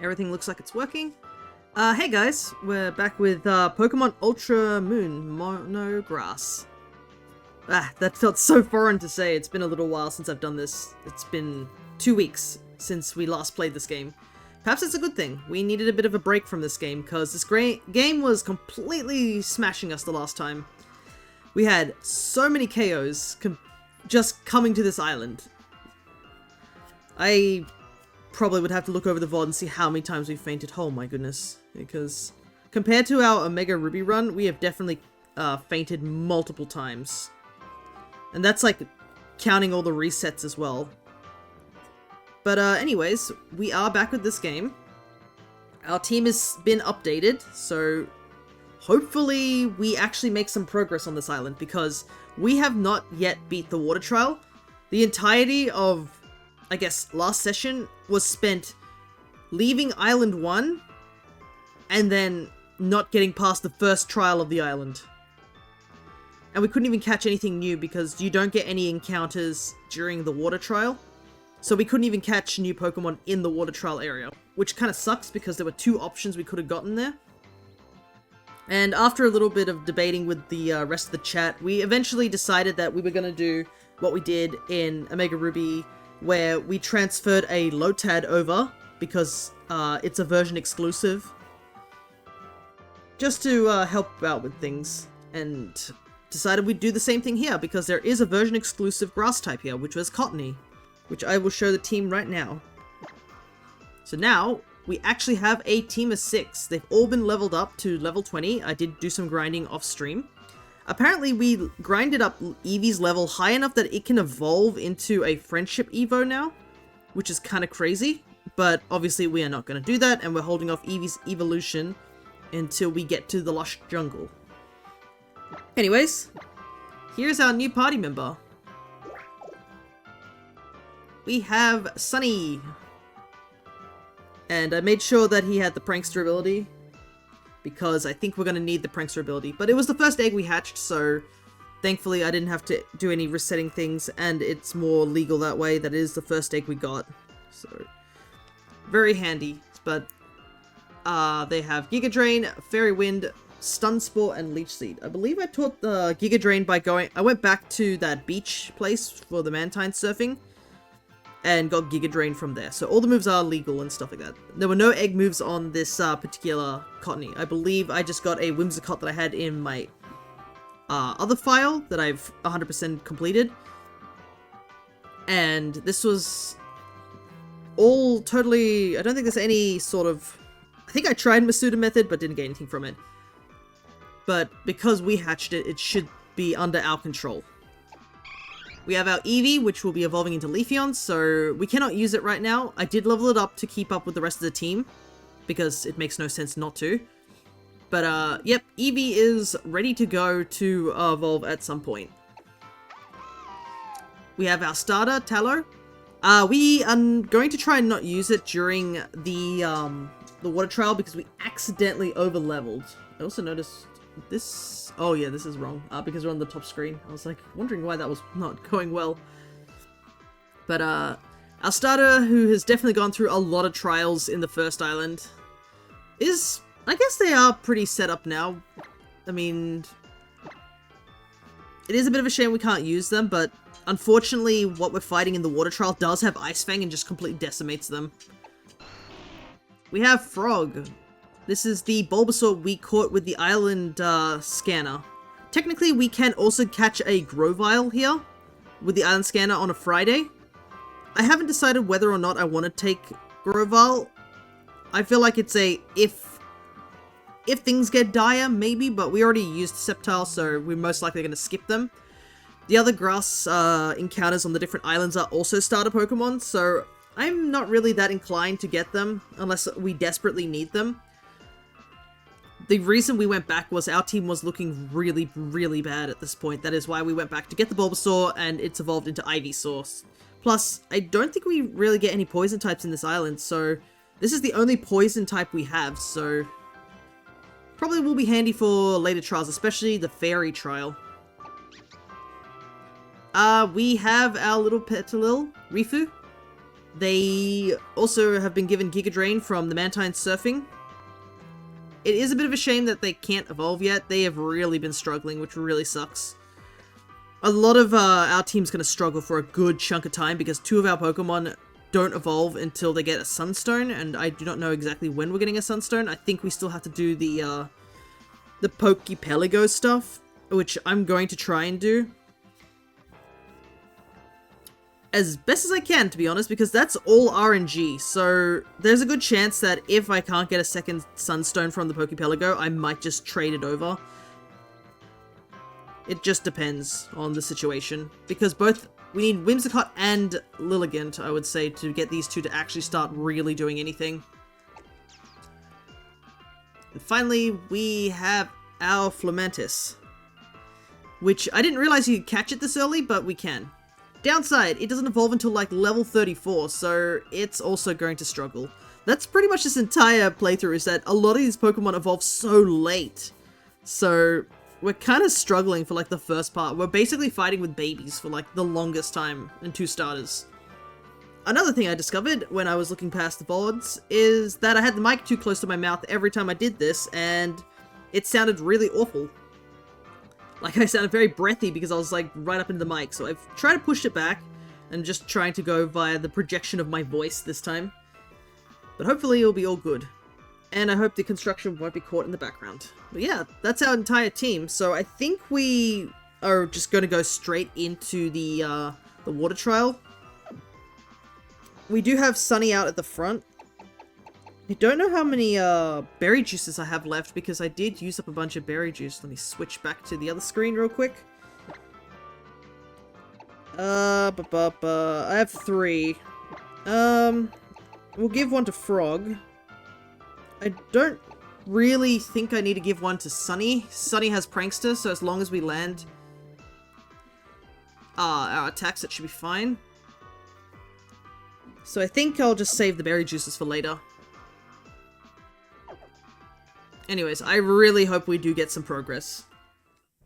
Everything looks like it's working. Hey guys, we're back with Pokemon Ultra Moon Monograss. That felt so foreign to say. It's been a little while since I've done this. It's been 2 weeks since we last played this game. Perhaps it's a good thing. We needed a bit of a break from this game, because this game was completely smashing us the last time. We had so many KOs just coming to this island. I probably would have to look over the VOD and see how many times we fainted. Oh my goodness. Because compared to our Omega Ruby run, we have definitely fainted multiple times. And that's like counting all the resets as well. But anyways, we are back with this game. Our team has been updated, so hopefully we actually make some progress on this island, because we have not yet beat the water trial. The entirety of, I guess, last session was spent leaving Island 1 and then not getting past the first trial of the island. And we couldn't even catch anything new because you don't get any encounters during the water trial. So we couldn't even catch new Pokemon in the water trial area, which kind of sucks because there were 2 options we could have gotten there. And after a little bit of debating with the rest of the chat, we eventually decided that we were going to do what we did in Omega Ruby, where we transferred a Lotad over, because it's a version exclusive, just to help out with things, and decided we'd do the same thing here, because there is a version exclusive grass type here, which was Cottony, which I will show the team right now. So now, we actually have a team of 6. They've all been leveled up to level 20. I did do some grinding off stream. Apparently we grinded up Eevee's level high enough that it can evolve into a friendship Evo now, which is kind of crazy, but obviously we are not going to do that, and we're holding off Eevee's evolution until we get to the lush jungle. Anyways, here's our new party member. We have Sunny, and I made sure that he had the prankster ability, because I think we're going to need the prankster ability. But it was the first egg we hatched, so thankfully I didn't have to do any resetting things, and it's more legal that way. That is the first egg we got. So, very handy. But they have Giga Drain, Fairy Wind, Stun Spore, and Leech Seed. I believe I taught the Giga Drain by I went back to that beach place for the Mantine surfing, and got Giga Drain from there. So all the moves are legal and stuff like that. There were no egg moves on this particular Cottony. I believe I just got a Whimsicott that I had in my other file that I've 100% completed. And this was all totally... I don't think there's any sort of... I think I tried Masuda method, but didn't get anything from it. But because we hatched it, it should be under our control. We have our Eevee, which will be evolving into Leafeon, so we cannot use it right now. I did level it up to keep up with the rest of the team, because it makes no sense not to. But, yep, Eevee is ready to go to evolve at some point. We have our starter, Tallow. We are going to try and not use it during the water trial, because we accidentally over-leveled. I also noticed this... Oh yeah, this is wrong, because we're on the top screen. I was like, wondering why that was not going well. But our starter, who has definitely gone through a lot of trials in the first island, is... I guess they are pretty set up now. I mean... It is a bit of a shame we can't use them, but unfortunately what we're fighting in the water trial does have Ice Fang and just completely decimates them. We have Frog. This is the Bulbasaur we caught with the island scanner. Technically, we can also catch a Grovyle here with the island scanner on a Friday. I haven't decided whether or not I want to take Grovyle. I feel like it's a if things get dire, maybe, but we already used Sceptile, so we're most likely going to skip them. The other grass encounters on the different islands are also starter Pokemon, so I'm not really that inclined to get them unless we desperately need them. The reason we went back was our team was looking really, really bad at this point. That is why we went back to get the Bulbasaur, and it's evolved into Ivysaur. Plus, I don't think we really get any poison types in this island, so this is the only poison type we have, so probably will be handy for later trials, especially the Fairy trial. We have our little Petilil, Rifu. They also have been given Giga Drain from the Mantine Surfing. It is a bit of a shame that they can't evolve yet. They have really been struggling, which really sucks. A lot of our team's going to struggle for a good chunk of time because 2 of our Pokemon don't evolve until they get a Sunstone, and I do not know exactly when we're getting a Sunstone. I think we still have to do the Pokepelago stuff, which I'm going to try and do as best as I can, to be honest, because that's all RNG, so there's a good chance that if I can't get a second Sunstone from the Pokepelago, I might just trade it over. It just depends on the situation, because we need Whimsicott and Lilligant, I would say, to get these two to actually start really doing anything. And finally, we have our Flamantis, which I didn't realize you could catch it this early, but we can. Downside, it doesn't evolve until like level 34, so it's also going to struggle. That's pretty much this entire playthrough, is that a lot of these Pokemon evolve so late. So we're kind of struggling for like the first part. We're basically fighting with babies for like the longest time in 2 starters. Another thing I discovered when I was looking past the vods is that I had the mic too close to my mouth every time I did this, and it sounded really awful. Like, I sounded very breathy because I was, like, right up into the mic. So I've tried to push it back and just trying to go via the projection of my voice this time. But hopefully it'll be all good. And I hope the construction won't be caught in the background. But yeah, that's our entire team. So I think we are just going to go straight into the water trial. We do have Sunny out at the front. I don't know how many berry juices I have left because I did use up a bunch of berry juice. Let me switch back to the other screen real quick. I have 3. We'll give 1 to Frog. I don't really think I need to give 1 to Sunny. Sunny has Prankster, so as long as we land our attacks, it should be fine. So I think I'll just save the berry juices for later. Anyways, I really hope we do get some progress.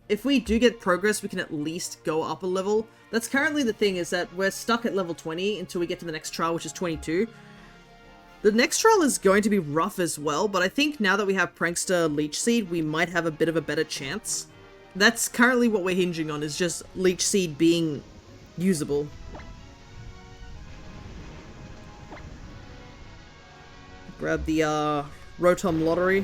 If we do get progress, we can at least go up a level. That's currently the thing, is that we're stuck at level 20 until we get to the next trial, which is 22. The next trial is going to be rough as well, but I think now that we have Prankster Leech Seed, we might have a bit of a better chance. That's currently what we're hinging on, is just Leech Seed being usable. Grab the Rotom Lottery.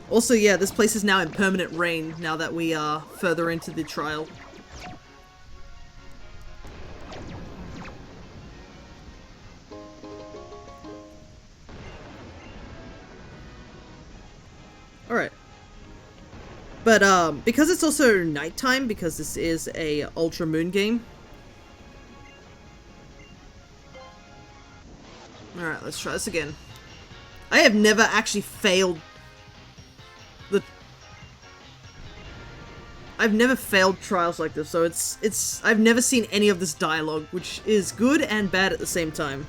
Also, yeah, this place is now in permanent rain now that we are further into the trial. Alright. But, because it's also nighttime, because this is a Ultra Moon game. Alright, let's try this again. I have never actually failed I've never failed trials like this, so I've never seen any of this dialogue, which is good and bad at the same time.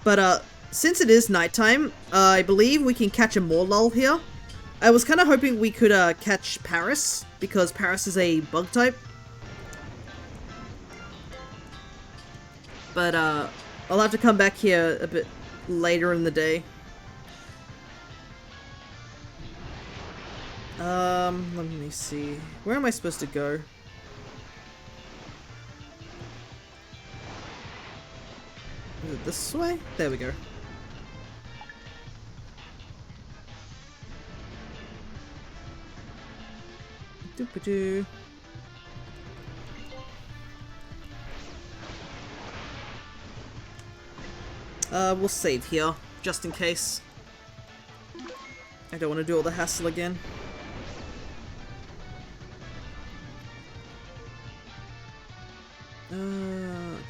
But, since it is nighttime, I believe we can catch a Morlull here. I was kind of hoping we could, catch Paris, because Paris is a bug type. But, I'll have to come back here a bit later in the day. Let me see. Where am I supposed to go? Is it this way? There we go. Doop-a-doo. We'll save here, just in case. I don't want to do all the hassle again. Okay.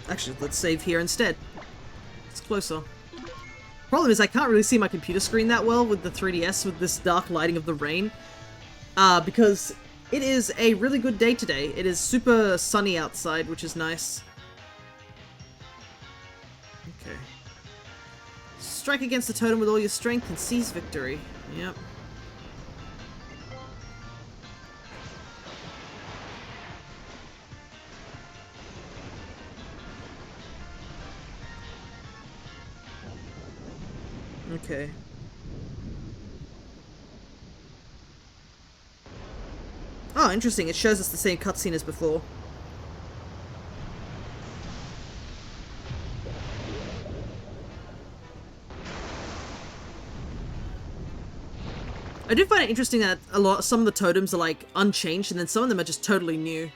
Actually, let's save here instead. It's closer. Problem is, I can't really see my computer screen that well with the 3DS with this dark lighting of the rain. Because it is a really good day today. It is super sunny outside, which is nice. Okay. Strike against the totem with all your strength and seize victory. Yep. Okay. Oh, interesting. It shows us the same cutscene as before. I do find it interesting that some of the totems are like unchanged, and then some of them are just totally new.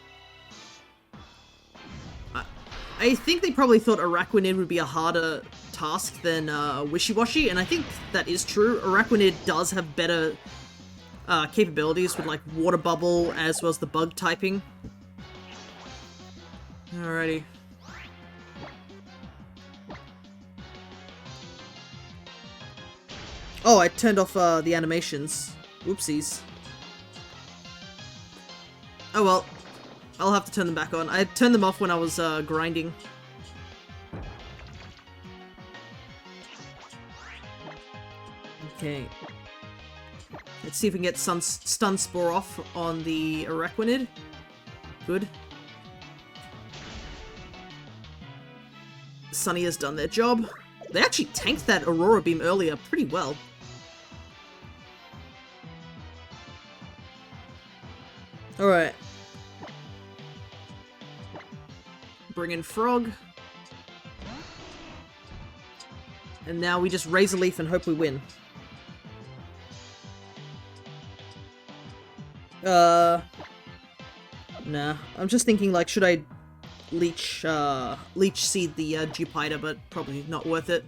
I think they probably thought Araquanid would be a harder task than Wishy-Washy, and I think that is true. Araquanid does have better capabilities with like water bubble as well as the bug typing. Alrighty. Oh, I turned off the animations. Whoopsies. Oh well. I'll have to turn them back on. I turned them off when I was grinding. Okay. Let's see if we can get Stun Spore off on the Araquanid. Good. Sunny has done their job. They actually tanked that Aurora Beam earlier pretty well. Alright. Bring in Frog. And now we just raise a leaf and hope we win. Nah. I'm just thinking, like, should I leech seed the Jupiter, but probably not worth it.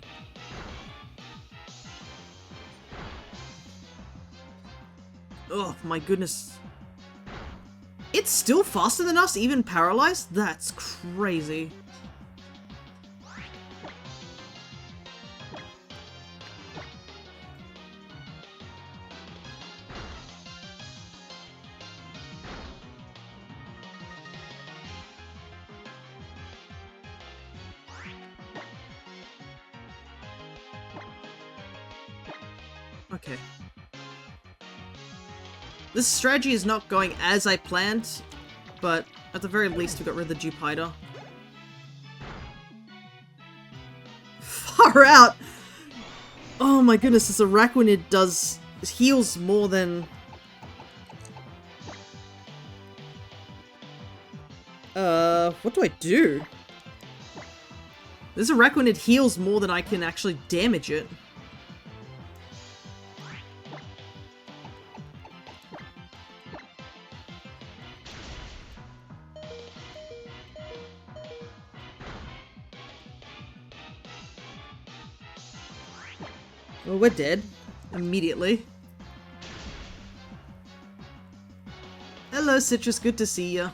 Oh, my goodness. It's still faster than us, even paralyzed? That's crazy. Okay. This strategy is not going as I planned, but at the very least we got rid of the Jupiter. Far out! Oh my goodness, this Araquanid heals more than... what do I do? This Araquanid heals more than I can actually damage it. Well, we're dead. Immediately. Hello, Citrus. Good to see ya.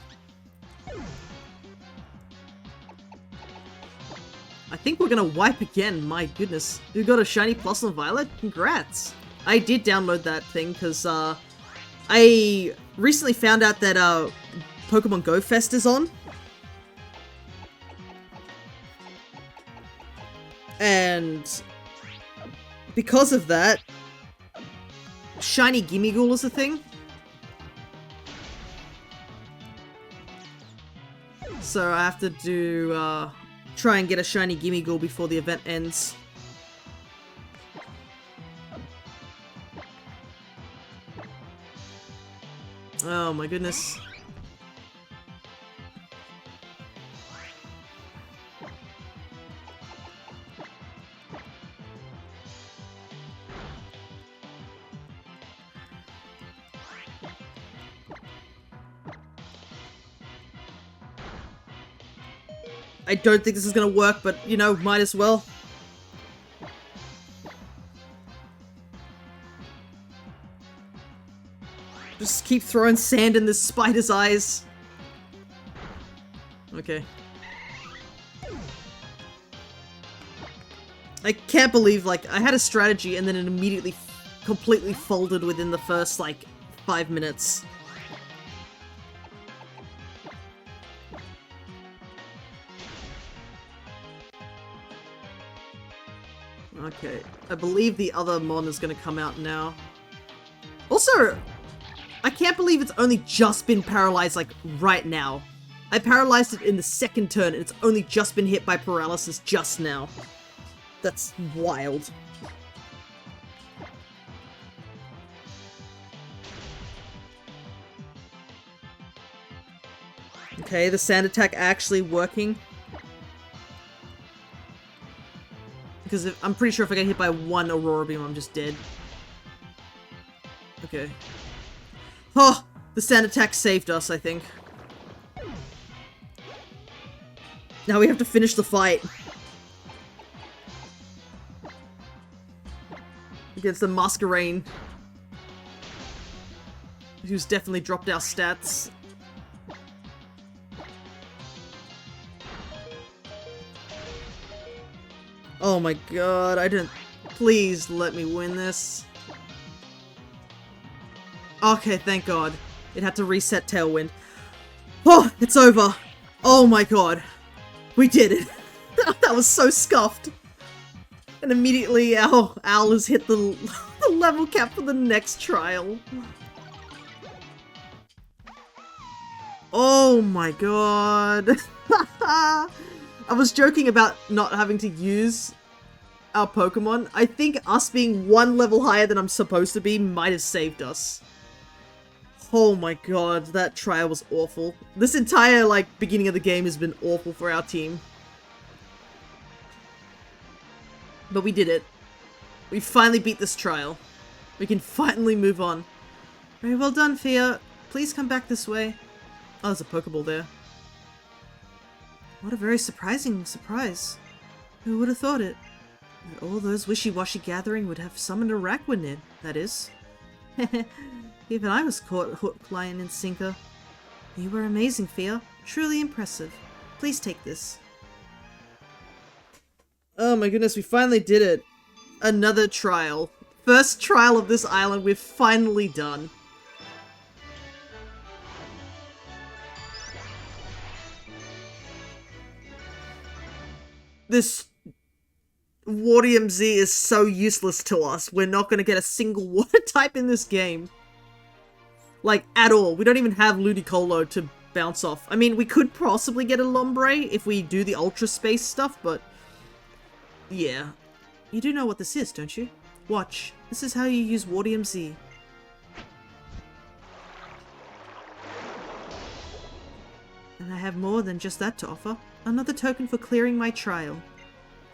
I think we're gonna wipe again. My goodness. You got a shiny plus on Violet? Congrats. I did download that thing because I recently found out that Pokemon Go Fest is on. And because of that, shiny Gimmighoul is a thing. So I have to do, try and get a shiny Gimmighoul before the event ends. Oh my goodness. I don't think this is gonna work, but, you know, might as well. Just keep throwing sand in this spider's eyes. Okay. I can't believe, like, I had a strategy and then it immediately completely folded within the first, like, 5 minutes. Okay, I believe the other mon is gonna come out now. Also, I can't believe it's only just been paralyzed, like, right now. I paralyzed it in the second turn, and it's only just been hit by paralysis just now. That's wild. Okay, the sand attack actually working. Because I'm pretty sure if I get hit by one Aurora Beam, I'm just dead. Okay. Oh! The sand attack saved us, I think. Now we have to finish the fight. Against the Masquerain. Who's definitely dropped our stats. Oh my god, I didn't... Please let me win this. Okay, thank god. It had to reset Tailwind. Oh, it's over. Oh my god. We did it. That was so scuffed. And immediately our owl has hit the level cap for the next trial. Oh my god. I was joking about not having to use our Pokemon. I think us being one level higher than I'm supposed to be might have saved us. Oh my god, that trial was awful. This entire, like, beginning of the game has been awful for our team. But we did it. We finally beat this trial. We can finally move on. Very well done, Fia. Please come back this way. Oh, there's a Pokeball there. What a very surprising surprise. Who would have thought it? That all those wishy-washy gathering would have summoned a Rakwanid, that is. Even I was caught hook, line, and sinker. You were amazing, Fia. Truly impressive. Please take this. Oh my goodness, we finally did it. Another trial. First trial of this island we've finally done. This Wardium Z is so useless to us. We're not going to get a single water type in this game. Like, at all. We don't even have Ludicolo to bounce off. I mean, we could possibly get a Lombre if we do the Ultra Space stuff, but... yeah. You do know what this is, don't you? Watch. This is how you use Wardium Z. And I have more than just that to offer. Another token for clearing my trial.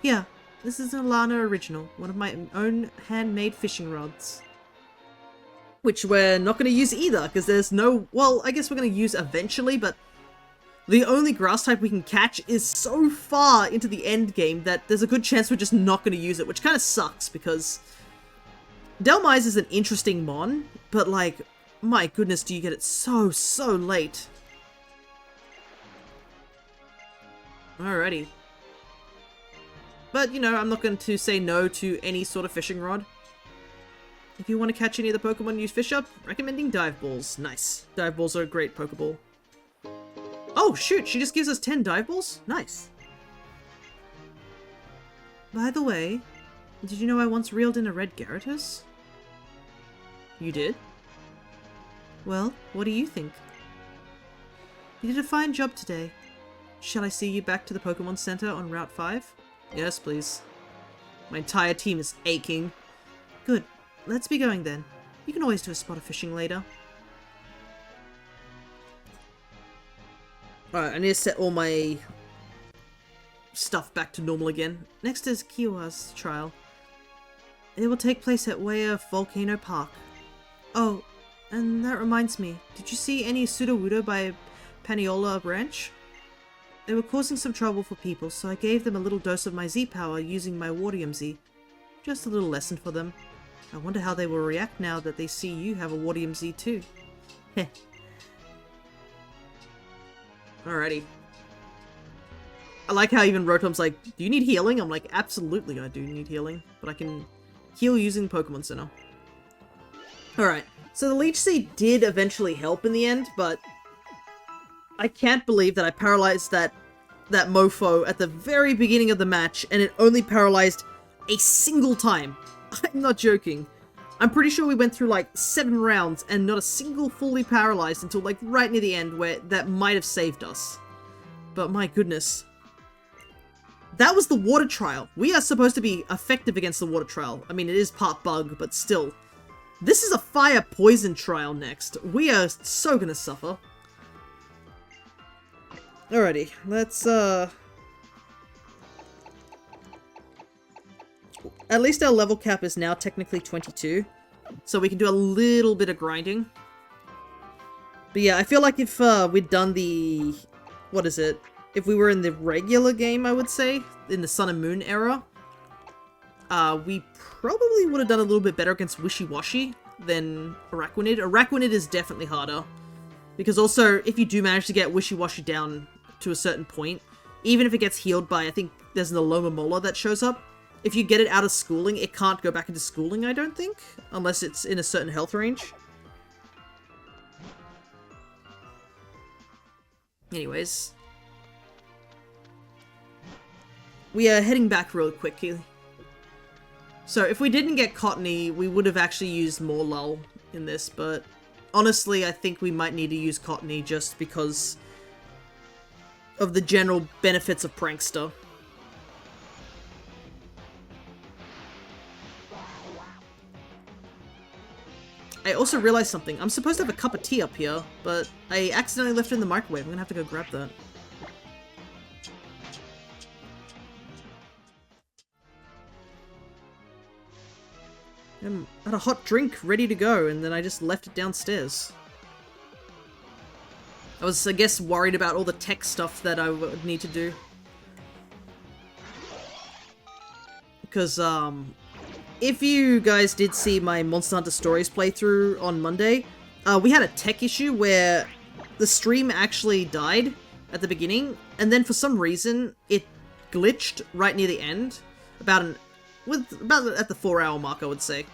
Here, this is an Alana original, one of my own handmade fishing rods. Which we're not going to use either, because there's no... well, I guess we're going to use eventually, but... the only grass type we can catch is so far into the end game that there's a good chance we're just not going to use it, which kind of sucks, because... Delmise is an interesting mon, but like, my goodness, do you get it so late. Alrighty. But, you know, I'm not going to say no to any sort of fishing rod. If you want to catch any of the Pokemon you fish up, recommending Dive Balls. Nice. Dive Balls are a great Pokeball. Oh, shoot, she just gives us 10 Dive Balls? Nice. By the way, did you know I once reeled in a red Gyarados? You did? Well, what do you think? You did a fine job today. Shall I see you back to the Pokemon Center on Route 5? Yes, please. My entire team is aching. Good. Let's be going then. You can always do a spot of fishing later. Alright, I need to set all my stuff back to normal again. Next is Kiwa's trial. It will take place at Waya Volcano Park. Oh, and that reminds me. Did you see any Sudowoodo by Paniola Branch? They were causing some trouble for people, so I gave them a little dose of my Z-Power using my Wardium Z. Just a little lesson for them. I wonder how they will react now that they see you have a Wardium Z too. Heh. Alrighty. I like how even Rotom's like, do you need healing? I'm like, absolutely I do need healing, but I can heal using Pokemon Center. Alright, so the Leech Seed did eventually help in the end, but I can't believe that I paralyzed that mofo at the very beginning of the match, and it only paralyzed a single time. I'm not joking. I'm pretty sure we went through like 7 rounds and not a single fully paralyzed until like right near the end where that might have saved us. But my goodness. That was the water trial. We are supposed to be effective against the water trial. I mean, it is part bug, but still. This is a fire poison trial next. We are so gonna suffer. Alrighty, let's, at least our level cap is now technically 22, so we can do a little bit of grinding. But yeah, I feel like if, we'd done the... what is it? If we were in the regular game, I would say, in the Sun and Moon era, we probably would have done a little bit better against Wishy-Washy than Araquanid. Araquanid is definitely harder. Because also, if you do manage to get Wishy-Washy down to a certain point, even if it gets healed by, I think there's an Aloma Mola that shows up, if you get it out of schooling, it can't go back into schooling, I don't think, unless it's in a certain health range. Anyways. We are heading back real quickly. So if we didn't get Cottony, we would have actually used more lull in this, but honestly, I think we might need to use Cottony just because of the general benefits of Prankster. I also realized something. I'm supposed to have a cup of tea up here, but I accidentally left it in the microwave. I'm gonna have to go grab that. I had a hot drink ready to go, and then I just left it downstairs. I was, I guess, worried about all the tech stuff that I would need to do. Because, if you guys did see my Monster Hunter Stories playthrough on Monday, we had a tech issue where the stream actually died at the beginning, and then for some reason, it glitched right near the end, about at the 4-hour mark, I would say.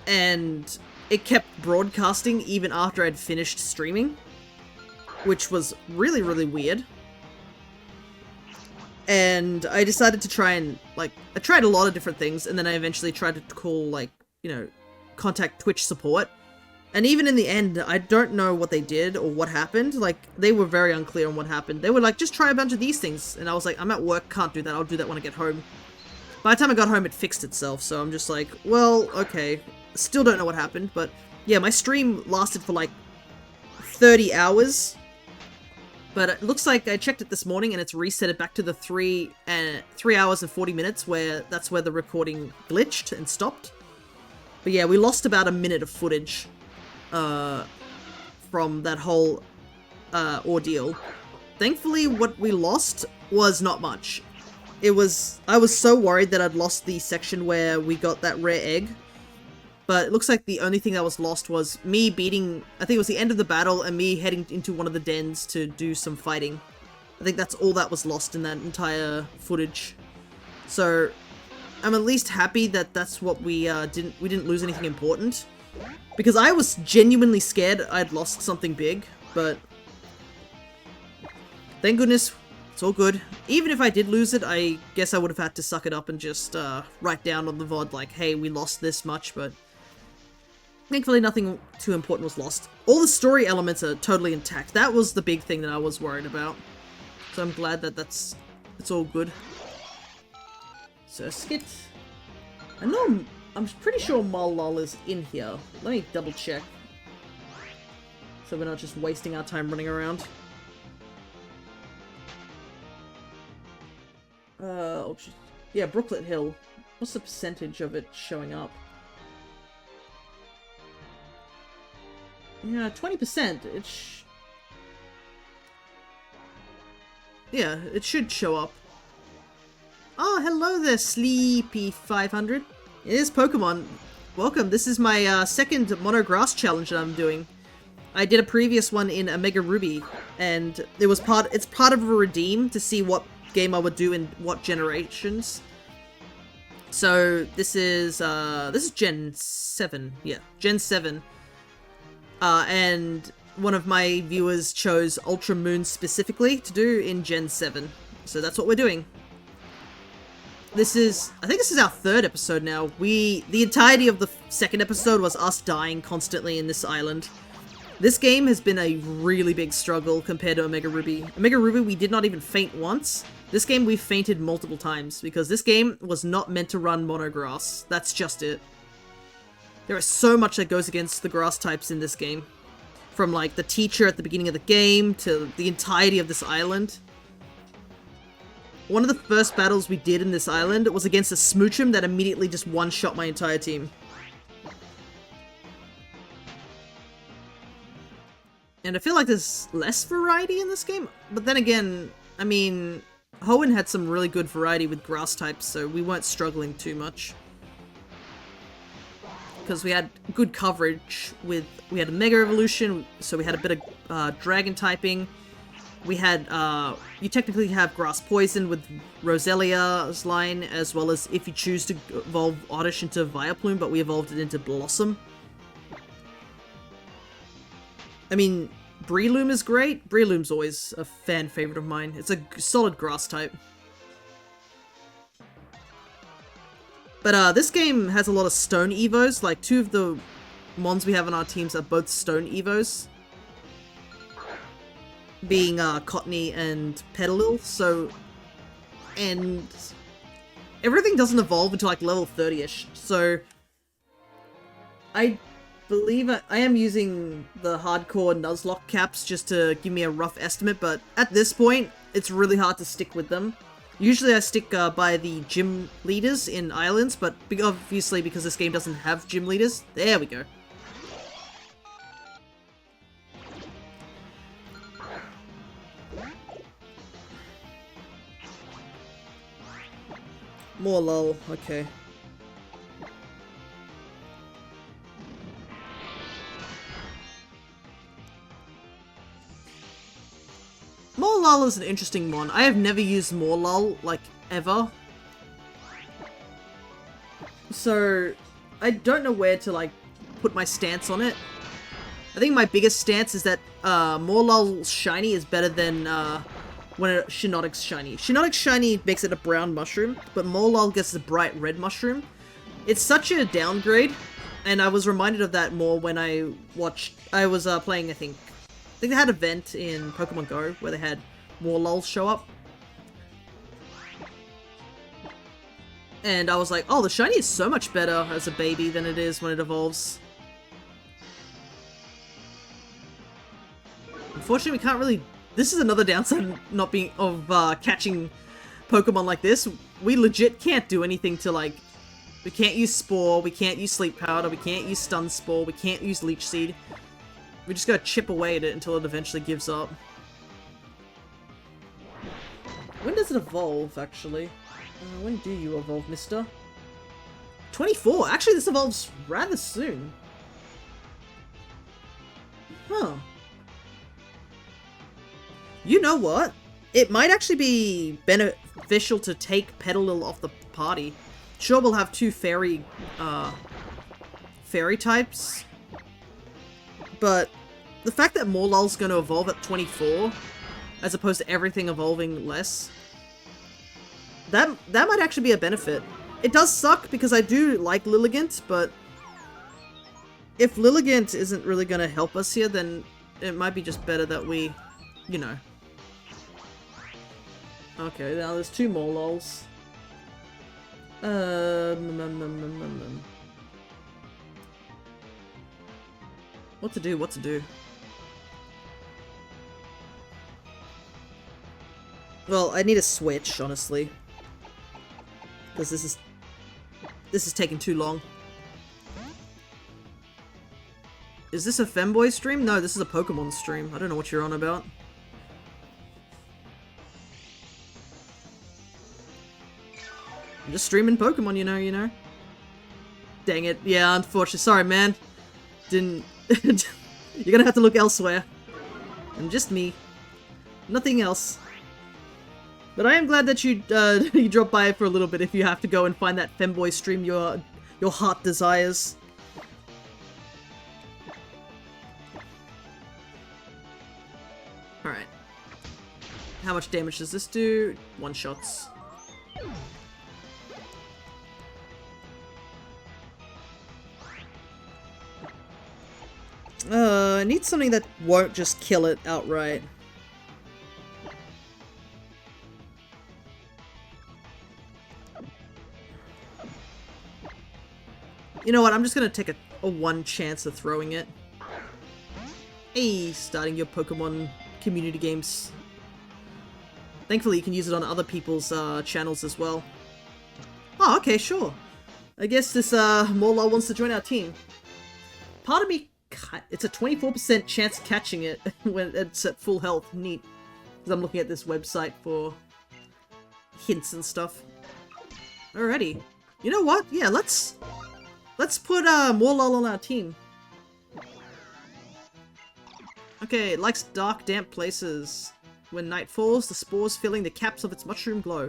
And it kept broadcasting even after I'd finished streaming, which was really, really weird. And I decided to try and, like, I tried a lot of different things, and then I eventually tried to call, like, you know, contact Twitch support. And even in the end, I don't know what they did or what happened. Like, they were very unclear on what happened. They were like, just try a bunch of these things. And I was like, I'm at work, can't do that. I'll do that when I get home. By the time I got home, it fixed itself. So I'm just like, well, okay. Still don't know what happened. But yeah, my stream lasted for like 30 hours. But it looks like I checked it this morning and it's reset it back to the 3 hours and 40 minutes where that's where the recording glitched and stopped. But yeah, we lost about a minute of footage from that whole ordeal. Thankfully, what we lost was not much. I was so worried that I'd lost the section where we got that rare egg. But it looks like the only thing that was lost was me beating, I think it was the end of the battle, and me heading into one of the dens to do some fighting. I think that's all that was lost in that entire footage. So, I'm at least happy that that's what we didn't lose anything important. Because I was genuinely scared I'd lost something big, but thank goodness, it's all good. Even if I did lose it, I guess I would have had to suck it up and just write down on the VOD like, hey, we lost this much, but thankfully nothing too important was lost. All the story elements are totally intact. That was the big thing that I was worried about. So I'm glad that it's all good. So skit. I know I'm pretty sure Malal is in here. Let me double check. So we're not just wasting our time running around. Yeah, Brooklet Hill. What's the percentage of it showing up? Yeah, 20%. Yeah, it should show up. Oh, hello there, Sleepy 500. It is Pokemon. Welcome. This is my second Monograss challenge that I'm doing. I did a previous one in Omega Ruby, and it's part of a redeem to see what game I would do in what generations. So this is Gen 7. Yeah, Gen 7. And one of my viewers chose Ultra Moon specifically to do in Gen 7. So that's what we're doing. I think this is our third episode now. The entirety of the second episode was us dying constantly in this island. This game has been a really big struggle compared to Omega Ruby. Omega Ruby, we did not even faint once. This game, we fainted multiple times, because this game was not meant to run Monograss. That's just it. There is so much that goes against the grass types in this game. From, like, the teacher at the beginning of the game to the entirety of this island. One of the first battles we did in this island was against a Smoochum that immediately just one-shot my entire team. And I feel like there's less variety in this game, but then again, I mean, Hoenn had some really good variety with grass types, so we weren't struggling too much. Because we had good coverage with, we had a Mega Evolution, so we had a bit of Dragon typing. We had, you technically have Grass Poison with Roselia's line, as well as if you choose to evolve Oddish into Vileplume, but we evolved it into Blossom. I mean, Breloom is great. Breloom's always a fan favorite of mine. It's a solid grass type. But this game has a lot of stone evos. Like, 2 of the mons we have on our teams are both stone evos. Being Cottony and Petalil, so... And... everything doesn't evolve until like level 30-ish, so... I believe I am using the hardcore Nuzlocke caps just to give me a rough estimate, but at this point, it's really hard to stick with them. Usually I stick by the gym leaders in islands, but obviously because this game doesn't have gym leaders, there we go. More lull, okay. Morlull is an interesting one. I have never used Morlull, like, ever. So, I don't know where to, like, put my stance on it. I think my biggest stance is that Morlull's shiny is better than when Shiinotic's shiny. Shiinotic's shiny makes it a brown mushroom, but Morlull gets a bright red mushroom. It's such a downgrade, and I was reminded of that more when I was playing, I think they had an event in Pokemon Go where they had Morlull show up. And I was like, oh, the shiny is so much better as a baby than it is when it evolves. Unfortunately, we can't really... This is another downside of catching Pokemon like this. We legit can't do anything to, like... We can't use Spore, we can't use Sleep Powder, we can't use Stun Spore, we can't use Leech Seed. We just gotta chip away at it until it eventually gives up. When does it evolve, actually? When do you evolve, mister? 24! Actually, this evolves rather soon. Huh. You know what? It might actually be beneficial to take Petalil off the party. Sure, we'll have 2 fairy types. But the fact that Morlull's going to evolve at 24, as opposed to everything evolving less, that might actually be a benefit. It does suck because I do like Lilligant, but if Lilligant isn't really going to help us here, then it might be just better that we, you know. Okay, now there's 2 Morlulls. What to do, what to do? Well, I need a switch, honestly. Because this is taking too long. Is this a femboy stream? No, this is a Pokemon stream. I don't know what you're on about. I'm just streaming Pokemon, you know. Dang it. Yeah, unfortunately. Sorry, man. Didn't... You're gonna have to look elsewhere. I'm just me. Nothing else. But I am glad that you you dropped by for a little bit if you have to go and find that femboy stream your heart desires. Alright. How much damage does this do? 1 shots. I need something that won't just kill it outright. You know what, I'm just gonna take a 1 chance of throwing it. Hey, starting your Pokemon community games. Thankfully, you can use it on other people's channels as well. Oh, okay, sure. I guess this Morlul wants to join our team. Part of me, it's a 24% chance of catching it when it's at full health. Neat. Because I'm looking at this website for hints and stuff. Alrighty. You know what? Yeah, let's put Morlul on our team. Okay, it likes dark, damp places. When night falls, the spores filling the caps of its mushroom glow.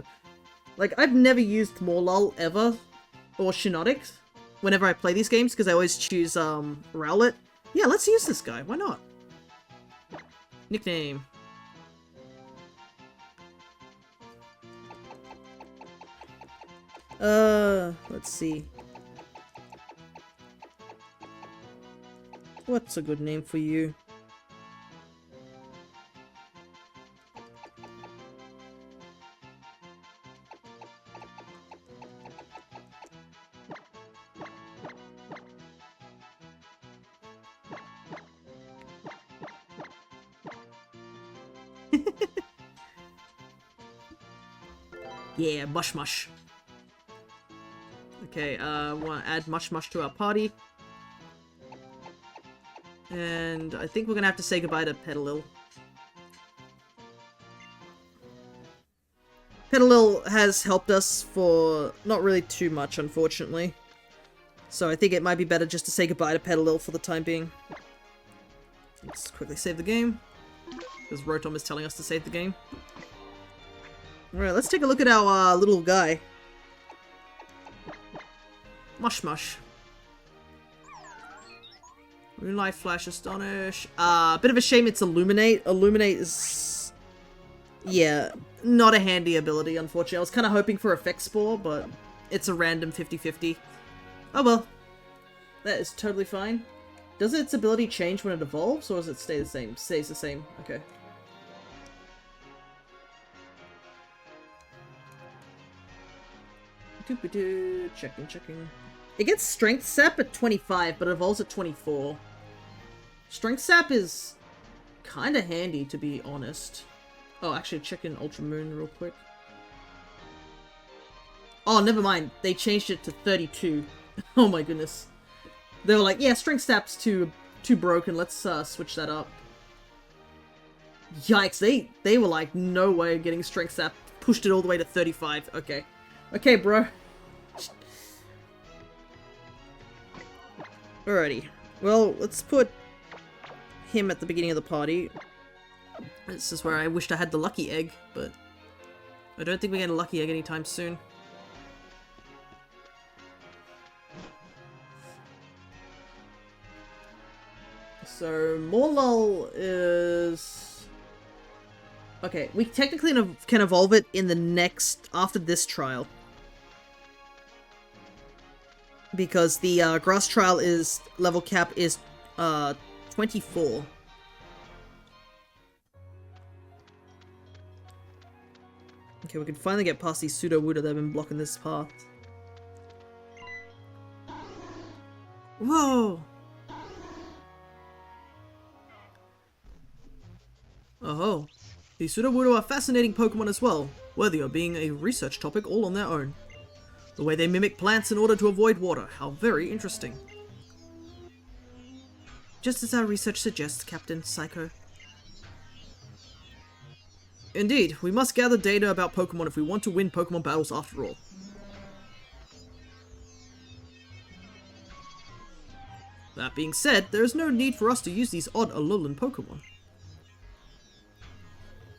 Like, I've never used Morlul ever, or Shiinotic, whenever I play these games, because I always choose, Rowlet. Yeah, let's use this guy, why not? Nickname. Let's see. What's a good name for you? Yeah, Mush Mush. Okay, want to add Mush Mush to our party. And I think we're gonna have to say goodbye to Petalil. Petalil has helped us for not really too much, unfortunately. So I think it might be better just to say goodbye to Petalil for the time being. Let's quickly save the game. Because Rotom is telling us to save the game. Alright, let's take a look at our little guy. Mush Mush. Moonlight Flash, Astonish. Bit of a shame it's Illuminate. Illuminate is... yeah, not a handy ability, unfortunately. I was kind of hoping for Effect Spore, but it's a random 50-50. Oh well. That is totally fine. Does its ability change when it evolves, or does it stay the same? Stays the same. Okay. Checking. It gets Strength Sap at 25, but it evolves at 24. Strength Sap is kind of handy, to be honest. Oh, actually, check in Ultra Moon real quick. Oh, never mind. They changed it to 32. Oh my goodness. They were like, yeah, Strength Sap's too broken. Let's switch that up. Yikes, they were like, no way of getting Strength Sap. Pushed it all the way to 35. Okay. Okay, bro. Alrighty. Well, let's put him at the beginning of the party. This is where I wished I had the lucky egg, but I don't think we get a lucky egg anytime soon. So, Morlul is... okay, we technically can evolve it in the next... after this trial. Because the grass trial is... level cap is 24. Okay, we can finally get past these Pseudo-Wooder that have been blocking this path. Whoa! Oh, these Pseudo-Wooder are fascinating Pokemon as well, worthy of being a research topic all on their own. The way they mimic plants in order to avoid water, how very interesting. Just as our research suggests, Captain Psycho. Indeed, we must gather data about Pokemon if we want to win Pokemon battles after all. That being said, there is no need for us to use these odd Alolan Pokemon.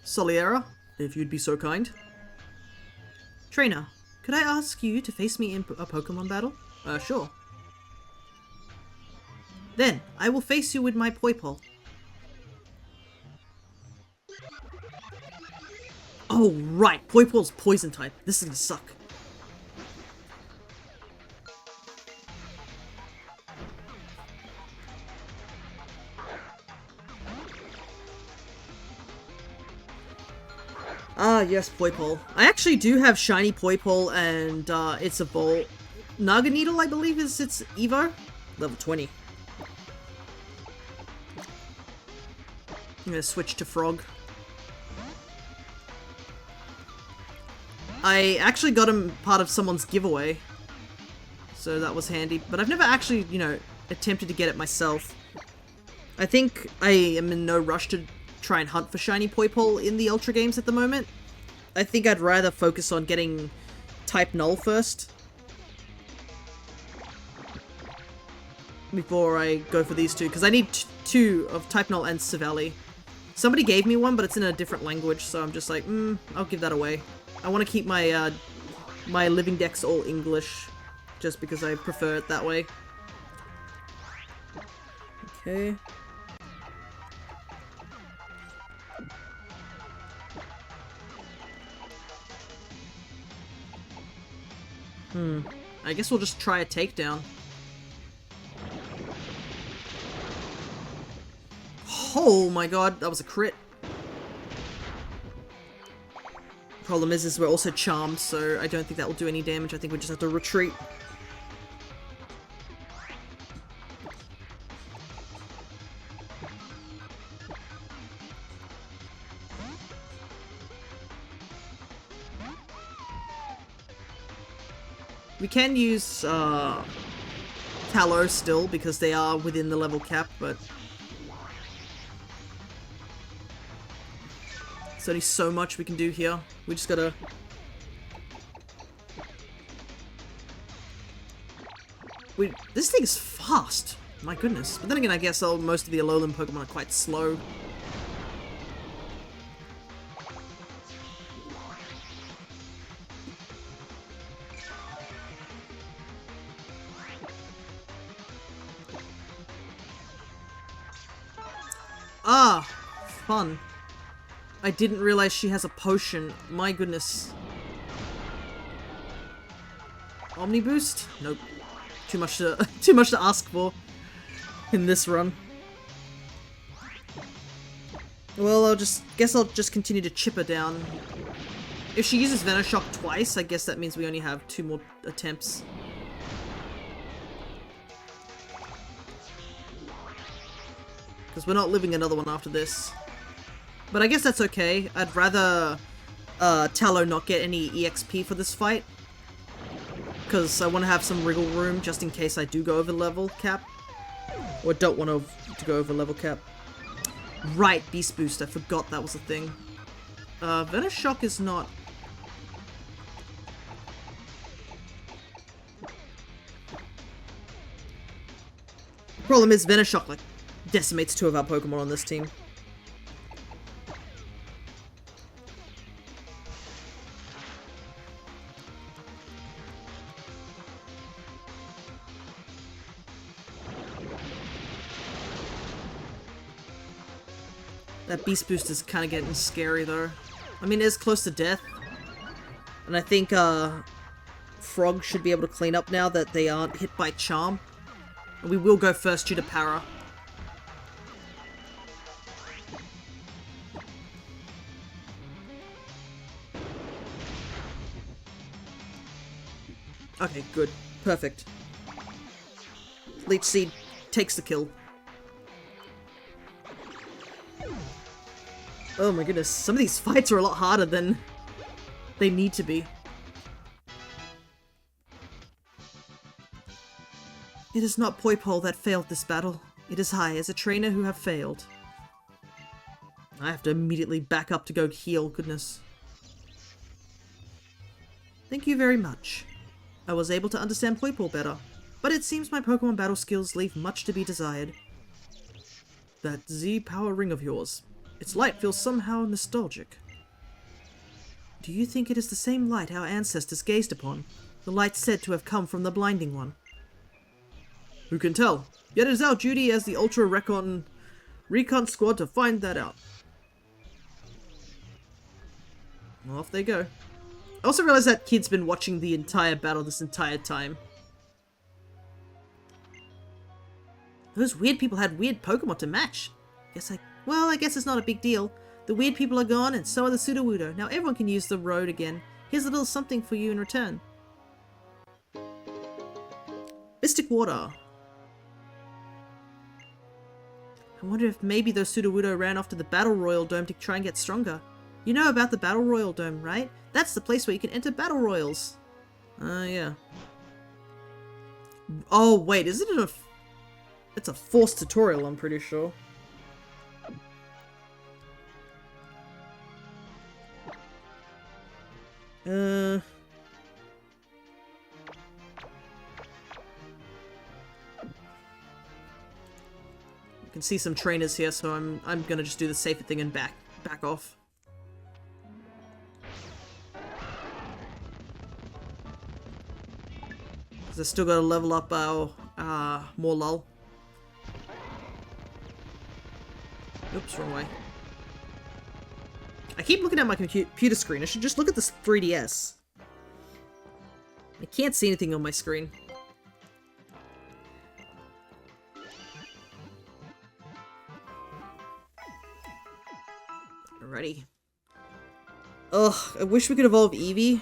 Soliera, if you'd be so kind. Trainer, could I ask you to face me in a Pokemon battle? Sure. Then, I will face you with my Poipole. Oh, right! Poipole's poison type. This is gonna suck. Ah, yes, Poipole. I actually do have shiny Poipole, and it's a Volt. Naga-Needle, I believe, is its Evo. Level 20. I'm gonna switch to Frog. I actually got him part of someone's giveaway, so that was handy. But I've never actually, you know, attempted to get it myself. I think I am in no rush to try and hunt for shiny Poipole in the Ultra games at the moment. I think I'd rather focus on getting type Null first before I go for these two, because I need two of type Null and Savali. Somebody gave me one, but it's in a different language, so I'm just like, I'll give that away. I want to keep my my living decks all English, just because I prefer it that way. Okay. I guess we'll just try a takedown. Oh my god, that was a crit. Problem is we're also charmed, so I don't think that will do any damage. I think we just have to retreat. We can use Tallow still, because they are within the level cap, but there's only so much we can do here. We just gotta... This thing is fast! My goodness. But then again, I guess most of the Alolan Pokemon are quite slow. Ah! Fun. I didn't realize she has a potion. My goodness. Omni Boost? Nope. Too much to ask for in this run. Well, guess I'll just continue to chip her down. If she uses Venoshock twice, I guess that means we only have 2 more attempts. Because we're not living another one after this. But I guess that's okay. I'd rather Tallow not get any EXP for this fight. Because I want to have some wriggle room just in case I do go over level cap. Or don't want to go over level cap. Right, Beast Boost. I forgot that was a thing. Venoshock is not... Problem is Venoshock, like, decimates 2 of our Pokemon on this team. That Beast Boost is kind of getting scary, though. I mean, it is close to death. And I think, Frog should be able to clean up now that they aren't hit by Charm. And we will go first due to Para. Okay, good. Perfect. Leech Seed takes the kill. Oh my goodness, some of these fights are a lot harder than they need to be. It is not Poipole that failed this battle. It is I, as a trainer, who have failed. I have to immediately back up to go heal, goodness. Thank you very much. I was able to understand Poipole better, but it seems my Pokemon battle skills leave much to be desired. That Z-Power ring of yours. Its light feels somehow nostalgic. Do you think it is the same light our ancestors gazed upon? The light said to have come from the Blinding One. Who can tell? Yet it is our duty as the Ultra Recon Squad to find that out. Well, off they go. I also realized that kid's been watching the entire battle this entire time. Those weird people had weird Pokemon to match. Well, I guess it's not a big deal. The weird people are gone, and so are the Sudowoodo. Now everyone can use the road again. Here's a little something for you in return. Mystic Water. I wonder if maybe those Sudowoodo ran off to the Battle Royal Dome to try and get stronger. You know about the Battle Royal Dome, right? That's the place where you can enter Battle Royals. Yeah. Oh, wait, isn't it it's a forced tutorial, I'm pretty sure. You can see some trainers here, so I'm gonna just do the safer thing and back off. Cause I still gotta level up our more lull. Oops, wrong way. I keep looking at my computer screen. I should just look at this 3DS. I can't see anything on my screen. Alrighty. Ugh, I wish we could evolve Eevee.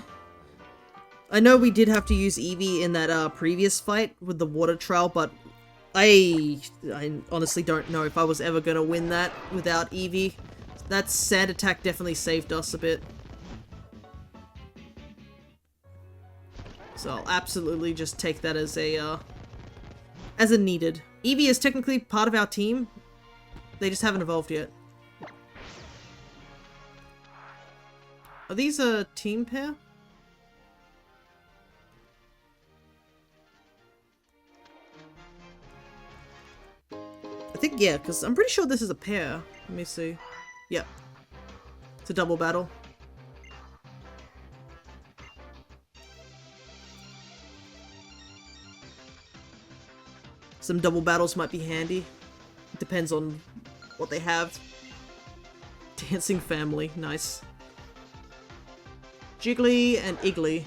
I know we did have to use Eevee in that previous fight with the water trial, but I honestly don't know if I was ever gonna win that without Eevee. That sand attack definitely saved us a bit. So I'll absolutely just take that as a needed. Eevee is technically part of our team. They just haven't evolved yet. Are these a team pair? I think, yeah, because I'm pretty sure this is a pair. Let me see. Yep. It's a double battle. Some double battles might be handy. It depends on what they have. Dancing family. Nice. Jiggly and Iggly.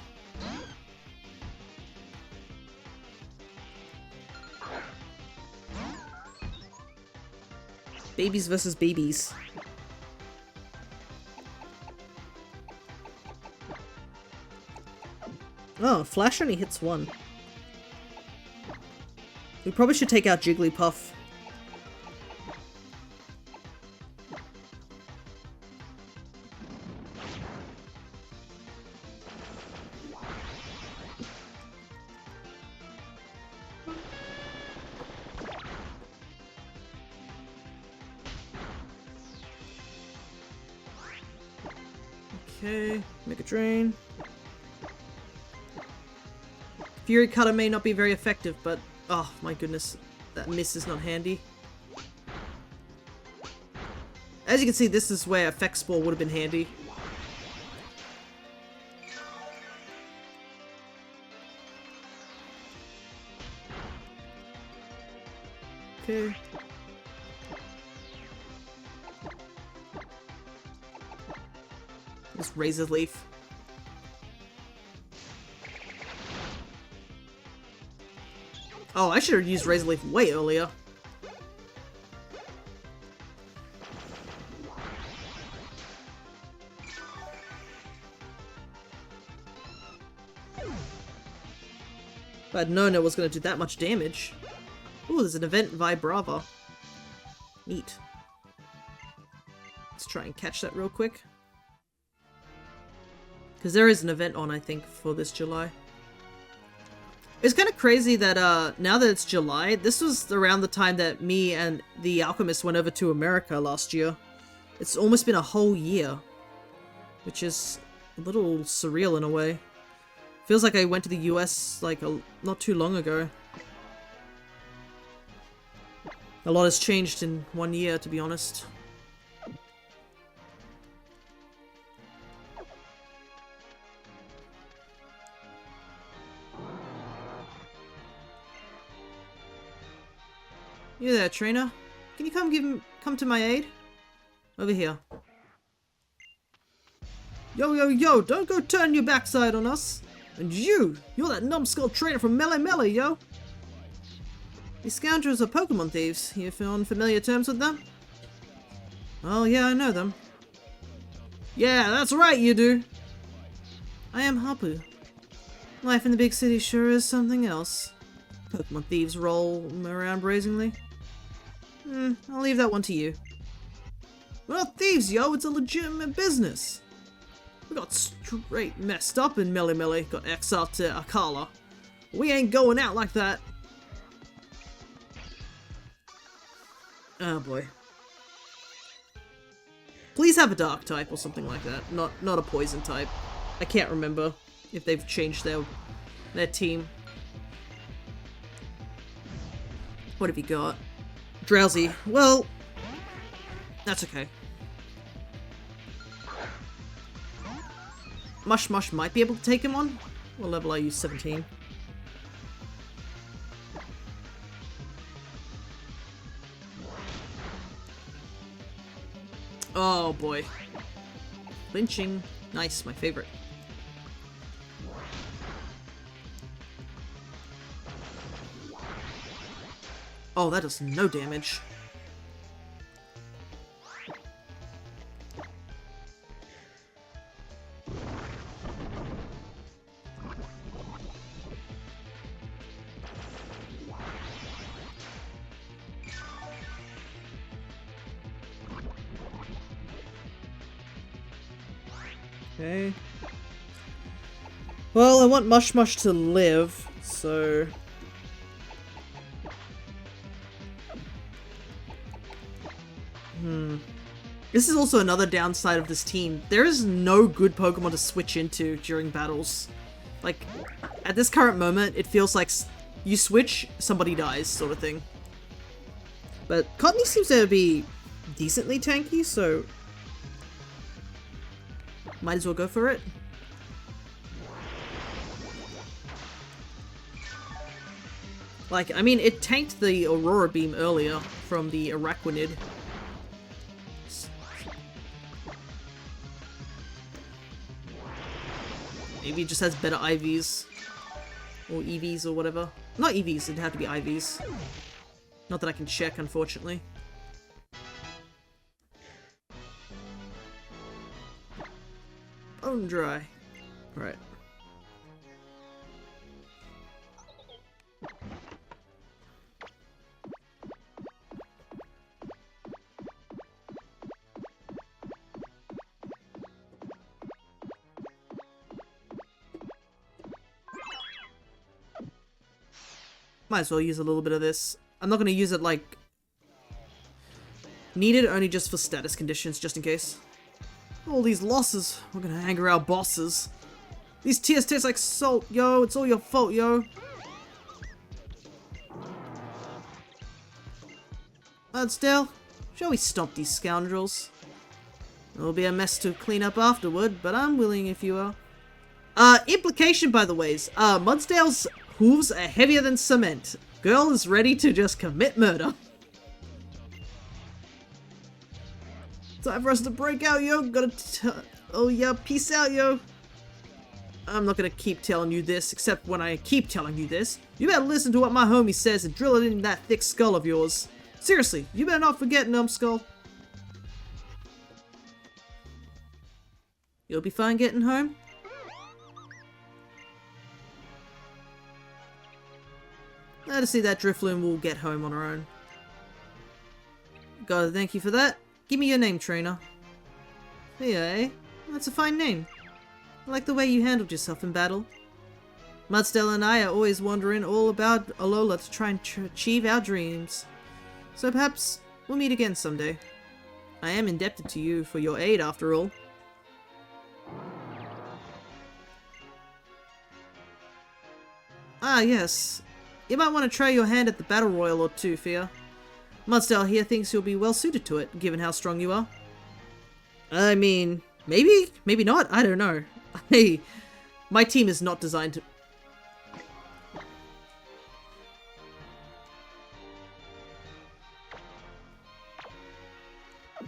Babies versus babies. Oh, Flash only hits one. We probably should take out Jigglypuff. Okay, make a drain. Fury Cutter may not be very effective, but oh my goodness, that miss is not handy. As you can see, this is where Effect Spore would have been handy. Okay. Just Razor Leaf. Oh, I should have used Razor Leaf way earlier. If I'd known it was going to do that much damage. Ooh, there's an event Vibrava. Neat. Let's try and catch that real quick. Because there is an event on, I think, for this July. It's kind of crazy that now that it's July, this was around the time that me and the Alchemist went over to America last year. It's almost been a whole year, which is a little surreal in a way. Feels like I went to the US like not too long ago. A lot has changed in 1 year, to be honest. You there, trainer? Can you come to my aid? Over here. Yo, yo, yo, don't go turn your backside on us. And you're that numbskull trainer from Melee Melee, yo. These scoundrels are Pokemon thieves. You on familiar terms with them? Oh, yeah, I know them. Yeah, that's right, you do. I am Hapu. Life in the big city sure is something else. Pokemon thieves roll around brazenly. I'll leave that one to you. We're not thieves, yo. It's a legitimate business. We got straight messed up in Melly Melly. Got exiled to Akala. We ain't going out like that. Oh boy. Please have a dark type or something like that. Not a poison type. I can't remember if they've changed their team. What have you got? Drowsy. Well, that's okay. Mush Mush might be able to take him on. What level are you? 17. Oh boy. Lynching. Nice, my favorite. Oh, that does no damage. Okay. Well, I want Mush Mush to live, so... This is also another downside of this team. There is no good Pokemon to switch into during battles. Like, at this current moment, it feels like you switch, somebody dies, sort of thing. But Cottony seems to be decently tanky, so... might as well go for it. Like, I mean, it tanked the Aurora Beam earlier from the Araquanid. Maybe it just has better IVs. Or EVs or whatever. Not EVs, it'd have to be IVs. Not that I can check, unfortunately. Bone dry. Right. Might as well use a little bit of this. I'm not going to use it like... needed, only just for status conditions, just in case. All these losses. We're going to anger our bosses. These tears taste like salt, yo. It's all your fault, yo. Mudsdale, shall we stop these scoundrels? It'll be a mess to clean up afterward, but I'm willing if you are. Implication, by the ways. Mudsdale's hooves are heavier than cement. Girl is ready to just commit murder. Time for us to break out, yo. Oh yeah, peace out, yo. I'm not gonna keep telling you this, except when I keep telling you this. You better listen to what my homie says and drill it in that thick skull of yours. Seriously, you better not forget, numbskull. You'll be fine getting home? Glad to see that Drifloon will get home on her own. Gotta thank you for that. Give me your name, trainer. Yeah, eh? That's a fine name. I like the way you handled yourself in battle. Mudsdale and I are always wondering all about Alola to try and achieve our dreams. So perhaps we'll meet again someday. I am indebted to you for your aid, after all. Ah, yes. You might want to try your hand at the Battle Royal or two, Fia. Mudsdale here thinks you'll be well suited to it, given how strong you are. I mean, maybe? Maybe not? I don't know. Hey, my team is not designed to... I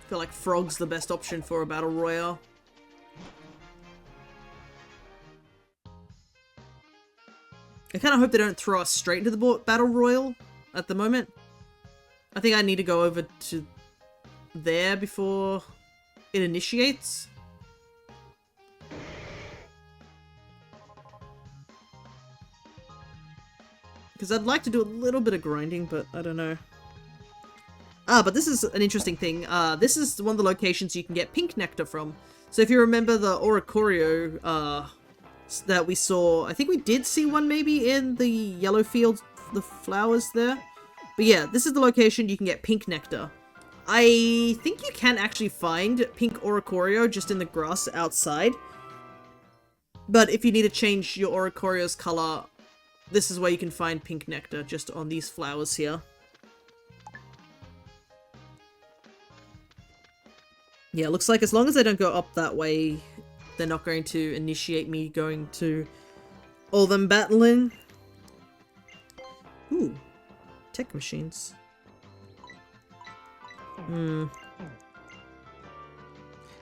feel like Frog's the best option for a Battle Royale. I kind of hope they don't throw us straight into the Battle Royal at the moment. I think I need to go over to there before it initiates. Because I'd like to do a little bit of grinding, but I don't know. Ah, but this is an interesting thing. This is one of the locations you can get pink nectar from. So if you remember the Oricorio that we saw, I think we did see one maybe in the yellow field, the flowers there. But yeah, this is the location you can get pink nectar. I think you can actually find pink Oricorio just in the grass outside. But if you need to change your Oricorio's color, this is where you can find pink nectar, just on these flowers here. Yeah, looks like as long as they don't go up that way, they're not going to initiate me going to all them battling. Ooh, tech machines.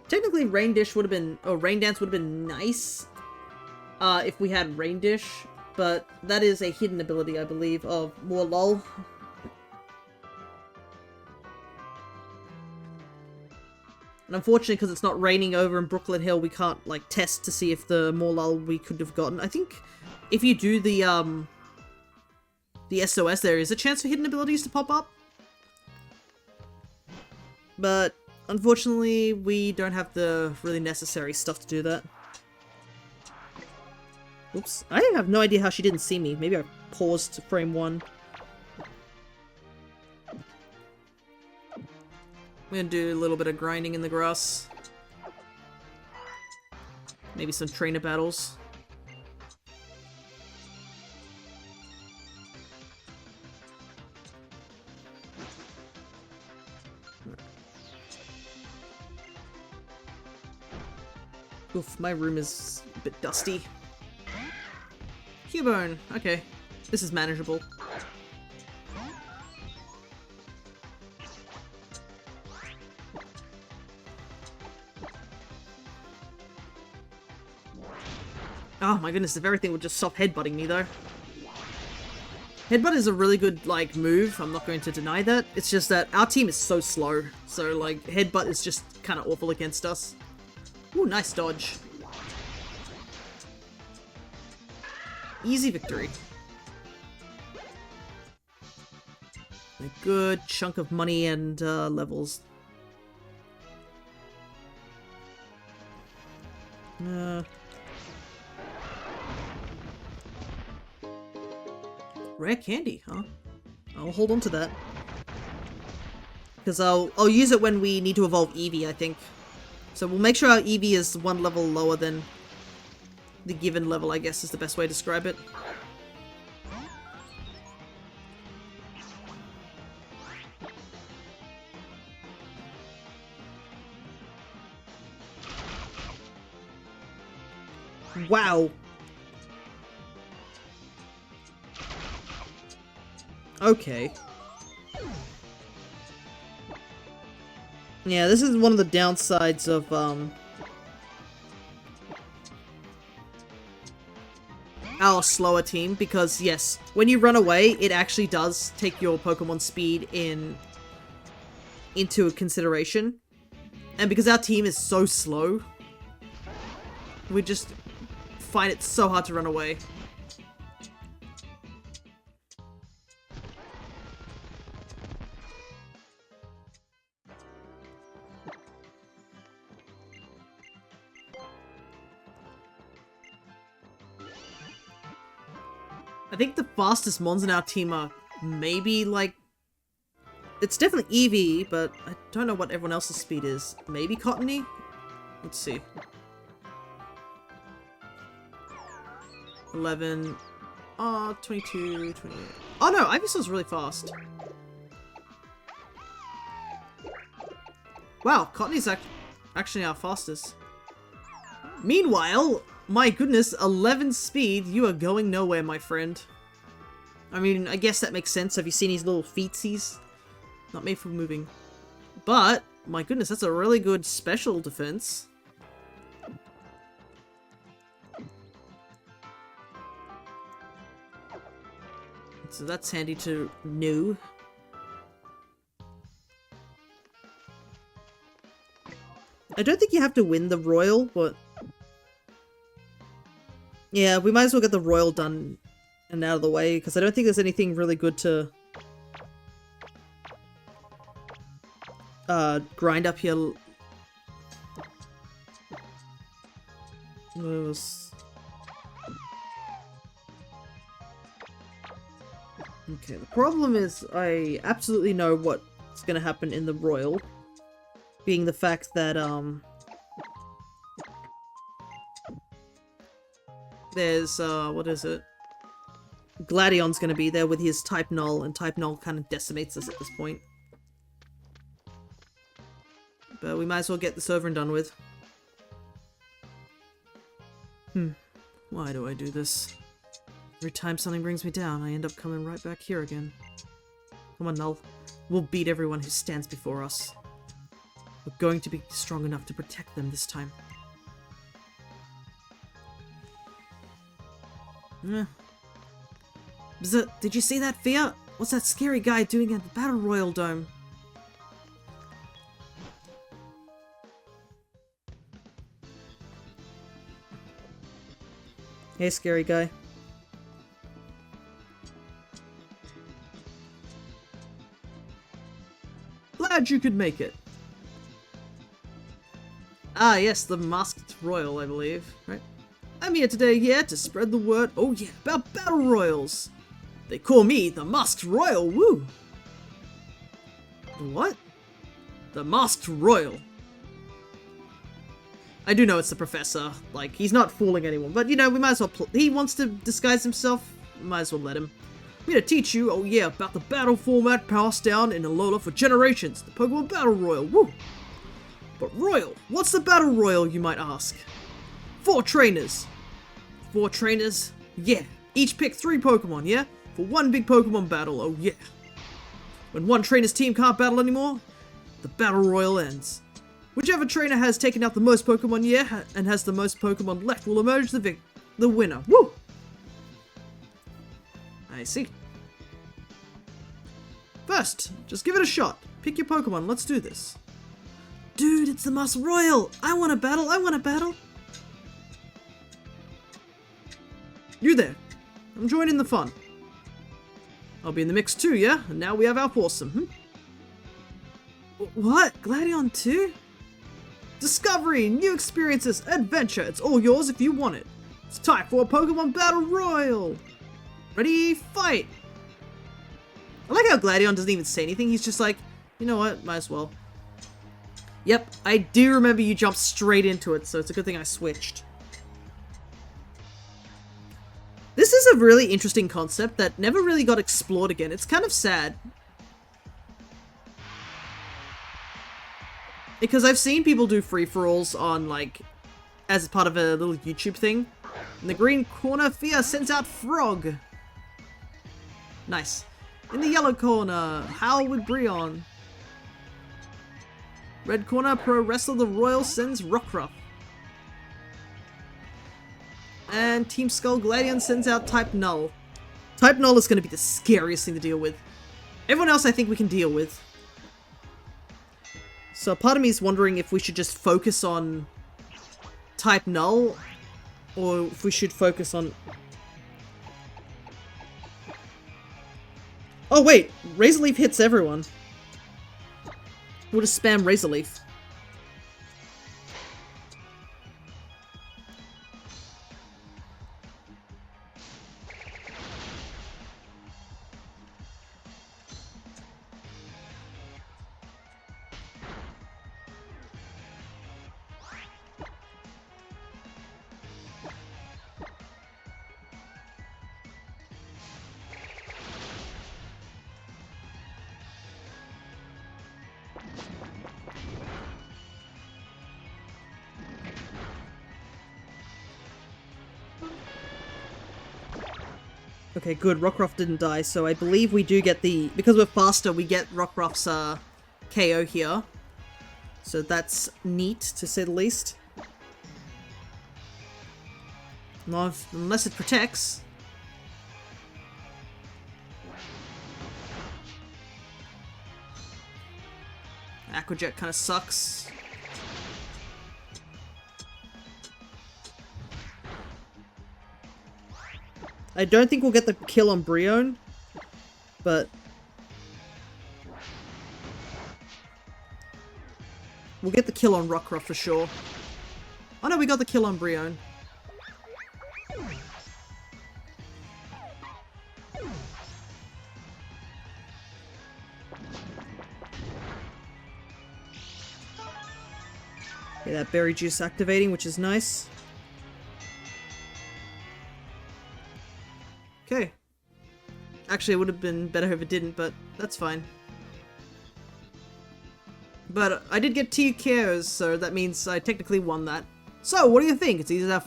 Technically, Rain Dish would have been, or Rain Dance would have been nice if we had Rain Dish, but that is a hidden ability, I believe, of more lol. And unfortunately, because it's not raining over in Brooklyn Hill, we can't, like, test to see if the more lull we could have gotten. I think if you do the SOS, there is a chance for hidden abilities to pop up. But, unfortunately, we don't have the really necessary stuff to do that. Oops. I have no idea how she didn't see me. Maybe I paused to frame 1. I'm gonna do a little bit of grinding in the grass. Maybe some trainer battles. Oof, my room is a bit dusty. Cubone, okay. This is manageable. Oh my goodness, if everything would just stop headbutting me though. Headbutt is a really good, like, move, I'm not going to deny that. It's just that our team is so slow, so, like, Headbutt is just kind of awful against us. Ooh, nice dodge. Easy victory. A good chunk of money and levels. Rare candy, huh? I'll hold on to that. Because I'll use it when we need to evolve Eevee, I think. So we'll make sure our Eevee is one level lower than the given level, I guess is the best way to describe it. Wow. Okay. Yeah, this is one of the downsides of, our slower team, because yes, when you run away, it actually does take your Pokemon speed into consideration. And because our team is so slow, we just find it so hard to run away. I think the fastest mons in our team are maybe, like... It's definitely Eevee, but I don't know what everyone else's speed is. Maybe Cottony? Let's see. 11... 22, 28... Oh no, Ivysaur's really fast. Wow, Cottony's actually our fastest. Meanwhile... My goodness, 11 speed, you are going nowhere, my friend. I mean, I guess that makes sense. Have you seen his little feetsies? Not made for moving. But, my goodness, that's a really good special defense. So that's handy to know. I don't think you have to win the Royal, but... Yeah, we might as well get the Royal done and out of the way, because I don't think there's anything really good to grind up here. Okay, the problem is I absolutely know what's gonna happen in the Royal, being the fact that, there's, what is it? Gladion's gonna be there with his Type Null, and Type Null kind of decimates us at this point. But we might as well get this over and done with. Why do I do this? Every time something brings me down, I end up coming right back here again. Come on, Null. We'll beat everyone who stands before us. We're going to be strong enough to protect them this time. Did you see that, Fia? What's that scary guy doing at the Battle Royal Dome? Hey, scary guy. Glad you could make it. Ah, yes, the Masked Royal, I believe, right? I'm here today, yeah, to spread the word, oh yeah, about Battle Royals. They call me the Masked Royal, woo! The what? The Masked Royal. I do know it's the professor, like, he's not fooling anyone, but, you know, we might as well he wants to disguise himself, we might as well let him. I'm here to teach you, oh yeah, about the battle format passed down in Alola for generations, the Pokemon Battle Royal, woo! But Royal, what's the Battle Royal, you might ask? 4 trainers. 4 trainers? Yeah. Each pick 3 Pokemon, yeah? For one big Pokemon battle, oh yeah. When one trainer's team can't battle anymore, the Battle Royal ends. Whichever trainer has taken out the most Pokemon, yeah, and has the most Pokemon left will emerge the winner. Woo! I see. First, just give it a shot. Pick your Pokemon, let's do this. Dude, it's the Masked Royal! I want to battle, I want to battle! You there. I'm joining the fun. I'll be in the mix too, yeah? And now we have our foursome, What? Gladion too? Discovery, new experiences, adventure. It's all yours if you want it. It's time for a Pokemon Battle Royal. Ready, fight! I like how Gladion doesn't even say anything. He's just like, you know what? Might as well. Yep, I do remember you jumped straight into it, so it's a good thing I switched. This is a really interesting concept that never really got explored again. It's kind of sad. Because I've seen people do free-for-alls on, like, as part of a little YouTube thing. In the green corner, Fia sends out Frog. Nice. In the yellow corner, Howl with Brionne. Red corner, Pro Wrestler the Royal sends Rockruff. And Team Skull Gladion sends out Type Null. Type Null is going to be the scariest thing to deal with. Everyone else I think we can deal with. So part of me is wondering if we should just focus on Type Null, or if we should focus on... Oh wait, Razor Leaf hits everyone. We'll just spam Razor Leaf. Okay, good. Rockruff didn't die, so I believe we do get the... Because we're faster, we get Rockruff's KO here. So that's neat, to say the least. Not unless it protects. Aquajet kind of sucks. I don't think we'll get the kill on Brion, but we'll get the kill on Rockruff for sure. Oh no, we got the kill on Brion. Yeah, that berry juice activating, which is nice. Okay. Actually, it would have been better if it didn't, but that's fine. But I did get 2 KOs, so that means I technically won that. So, what do you think? It's easy to have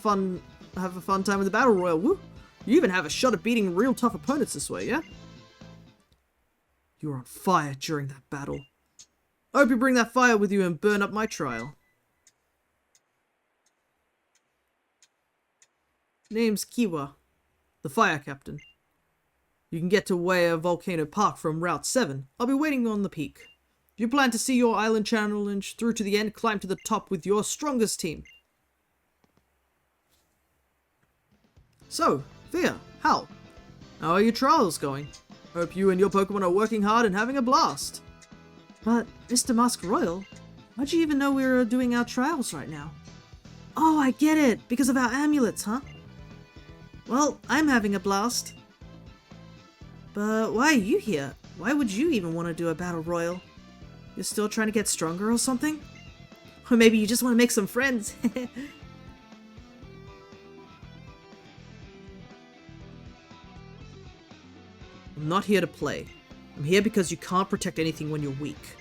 a fun time with the Battle Royale. Woo! You even have a shot at beating real tough opponents this way, yeah? You were on fire during that battle. I hope you bring that fire with you and burn up my trial. Name's Kiwa, the fire captain. You can get to Wea Volcano Park from Route 7. I'll be waiting on the peak. If you plan to see your island challenge through to the end, climb to the top with your strongest team. So, Fia, Hal, how are your trials going? Hope you and your Pokemon are working hard and having a blast. But, Mr. Mask Royal, how'd you even know we were doing our trials right now? Oh, I get it, because of our amulets, huh? Well, I'm having a blast. But why are you here? Why would you even want to do a battle royal? You're still trying to get stronger or something? Or maybe you just want to make some friends. I'm not here to play. I'm here because you can't protect anything when you're weak.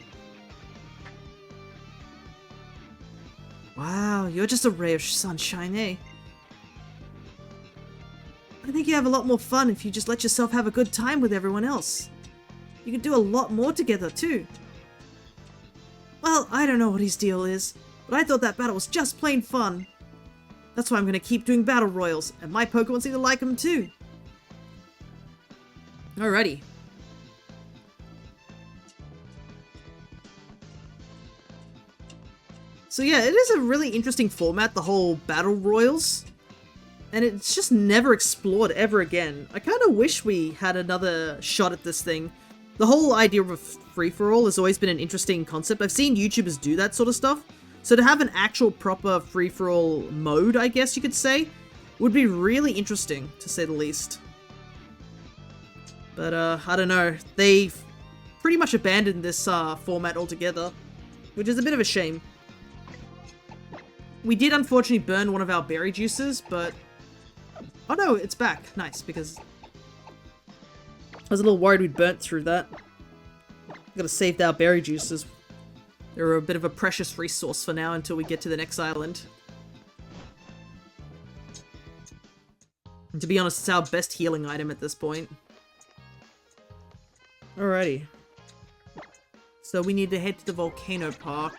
Wow, you're just a ray of sunshine, eh? I think you have a lot more fun if you just let yourself have a good time with everyone else. You can do a lot more together, too. Well, I don't know what his deal is, but I thought that battle was just plain fun. That's why I'm gonna keep doing battle royals, and my Pokemon seem to like them too. Alrighty. So yeah, it is a really interesting format, the whole battle royals. And it's just never explored ever again. I kind of wish we had another shot at this thing. The whole idea of a free-for-all has always been an interesting concept. I've seen YouTubers do that sort of stuff. So to have an actual proper free-for-all mode, I guess you could say, would be really interesting, to say the least. But, I don't know. They've pretty much abandoned this format altogether, which is a bit of a shame. We did unfortunately burn one of our berry juices, but... Oh no, it's back. Nice, because I was a little worried we'd burnt through that. Gotta save our berry juices. They're a bit of a precious resource for now until we get to the next island. And to be honest, it's our best healing item at this point. Alrighty. So we need to head to the Volcano Park.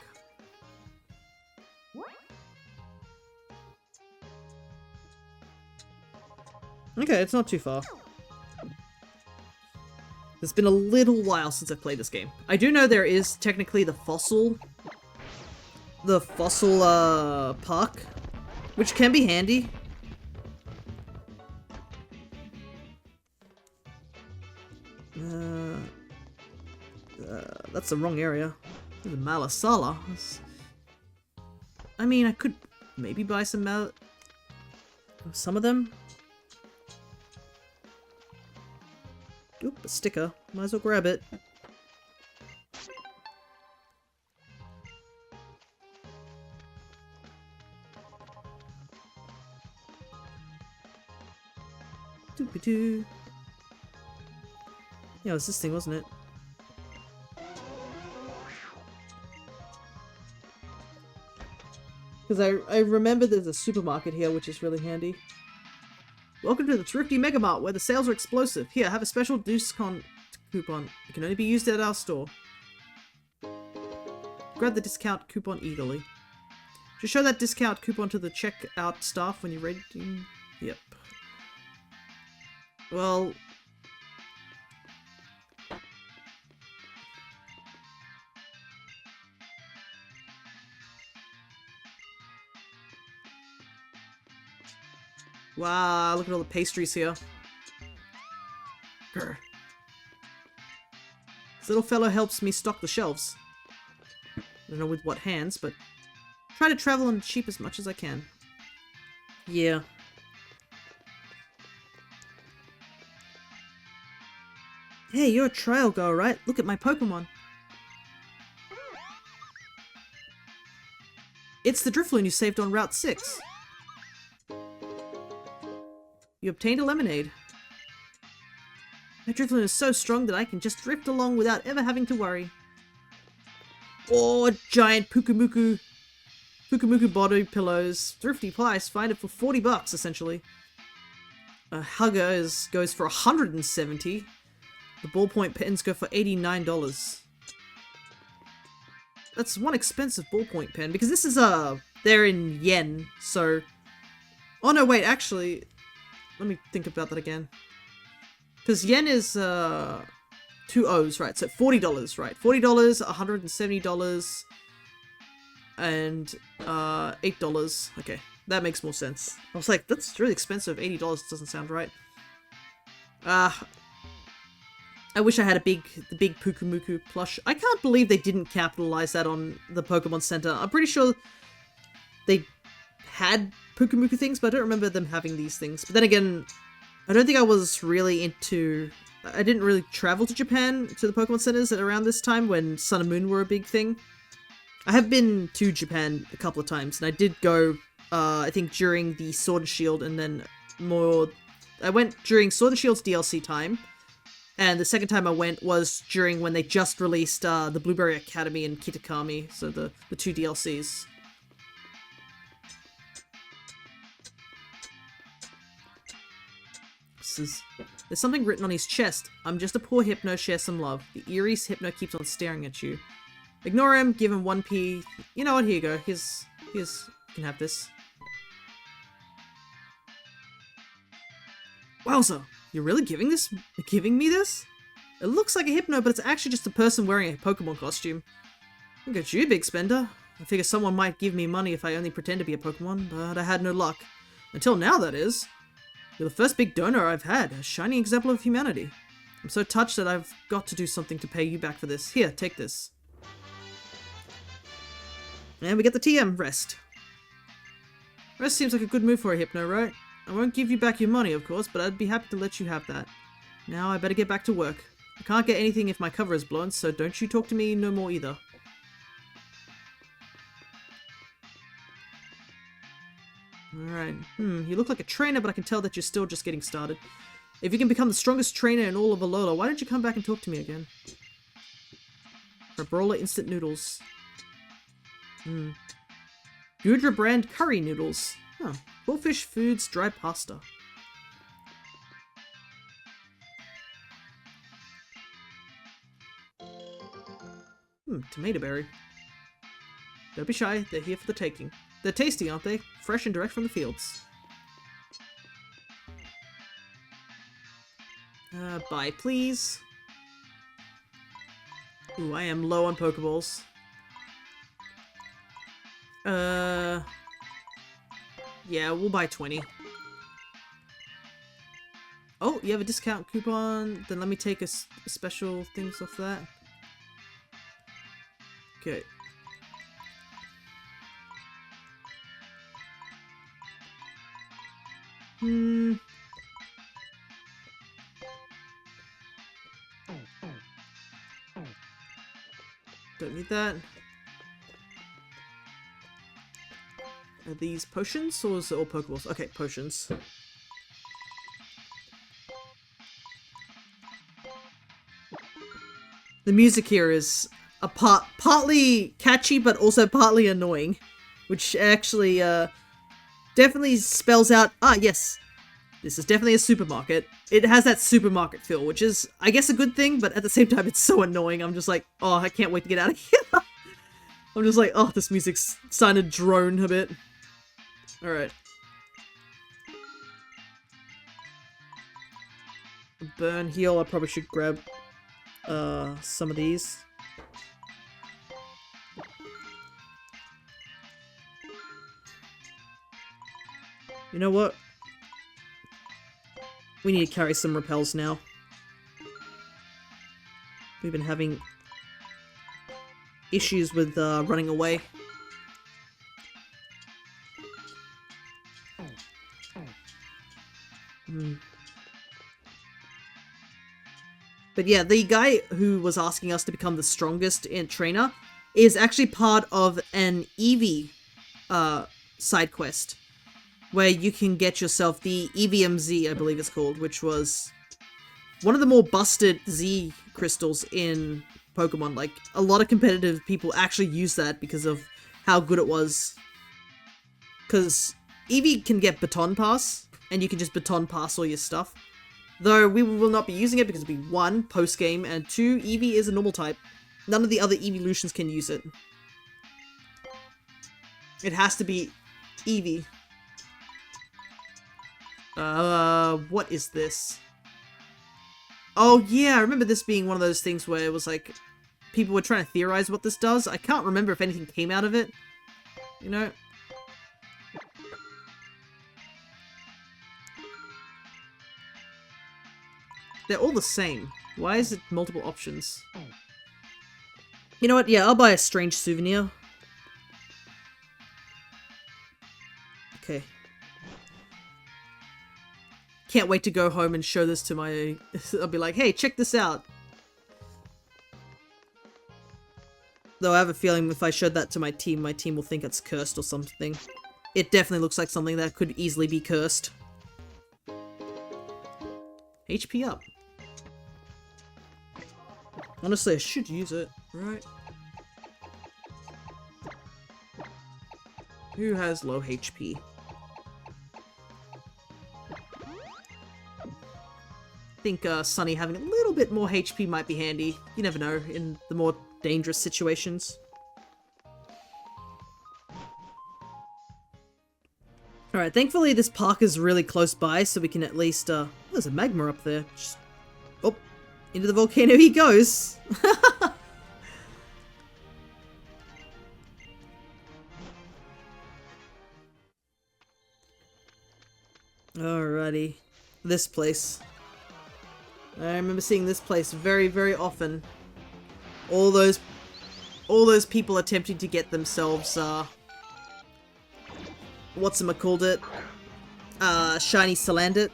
Okay, it's not too far. It's been a little while since I've played this game. I do know there is technically the fossil park, which can be handy. That's the wrong area. The Malasala. I mean, I could maybe buy some of them. Oop, a sticker. Might as well grab it. Doopy-doo. Yeah, it was this thing, wasn't it? Because I remember there's a supermarket here, which is really handy. Welcome to the Thrifty Mega Mart, where the sales are explosive. Here, have a special discount coupon. It can only be used at our store. Grab the discount coupon eagerly. Just show that discount coupon to the checkout staff when you're ready. Yep. Well... Wow, look at all the pastries here. Grr. This little fellow helps me stock the shelves. I don't know with what hands, but try to travel on cheap as much as I can. Yeah. Hey, you're a trail girl, right? Look at my Pokemon. It's the Drifloon you saved on Route 6. You obtained a lemonade. My Drifloon is so strong that I can just drift along without ever having to worry. Oh, giant Pukumuku body pillows. Thrifty price, find it for 40 bucks, essentially. A Hugger goes for 170. The ballpoint pens go for $89. That's one expensive ballpoint pen, because this is, they're in yen, so... Oh no, wait, actually, let me think about that again. Because yen is, 2 O's, right, so $40, right? $40, $170, and, $8. Okay, that makes more sense. I was like, that's really expensive, $80 doesn't sound right. I wish I had the big Pukumuku plush. I can't believe they didn't capitalize that on the Pokemon Center. I'm pretty sure they had Pukumuku things, but I don't remember them having these things. But then again, I don't think I was really into... I didn't really travel to Japan, to the Pokemon Centers at around this time when Sun and Moon were a big thing. I have been to Japan a couple of times, and I did go, I think during the Sword and Shield, and then more... I went during Sword and Shield's DLC time. And the second time I went was during when they just released the Blueberry Academy and Kitakami, so the 2 DLCs. There's something written on his chest. I'm just a poor Hypno, share some love. The Erie's Hypno keeps on staring at you. Ignore him, give him 1p. You know what, here you go. Here's, you can have this. Wowza! You're really giving me this? It looks like a Hypno, but it's actually just a person wearing a Pokemon costume. Look at you, big spender. I figure someone might give me money if I only pretend to be a Pokemon, but I had no luck. Until now, that is. You're the first big donor I've had, a shining example of humanity. I'm so touched that I've got to do something to pay you back for this. Here, take this. And we get the TM, rest. Rest seems like a good move for a Hypno, right? I won't give you back your money, of course, but I'd be happy to let you have that. Now I better get back to work. I can't get anything if my cover is blown, so don't you talk to me no more either. Alright, you look like a trainer, but I can tell that you're still just getting started. If you can become the strongest trainer in all of Alola, why don't you come back and talk to me again? For Brawler instant noodles. Gudra brand curry noodles. Huh. Bullfish Foods dry pasta. Tomato berry. Don't be shy, they're here for the taking. They're tasty, aren't they? Fresh and direct from the fields. Buy, please. Ooh, I am low on Pokeballs. Yeah, we'll buy 20. Oh, you have a discount coupon? Then let me take a special things off that. Okay. Don't need that. Are these potions or is it all Pokeballs? Okay, potions. The music here is partly catchy, but also partly annoying, which actually definitely spells out. Ah, yes, this is definitely a supermarket. It has that supermarket feel, which is, I guess, a good thing, but at the same time, it's so annoying. I'm just like, oh, I can't wait to get out of here. I'm just like, oh, this music's starting to drone a bit. Alright. Burn, heal, I probably should grab some of these. You know what? We need to carry some repels now. We've been having issues with running away. But yeah, the guy who was asking us to become the strongest trainer is actually part of an Eevee side quest, where you can get yourself the EVMZ, I believe it's called, which was one of the more busted Z crystals in Pokemon. Like, a lot of competitive people actually use that because of how good it was. Because Eevee can get Baton Pass, and you can just Baton Pass all your stuff. Though we will not be using it because it'll be 1, post-game, and 2, Eevee is a normal type. None of the other evolutions can use it. It has to be Eevee. What is this? Oh yeah, I remember this being one of those things where it was like, people were trying to theorize what this does. I can't remember if anything came out of it. You know? They're all the same. Why is it multiple options? You know what? Yeah, I'll buy a strange souvenir. Okay. Can't wait to go home and show this to my... I'll be like, hey, check this out. Though I have a feeling if I showed that to my team will think it's cursed or something. It definitely looks like something that could easily be cursed. HP up. Honestly, I should use it, right? Who has low HP? I think Sunny having a little bit more HP might be handy. You never know, in the more dangerous situations. Alright, thankfully this park is really close by, so we can at least, oh, there's a magma up there. Just... oh, into the volcano he goes! Alrighty. This place. I remember seeing this place very, very often. All those people attempting to get themselves, whatchamacallit, shiny Salandit.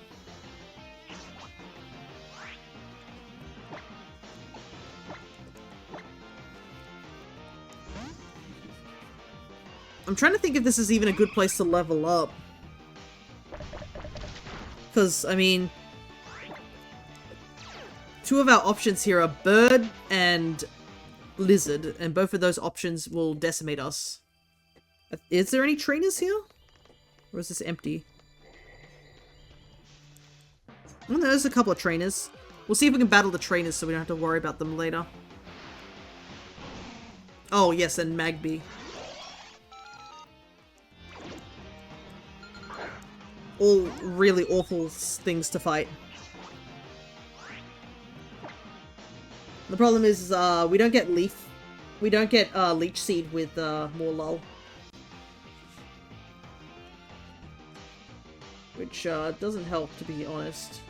I'm trying to think if this is even a good place to level up. Because, I mean... two of our options here are bird and lizard, and both of those options will decimate us. Is there any trainers here? Or is this empty? Oh, there's a couple of trainers. We'll see if we can battle the trainers so we don't have to worry about them later. Oh, yes, and Magby. All really awful things to fight. The problem is, we don't get Leaf. We don't get, Leech Seed with, more lull. Which, doesn't help, to be honest.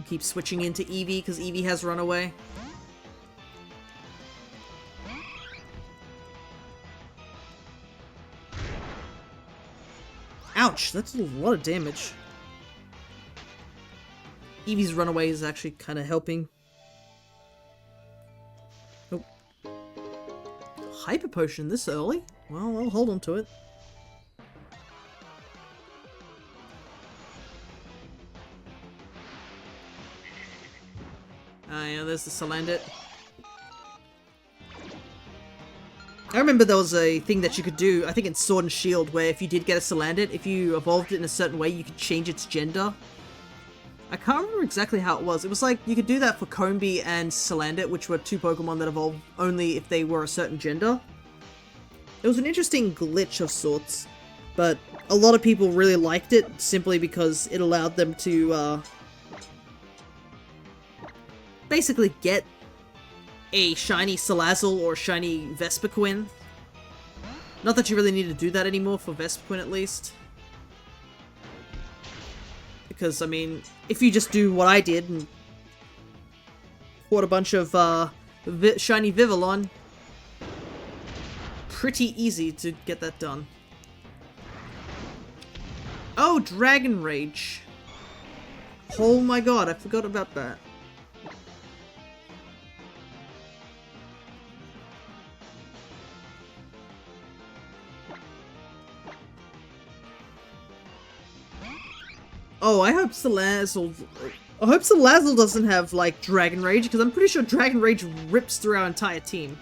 Keep switching into Eevee, because Eevee has Runaway. Ouch! That's a lot of damage. Eevee's Runaway is actually kind of helping. Oh. Hyper Potion this early? Well, I'll hold on to it. Ah, yeah, there's the Salandit. I remember there was a thing that you could do, I think in Sword and Shield, where if you did get a Salandit, if you evolved it in a certain way, you could change its gender. I can't remember exactly how it was. It was like, you could do that for Combee and Salandit, which were two Pokemon that evolved only if they were a certain gender. It was an interesting glitch of sorts, but a lot of people really liked it, simply because it allowed them to, basically get a shiny Salazzle or shiny Vespiquen. Not that you really need to do that anymore for Vespiquen, at least. Because, I mean, if you just do what I did and caught a bunch of shiny Vivillon, pretty easy to get that done. Oh, Dragon Rage. Oh my god, I forgot about that. Oh, I hope Salazzle doesn't have, like, Dragon Rage, because I'm pretty sure Dragon Rage rips through our entire team.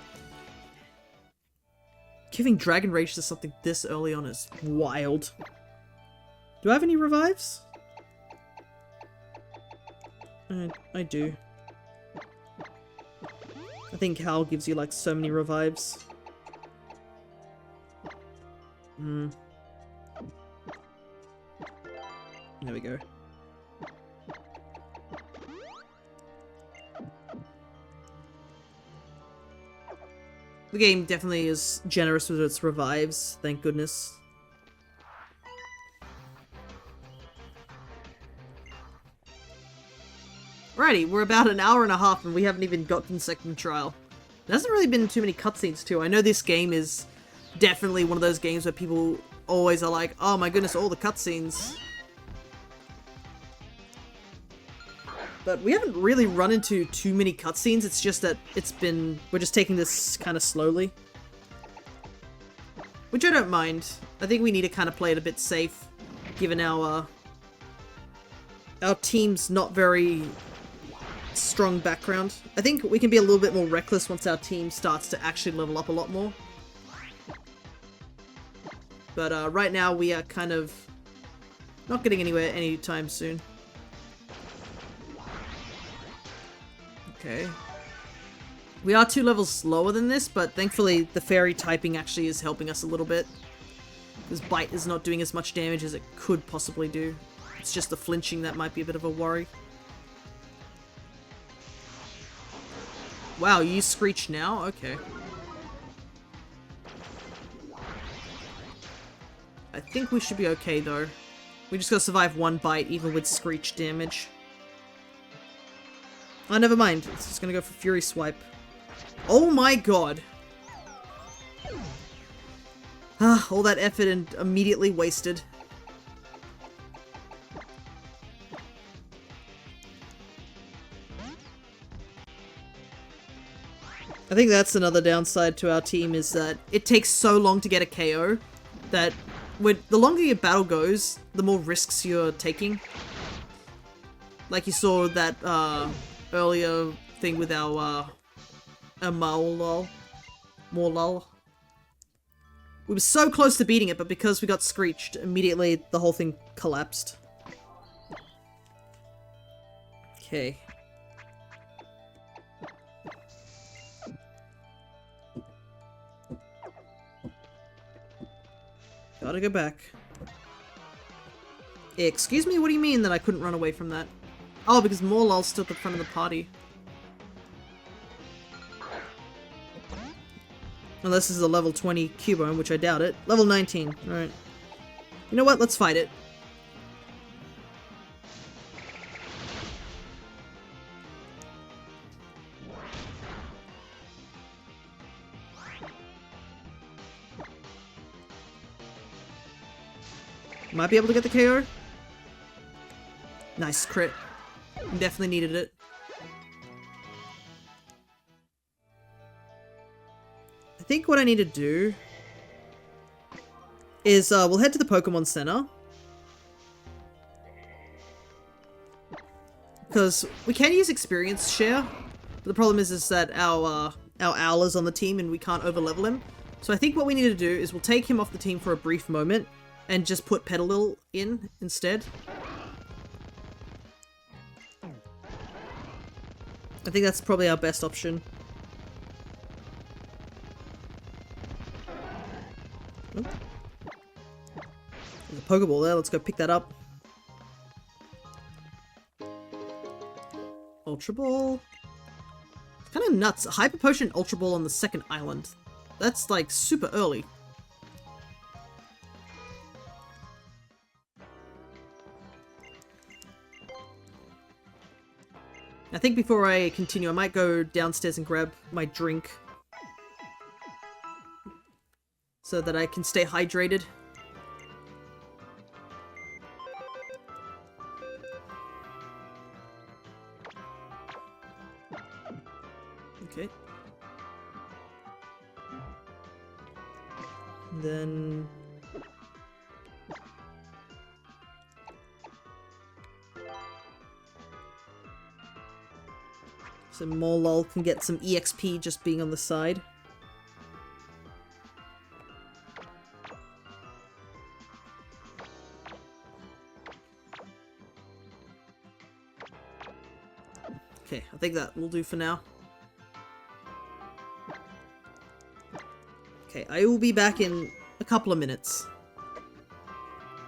Giving Dragon Rage to something this early on is wild. Do I have any revives? I do. I think Hal gives you, like, so many revives. There we go. The game definitely is generous with its revives, thank goodness. Alrighty, we're about an hour and a half and we haven't even gotten second trial. There hasn't really been too many cutscenes too. I know this game is definitely one of those games where people always are like, oh my goodness, all the cutscenes. But we haven't really run into too many cutscenes, it's just that we're just taking this kind of slowly. Which I don't mind. I think we need to kind of play it a bit safe, given our team's not very strong background. I think we can be a little bit more reckless once our team starts to actually level up a lot more. But right now we are kind of not getting anywhere anytime soon. Okay. We are 2 levels lower than this, but thankfully the fairy typing actually is helping us a little bit. Because Bite is not doing as much damage as it could possibly do. It's just the flinching that might be a bit of a worry. Wow, you Screech now? Okay. I think we should be okay though. We just gotta survive 1 bite even with Screech damage. Oh, never mind. It's just gonna go for Fury Swipe. Oh my god! Ah, all that effort and immediately wasted. I think that's another downside to our team, is that it takes so long to get a KO that the longer your battle goes, the more risks you're taking. Like you saw that earlier thing with our Morlul. We were so close to beating it, but because we got Screeched, immediately the whole thing collapsed. Okay. Gotta go back. Excuse me, what do you mean that I couldn't run away from that? Oh, because Morlul's still at the front of the party. Unless this is a level 20 Cubone, which I doubt it. Level 19, alright. You know what, let's fight it. Might be able to get the KO. Nice crit. Definitely needed it. I think what I need to do is we'll head to the Pokemon Center. Because we can use experience share. But the problem is that our Owl is on the team and we can't overlevel him. So I think what we need to do is we'll take him off the team for a brief moment and just put Petalil in instead. I think that's probably our best option. Oh. There's a Pokeball there, let's go pick that up. Ultra Ball. It's kind of nuts. Hyper Potion Ultra Ball on the second island. That's like super early. I think before I continue, I might go downstairs and grab my drink. So that I can stay hydrated. Okay. Then... so Molol can get some EXP just being on the side. Okay, I think that will do for now. Okay, I will be back in a couple of minutes.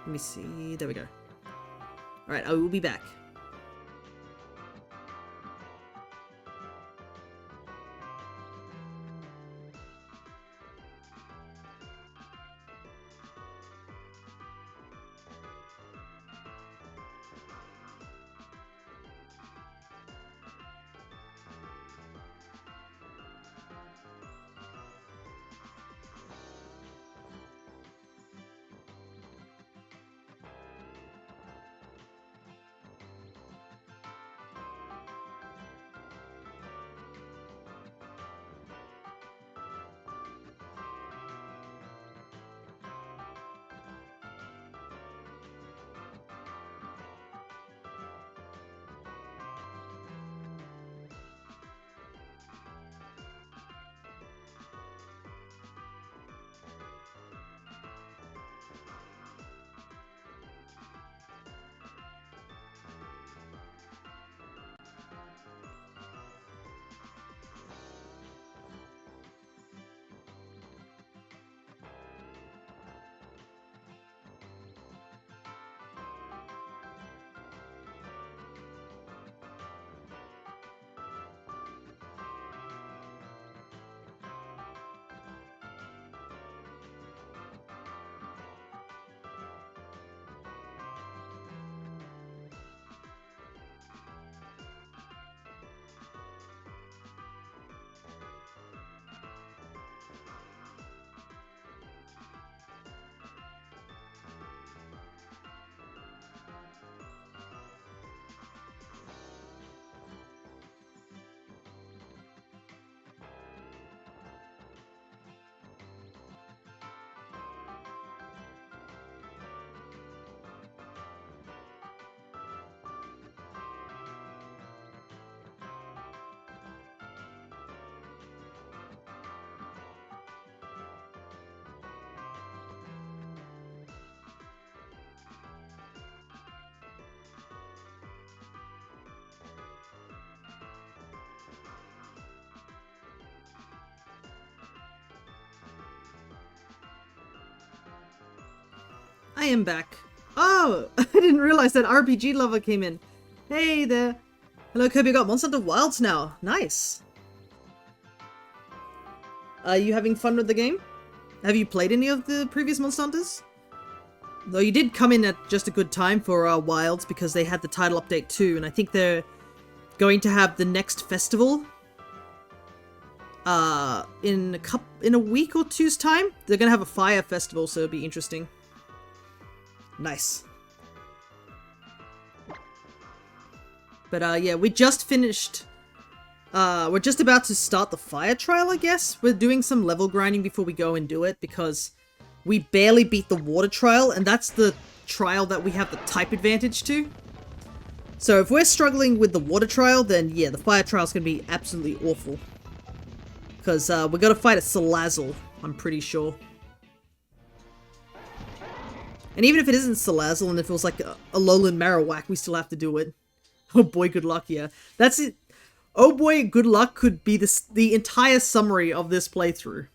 Let me see. There we go. Alright, I will be back. I am back. Oh, I didn't realize that RPG lover came in. Hey there. Hello, Kirby. Got Monster Hunter Wilds now. Nice. Are you having fun with the game? Have you played any of the previous Monster Hunters? Though you did come in at just a good time for Wilds because they had the title update too, and I think they're going to have the next festival in a week or two's time. They're gonna have a fire festival, so it'll be interesting. Nice. But yeah, we just finished. We're just about to start the fire trial, I guess. We're doing some level grinding before we go and do it because we barely beat the water trial, and that's the trial that we have the type advantage to. So if we're struggling with the water trial, then yeah, the fire trial's gonna be absolutely awful. Because we're gonna fight a Salazzle, I'm pretty sure. And even if it isn't Salazzle, and if it was like a Alolan Marowak, we still have to do it. Oh boy, good luck, yeah. That's it. Oh boy, good luck could be the entire summary of this playthrough.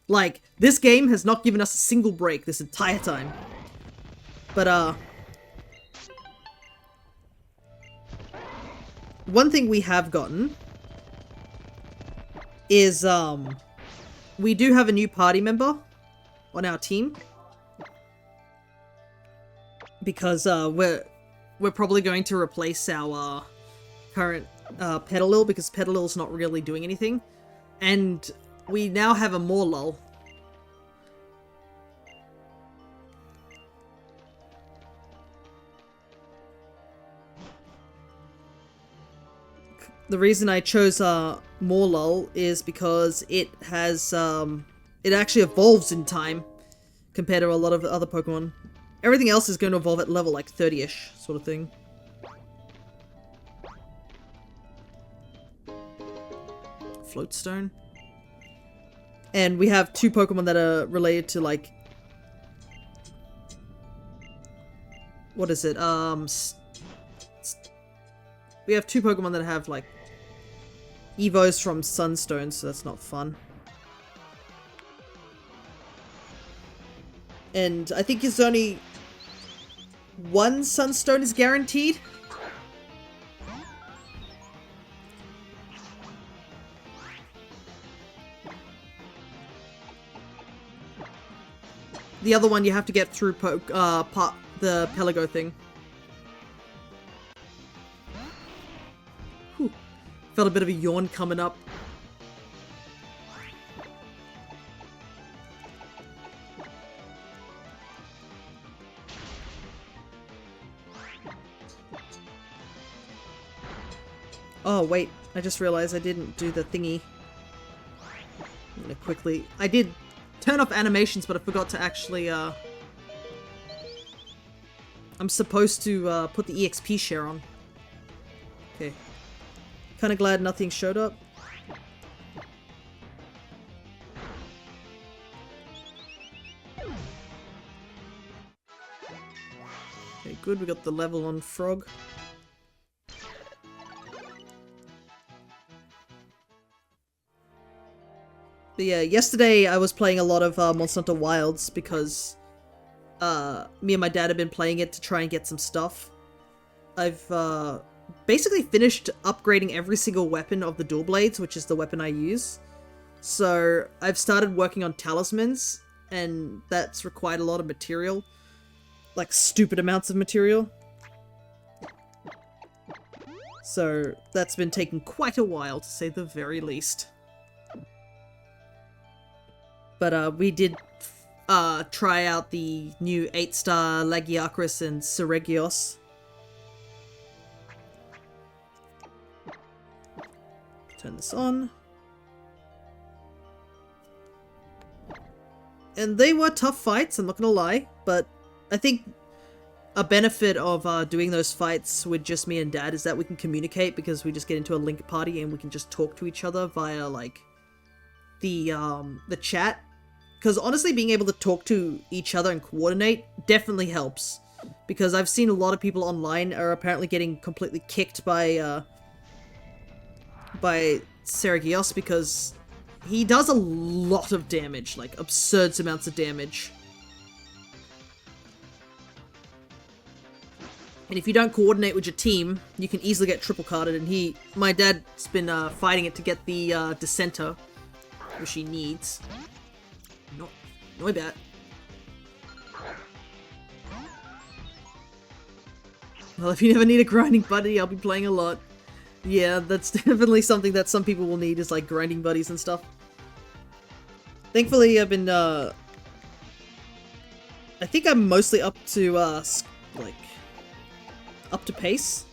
Like, this game has not given us a single break this entire time. But, one thing we have gotten is, we do have a new party member on our team. Because, we're probably going to replace our current Petalil, because Petalil's not really doing anything. And we now have a Morlul. The reason I chose Morlul is because it has it actually evolves in time compared to a lot of the other Pokemon. Everything else is going to evolve at level like 30-ish sort of thing. Floatstone. And we have 2 Pokemon that are related to like... What is it? We have 2 Pokemon that have like Evos from Sunstone, so that's not fun. And I think it's only 1 Sunstone is guaranteed. The other one you have to get through the Pelago thing. Whew. Felt a bit of a yawn coming up. Oh wait, I just realized I didn't do the thingy. I'm gonna quickly... I did turn off animations, but I forgot to actually, I'm supposed to, put the EXP share on. Okay. Kinda glad nothing showed up. Okay, good, we got the level on Frog. But yeah, yesterday I was playing a lot of Monster Hunter Wilds because me and my dad have been playing it to try and get some stuff. I've basically finished upgrading every single weapon of the Dual Blades, which is the weapon I use. So I've started working on talismans, and that's required a lot of material. Like stupid amounts of material. So that's been taking quite a while, to say the very least. But we did try out the new 8-star Lagiacrus and Seregios. Turn this on. And they were tough fights, I'm not gonna lie, but I think a benefit of doing those fights with just me and Dad is that we can communicate, because we just get into a link party and we can just talk to each other via like the chat. Because honestly, being able to talk to each other and coordinate definitely helps. Because I've seen a lot of people online are apparently getting completely kicked by Seregios, because he does a lot of damage, like absurd amounts of damage. And if you don't coordinate with your team, you can easily get triple carded, and my dad's been fighting it to get the Dissenter, which he needs. No bad. Well, if you never need a grinding buddy, I'll be playing a lot. Yeah, that's definitely something that some people will need, is like grinding buddies and stuff. Thankfully, I've been, I think I'm mostly up to, like, up to pace.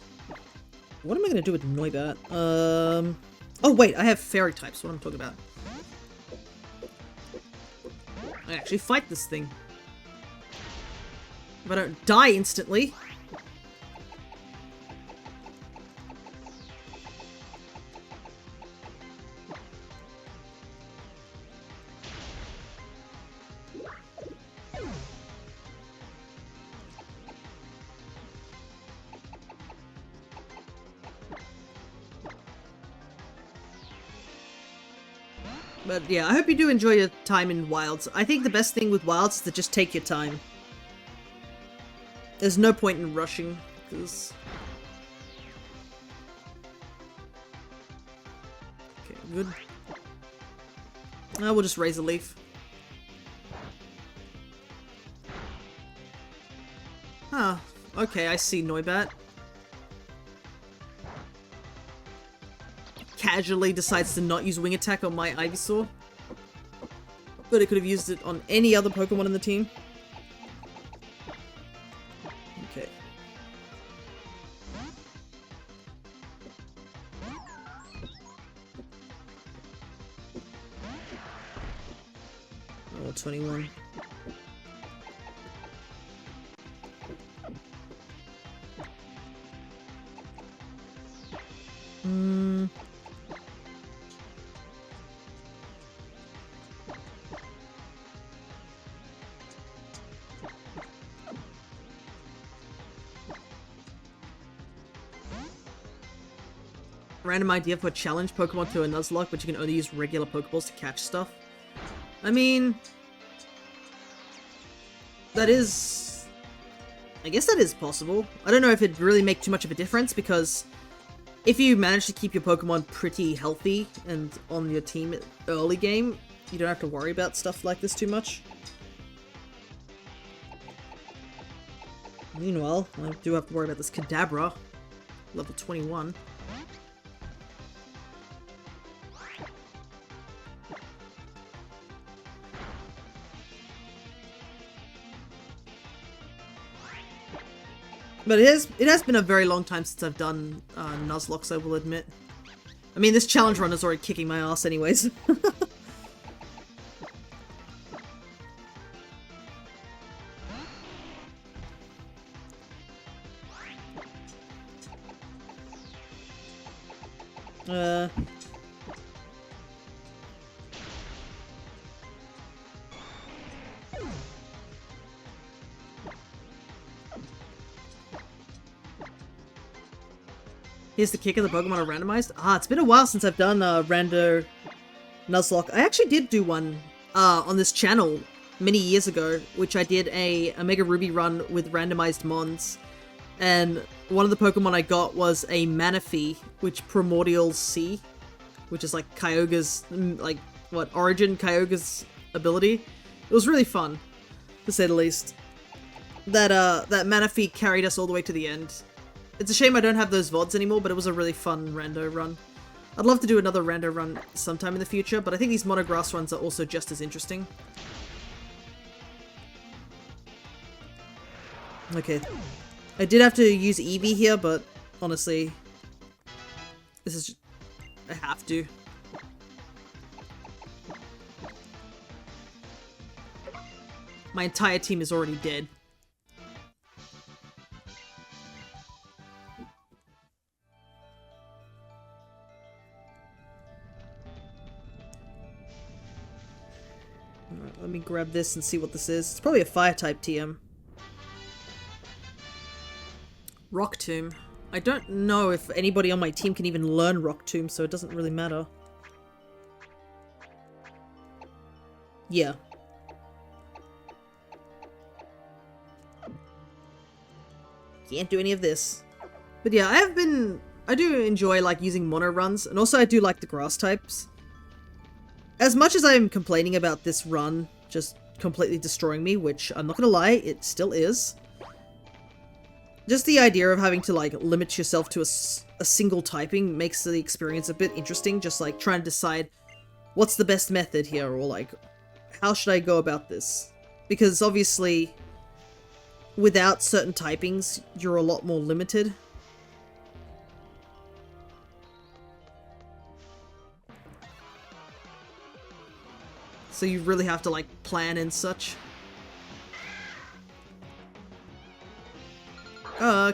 What am I gonna do with Noibat? Oh wait, I have fairy types, what I'm talking about. I actually fight this thing. If I don't die instantly. But yeah, I hope you do enjoy your time in Wilds. I think the best thing with Wilds is to just take your time. There's no point in rushing, because... Okay, good. We'll just raise a leaf. Huh. Okay, I see Noibat. casually decides to not use Wing Attack on my Ivysaur. But it could have used it on any other Pokemon in the team. Okay. Oh, 21. Random idea for a challenge Pokemon to a Nuzlocke, but you can only use regular Pokeballs to catch stuff. I mean, that is... I guess that is possible. I don't know if it'd really make too much of a difference, because if you manage to keep your Pokemon pretty healthy and on your team early game, you don't have to worry about stuff like this too much. Meanwhile, I do have to worry about this Kadabra, level 21. But it has been a very long time since I've done Nuzlocke, I will admit. I mean, this challenge run is already kicking my ass anyways. Here's the kicker, the Pokemon are randomized. It's been a while since I've done Rando Nuzlocke. I actually did do one on this channel many years ago, which I did a Mega Ruby run with randomized mons. And one of the Pokemon I got was a Manaphy, which Primordial Sea, which is like Kyogre's, Origin Kyogre's ability. It was really fun, to say the least. That Manaphy carried us all the way to the end. It's a shame I don't have those VODs anymore, but it was a really fun rando run. I'd love to do another rando run sometime in the future, but I think these monograss runs are also just as interesting. Okay. I did have to use Eevee here, but honestly, this is just, I have to. My entire team is already dead. Alright, let me grab this and see what this is. It's probably a fire-type TM. Rock Tomb. I don't know if anybody on my team can even learn Rock Tomb, so it doesn't really matter. Yeah. Can't do any of this. But yeah, I do enjoy like using mono runs, and also I do like the grass types. As much as I'm complaining about this run just completely destroying me, which I'm not gonna lie, it still is. Just the idea of having to like limit yourself to a single typing makes the experience a bit interesting, just like trying to decide what's the best method here, or like how should I go about this? Because obviously without certain typings, you're a lot more limited. So you really have to like plan and such.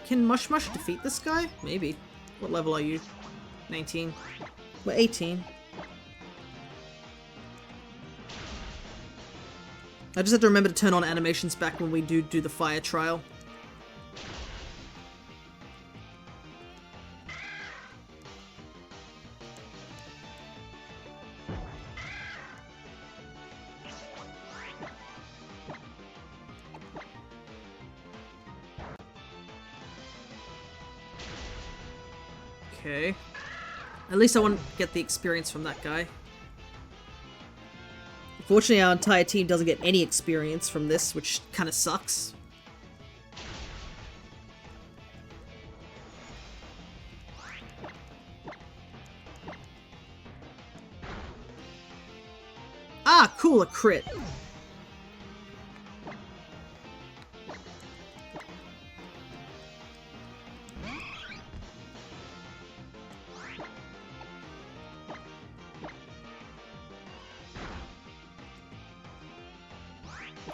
Can Mush Mush defeat this guy? Maybe. What level are you? 19. We're 18. I just have to remember to turn on animations back when we do the fire trial. Okay. At least I want to get the experience from that guy. Unfortunately, our entire team doesn't get any experience from this, which kind of sucks. Ah, cool, a crit.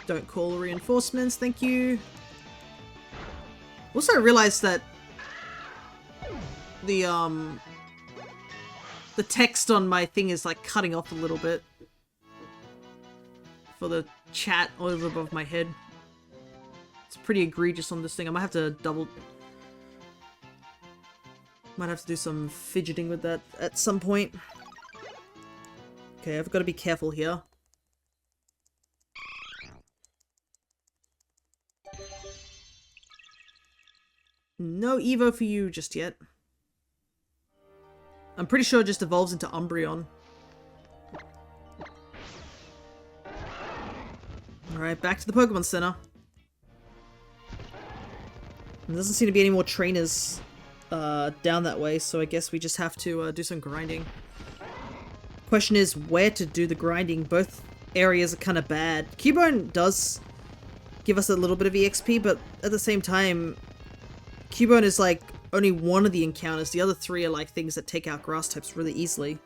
Don't call reinforcements, thank you. Also, I realized that the text on my thing is like cutting off a little bit for the chat over above my head. It's pretty egregious on this thing. I might have to might have to do some fidgeting with that at some point. Okay, I've got to be careful here. No Evo for you just yet. I'm pretty sure it just evolves into Umbreon. Alright, back to the Pokemon Center. There doesn't seem to be any more trainers down that way, so I guess we just have to do some grinding. Question is where to do the grinding. Both areas are kind of bad. Cubone does give us a little bit of EXP, but at the same time, Cubone is like only one of the encounters. The other three are like things that take out grass types really easily.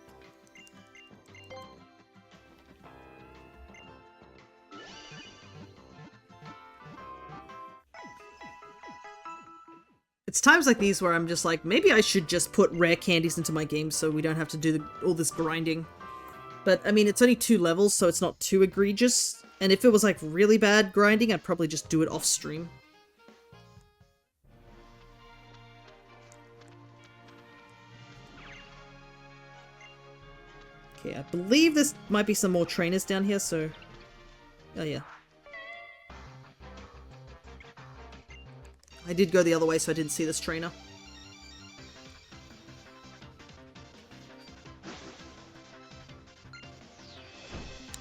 It's times like these where I'm just like, maybe I should just put rare candies into my game so we don't have to do all this grinding. But, I mean, it's only 2 levels, so it's not too egregious. And if it was like really bad grinding, I'd probably just do it off stream. Okay, I believe this might be some more trainers down here, so... Oh, yeah. I did go the other way, so I didn't see this trainer.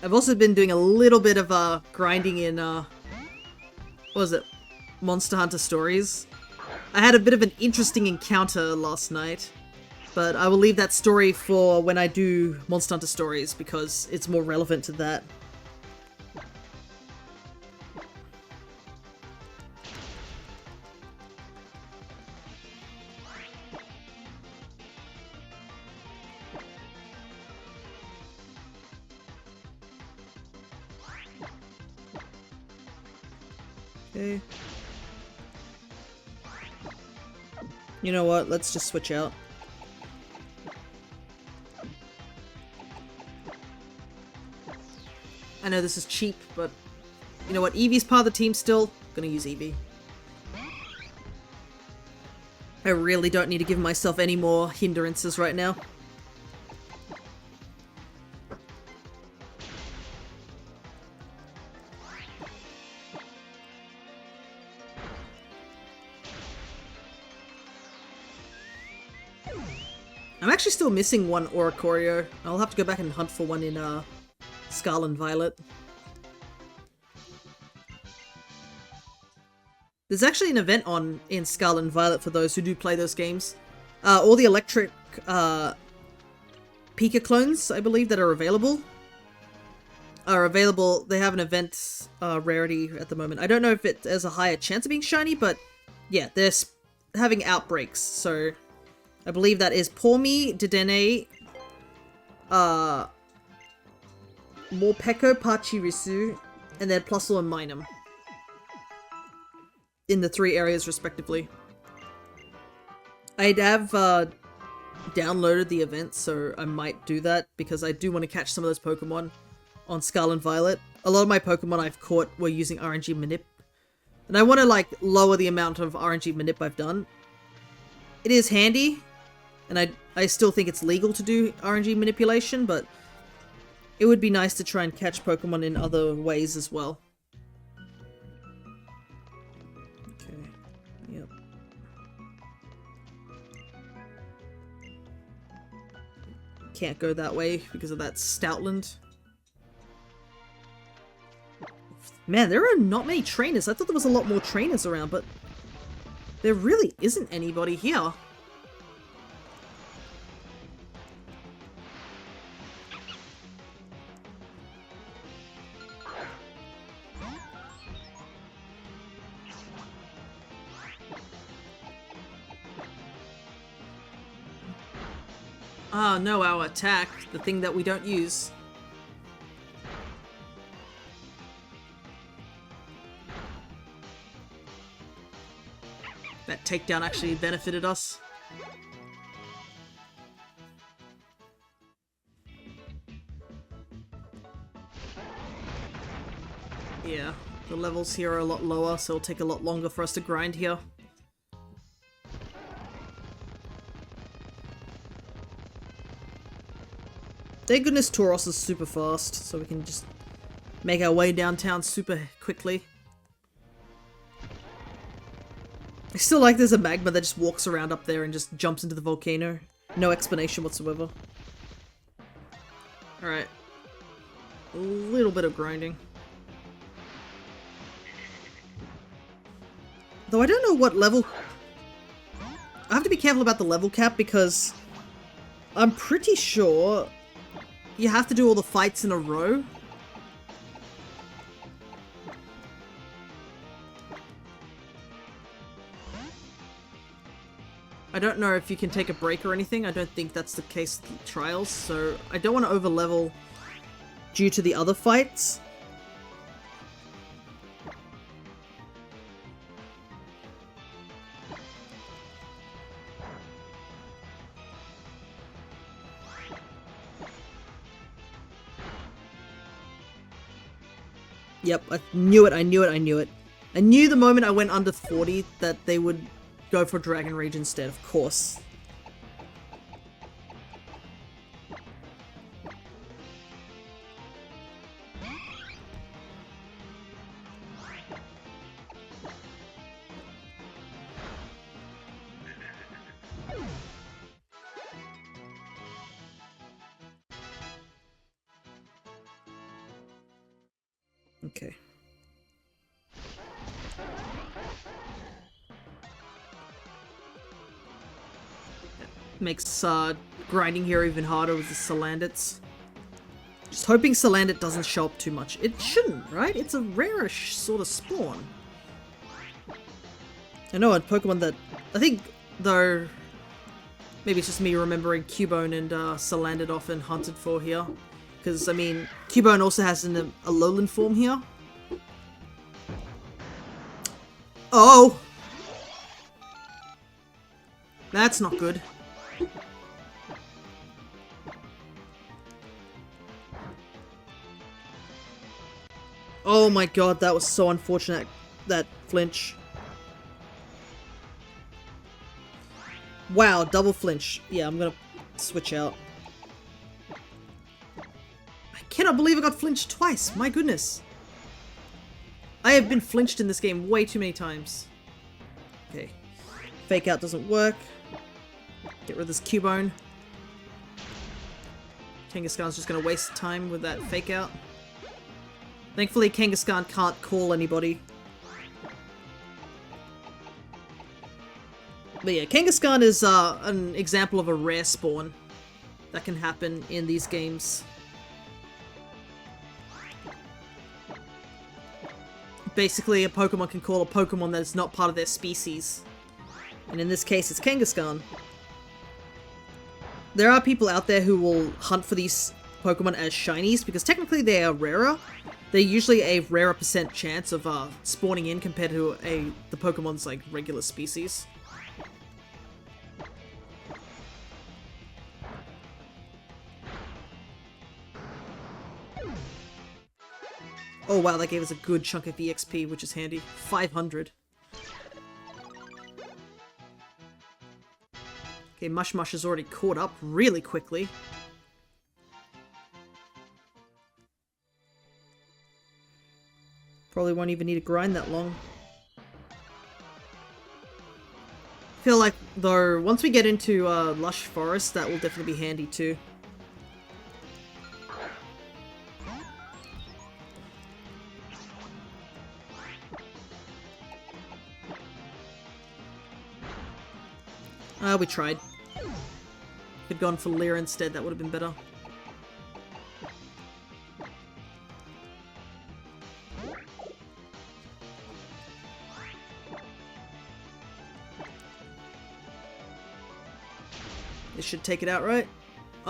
I've also been doing a little bit of grinding in, what was it? Monster Hunter Stories. I had a bit of an interesting encounter last night, but I will leave that story for when I do Monster Hunter Stories, because it's more relevant to that. Okay. You know what? Let's just switch out. I know this is cheap, but you know what? Eevee's part of the team still. Gonna use Eevee. I really don't need to give myself any more hindrances right now. I'm actually still missing one Oricorio. I'll have to go back and hunt for one in Scarlet and Violet. There's actually an event on in Scarlet and Violet for those who do play those games. All the electric Pika clones, I believe, that are available. They have an event rarity at the moment. I don't know if it has a higher chance of being shiny, but yeah, they're having outbreaks, so... I believe that is Pormi, Dedenne, Morpeko, Pachirisu, and then Plusle and Minun. In the 3 areas, respectively. I'd have downloaded the event, so I might do that, because I do want to catch some of those Pokemon on Scarlet and Violet. A lot of my Pokemon I've caught were using RNG Manip. And I want to, like, lower the amount of RNG Manip I've done. It is handy. And I still think it's legal to do RNG manipulation, but it would be nice to try and catch Pokemon in other ways as well. Okay, yep. Can't go that way because of that Stoutland. Man, there are not many trainers. I thought there was a lot more trainers around, but there really isn't anybody here. Ah, no, our attack, the thing that we don't use. That takedown actually benefited us. Yeah, the levels here are a lot lower, so it'll take a lot longer for us to grind here. Thank goodness Tauros is super fast, so we can just make our way downtown super quickly. I still like there's a magma that just walks around up there and just jumps into the volcano. No explanation whatsoever. Alright. A little bit of grinding. Though I don't know what level... I have to be careful about the level cap because I'm pretty sure you have to do all the fights in a row. I don't know if you can take a break or anything. I don't think that's the case with the trials, so I don't want to overlevel due to the other fights. Yep, I knew it, I knew it, I knew it. I knew the moment I went under 40 that they would go for Dragon Rage instead, of course. Okay. Makes grinding here even harder with the Salandits. Just hoping Salandit doesn't show up too much. It shouldn't, right? It's a rarish sort of spawn. I know a Pokemon that I think, though, maybe it's just me remembering Cubone and Salandit often hunted for here. Because, I mean, Cubone also has a Alolan form here. Oh! That's not good. Oh my god, that was so unfortunate, that flinch. Wow, double flinch. Yeah, I'm gonna switch out. I cannot believe I got flinched twice, my goodness. I have been flinched in this game way too many times. Okay. Fake out doesn't work. Get rid of this Cubone. Kangaskhan's just gonna waste time with that fake out. Thankfully, Kangaskhan can't call anybody. But yeah, Kangaskhan is an example of a rare spawn that can happen in these games. Basically, a Pokemon can call a Pokemon that is not part of their species. And in this case, it's Kangaskhan. There are people out there who will hunt for these Pokemon as shinies, because technically they are rarer. They're usually a rarer % chance of spawning in compared to the Pokemon's like regular species. Oh wow, that gave us a good chunk of EXP, which is handy. 500. Okay, Mush Mush has already caught up really quickly. Probably won't even need to grind that long. I feel like, though, once we get into Lush Forest, that will definitely be handy too. We tried. If we'd gone for Leer instead, that would have been better. This should take it out, right?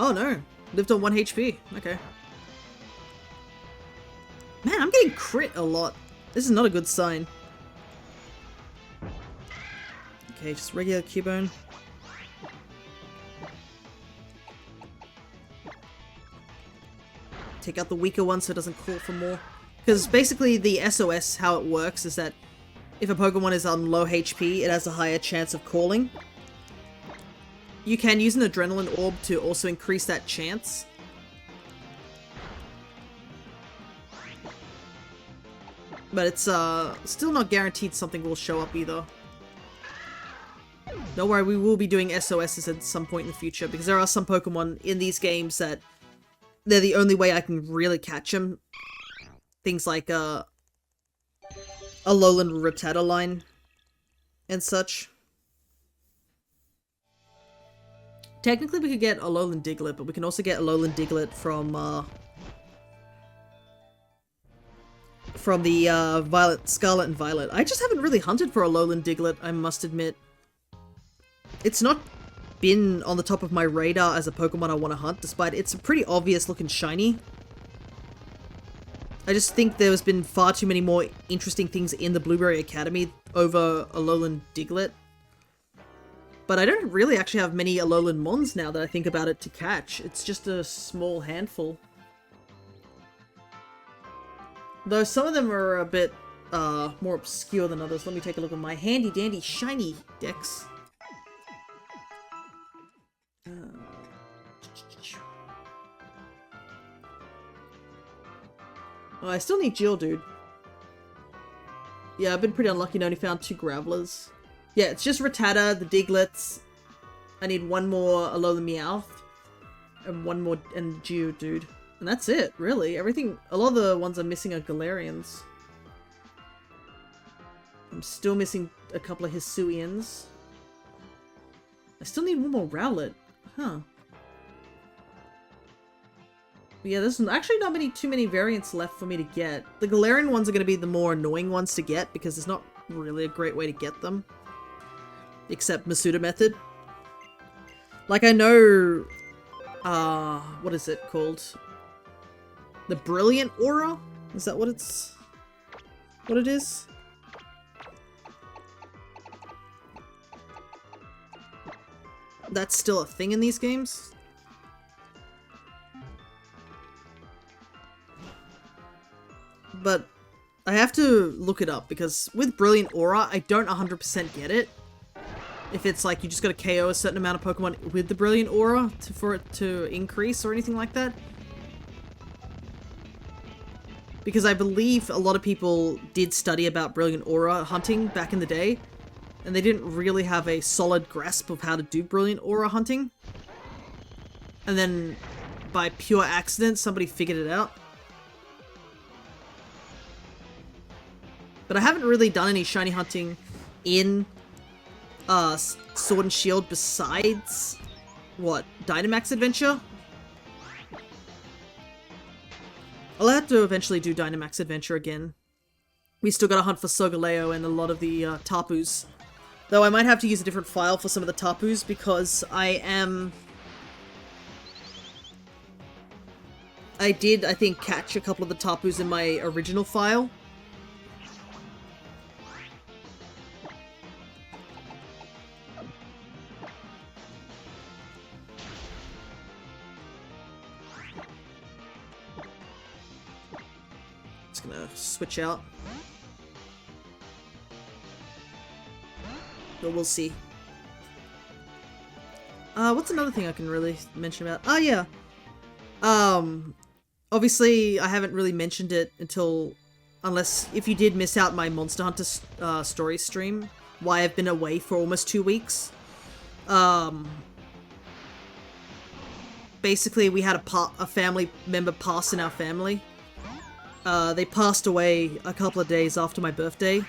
Oh no, lived on 1 HP. Okay. Man, I'm getting crit a lot. This is not a good sign. Okay, just regular Cubone. Take out the weaker one so it doesn't call for more. Because basically the SOS, how it works is that if a Pokemon is on low HP, it has a higher chance of calling. You can use an Adrenaline Orb to also increase that chance. But it's still not guaranteed something will show up either. Don't worry, we will be doing SOSs at some point in the future, because there are some Pokemon in these games that they're the only way I can really catch them. Things like a Alolan Rattata line and such. Technically we could get Alolan Diglett, but we can also get Alolan Diglett from the Scarlet and Violet. I just haven't really hunted for Alolan Diglett, I must admit. It's not been on the top of my radar as a Pokemon I want to hunt, despite it's a pretty obvious looking shiny. I just think there's been far too many more interesting things in the Blueberry Academy over Alolan Diglett. But I don't really actually have many Alolan Mons now that I think about it to catch. It's just a small handful. Though some of them are a bit more obscure than others. Let me take a look at my handy dandy shiny decks. Oh, I still need Geodude. Yeah, I've been pretty unlucky and only found 2 Gravelers. Yeah, it's just Rattata, the Diglets. I need one more Alolan Meowth. And one more Geodude. And that's it, really. Everything, a lot of the ones I'm missing are Galarians. I'm still missing a couple of Hisuians. I still need one more Rowlet. Huh. But yeah, there's actually not too many variants left for me to get. The Galarian ones are going to be the more annoying ones to get because there's not really a great way to get them. Except Masuda method. Like I know, what is it called? The Brilliant Aura? Is that what it is? That's still a thing in these games? But I have to look it up because with Brilliant Aura, I don't 100% get it. If it's like you just gotta KO a certain amount of Pokemon with the Brilliant Aura for it to increase or anything like that. Because I believe a lot of people did study about Brilliant Aura hunting back in the day, and they didn't really have a solid grasp of how to do Brilliant Aura hunting. And then, by pure accident, somebody figured it out. But I haven't really done any shiny hunting in Sword and Shield besides, what, Dynamax Adventure? I'll have to eventually do Dynamax Adventure again. We still gotta hunt for Solgaleo and a lot of the Tapus. Though I might have to use a different file for some of the Tapus because I did, I think, catch a couple of the Tapus in my original file. Just gonna switch out. But we'll see. What's another thing I can really mention about? Oh, yeah. Obviously, I haven't really mentioned it until... Unless, if you did miss out my Monster Hunter story stream, why I've been away for almost 2 weeks. Basically, we had a family member pass in our family. They passed away a couple of days after my birthday.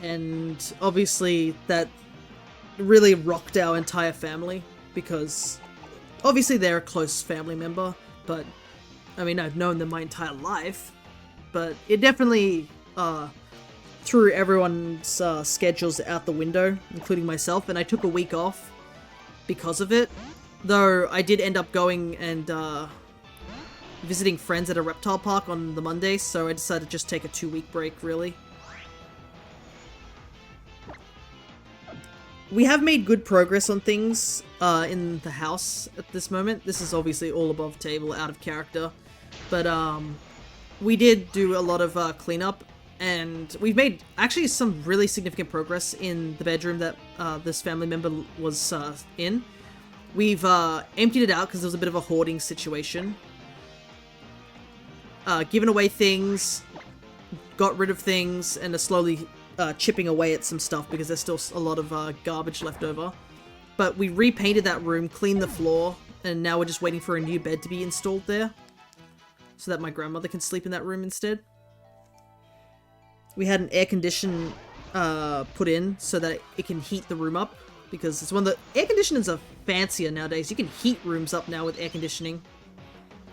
And obviously that really rocked our entire family because obviously they're a close family member, but I mean, I've known them my entire life, but it definitely threw everyone's schedules out the window, including myself, and I took a week off because of it. Though I did end up going and visiting friends at a reptile park on the Monday, so I decided to just take a 2-week break, really. We have made good progress on things in the house at this moment. This is obviously all above table, out of character. But we did do a lot of cleanup, and we've made actually some really significant progress in the bedroom that this family member was in. We've emptied it out because there was a bit of a hoarding situation. Given away things, got rid of things, and are slowly chipping away at some stuff because there's still a lot of garbage left over. But we repainted that room, cleaned the floor, and now we're just waiting for a new bed to be installed there, so that my grandmother can sleep in that room instead. We had an air condition put in so that it can heat the room up, because it's one of the air conditioners are fancier nowadays. You can heat rooms up now with air conditioning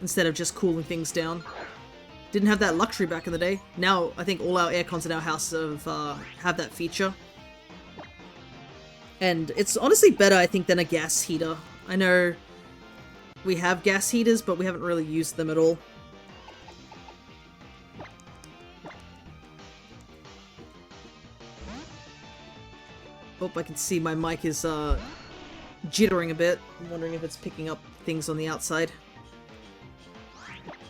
instead of just cooling things down. Didn't have that luxury back in the day. Now I think all our air cons in our house have that feature. And it's honestly better, I think, than a gas heater. I know we have gas heaters, but we haven't really used them at all. Oh, I can see my mic is jittering a bit. I'm wondering if it's picking up things on the outside.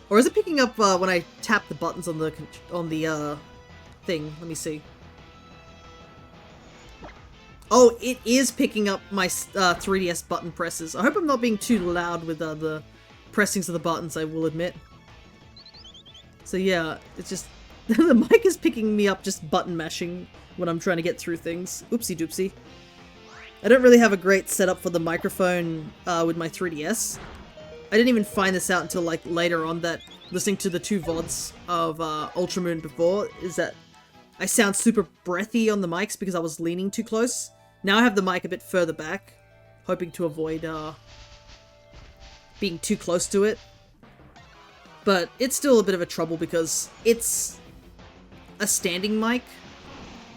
Or is it picking up when I tap the buttons on the thing? Let me see. Oh, it is picking up my 3DS button presses. I hope I'm not being too loud with the pressings of the buttons, I will admit. So yeah, it's just... the mic is picking me up just button mashing when I'm trying to get through things. Oopsie doopsie. I don't really have a great setup for the microphone with my 3DS. I didn't even find this out until like later on, that listening to the 2 VODs of Ultramoon before, is that I sound super breathy on the mics because I was leaning too close. Now I have the mic a bit further back, hoping to avoid being too close to it. But it's still a bit of a trouble because it's a standing mic.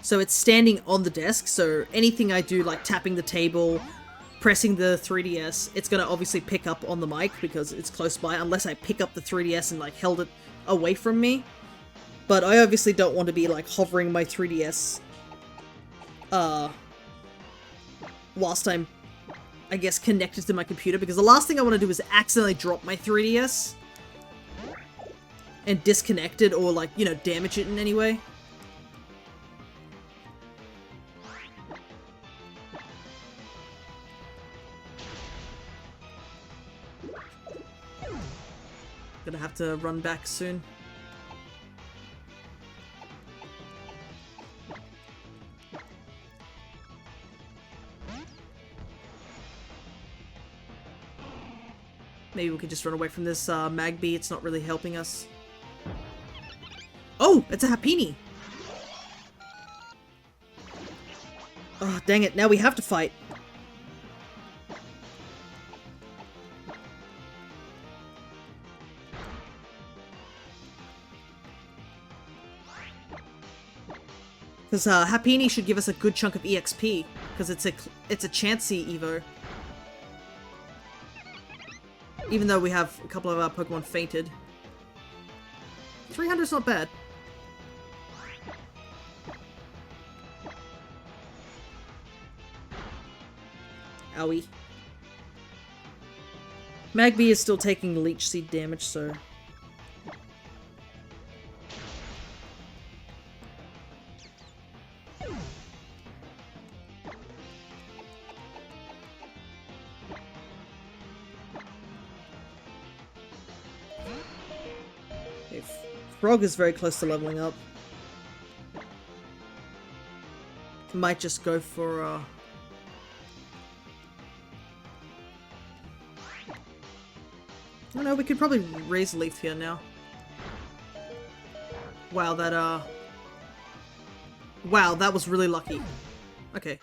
So it's standing on the desk, so anything I do, like tapping the table, pressing the 3DS, it's gonna obviously pick up on the mic because it's close by, unless I pick up the 3DS and like held it away from me. But I obviously don't want to be like hovering my 3DS whilst I'm, I guess, connected to my computer, because the last thing I want to do is accidentally drop my 3DS and disconnect it, or like, you know, damage it in any way. Gonna have to run back soon. Maybe we could just run away from this Magby. It's not really helping us. Oh, it's a Happini. Oh, dang it. Now we have to fight. Because Happini should give us a good chunk of EXP, because it's a Chansey Evo. Even though we have a couple of our Pokemon fainted. 300's not bad. Owie. Magby is still taking Leech Seed damage, so... Frog is very close to leveling up. Might just go for, oh no, we could probably raise Leaf here now. Wow, wow, that was really lucky. Okay.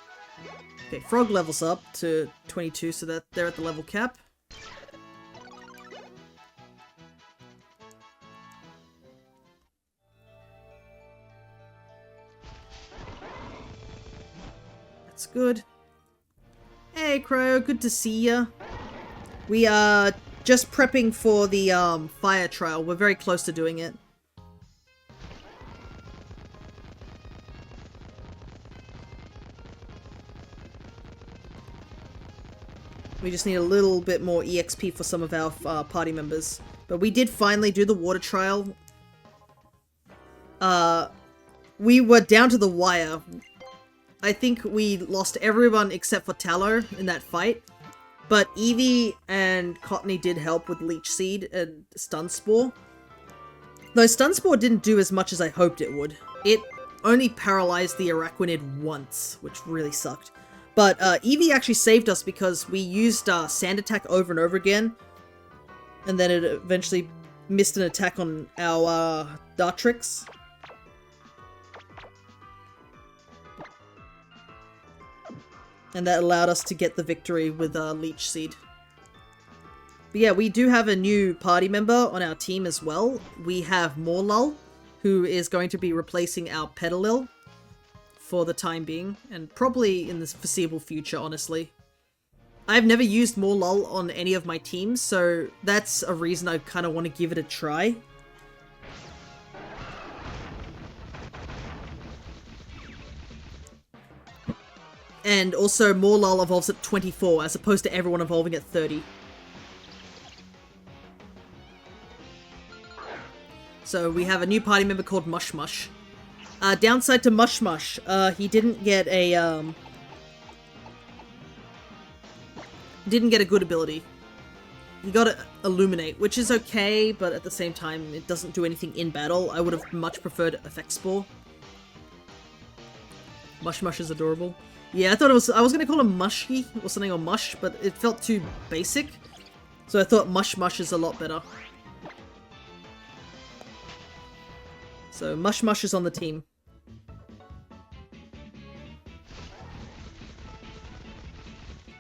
Okay, Frog levels up to 22, so that they're at the level cap. That's good. Hey, Crow, good to see ya. We are just prepping for the fire trial. We're very close to doing it. We just need a little bit more EXP for some of our party members. But we did finally do the water trial. We were down to the wire. I think we lost everyone except for Tallow in that fight. But Eevee and Cottony did help with Leech Seed and Stun Spore. Though Stun Spore didn't do as much as I hoped it would. It only paralyzed the Araquanid once, which really sucked. But Eevee actually saved us because we used Sand Attack over and over again. And then it eventually missed an attack on our Dartrix. And that allowed us to get the victory with Leech Seed. But yeah, we do have a new party member on our team as well. We have Morlul, who is going to be replacing our Petalil for the time being, and probably in the foreseeable future, honestly. I've never used Morlul on any of my teams, so that's a reason I kind of want to give it a try. And also, Morlul evolves at 24, as opposed to everyone evolving at 30. So we have a new party member called Mush Mush. Downside to Mush Mush, he didn't get a good ability. He got Illuminate, which is okay, but at the same time, it doesn't do anything in battle. I would have much preferred Effect Spore. Mush Mush is adorable. Yeah, I was gonna call him Mushy or something, or Mush, but it felt too basic. So I thought Mush Mush is a lot better. So Mush Mush is on the team.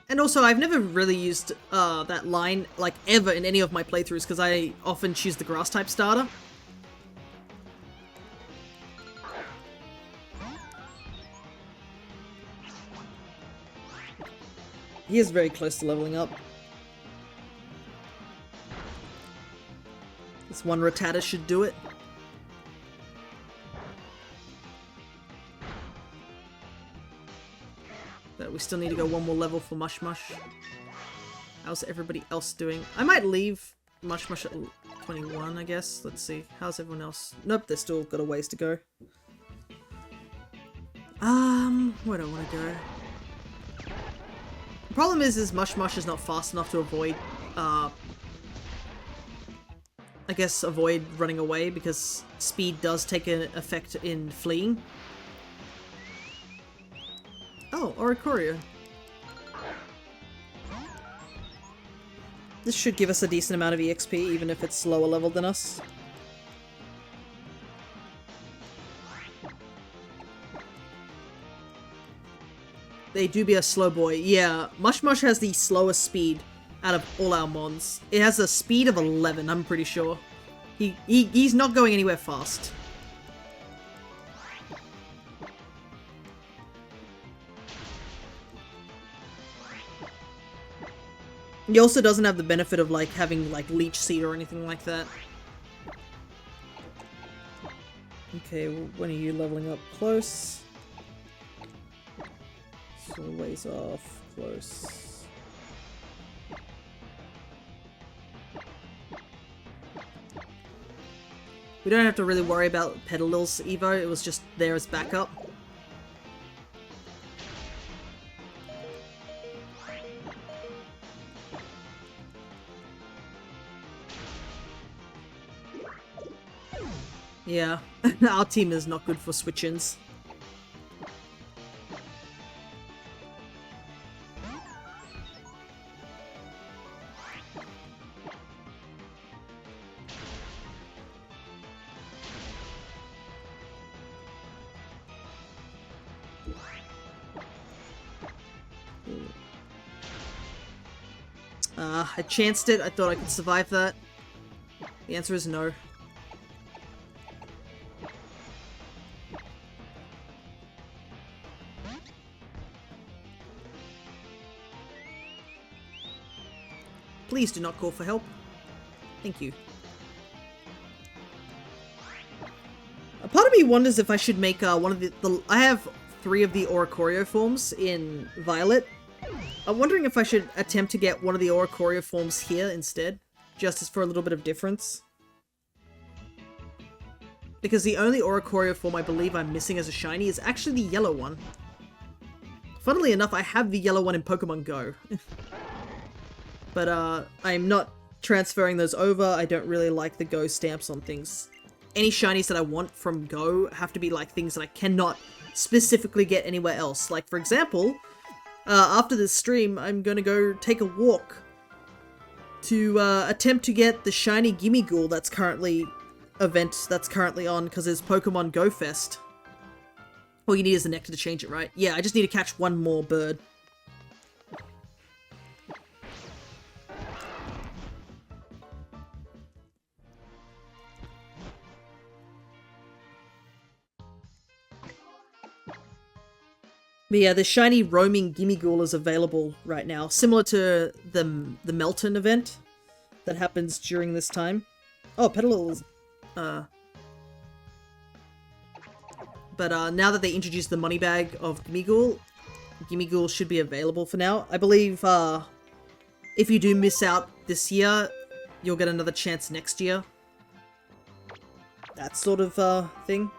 And also, I've never really used that line, like, ever in any of my playthroughs, because I often choose the Grass-type starter. He is very close to leveling up. This one Rattata should do it. But we still need to go one more level for Mush Mush. How's everybody else doing? I might leave Mush Mush at 21, I guess. Let's see. How's everyone else? Nope, they've still got a ways to go. Where do I want to go? The problem is Mush Mush is not fast enough to avoid, I guess avoid running away, because speed does take an effect in fleeing. Oh, Oricorio. This should give us a decent amount of EXP, even if it's lower level than us. They do be a slow boy. Yeah, Mush Mush has the slowest speed out of all our mons. It has a speed of 11, I'm pretty sure. He's not going anywhere fast. He also doesn't have the benefit of, like, having, like, Leech Seed or anything like that. Okay, when are you leveling up? Close. So ways off. Close. We don't have to really worry about Petalil's Evo, it was just there as backup. Yeah, our team is not good for switch-ins. I chanced it, I thought I could survive that. The answer is no. Please do not call for help. Thank you. A part of me wonders if I should make one of the... I have 3 of the Oricorio forms in Violet. I'm wondering if I should attempt to get one of the Oricorio forms here instead. Just as for a little bit of difference. Because the only Oricorio form I believe I'm missing as a shiny is actually the yellow one. Funnily enough, I have the yellow one in Pokemon Go. But I'm not transferring those over. I don't really like the Go stamps on things. Any shinies that I want from Go have to be like things that I cannot specifically get anywhere else. Like, for example, after this stream, I'm gonna go take a walk to attempt to get the shiny Gimmighoul that's currently on, because it's Pokemon Go Fest. All you need is the nectar to change it, right? Yeah, I just need to catch one more bird. But yeah, the shiny roaming Gimmighoul is available right now, similar to the Melton event that happens during this time. Oh, Petalil is... But now that they introduced the money bag of Gimmighoul, Gimmighoul should be available for now. I believe if you do miss out this year, you'll get another chance next year. That sort of thing.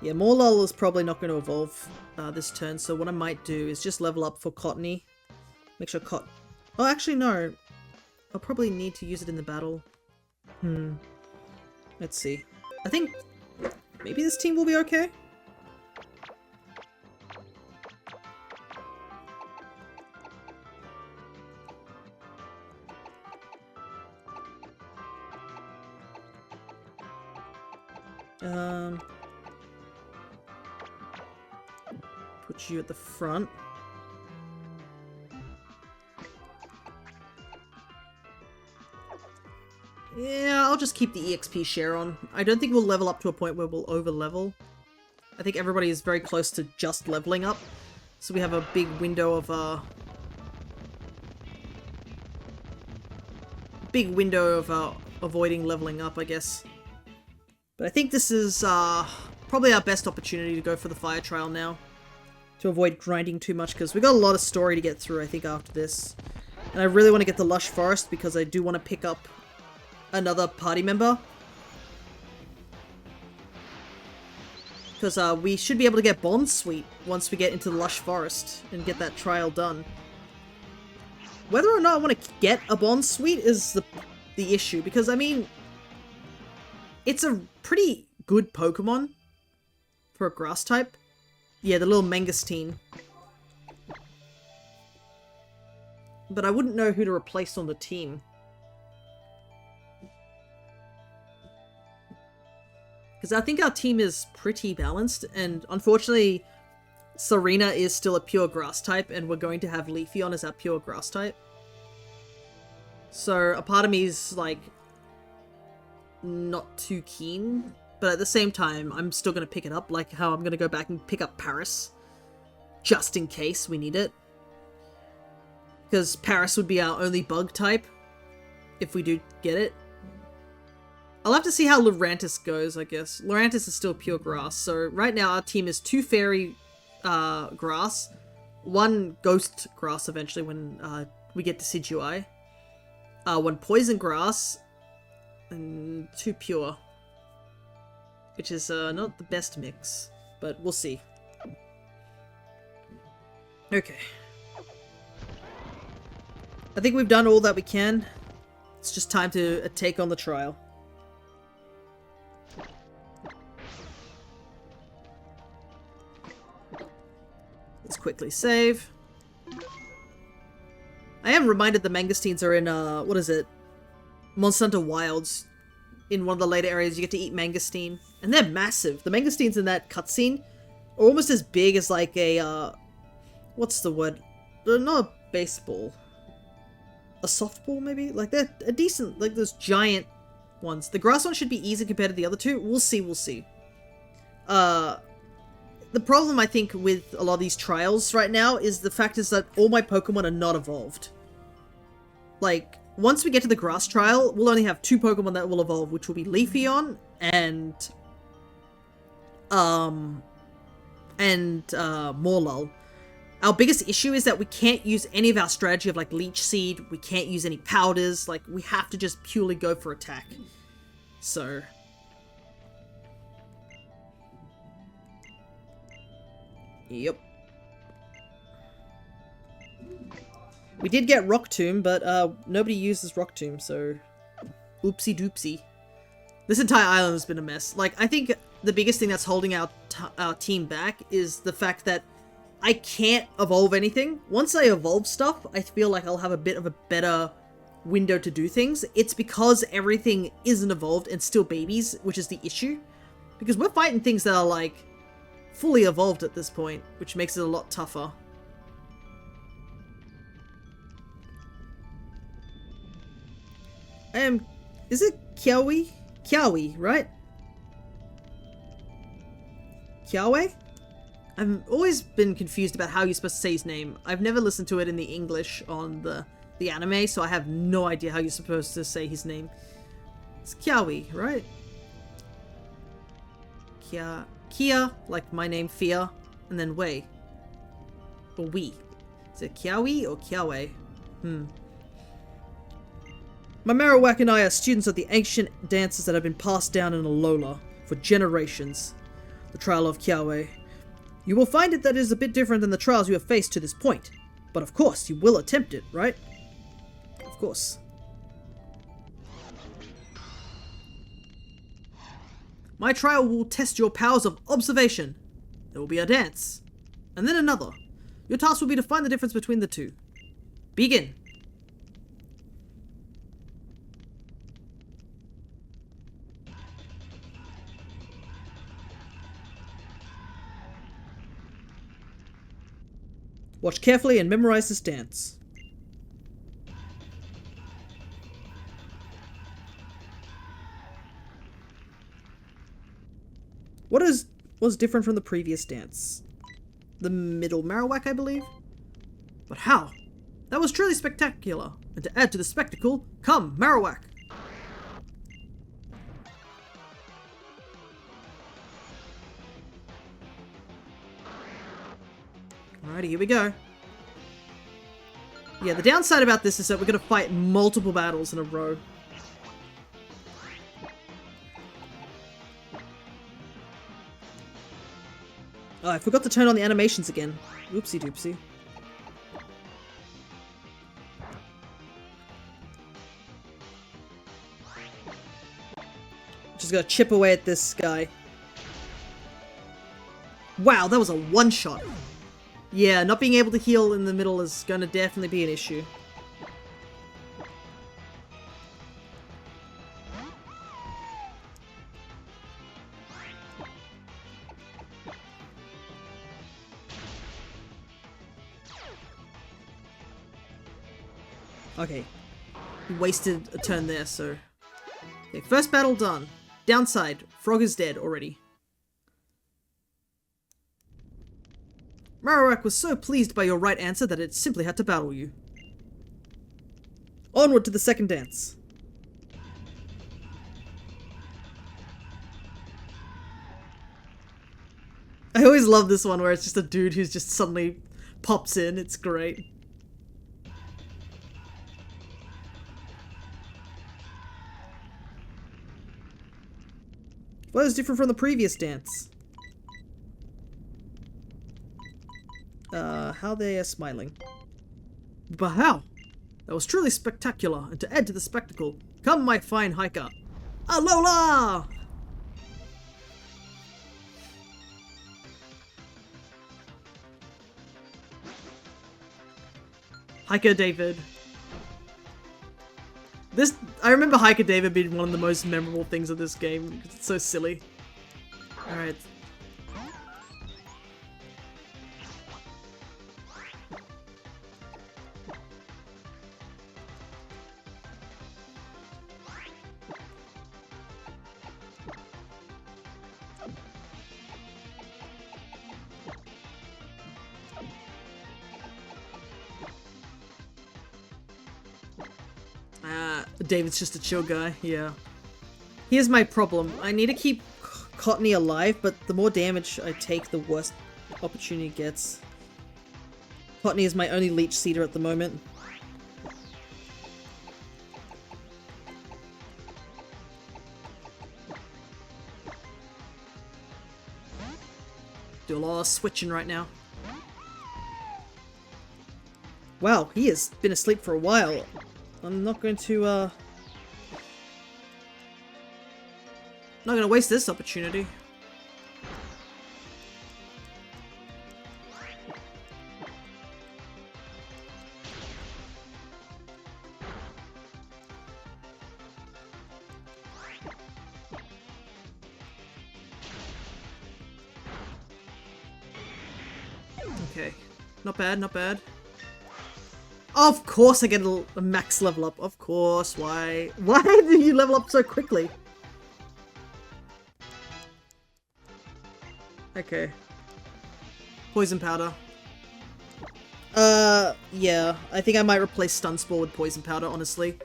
Yeah, Morlul is probably not going to evolve this turn, so what I might do is just level up for Cottony. Make sure Oh, actually, no. I'll probably need to use it in the battle. Let's see. I think maybe this team will be okay. Put you at the front. Yeah, I'll just keep the EXP share on. I don't think we'll level up to a point where we'll over-level. I think everybody is very close to just leveling up. So we have a big window of, avoiding leveling up, I guess. But I think this is, probably our best opportunity to go for the fire trial now. To avoid grinding too much, because we got a lot of story to get through, I think, after this. And I really want to get the Lush Forest, because I do want to pick up another party member. Because we should be able to get Bond Sweet once we get into the Lush Forest and get that trial done. Whether or not I want to get a Bond Sweet is the issue, because, I mean, it's a pretty good Pokemon for a grass type. Yeah, the little Mangosteen. But I wouldn't know who to replace on the team. Because I think our team is pretty balanced, and unfortunately, Serena is still a pure grass type, and we're going to have Leafeon as our pure grass type. So a part of me is, like, not too keen. But at the same time, I'm still going to pick it up, like how I'm going to go back and pick up Paris. Just in case we need it. Because Paris would be our only bug type, if we do get it. I'll have to see how Lurantis goes, I guess. Lurantis is still pure grass, so right now our team is 2 fairy grass, 1 ghost grass eventually when we get Decidueye, 1 poison grass, and 2 pure. Which is not the best mix, but we'll see. Okay. I think we've done all that we can. It's just time to take on the trial. Let's quickly save. I am reminded the Mangosteens are in, what is it? Monsanto Wilds. In one of the later areas, you get to eat Mangosteen. And they're massive. The Mangosteens in that cutscene are almost as big as, like, a, what's the word? They're not a baseball. A softball, maybe? Like, they're a decent, like, those giant ones. The grass one should be easy compared to the other two. We'll see, we'll see. the problem I think with a lot of these trials right now is the fact is that all my Pokemon are not evolved. Like, once we get to the grass trial, we'll only have 2 Pokemon that will evolve, which will be Leafeon and Morlul. Our biggest issue is that we can't use any of our strategy of like Leech Seed, we can't use any powders, like we have to just purely go for attack. So... Yep. We did get Rock Tomb, but nobody uses Rock Tomb, so oopsie doopsie. This entire island has been a mess. Like, I think the biggest thing that's holding our team back is the fact that I can't evolve anything. Once I evolve stuff, I feel like I'll have a bit of a better window to do things. It's because everything isn't evolved and still babies, which is the issue. Because we're fighting things that are like fully evolved at this point, which makes it a lot tougher. Is it Kiawe? Kiawe, right? Kiawe? I've always been confused about how you're supposed to say his name. I've never listened to it in the English on the anime, so I have no idea how you're supposed to say his name. It's Kiawe, right? Kia, like my name, Fia, and then Wei. Or we. Is it Kiawe or Kiawe? My Marowak and I are students of the ancient dances that have been passed down in Alola for generations. The trial of Kiawe. You will find it that it is a bit different than the trials you have faced to this point. But of course, you will attempt it, right? Of course. My trial will test your powers of observation. There will be a dance. And then another. Your task will be to find the difference between the two. Begin. Watch carefully and memorize this dance. What was different from the previous dance? The middle Marowak, I believe? But how? That was truly spectacular. And to add to the spectacle, come, Marowak! Alrighty, here we go. Yeah, the downside about this is that we're going to fight multiple battles in a row. Oh, I forgot to turn on the animations again. Oopsie doopsie. Just gotta chip away at this guy. Wow, that was a one-shot. Yeah, not being able to heal in the middle is gonna definitely be an issue. Okay. He wasted a turn there, so... Okay, first battle done. Downside, Frog is dead already. Marowak was so pleased by your right answer that it simply had to battle you. Onward to the second dance. I always love this one where it's just a dude who's just suddenly pops in. It's great. What is different from the previous dance? How they are smiling. But how? That was truly spectacular, and to add to the spectacle, come my fine hiker. Alola! Hiker David. I remember Hiker David being one of the most memorable things of this game, because it's so silly. Alright. David's just a chill guy, yeah. Here's my problem. I need to keep Cottony alive, but the more damage I take, the worse opportunity it gets. Cottony is my only leech seeder at the moment. Do a lot of switching right now. Wow, he has been asleep for a while. I'm not going to, not gonna waste this opportunity. Okay, not bad, not bad. Of course I get a max level up, of course, why? Why do you level up so quickly? Okay. Poison powder. Yeah, I think I might replace stun spore with poison powder, honestly.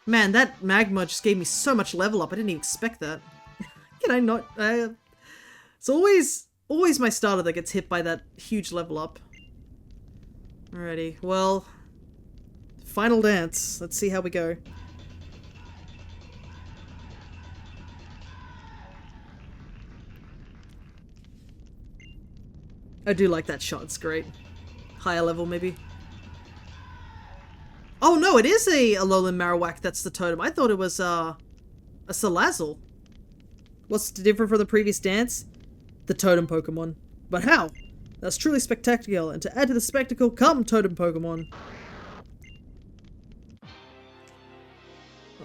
Man, that magma just gave me so much level up, I didn't even expect that. Can I not? It's always my starter that gets hit by that huge level up. Alrighty, well, final dance. Let's see how we go. I do like that shot, it's great. Higher level, maybe. Oh no, it is a Alolan Marowak that's the totem. I thought it was a Salazzle. What's different from the previous dance? The totem Pokemon. But how? That's truly spectacular, and to add to the spectacle, come totem Pokemon.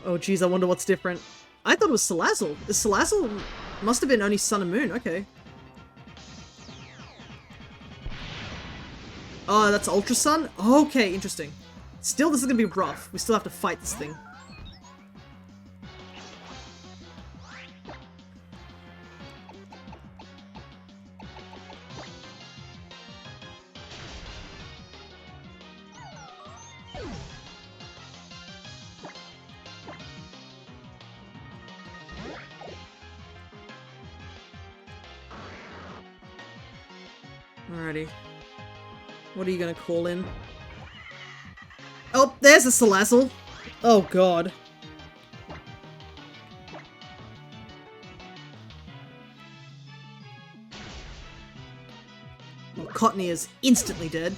Oh geez, I wonder what's different. I thought it was Salazzle. Salazzle must have been only Sun and Moon, okay. Oh, that's Ultra Sun? Okay, interesting. Still, this is gonna be rough. We still have to fight this thing. Alrighty. What are you gonna call in? Oh, there's a Salazzle! Oh god. Well, Cottony is instantly dead.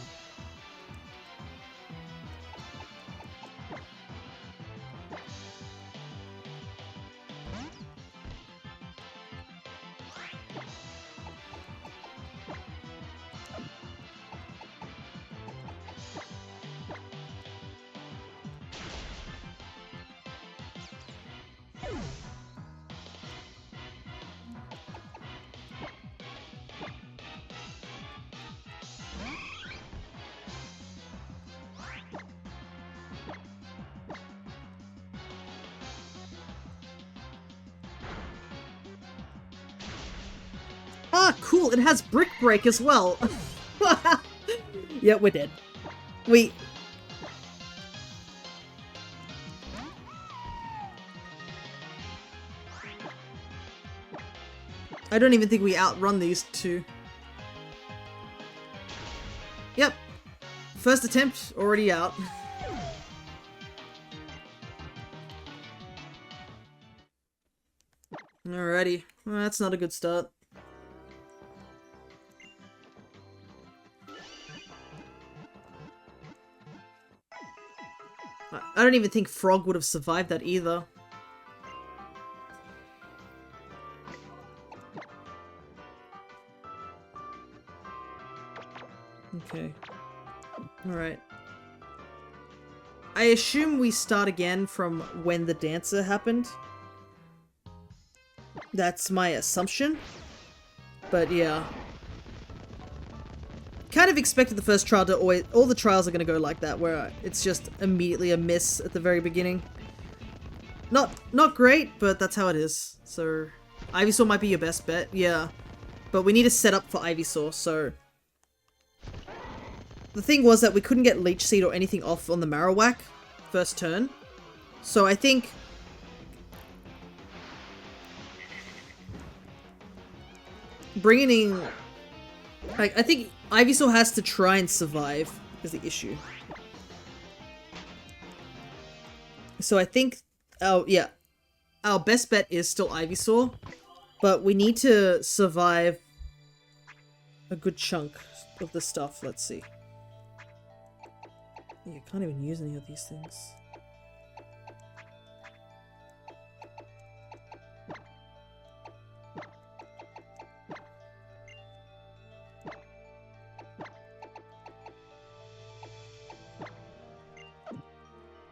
Ah, cool, it has Brick Break as well. Yeah, we're dead. I don't even think we outrun these two. Yep. First attempt, already out. Alrighty. Well, that's not a good start. I don't even think Frog would have survived that either. Okay. Alright. I assume we start again from when the dancer happened. That's my assumption. But yeah. Kind of expected the first trial to always... All the trials are going to go like that, where it's just immediately a miss at the very beginning. Not great, but that's how it is. So, Ivysaur might be your best bet, yeah. But we need to set up for Ivysaur, so... the thing was that we couldn't get Leech Seed or anything off on the Marowak first turn. So I think... bringing in... like, I think Ivysaur has to try and survive is the issue. So I think... oh, yeah. Our best bet is still Ivysaur. But we need to survive a good chunk of the stuff. Let's see. You can't even use any of these things.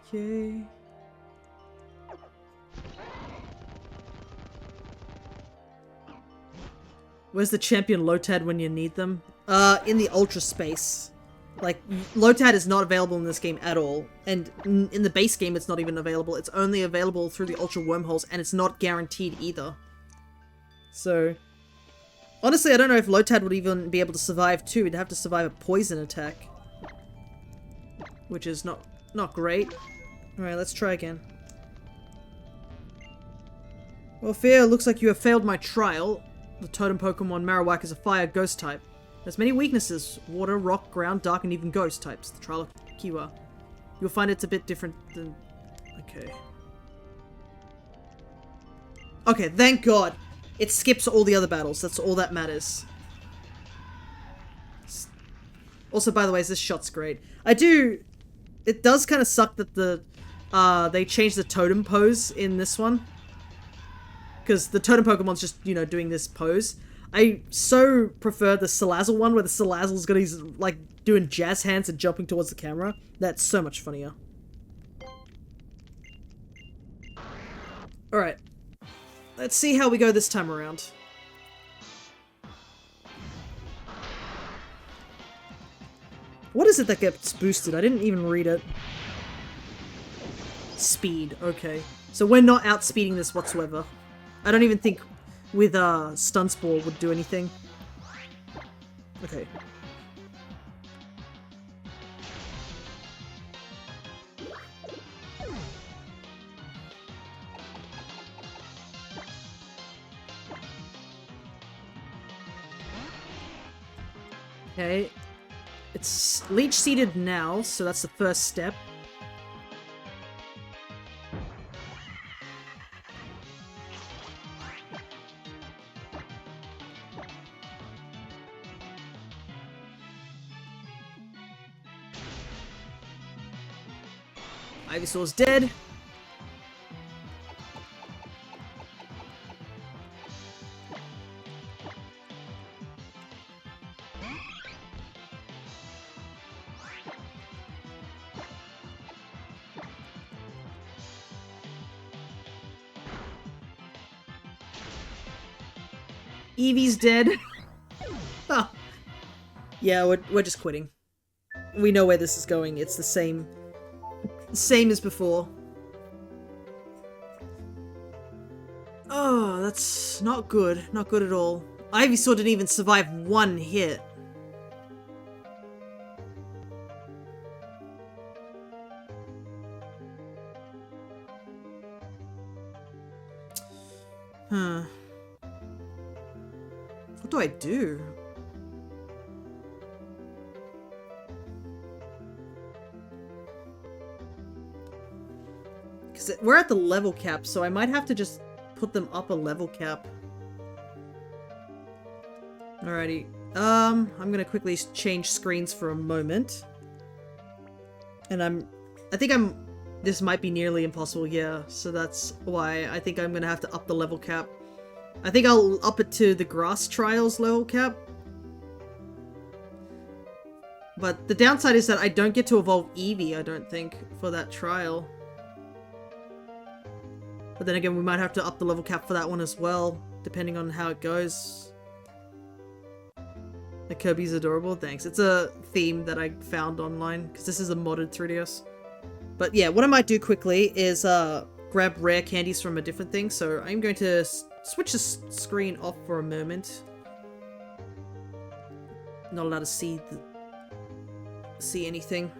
Okay. Where's the champion Lotad when you need them? In the Ultra Space. Like, Lotad is not available in this game at all. And in the base game, it's not even available. It's only available through the Ultra Wormholes, and it's not guaranteed either. So... honestly, I don't know if Lotad would even be able to survive too. He'd have to survive a poison attack. Which is not great. Alright, let's try again. Well, Fear, looks like you have failed my trial. The totem Pokemon Marowak is a fire ghost type. There's many weaknesses. Water, rock, ground, dark, and even ghost types. The trial of Kiwa. You'll find it's a bit different than... okay. Okay, thank God. It skips all the other battles. That's all that matters. Also, by the way, this shot's great. It does kind of suck that they changed the totem pose in this one. Because the totem Pokemon's just, you know, doing this pose. I so prefer the Salazzle one, where the Salazzle's got his, like, doing jazz hands and jumping towards the camera. That's so much funnier. Alright. Let's see how we go this time around. What is it that gets boosted? I didn't even read it. Speed, okay. So we're not outspeeding this whatsoever. I don't even think with Stun Spore would do anything. Okay. Okay. It's Leech Seeded now, so that's the first step. Ivysaur's dead. Eevee's dead. Oh. Yeah, we're just quitting. We know where this is going. It's the same as before. Oh, that's not good. Not good at all. Ivysaur didn't even survive one hit. Huh. What do I do? Because we're at the level cap, so I might have to just put them up a level cap. Alrighty. I'm gonna quickly change screens for a moment. And this might be nearly impossible, yeah, so that's why I think I'm gonna have to up the level cap. I think I'll up it to the Grass Trials level cap. But the downside is that I don't get to evolve Eevee, I don't think, for that trial. But then again, we might have to up the level cap for that one as well, depending on how it goes. The Kirby's adorable, thanks. It's a theme that I found online, because this is a modded 3DS. But yeah, what I might do quickly is grab rare candies from a different thing, so I'm going to switch the screen off for a moment. Not allowed to see the... see anything.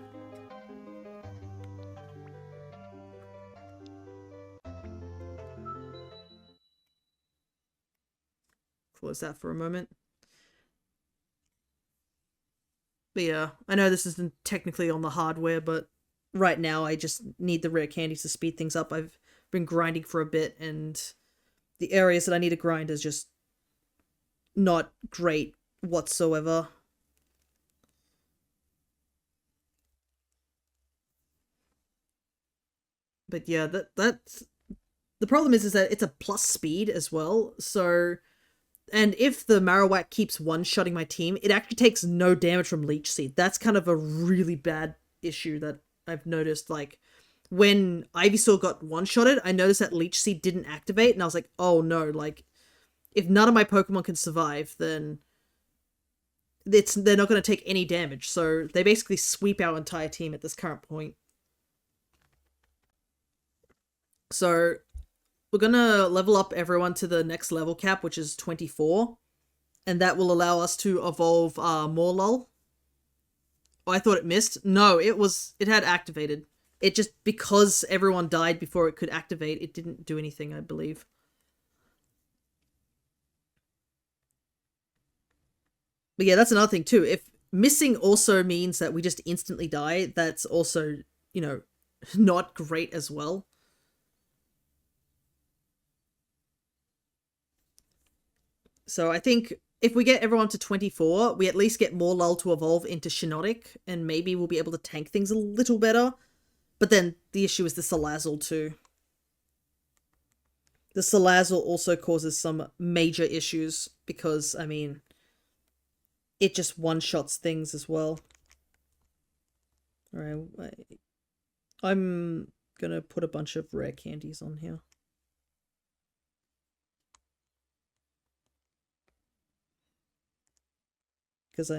Close that for a moment. But yeah, I know this isn't technically on the hardware, but right now I just need the rare candies to speed things up. I've been grinding for a bit, and the areas that I need to grind is just not great whatsoever. But yeah, that's the problem is that it's a plus speed as well. So, and if the Marowak keeps one-shotting my team, it actually takes no damage from Leech Seed. That's kind of a really bad issue that I've noticed. Like, when Ivysaur got one-shotted, I noticed that Leech Seed didn't activate, and I was like, oh no, like, if none of my Pokemon can survive, then they're not going to take any damage. So they basically sweep our entire team at this current point. So we're going to level up everyone to the next level cap, which is 24. And that will allow us to evolve Morlul. Oh, I thought it missed. No, it had activated. It just, because everyone died before it could activate, it didn't do anything, I believe. But yeah, that's another thing too. If missing also means that we just instantly die, that's also, you know, not great as well. So I think if we get everyone to 24, we at least get more lull to evolve into Shiinotic, and maybe we'll be able to tank things a little better. But then the issue is the Salazzle too. The Salazzle also causes some major issues because, I mean, it just one-shots things as well. Alright, I'm gonna put a bunch of rare candies on here. Because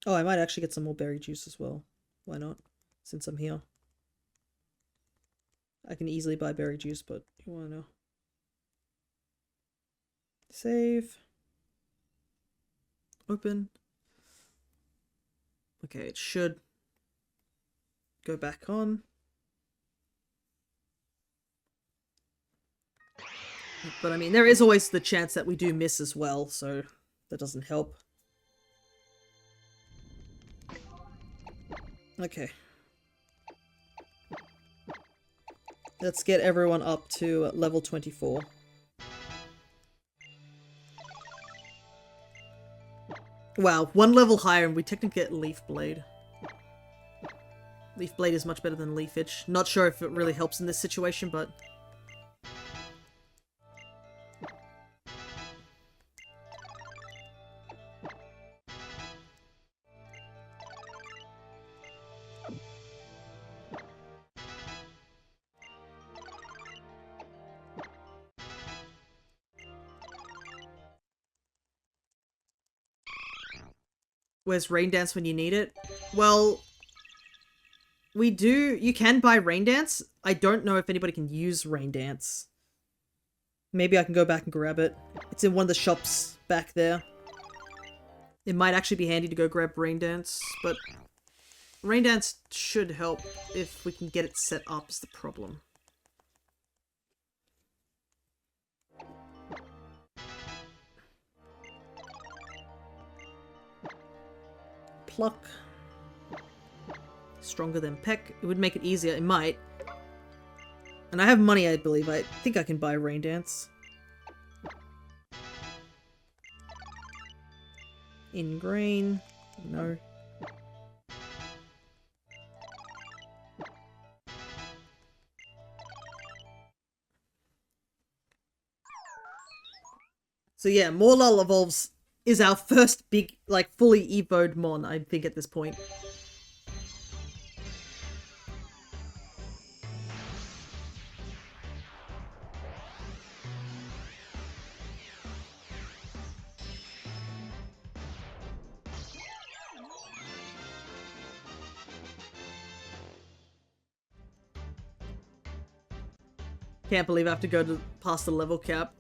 oh, I might actually get some more berry juice as well. Why not? Since I'm here. I can easily buy berry juice, but you wanna know. Save. Open. Okay, it should go back on. But I mean, there is always the chance that we do miss as well, so that doesn't help. Okay. Let's get everyone up to level 24. Wow, one level higher and we technically get Leaf Blade. Leaf Blade is much better than Leafage. Not sure if it really helps in this situation, but... Where's Rain Dance when you need it? Well, we do... You can buy Rain Dance. I don't know if anybody can use Rain Dance. Maybe I can go back and grab it. It's in one of the shops back there. It might actually be handy to go grab Rain Dance, but... Rain Dance should help if we can get it set up is the problem. Pluck. Stronger than Peck. It would make it easier. It might. And I have money, I believe. I think I can buy Rain Dance. Ingrain. No. So yeah, Morlul evolves is our first big, like, fully evoed mon, I think, at this point. Can't believe I have to go to past the level cap.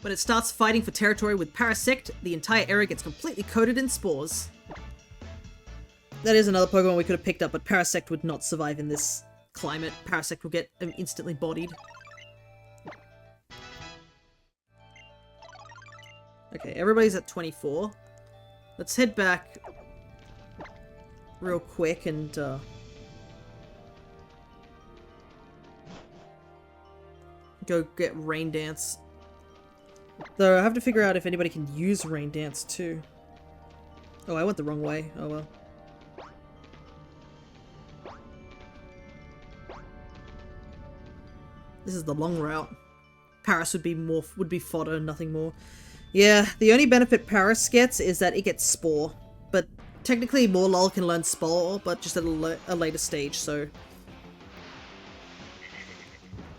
When it starts fighting for territory with Parasect, the entire area gets completely coated in spores. That is another Pokemon we could have picked up, but Parasect would not survive in this climate. Parasect will get instantly bodied. Okay, everybody's at 24. Let's head back real quick and go get Rain Dance. Though I have to figure out if anybody can use Rain Dance too. Oh, I went the wrong way. Oh well. This is the long route. Paris would be fodder, nothing more. Yeah, the only benefit Paris gets is that it gets Spore. But technically Morlul can learn Spore, but just at a later stage, so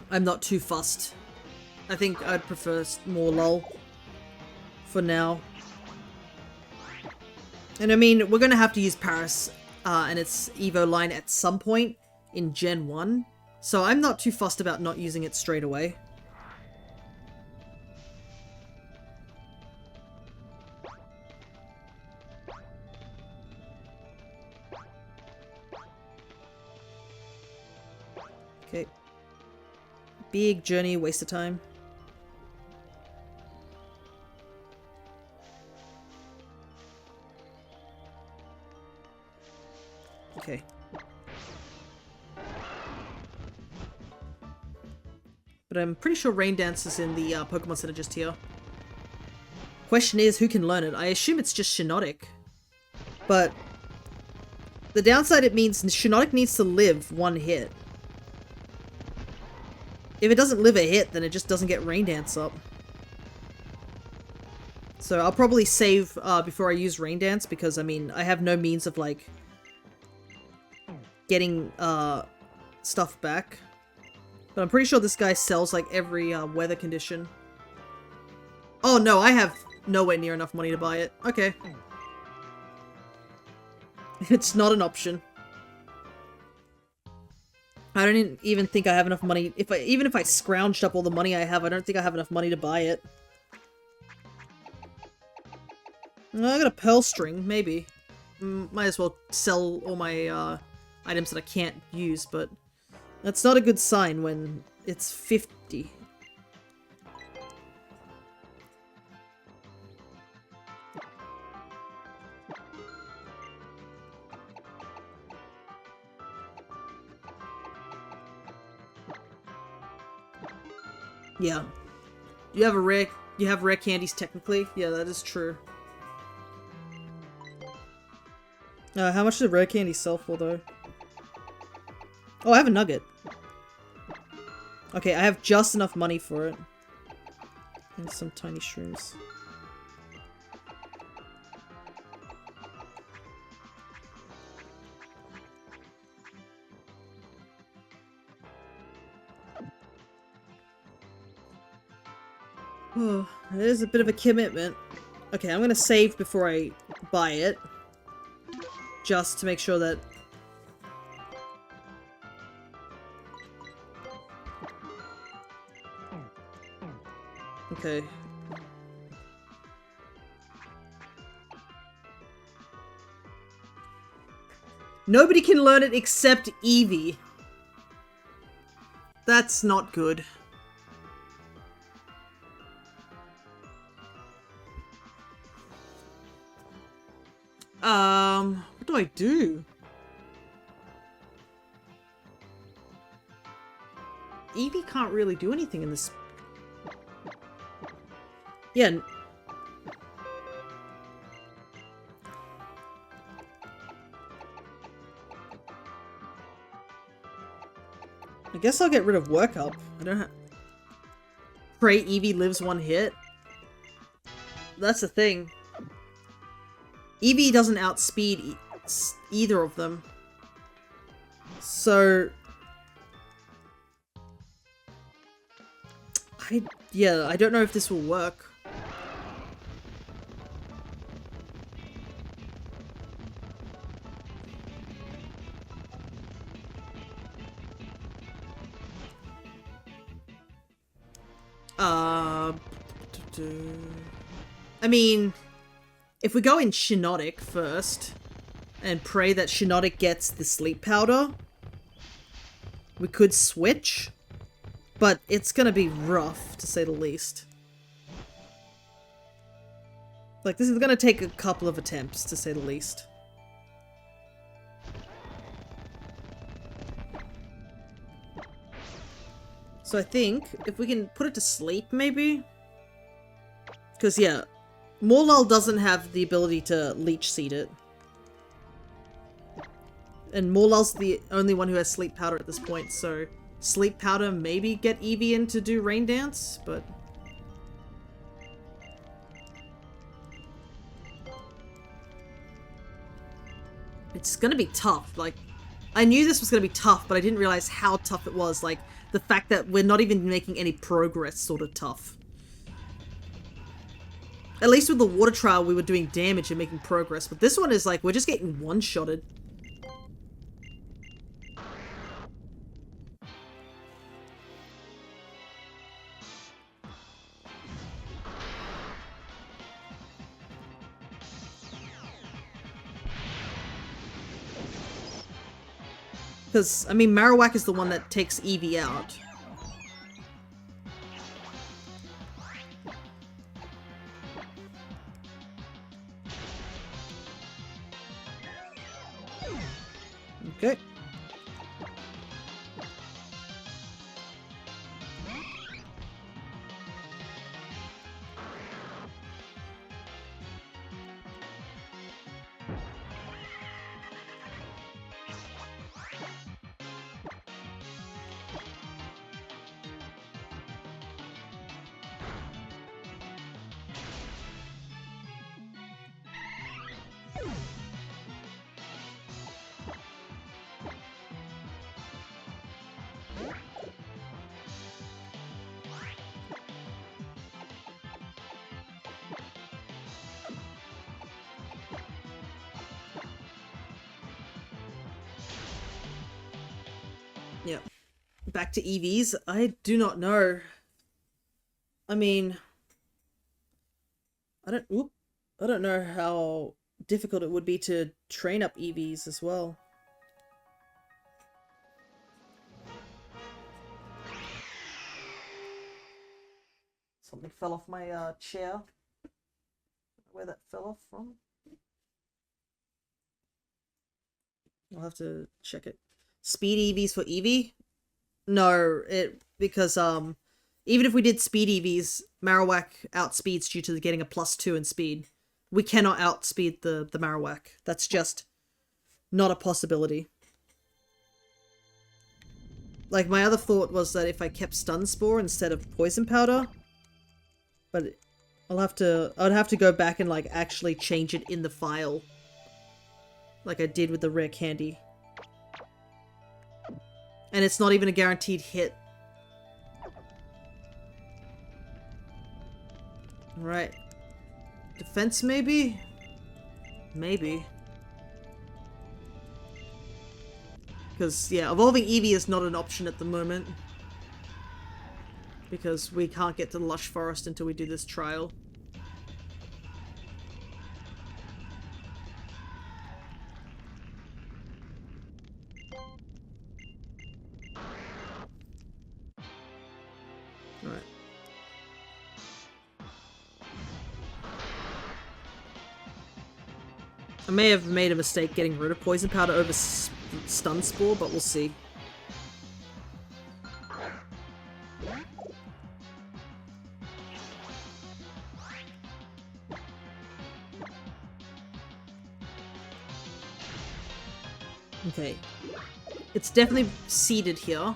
I'm not too fussed. I think I'd prefer Morlul for now. And I mean, we're gonna have to use Paris and its Evo line at some point in Gen 1, so I'm not too fussed about not using it straight away. Okay. Big journey, waste of time. Okay. But I'm pretty sure Rain Dance is in the Pokemon Center just here. Question is, who can learn it? I assume it's just Shiinotic. But the downside, it means Shiinotic needs to live one hit. If it doesn't live a hit, then it just doesn't get Rain Dance up. So I'll probably save before I use Rain Dance, because, I mean, I have no means of, like, getting stuff back. But I'm pretty sure this guy sells, like, every weather condition. Oh, no, I have nowhere near enough money to buy it. Okay. It's not an option. I don't even think I have enough money. Even if I scrounged up all the money I have, I don't think I have enough money to buy it. I got a Pearl String, maybe. Might as well sell all my items that I can't use, but that's not a good sign when it's 50. Yeah. You have rare candies technically? Yeah, that is true. How much does rare candy sell for though? Oh, I have a nugget. Okay, I have just enough money for it. And some tiny shrooms. Oh, it is a bit of a commitment. Okay, I'm gonna save before I buy it. Just to make sure that... Okay. Nobody can learn it except Eevee. That's not good. What do I do? Eevee can't really do anything in this. Yeah. I guess I'll get rid of Work Up. I don't have... Pray Eevee lives one hit. That's the thing. Eevee doesn't outspeed either of them. So... Yeah, I don't know if this will work. I mean, if we go in Shinotic first and pray that Shinotic gets the sleep powder, we could switch, but it's gonna be rough, to say the least. Like, this is gonna take a couple of attempts, to say the least. So I think if we can put it to sleep, maybe? Because, yeah, Morlul doesn't have the ability to leech seed it. And Morlul's the only one who has sleep powder at this point, so sleep powder maybe get Eevee in to do Rain Dance, but... it's gonna be tough. Like, I knew this was gonna be tough, but I didn't realize how tough it was. Like, the fact that we're not even making any progress sort of tough. At least with the water trial, we were doing damage and making progress, but this one is like, we're just getting one-shotted. Because, I mean, Marowak is the one that takes Eevee out. Okay. Yeah. Back to EVs. I do not know. I mean, I don't know how difficult it would be to train up EVs as well. Something fell off my chair. Where that fell off from? I'll have to check it. Speed EVs for Eevee? No, because even if we did speed EVs, Marowak outspeeds due to getting a +2 in speed. We cannot outspeed the Marowak. That's just not a possibility. Like, my other thought was that if I kept Stun Spore instead of Poison Powder, but I'd have to go back and like actually change it in the file, like I did with the rare candy. And it's not even a guaranteed hit. Alright. Defense, maybe? Maybe. Because, yeah, evolving Eevee is not an option at the moment. Because we can't get to the Lush Forest until we do this trial. Alright. I may have made a mistake getting rid of Poison Powder over Stun Spore, but we'll see. Okay. It's definitely seeded here.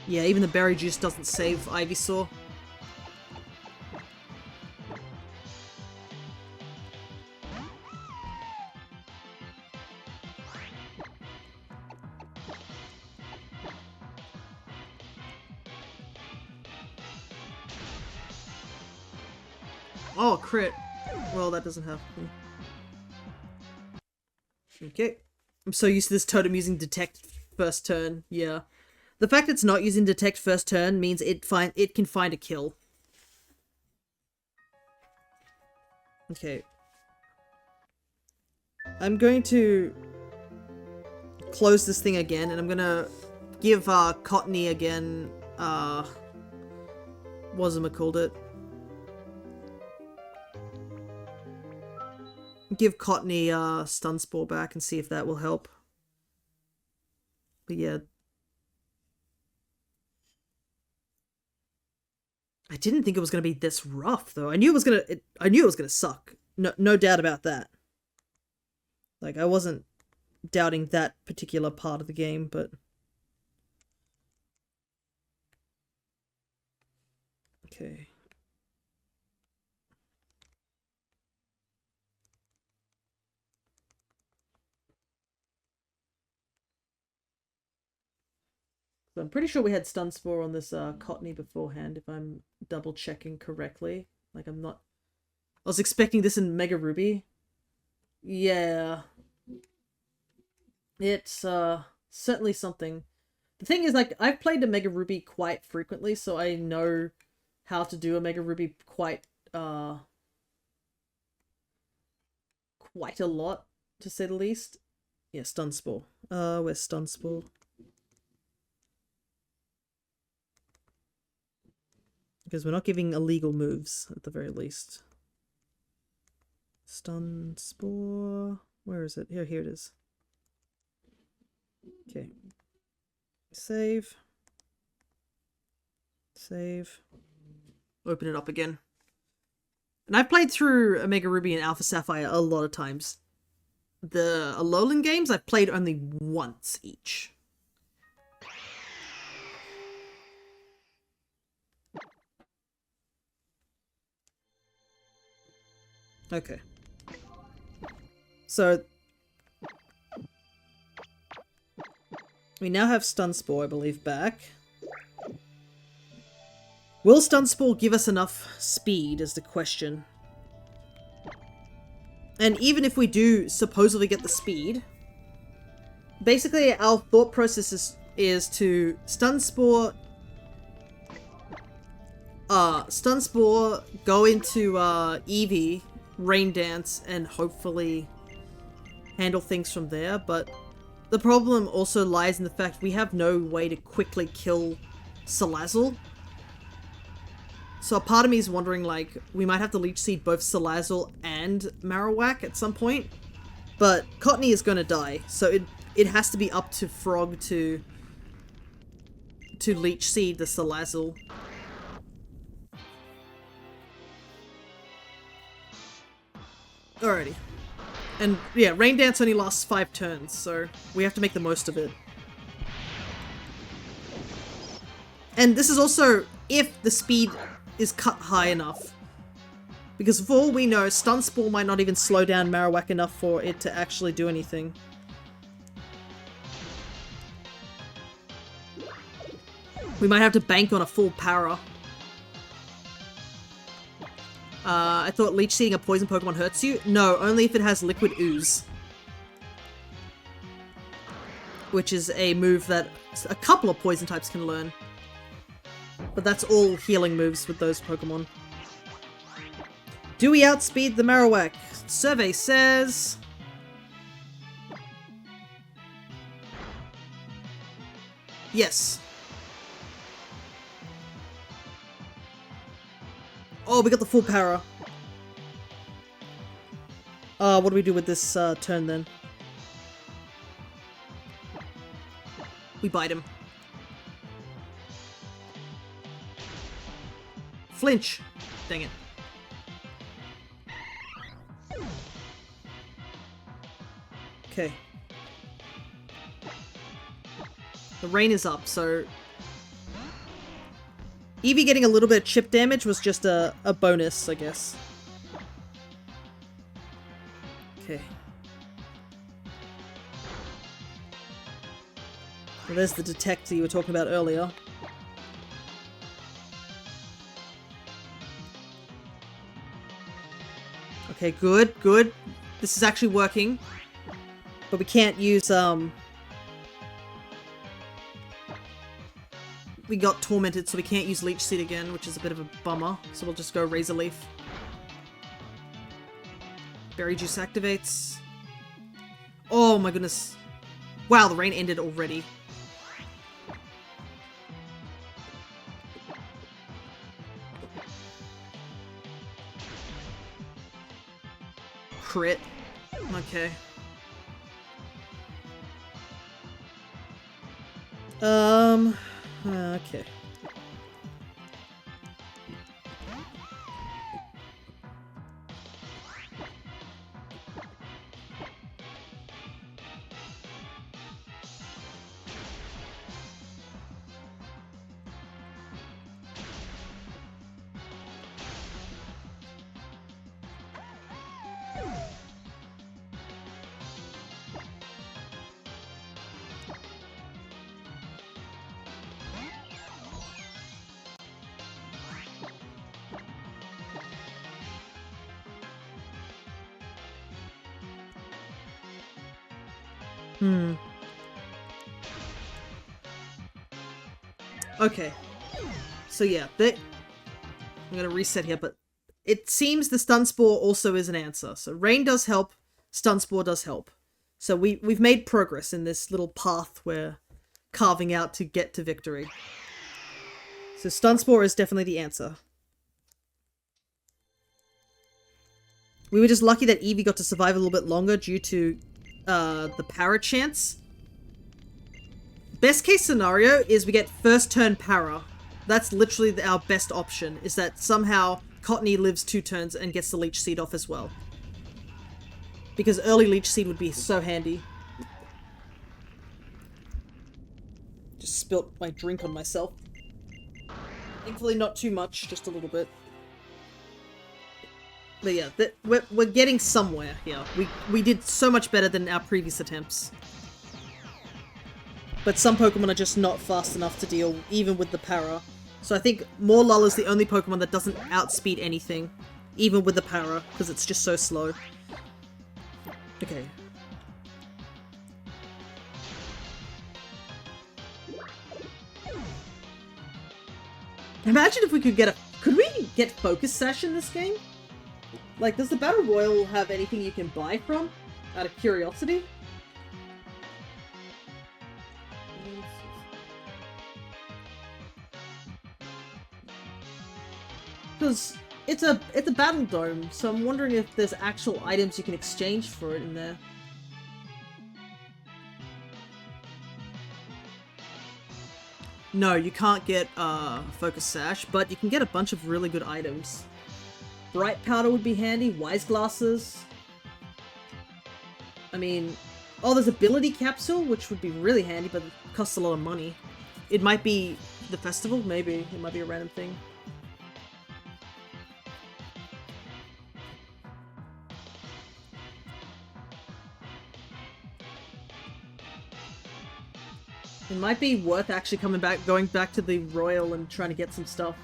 Yeah, even the berry juice doesn't save Ivysaur. Oh, crit. Well, that doesn't happen. Okay. I'm so used to this totem using detect first turn. Yeah. The fact it's not using detect first turn means it can find a kill. Okay. I'm going to close this thing again, and I'm gonna give Cottony again Wazuma called it. Give Cottony Stun Spore back and see if that will help. But yeah. I didn't think it was gonna be this rough though. I knew it was gonna suck. No doubt about that. Like, I wasn't doubting that particular part of the game, but okay. So I'm pretty sure we had Stun Spore on this Cottony beforehand, if I'm double checking correctly. Like, I'm not... I was expecting this in Mega Ruby. Yeah. It's certainly something. The thing is, like, I've played a Mega Ruby quite frequently, so I know how to do a Mega Ruby quite a lot, to say the least. Yeah, Stun Spore. Where's Stun Spore? Because we're not giving illegal moves, at the very least. Stun Spore... Where is it? Here it is. Okay. Save. Save. Open it up again. And I've played through Omega Ruby and Alpha Sapphire a lot of times. The Alolan games I've played only once each. Okay. So we now have Stun Spore, I believe, back. Will Stun Spore give us enough speed is the question. And even if we do supposedly get the speed, basically our thought process is to Stun Spore, go into Eevee, Rain Dance, and hopefully handle things from there. But the problem also lies in the fact we have no way to quickly kill Salazzle. So a part of me is wondering, like, we might have to Leech Seed both Salazzle and Marowak at some point. But Cottony is going to die, so it has to be up to Frog to Leech Seed the Salazzle. Alrighty. And yeah, Rain Dance only lasts 5 turns, so we have to make the most of it. And this is also if the speed is cut high enough. Because for all we know, Stun Spore might not even slow down Marowak enough for it to actually do anything. We might have to bank on a full para. I thought Leech Seeding a poison Pokemon hurts you. No, only if it has Liquid Ooze. Which is a move that a couple of poison types can learn. But that's all healing moves with those Pokemon. Do we outspeed the Marowak? Survey says... yes. Oh, we got the full para. What do we do with this turn then? We bite him. Flinch! Dang it. Okay. The rain is up, so Eevee getting a little bit of chip damage was just a bonus, I guess. Okay. Well, there's the detector you were talking about earlier. Okay, good, good. This is actually working. But we can't use, we got tormented, so we can't use Leech Seed again, which is a bit of a bummer. So we'll just go Razor Leaf. Berry Juice activates. Oh my goodness. Wow, the rain ended already. Crit. Okay. Okay. Okay. So yeah, I'm gonna reset here, but it seems the Stun Spore also is an answer. So Rain does help, Stun Spore does help. So we've made progress in this little path we're carving out to get to victory. So Stun Spore is definitely the answer. We were just lucky that Eevee got to survive a little bit longer due to the Para chance. Best case scenario is we get first turn Para. That's literally our best option, is that somehow Cottony lives 2 turns and gets the Leech Seed off as well. Because early Leech Seed would be so handy. Just spilt my drink on myself. Thankfully not too much, just a little bit. But yeah, we're getting somewhere here. We did so much better than our previous attempts. But some Pokemon are just not fast enough to deal, even with the Para. So I think Morlull is the only Pokemon that doesn't outspeed anything, even with the Para, because it's just so slow. Okay. Imagine if we could get a... Could we get Focus Sash in this game? Like, does the Battle Royal have anything you can buy from? Out of curiosity? Because it's a battle dome, so I'm wondering if there's actual items you can exchange for it in there. No, you can't get Focus Sash, but you can get a bunch of really good items. Bright Powder would be handy, Wise Glasses. I mean, oh, there's Ability Capsule, which would be really handy, but it costs a lot of money. It might be the festival, maybe. It might be a random thing. It might be worth actually going back to the Royal and trying to get some stuff.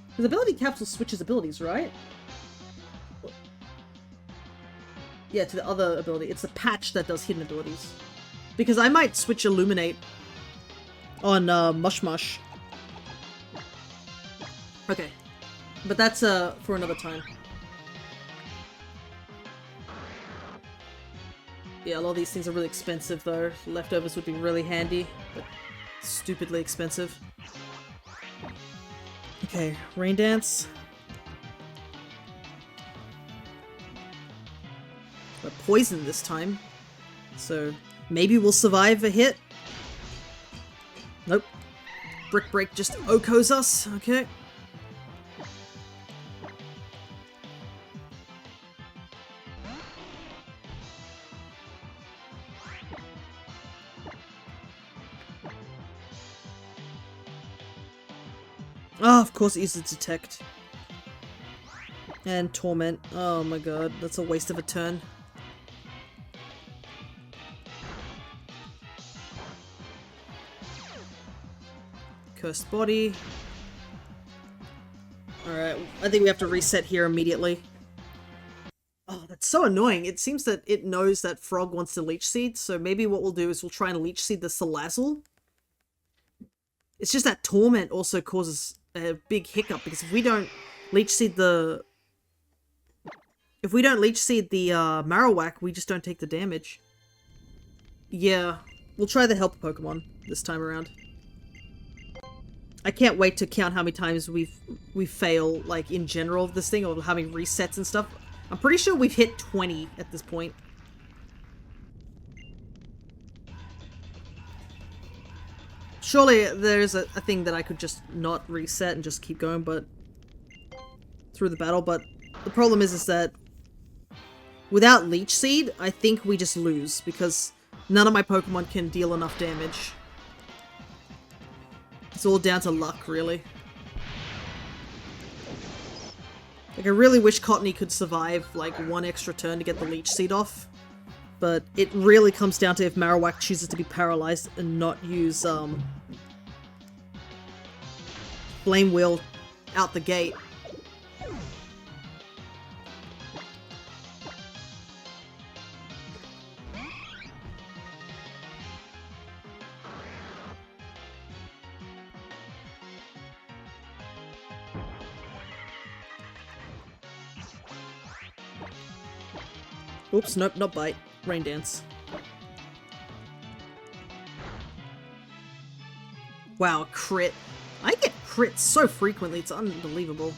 Because Ability Capsule switches abilities, right? Yeah, to the other ability. It's a patch that does hidden abilities. Because I might switch Illuminate on Mush Mush. Okay. But that's for another time. Yeah, a lot of these things are really expensive though. Leftovers would be really handy, but stupidly expensive. Okay, Rain Dance. We're poisoned this time, so maybe we'll survive a hit. Nope. Brick Break just OHKOs us, okay. Oh, of course it uses Detect. And Torment. Oh my god, that's a waste of a turn. Cursed Body. Alright, I think we have to reset here immediately. Oh, that's so annoying. It seems that it knows that Frog wants to Leech Seed, so maybe what we'll do is we'll try and Leech Seed the Salazzle. It's just that Torment also causes a big hiccup, because if we don't Leech Seed the... If we don't Leech Seed the Marowak, we just don't take the damage. Yeah, we'll try the Help Pokemon this time around. I can't wait to count how many times we fail, like, in general of this thing, or how many resets and stuff. I'm pretty sure we've hit 20 at this point. Surely there's a thing that I could just not reset and just keep going, but... through the battle, but the problem is that without Leech Seed, I think we just lose, because none of my Pokemon can deal enough damage. It's all down to luck, really. Like, I really wish Cottony could survive, like, one extra turn to get the Leech Seed off. But it really comes down to if Marowak chooses to be paralyzed and not use, Flame Wheel out the gate. Oops, nope, not Bite. Rain Dance. Wow, crit. I get crits so frequently, it's unbelievable.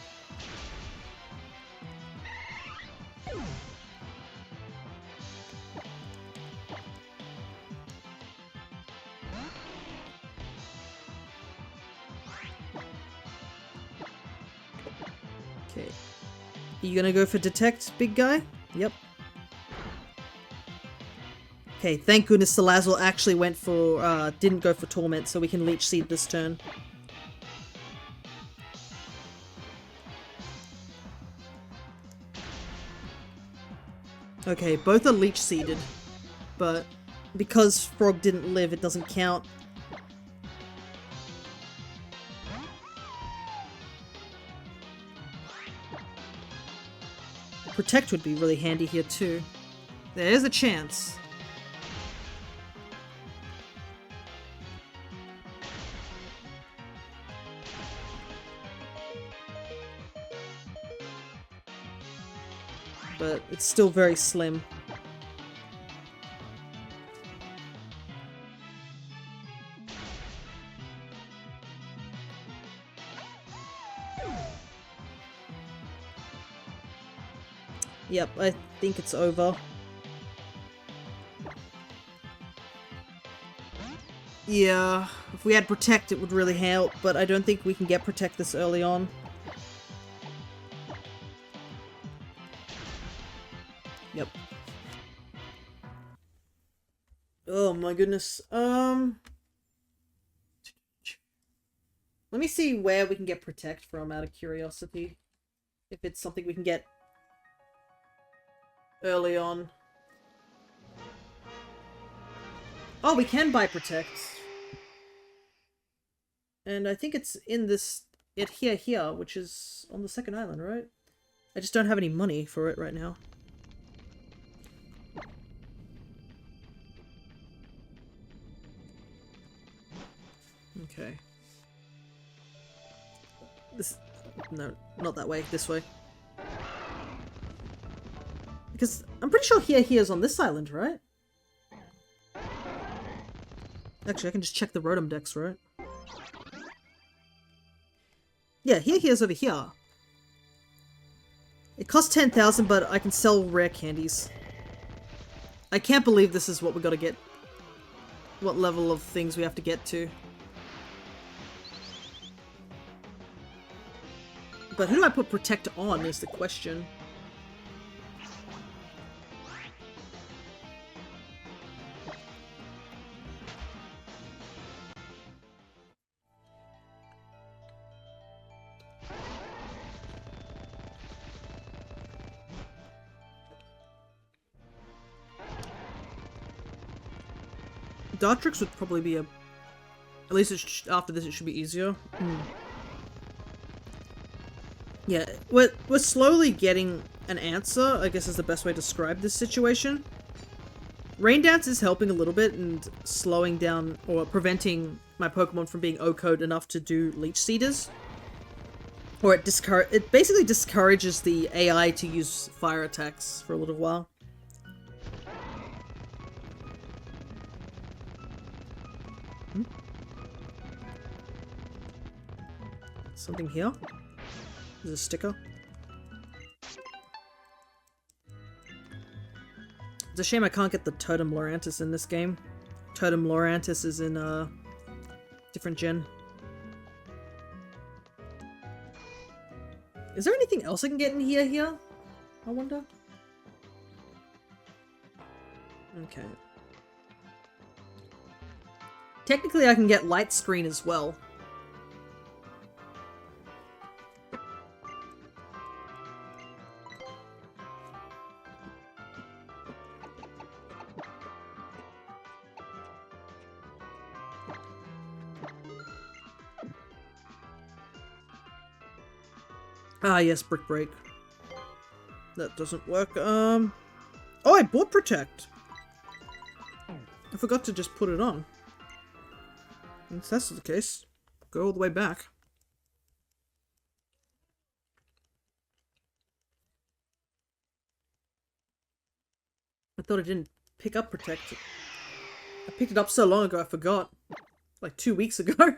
Okay. You gonna go for Detect, big guy? Yep. Okay, thank goodness Salazzle actually went for, didn't go for Torment, so we can Leech Seed this turn. Okay, both are Leech Seeded, but because Frog didn't live, it doesn't count. Protect would be really handy here too. There's a chance. But it's still very slim. Yep, I think it's over. Yeah, if we had Protect it would really help, but I don't think we can get Protect this early on. Yep. Oh my goodness. Let me see where we can get Protect from out of curiosity. If it's something we can get early on. Oh, we can buy Protect. And I think it's in this... here, which is on the second island, right? I just don't have any money for it right now. Okay. This... no, not that way. This way. Because I'm pretty sure here's on this island, right? Actually, I can just check the Rotom Dex, right? Yeah, here's over here. It costs 10,000, but I can sell rare candies. I can't believe this is what we gotta get. What level of things we have to get to. But who do I put Protect on is the question. Dartrix would probably be a... At least after this it should be easier. Yeah, we're slowly getting an answer, I guess is the best way to describe this situation. Rain Dance is helping a little bit and slowing down or preventing my Pokemon from being OHKO'd enough to do Leech Seeders. Or it basically discourages the AI to use fire attacks for a little while. Something here? There's a sticker. It's a shame I can't get the Totem Lorantis in this game. Totem Lorantis is in a different gen. Is there anything else I can get in here? I wonder. Okay. Technically I can get Light Screen as well. Ah, yes, Brick Break. That doesn't work. Oh, I bought Protect! I forgot to just put it on. If that's the case, go all the way back. I thought I didn't pick up Protect. I picked it up so long ago I forgot. Like 2 weeks ago.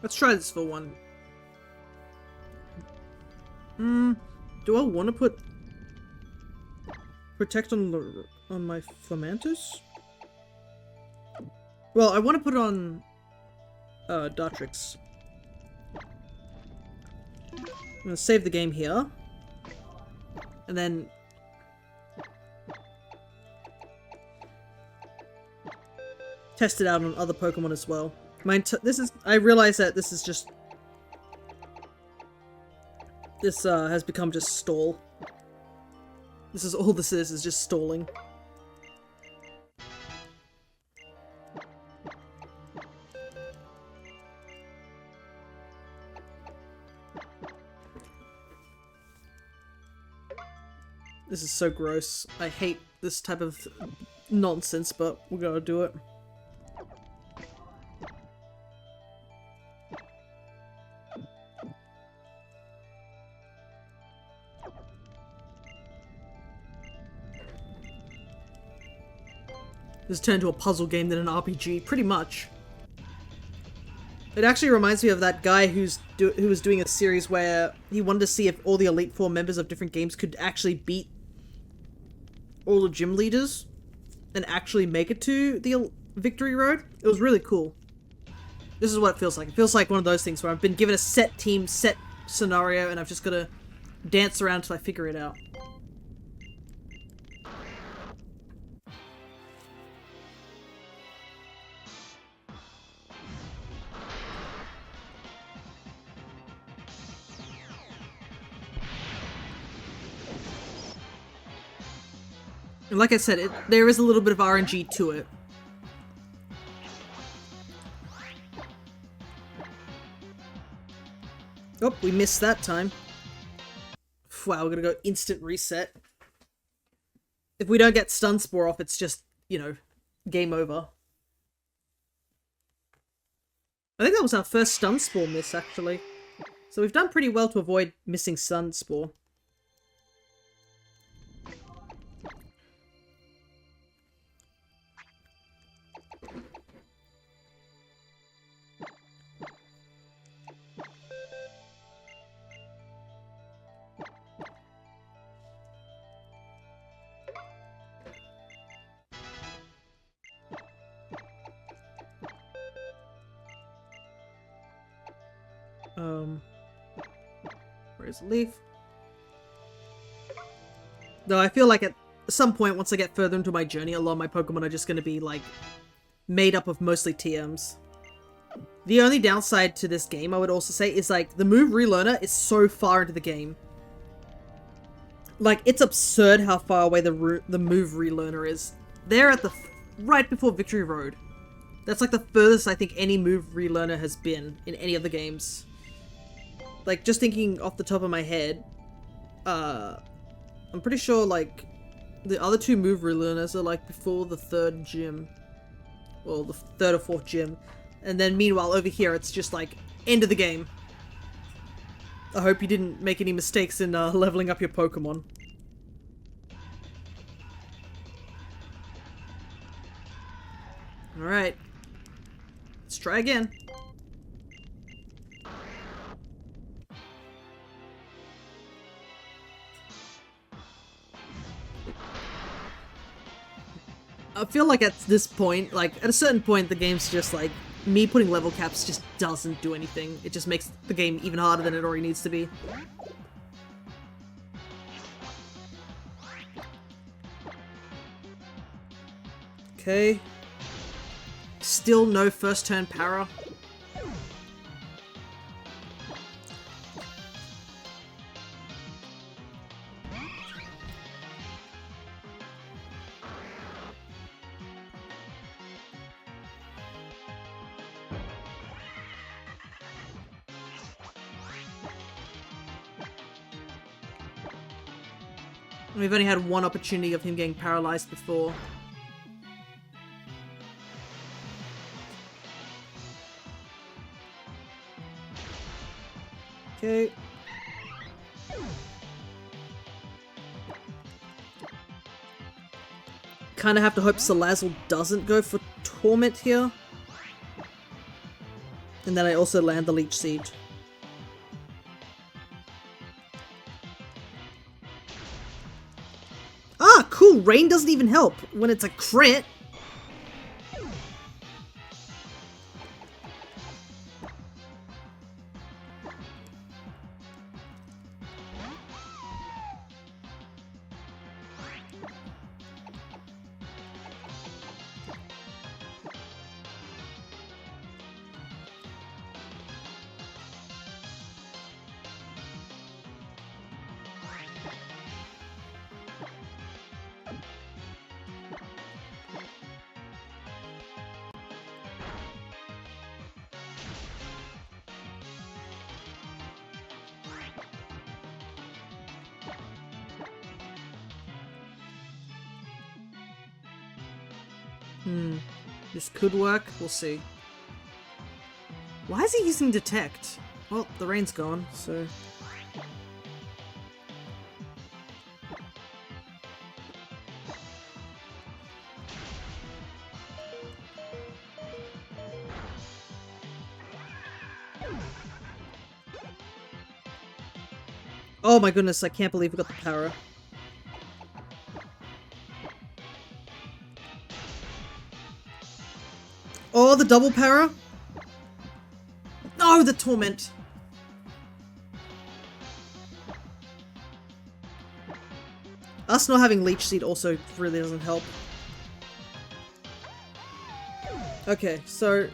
Let's try this for one. Do I want to put Protect on my Flamantis? Well, I want to put it on Dartrix. I'm gonna save the game here, and then test it out on other Pokemon as well. I realize that this is just... This has become just stall. This is all this is just stalling. This is so gross. I hate this type of nonsense, but we're gonna do it. This turned into a puzzle game than an RPG, pretty much. It actually reminds me of that guy who was doing a series where he wanted to see if all the Elite Four members of different games could actually beat all the gym leaders and actually make it to the victory road. It was really cool. This is what it feels like. It feels like one of those things where I've been given a set team, set scenario, and I've just got to dance around until I figure it out. And like I said, there is a little bit of RNG to it. Oh, we missed that time. Wow, we're gonna go instant reset. If we don't get Stun Spore off, it's just, you know, game over. I think that was our first Stun Spore miss, actually. So we've done pretty well to avoid missing Stun Spore. Where's Leaf? Though I feel like at some point, once I get further into my journey, a lot of my Pokemon are just going to be, like, made up of mostly TMs. The only downside to this game, I would also say, is, like, the move relearner is so far into the game. Like, it's absurd how far away the move relearner is. They're at the right before Victory Road. That's, like, the furthest I think any move relearner has been in any of the games. Like, just thinking off the top of my head, I'm pretty sure, like, the other two move relearners are, like, before the third gym. Well, the third or fourth gym. And then, meanwhile, over here, it's just, like, end of the game. I hope you didn't make any mistakes in, leveling up your Pokemon. Alright. Let's try again. I feel like at this point, like, at a certain point, the game's just like, me putting level caps just doesn't do anything. It just makes the game even harder than it already needs to be. Okay. Still no first turn para. We've only had one opportunity of him getting paralyzed before. Okay. Kinda have to hope Salazzle doesn't go for Torment here. And then I also land the Leech Seed. Ah, cool! Rain doesn't even help when it's a crit! This could work. We'll see. Why is he using Detect? Well, the rain's gone, so... Oh my goodness, I can't believe we got the power. Oh, the double para? Oh, the Torment! Us not having Leech Seed also really doesn't help. Okay, so...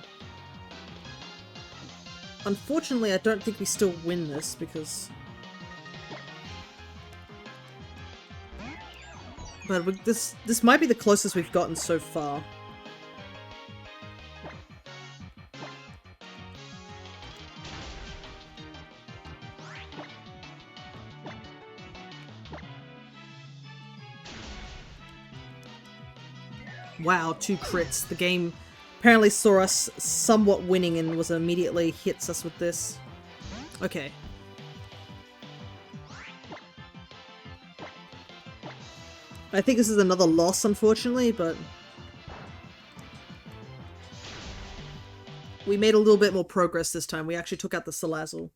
Unfortunately, I don't think we still win this, because... But this might be the closest we've gotten so far. Wow, 2 crits. The game apparently saw us somewhat winning and was immediately hits us with this. Okay. I think this is another loss, unfortunately, but... We made a little bit more progress this time. We actually took out the Salazzle.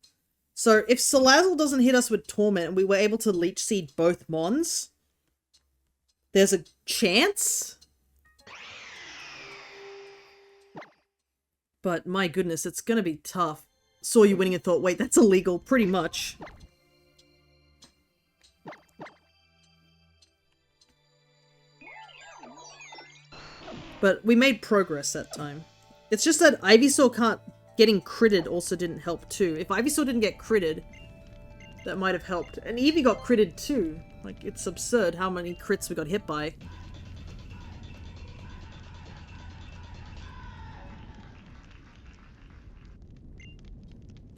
So, if Salazzle doesn't hit us with Torment and we were able to Leech Seed both Mons, there's a chance? But my goodness, it's gonna be tough. saw you winning and thought, wait, that's illegal, pretty much. But we made progress that time. It's just that Ivysaur getting critted also didn't help too. If Ivysaur didn't get critted, that might have helped. And Eevee got critted too. Like, it's absurd how many crits we got hit by.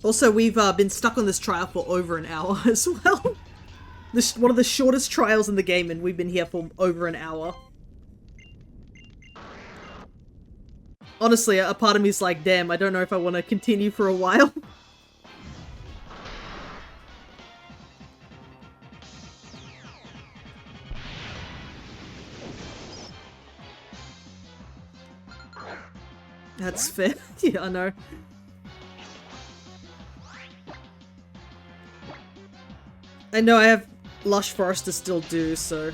Also, we've been stuck on this trial for over an hour as well. One of the shortest trials in the game, and we've been here for over an hour. Honestly, a part of me is like, damn, I don't know if I want to continue for a while. That's fair. Yeah, I know. I know I have Lush Forest to still do, so...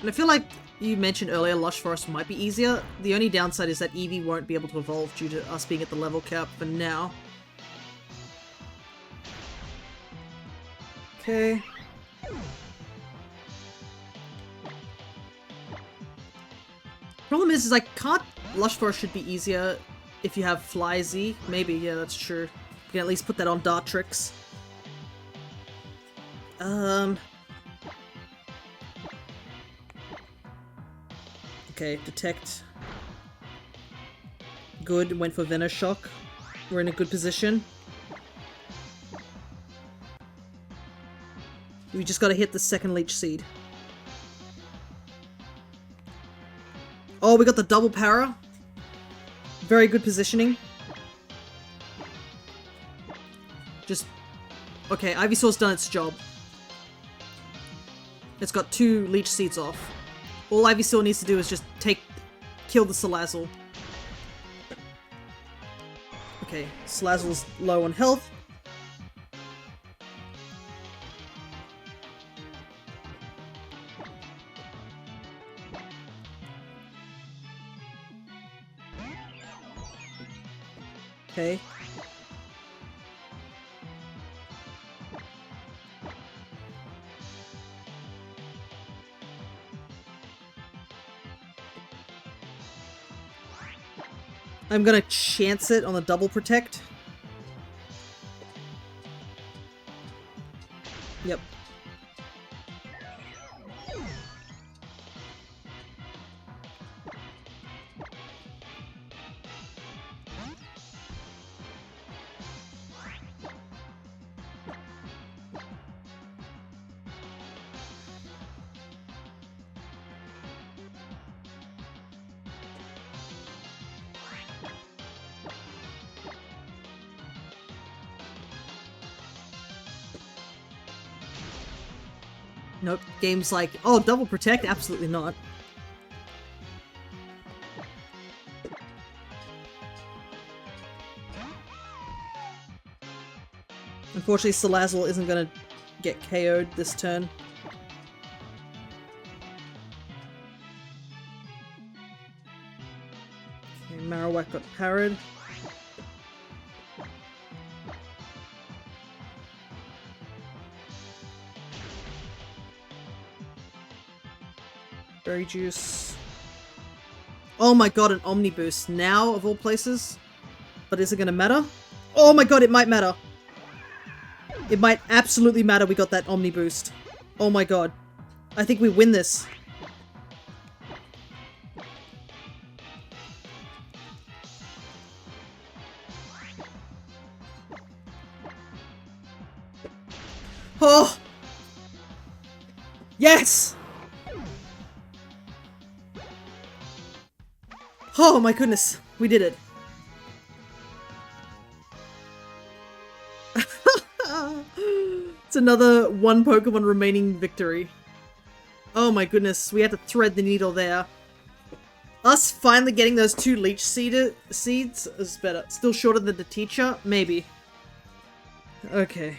And I feel like you mentioned earlier Lush Forest might be easier. The only downside is that Eevee won't be able to evolve due to us being at the level cap for now. Okay. Problem is I can't... Lush Forest should be easier if you have Fly Z. Maybe, yeah, that's true. You can at least put that on Dartrix. Okay, detect. Good, went for Venoshock. We're in a good position. We just gotta hit the second Leech Seed. Oh, we got the double para. Very good positioning. Just... Okay, Ivysaur's done its job. It's got 2 Leech Seeds off. All Ivysaur needs to do is just kill the Salazzle. Okay, Salazzle's low on health. Okay. I'm gonna chance it on the double protect. Yep. Nope. Game's like, oh, double protect? Absolutely not. Unfortunately, Salazzle isn't gonna get KO'd this turn. Okay, Marowak got parried. Berry Juice. Oh my god, an Omni Boost. Now, of all places? But is it gonna matter? Oh my god, it might matter. It might absolutely matter we got that Omni Boost. Oh my god. I think we win this. Oh! Yes! Oh my goodness, we did it. It's another one Pokemon remaining victory. Oh my goodness, we had to thread the needle there. Us finally getting those 2 leech seeds is better. Still shorter than the teacher? Maybe. Okay.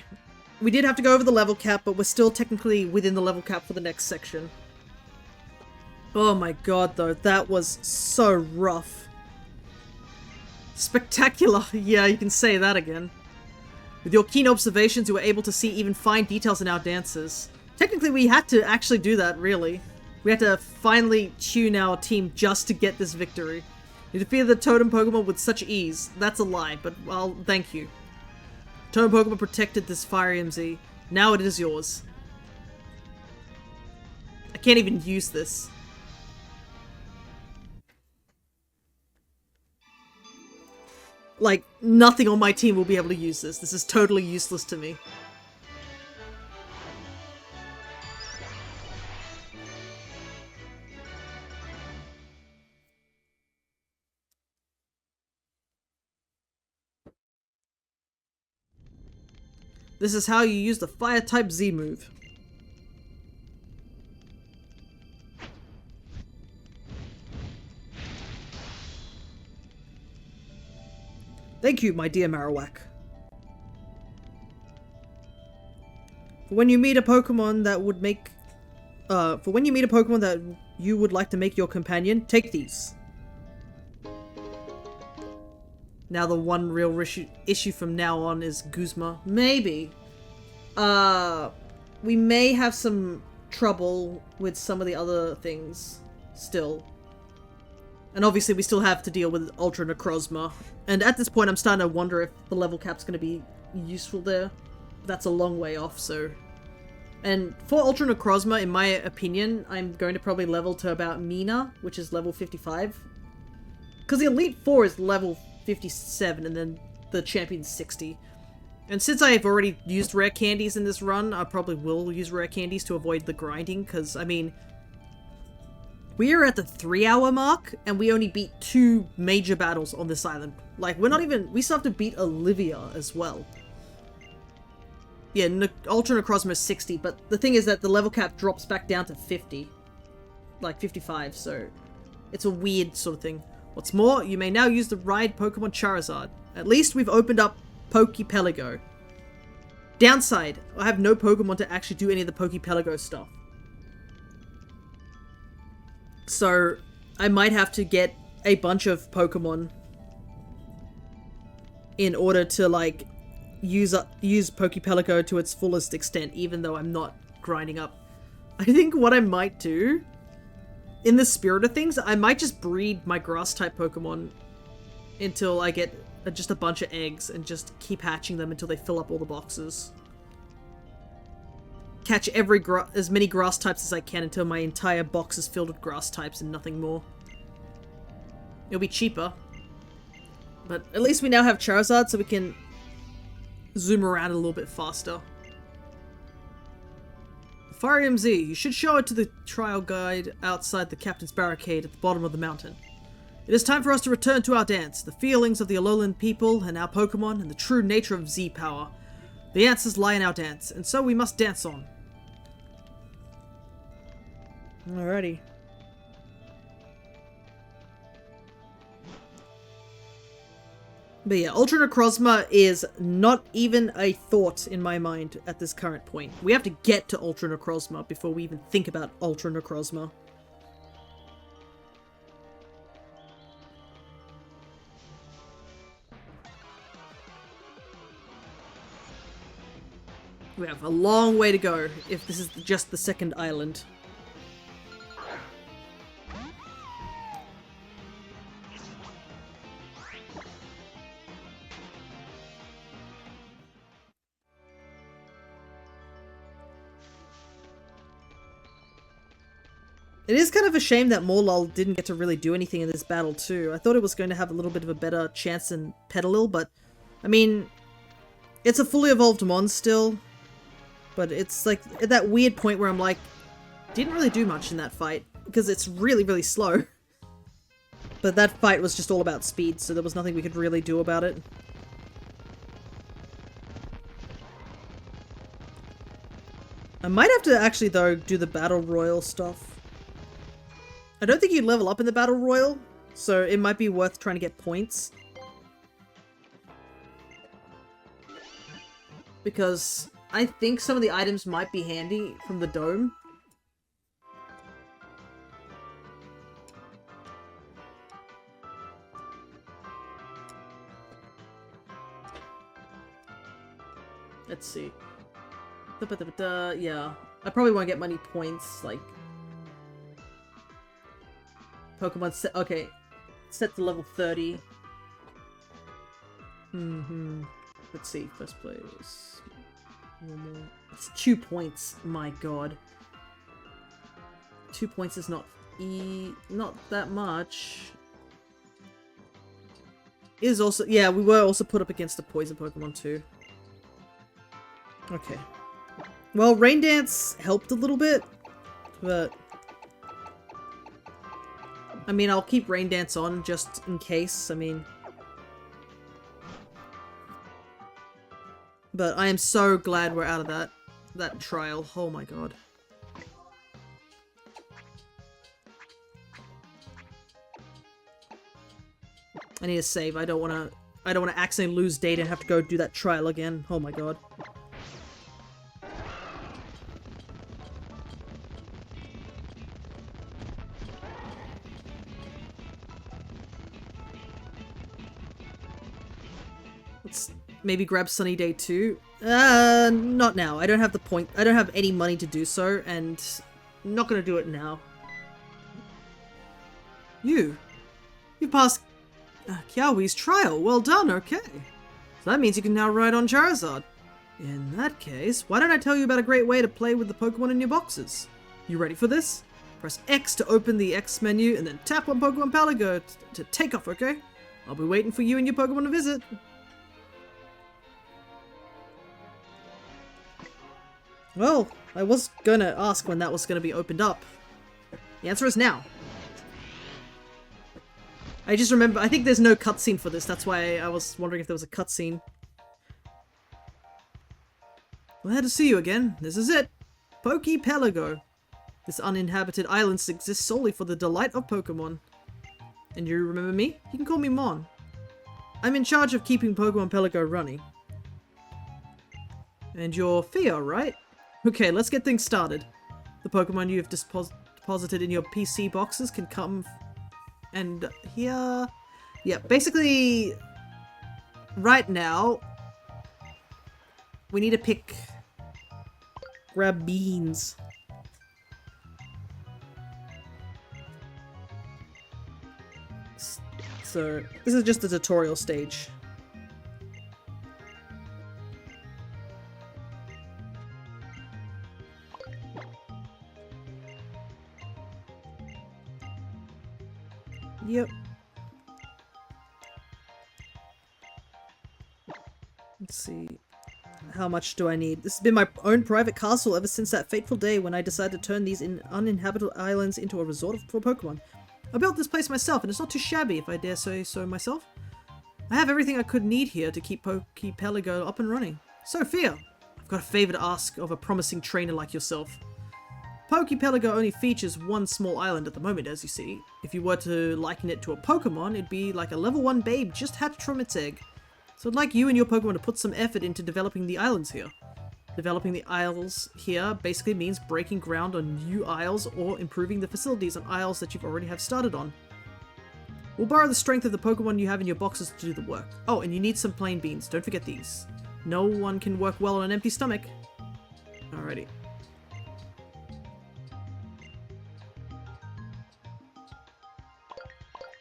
We did have to go over the level cap, but we're still technically within the level cap for the next section. Oh my god, though. That was so rough. Spectacular. Yeah, you can say that again. With your keen observations, you were able to see even fine details in our dances. Technically, we had to actually do that, really. We had to finally tune our team just to get this victory. You defeated the totem Pokemon with such ease. That's a lie, but, well, thank you. Totem Pokemon protected this Fire MZ. Now it is yours. I can't even use this. Like, nothing on my team will be able to use this. This is totally useless to me. This is how you use the Fire-type Z move. Thank you, my dear Marowak. For when you meet a Pokemon that would make... for when you meet a Pokemon that you would like to make your companion, take these. Now the one real issue from now on is Guzma. Maybe. We may have some trouble with some of the other things still. And obviously we still have to deal with Ultra Necrozma. And at this point I'm starting to wonder if the level cap's going to be useful there. That's a long way off, so... And for Ultra Necrozma, in my opinion, I'm going to probably level to about Mina, which is level 55. Because the Elite Four is level 57, and then the Champion's 60. And since I've already used rare candies in this run, I probably will use rare candies to avoid the grinding, because, I mean... We are at the 3-hour mark, and we only beat 2 major battles on this island. Like, we're not even... We still have to beat Olivia as well. Yeah, Ultra Necrozma is 60, but the thing is that the level cap drops back down to 50. Like, 55, so... It's a weird sort of thing. What's more, you may now use the Ride Pokemon Charizard. At least we've opened up Pokepelago. Downside, I have no Pokemon to actually do any of the Pokepelago stuff. So, I might have to get a bunch of Pokemon in order to, like, use Pokepelago to its fullest extent, even though I'm not grinding up. I think what I might do, in the spirit of things, I might just breed my Grass-type Pokemon until I get just a bunch of eggs and just keep hatching them until they fill up all the boxes. Catch as many grass types as I can until my entire box is filled with grass types and nothing more. It'll be cheaper. But at least we now have Charizard, so we can zoom around a little bit faster. Fire MZ, you should show it to the trial guide outside the captain's barricade at the bottom of the mountain. It is time for us to return to our dance, the feelings of the Alolan people and our Pokemon, and the true nature of Z power. The answers lie in our dance, and so we must dance on. Alrighty. But yeah, Ultra Necrozma is not even a thought in my mind at this current point. We have to get to Ultra Necrozma before we even think about Ultra Necrozma. We have a long way to go if this is just the second island. It is kind of a shame that Morlul didn't get to really do anything in this battle too. I thought it was going to have a little bit of a better chance than Petalil, but I mean, it's a fully evolved Mons still, but it's like at that weird point where I'm like, didn't really do much in that fight because it's really, really slow. But that fight was just all about speed, so there was nothing we could really do about it. I might have to actually, though, do the Battle Royal stuff. I don't think you level up in the Battle Royal, so it might be worth trying to get points. Because I think some of the items might be handy from the dome. Let's see. Yeah. I probably won't get many points, like... Pokemon set... Okay. Set to level 30. Let's see. First place. Normal. It's 2 points. My god. 2 points is not... not that much. Is also... Yeah, we were also put up against a poison Pokemon too. Okay. Well, Rain Dance helped a little bit, but... I mean, I'll keep Rain Dance on just in case, I mean... But I am so glad we're out of that trial. Oh my god. I need to save. I don't want to accidentally lose data and have to go do that trial again. Oh my god. Let's maybe grab Sunny Day 2. Not now. I don't have the point. I don't have any money to do so, and I'm not gonna do it now. You passed Kiawee's trial. Well done, okay. So that means you can now ride on Charizard. In that case, why don't I tell you about a great way to play with the Pokemon in your boxes? You ready for this? Press X to open the X menu, and then tap on Pokemon Palago to take off, okay? I'll be waiting for you and your Pokemon to visit. Well, I was gonna ask when that was gonna be opened up. The answer is now. I just remember, I think there's no cutscene for this, that's why I was wondering if there was a cutscene. Glad to see you again. This is it. Pokepelago. This uninhabited island exists solely for the delight of Pokemon. And you remember me? You can call me Mon. I'm in charge of keeping Pokemon Pelago running. And you're Thea, right? Okay, let's get things started. The Pokemon you have deposited in your PC boxes can come and here... Yeah, basically, right now, we need to grab beans. So, this is just the tutorial stage. Yep. Let's see. How much do I need? This has been my own private castle ever since that fateful day when I decided to turn these uninhabitable islands into a resort for Pokemon. I built this place myself, and it's not too shabby, if I dare say so myself. I have everything I could need here to keep Pokepelago up and running. Sophia, I've got a favor to ask of a promising trainer like yourself. Pokepelago only features one small island at the moment, as you see. If you were to liken it to a Pokemon, it'd be like a level 1 babe just hatched from its egg. So I'd like you and your Pokemon to put some effort into developing the islands here. Developing the isles here basically means breaking ground on new isles or improving the facilities on isles that you've already have started on. We'll borrow the strength of the Pokemon you have in your boxes to do the work. Oh, and you need some plain beans, don't forget these. No one can work well on an empty stomach. Alrighty.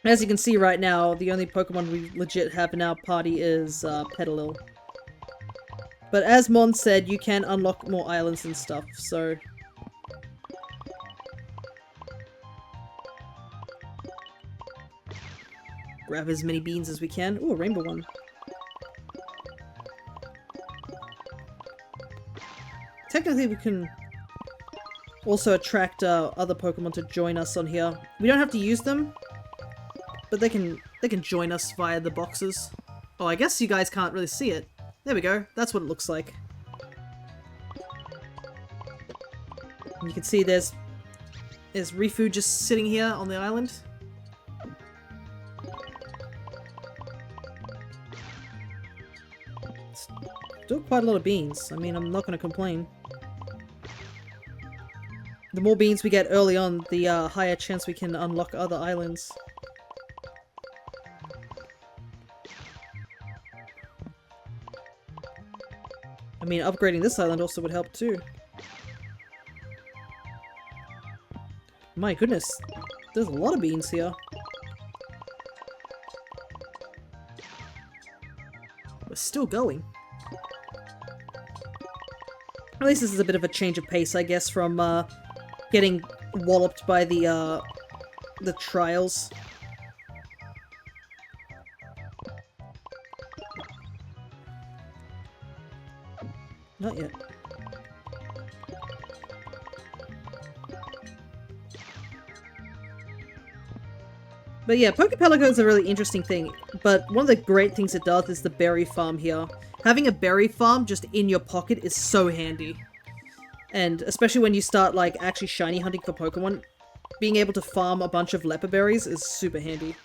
As you can see right now, the only Pokemon we legit have in our party is Petalil. But as Mon said, you can unlock more islands and stuff, so... Grab as many beans as we can. Ooh, a rainbow one. Technically we can also attract other Pokemon to join us on here. We don't have to use them, but they can join us via the boxes. Oh, I guess you guys can't really see it. There we go. That's what it looks like. And you can see there's Rifu just sitting here on the island. Still quite a lot of beans. I mean, I'm not going to complain. The more beans we get early on, the higher chance we can unlock other islands. I mean, upgrading this island also would help too. My goodness, there's a lot of beans here. We're still going. At least this is a bit of a change of pace, I guess, from getting walloped by the trials. Not yet. But yeah, Pokepelago is a really interesting thing, but one of the great things it does is the berry farm here. Having a berry farm just in your pocket is so handy. And especially when you start like actually shiny hunting for Pokemon, being able to farm a bunch of leper berries is super handy.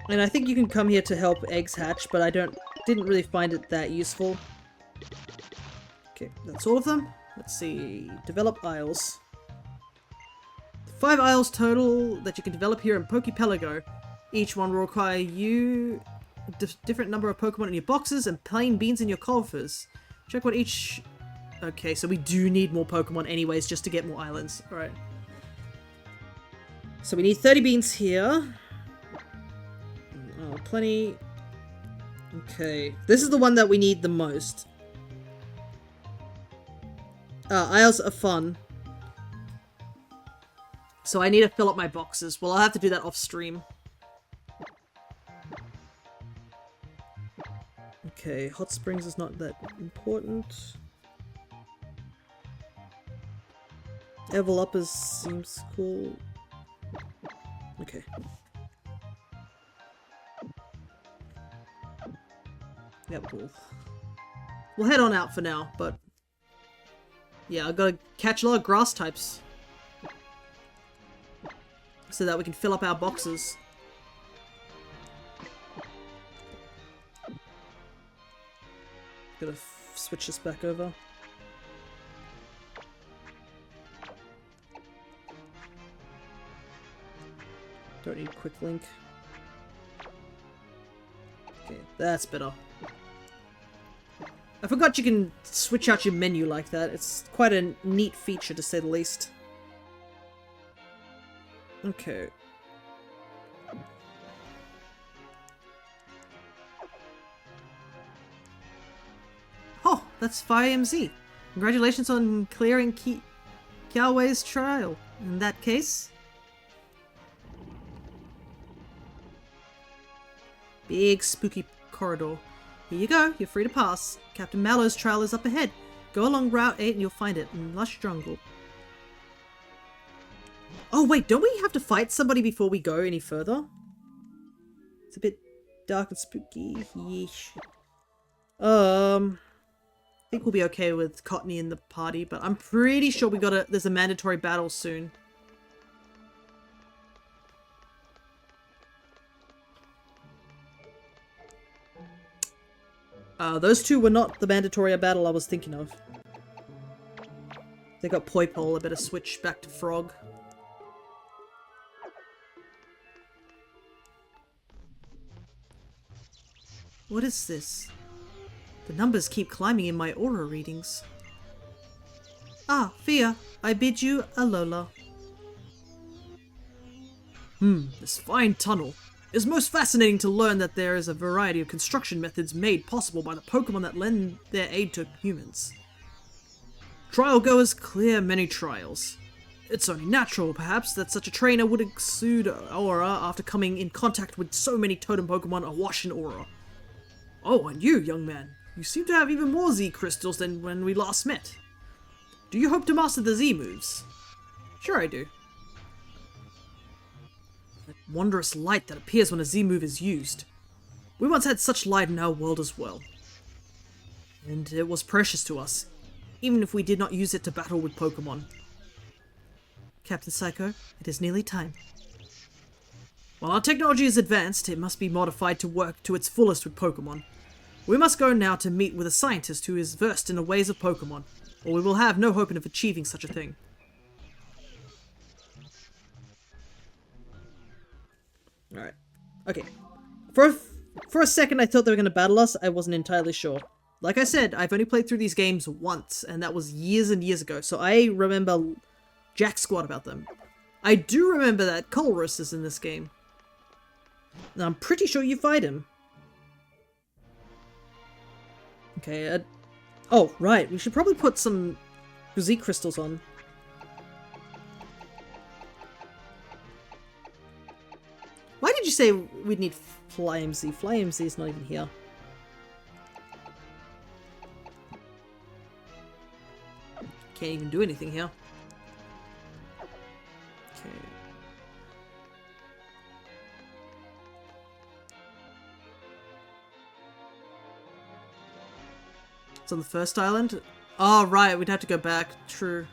And I think you can come here to help eggs hatch, but I didn't really find it that useful. Okay, that's all of them. Let's see. Develop isles. 5 isles total that you can develop here in Pokepelago. Each one will require you different number of Pokemon in your boxes and plain beans in your coffers. Check what each... Okay, so we do need more Pokemon anyways just to get more islands. Alright. So we need 30 beans here. Oh, plenty. Okay. This is the one that we need the most. Isles are fun. So I need to fill up my boxes. Well, I'll have to do that off stream. Okay, hot springs is not that important. Level uppers seems cool. Okay. Yep, we'll head on out for now, but yeah, I've got to catch a lot of grass types so that we can fill up our boxes. Gotta switch this back over. Don't need quick link. Okay, that's better. I forgot you can switch out your menu like that. It's quite a neat feature, to say the least. Okay. Oh, that's 5MZ. Congratulations on clearing Kiawei's trial. In that case... Big spooky corridor. Here you go, you're free to pass. Captain Mallow's trail is up ahead. Go along Route 8 and you'll find it in lush jungle. Oh wait, don't we have to fight somebody before we go any further? It's a bit dark and spooky. Yeesh. I think we'll be okay with Cottony in the party, but I'm pretty sure there's a mandatory battle soon. Those two were not the mandatory battle I was thinking of. They got Poipole, I better switch back to Frog. What is this? The numbers keep climbing in my aura readings. Ah, Fia, I bid you alola. This fine tunnel. It is most fascinating to learn that there is a variety of construction methods made possible by the Pokemon that lend their aid to humans. Trial goers clear many trials. It's only natural, perhaps, that such a trainer would exude aura after coming in contact with so many totem Pokemon awash in aura. Oh, and you, young man, you seem to have even more Z crystals than when we last met. Do you hope to master the Z moves? Sure I do. wondrous light that appears when a Z move is used. We once had such light in our world as well. And it was precious to us, even if we did not use it to battle with Pokemon. Captain Psycho, it is nearly time. While our technology is advanced, it must be modified to work to its fullest with Pokemon. We must go now to meet with a scientist who is versed in the ways of Pokemon, or we will have no hope of achieving such a thing. Alright. Okay. For a second I thought they were going to battle us. I wasn't entirely sure. Like I said, I've only played through these games once, and that was years and years ago, so I remember jack squat about them. I do remember that Colress is in this game. Now, I'm pretty sure you fight him. Okay, oh, right, we should probably put some Z crystals on. Why did you say we'd need FlyMZ? FlyMZ is not even here. Can't even do anything here. Okay. It's on the first island? Oh, right, we'd have to go back. True.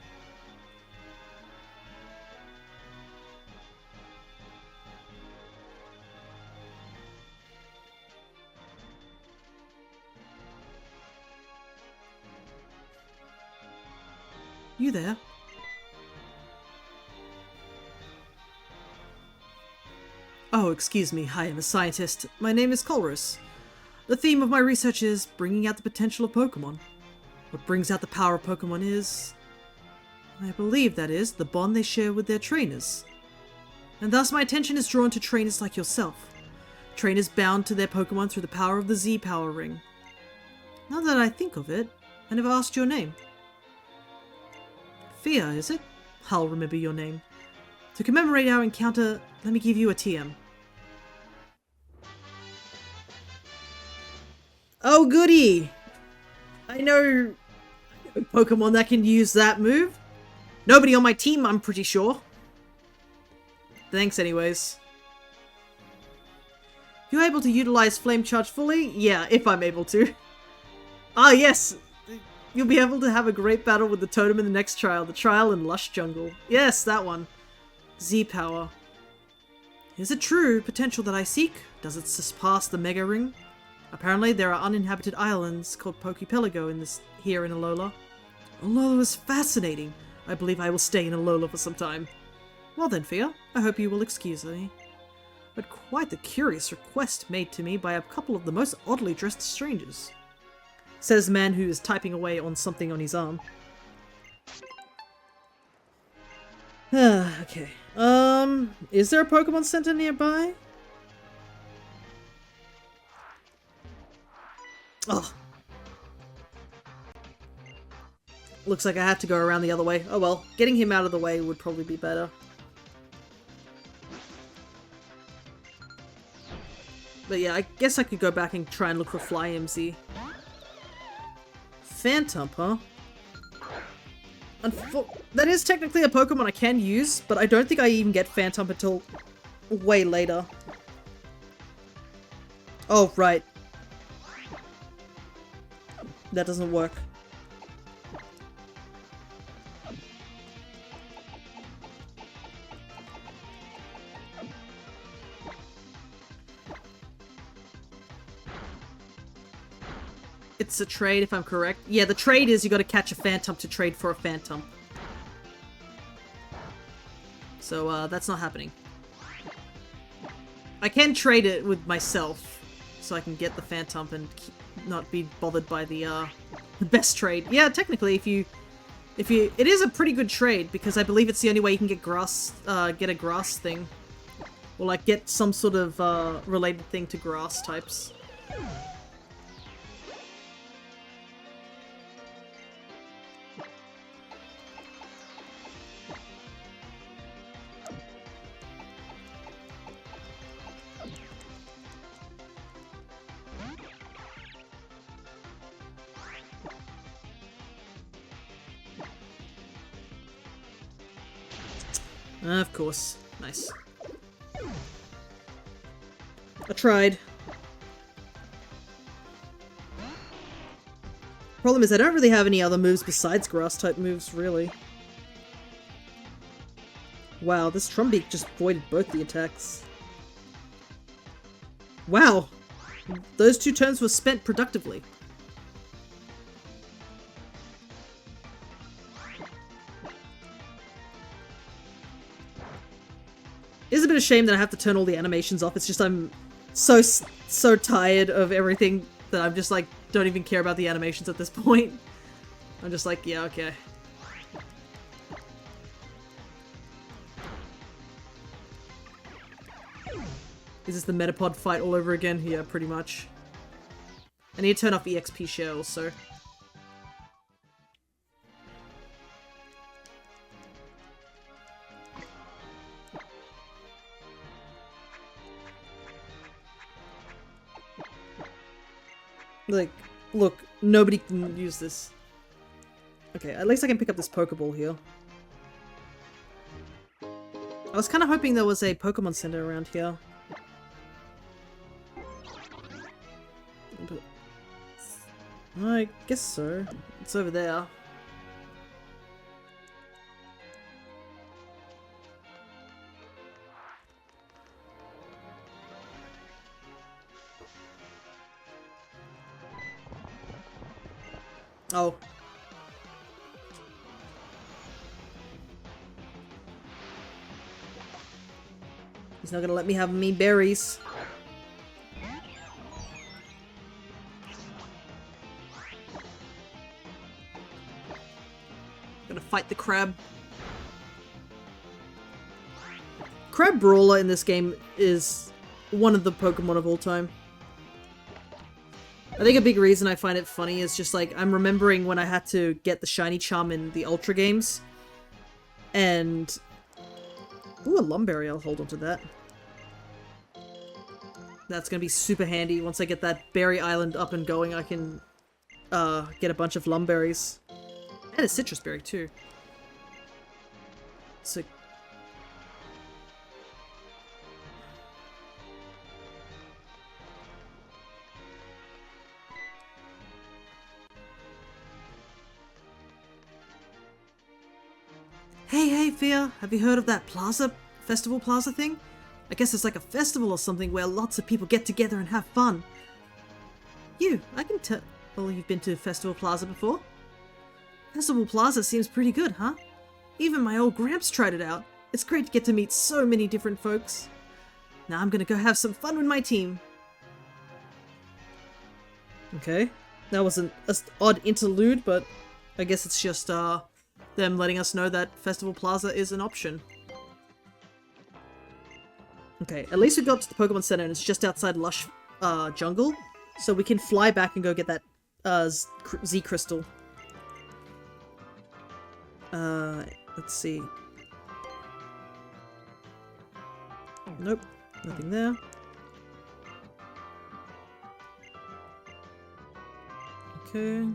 You there? Oh, excuse me, I am a scientist. My name is Colress. The theme of my research is bringing out the potential of Pokemon. What brings out the power of Pokemon is, I believe that is, the bond they share with their trainers. And thus my attention is drawn to trainers like yourself. Trainers bound to their Pokemon through the power of the Z Power Ring. Now that I think of it, I never asked your name. Fia, is it? I'll remember your name. To commemorate our encounter, let me give you a TM. Oh goody! I know Pokemon that can use that move. Nobody on my team, I'm pretty sure. Thanks anyways. You able to utilize Flame Charge fully? Yeah, if I'm able to. Ah yes! You'll be able to have a great battle with the totem in the next trial. The trial in Lush Jungle. Yes, that one. Z-Power. Is it true potential that I seek? Does it surpass the Mega Ring? Apparently there are uninhabited islands called Pokepelago here in Alola. Alola is fascinating. I believe I will stay in Alola for some time. Well then, Fia, I hope you will excuse me. But quite the curious request made to me by a couple of the most oddly dressed strangers. Says the man who is typing away on something on his arm. Okay. Is there a Pokemon Center nearby? Oh. Looks like I have to go around the other way. Oh well, getting him out of the way would probably be better. But yeah, I guess I could go back and try and look for FlyMZ. Phantump, huh? That is technically a Pokemon I can use, but I don't think I even get Phantump until way later. Oh, right. That doesn't work. It's a trade, if I'm correct. Yeah, the trade is you gotta catch a Phantump to trade for a Phantump. So, that's not happening. I can trade it with myself, so I can get the Phantump and not be bothered by the best trade. Yeah, technically, it is a pretty good trade, because I believe it's the only way you can get a grass thing. Or, like, get some sort of, related thing to grass types. Of course. Nice. I tried. Problem is I don't really have any other moves besides grass type moves, really. Wow, this Trumbeak just voided both the attacks. Wow! Those 2 turns were spent productively. It's a bit of a shame that I have to turn all the animations off. It's just I'm so tired of everything that I'm just like, don't even care about the animations at this point. I'm just like, yeah, okay. Is this the Metapod fight all over again? Yeah, pretty much. I need to turn off EXP share also. Like, look, nobody can use this. Okay, at least I can pick up this Pokeball here. I was kind of hoping there was a Pokemon Center around here. But I guess so. It's over there. Oh. He's not gonna let me have me berries. Gonna fight the crab. Crab Brawler in this game is one of the Pokemon of all time. I think a big reason I find it funny is just like, I'm remembering when I had to get the shiny charm in the Ultra games. And... ooh, a Lumberry, I'll hold on to that. That's gonna be super handy. Once I get that Berry Island up and going, I can get a bunch of Lumberries. And a Citrus Berry too. So... Hey, Fia, have you heard of that festival plaza thing? I guess it's like a festival or something where lots of people get together and have fun. I can tell you've been to Festival Plaza before. Festival Plaza seems pretty good, huh? Even my old Gramps tried it out. It's great to get to meet so many different folks. Now I'm gonna go have some fun with my team. Okay, that was an odd interlude, but I guess it's just them letting us know that Festival Plaza is an option. Okay, at least we got to the Pokemon Center and it's just outside Lush Jungle, so we can fly back and go get that Z Crystal. Let's see. Nope, nothing there. Okay.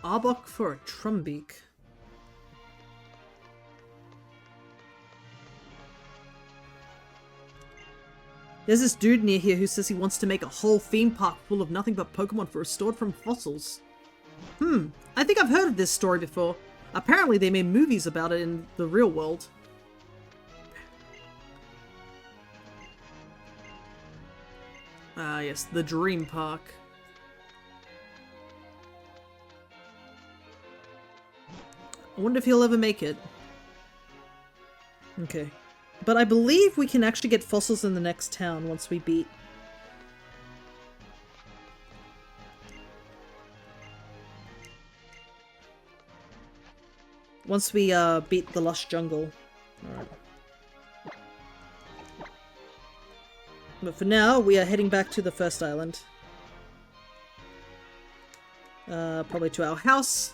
Arbok for a Trumbeak. There's this dude near here who says he wants to make a whole theme park full of nothing but Pokemon restored from fossils. I think I've heard of this story before. Apparently they made movies about it in the real world. Ah, yes, the Dream Park. I wonder if he'll ever make it. Okay. But I believe we can actually get fossils in the next town once we beat... once we beat the Lush Jungle. Alright. But for now, we are heading back to the first island. Probably to our house.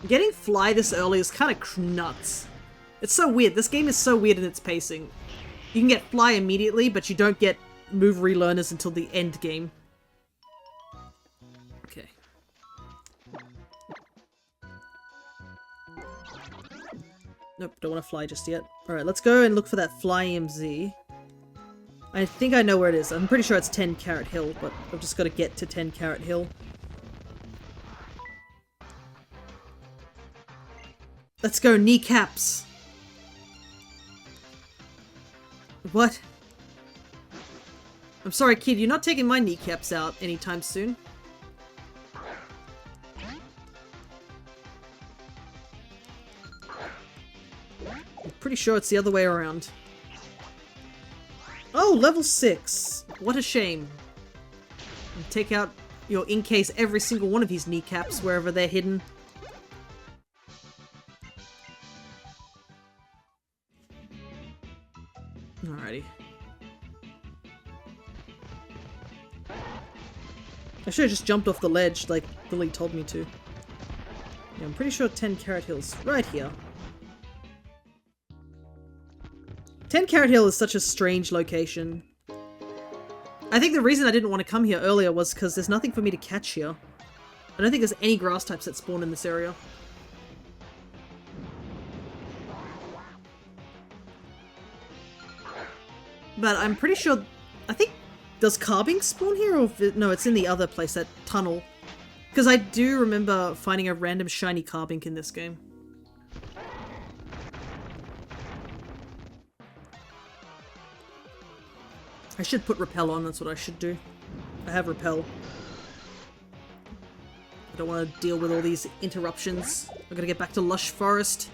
Getting Fly this early is kind of nuts. It's so weird. This game is so weird in its pacing. You can get Fly immediately, but you don't get move relearners until the end game. Okay. Nope, don't want to fly just yet. Alright, let's go and look for that Fly EMZ. I think I know where it is. I'm pretty sure it's 10 Carrot Hill, but I've just got to get to 10 Carrot Hill. Let's go, kneecaps! What? I'm sorry, kid, you're not taking my kneecaps out anytime soon. I'm pretty sure it's the other way around. Oh, level 6! What a shame. And take out your in-case every single one of his kneecaps wherever they're hidden. Alrighty. I should have just jumped off the ledge like Billy told me to. Yeah, I'm pretty sure 10 Carrot Hill's right here. 10 Carrot Hill is such a strange location. I think the reason I didn't want to come here earlier was because there's nothing for me to catch here. I don't think there's any grass types that spawn in this area. But I'm pretty sure... I think... Does Carbink spawn here? Or no, it's in the other place, that tunnel. Because I do remember finding a random shiny Carbink in this game. I should put Repel on, that's what I should do. I have Repel. I don't want to deal with all these interruptions. I've got to get back to Lush Forest.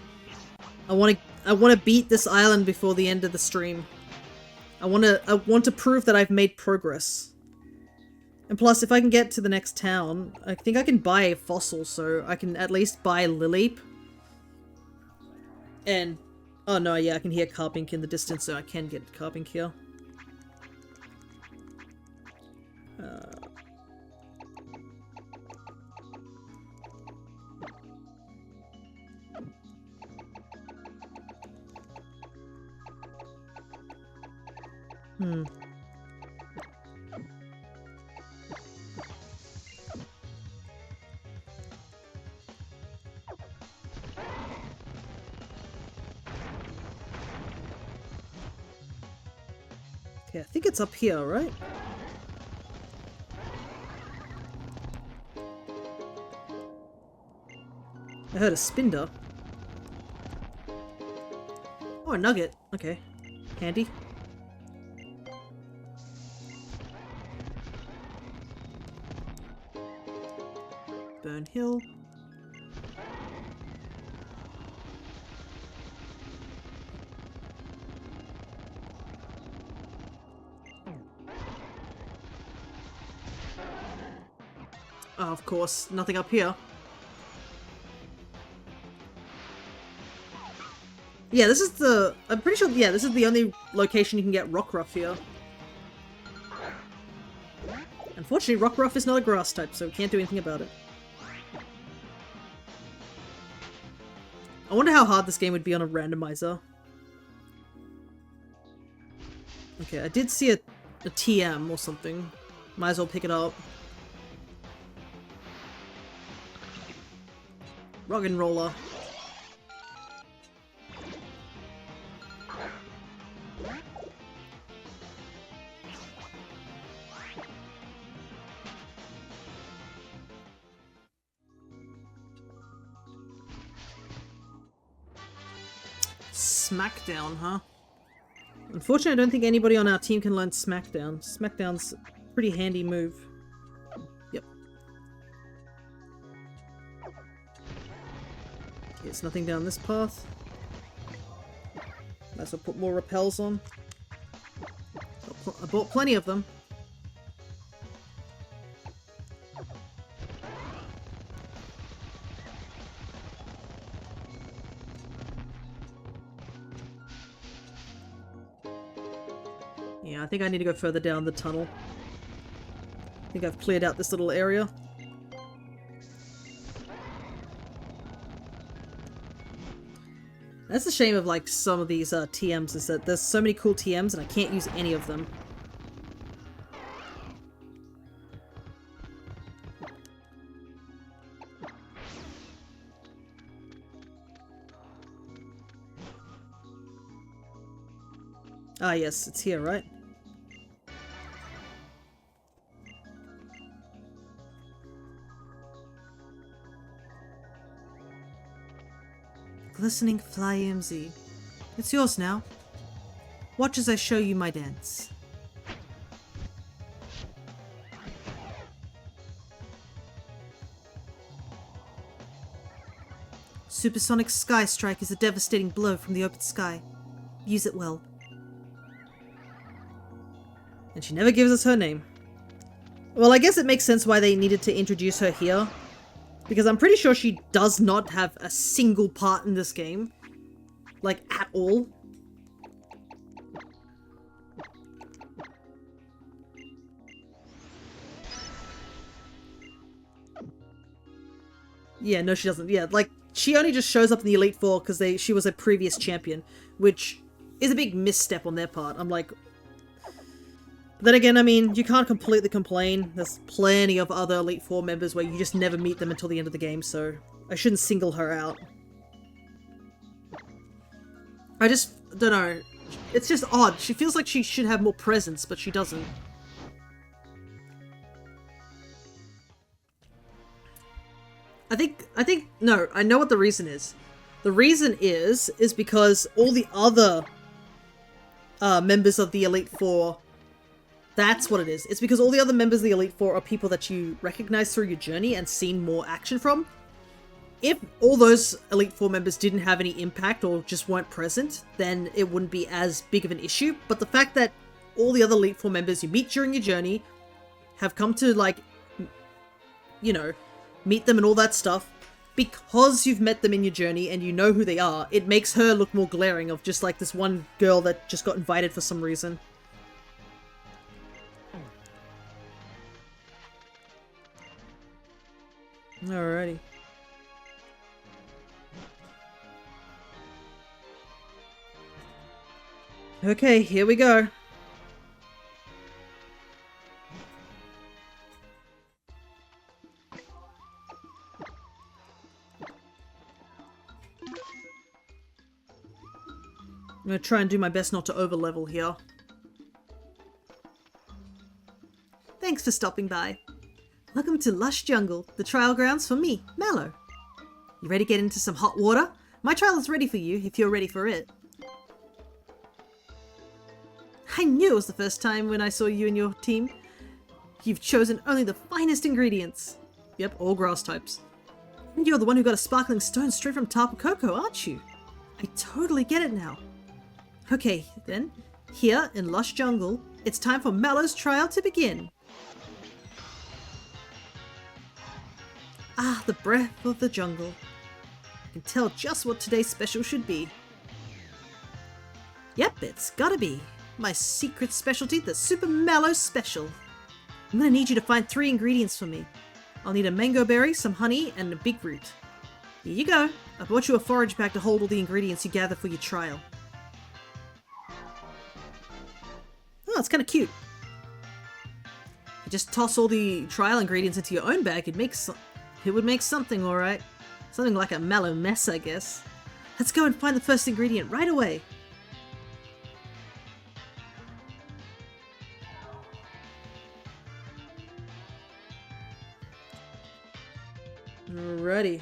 I want to beat this island before the end of the stream. I want to prove that I've made progress. And plus, if I can get to the next town, I think I can buy a fossil, so I can at least buy Lileep. And... oh no, yeah, I can hear Carbink in the distance, so I can get Carbink here. Okay, I think it's up here, right? I heard a Spinder. Oh, a nugget. Okay. Handy. Burn Hill. Oh, of course. Nothing up here. Yeah, this is the... I'm pretty sure, yeah, this is the only location you can get Rockruff here. Unfortunately, Rockruff is not a grass type, so we can't do anything about it. I wonder how hard this game would be on a randomizer. Okay, I did see a TM or something. Might as well pick it up. Rock and Roller. Smackdown, huh? Unfortunately, I don't think anybody on our team can learn Smackdown. Smackdown's a pretty handy move. Yep. There's nothing down this path. Might as well put more repels on. I bought plenty of them. Yeah, I think I need to go further down the tunnel. I think I've cleared out this little area. That's the shame of like some of these TMs, is that there's so many cool TMs and I can't use any of them. Ah, yes, it's here, right? Glistening Fly MZ. It's yours now. Watch as I show you my dance. Supersonic Sky Strike is a devastating blow from the open sky. Use it well. And she never gives us her name. Well, I guess it makes sense why they needed to introduce her here. Because I'm pretty sure she does not have a single part in this game. Like, at all. Yeah, no she doesn't. Yeah, like, she only just shows up in the Elite Four because she was a previous champion. Which is a big misstep on their part. I'm like... Then again, I mean, you can't completely complain. There's plenty of other Elite Four members where you just never meet them until the end of the game, so I shouldn't single her out. I just don't know. It's just odd. She feels like she should have more presence, but she doesn't. No, I know what the reason is. The reason is because all the other members of the Elite Four, that's what it is. It's because all the other members of the Elite Four are people that you recognize through your journey and seen more action from. If all those Elite Four members didn't have any impact or just weren't present, then it wouldn't be as big of an issue. But the fact that all the other Elite Four members you meet during your journey have come to, like, you know, meet them and all that stuff, because you've met them in your journey and you know who they are, it makes her look more glaring of just like this one girl that just got invited for some reason. Alrighty. Okay, here we go. I'm gonna try and do my best not to overlevel here. Thanks for stopping by. Welcome to Lush Jungle, the trial grounds for me, Mallow. You ready to get into some hot water? My trial is ready for you, if you're ready for it. I knew it was the first time when I saw you and your team. You've chosen only the finest ingredients. Yep, all grass types. And you're the one who got a sparkling stone straight from Tapu Koko, aren't you? I totally get it now. Okay, then. Here, in Lush Jungle, it's time for Mallow's trial to begin. Ah, the breath of the jungle. I can tell just what today's special should be. Yep, it's gotta be. My secret specialty, the Super Mallow Special. I'm gonna need you to find 3 ingredients for me. I'll need a mango berry, some honey, and a big root. Here you go. I bought you a forage bag to hold all the ingredients you gather for your trial. Oh, it's kind of cute. You just toss all the trial ingredients into your own bag, it would make something, alright. Something like a mallow mess, I guess. Let's go and find the first ingredient right away. Alrighty.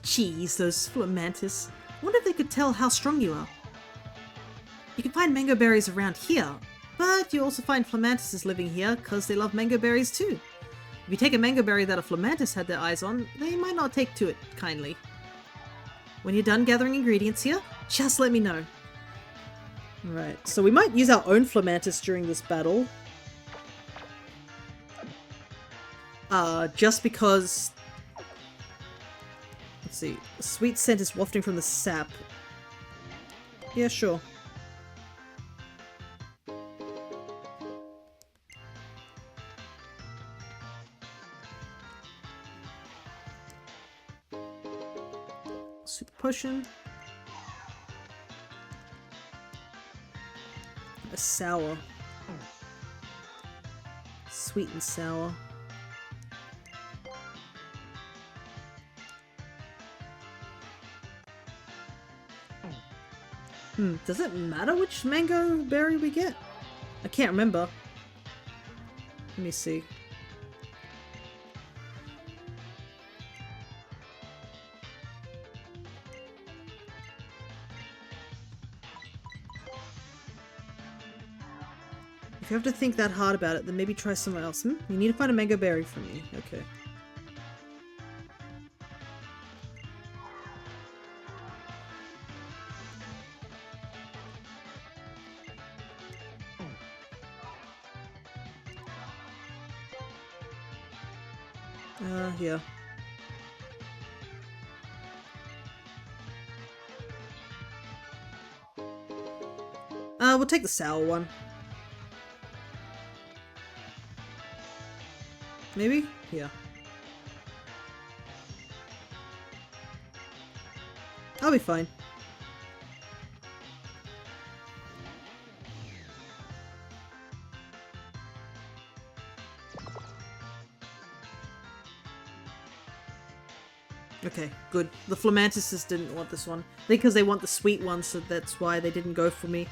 Jeez, those Flamantis. Wonder if they could tell how strong you are. You can find mango berries around here, but you also find Flamantises living here because they love mango berries too. If you take a mango berry that a Flamantis had their eyes on, they might not take to it kindly. When you're done gathering ingredients here, just let me know. Alright, so we might use our own Flamantis during this battle. Just because... Let's see. The sweet scent is wafting from the sap. Yeah, sure. Super potion. A sour. sweet and sour. Does it matter which mango berry we get? I can't remember. Let me see. If you have to think that hard about it, then maybe try somewhere else. You need to find a mango berry for me. Okay. Yeah. We'll take the sour one. Maybe? Yeah. I'll be fine. Okay, good. The Flamantises didn't want this one. I think because they want the sweet one, so that's why they didn't go for me.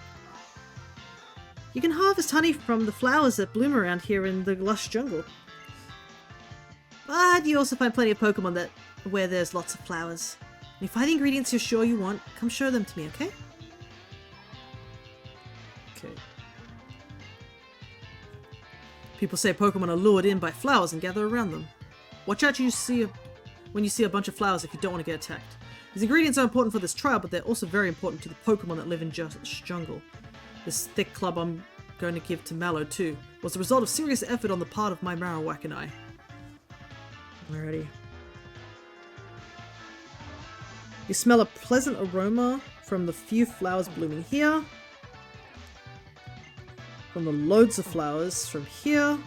You can harvest honey from the flowers that bloom around here in the lush jungle. But you also find plenty of Pokemon where there's lots of flowers. When you find the ingredients you're sure you want, come show them to me, okay? Okay. People say Pokemon are lured in by flowers and gather around them. Watch out when you see a bunch of flowers if you don't want to get attacked. These ingredients are important for this trial, but they're also very important to the Pokemon that live in jungle. This thick club I'm going to give to Mallow too was the result of serious effort on the part of my Marowak and I. Alrighty. You smell a pleasant aroma from the few flowers blooming here. From the loads of flowers from here.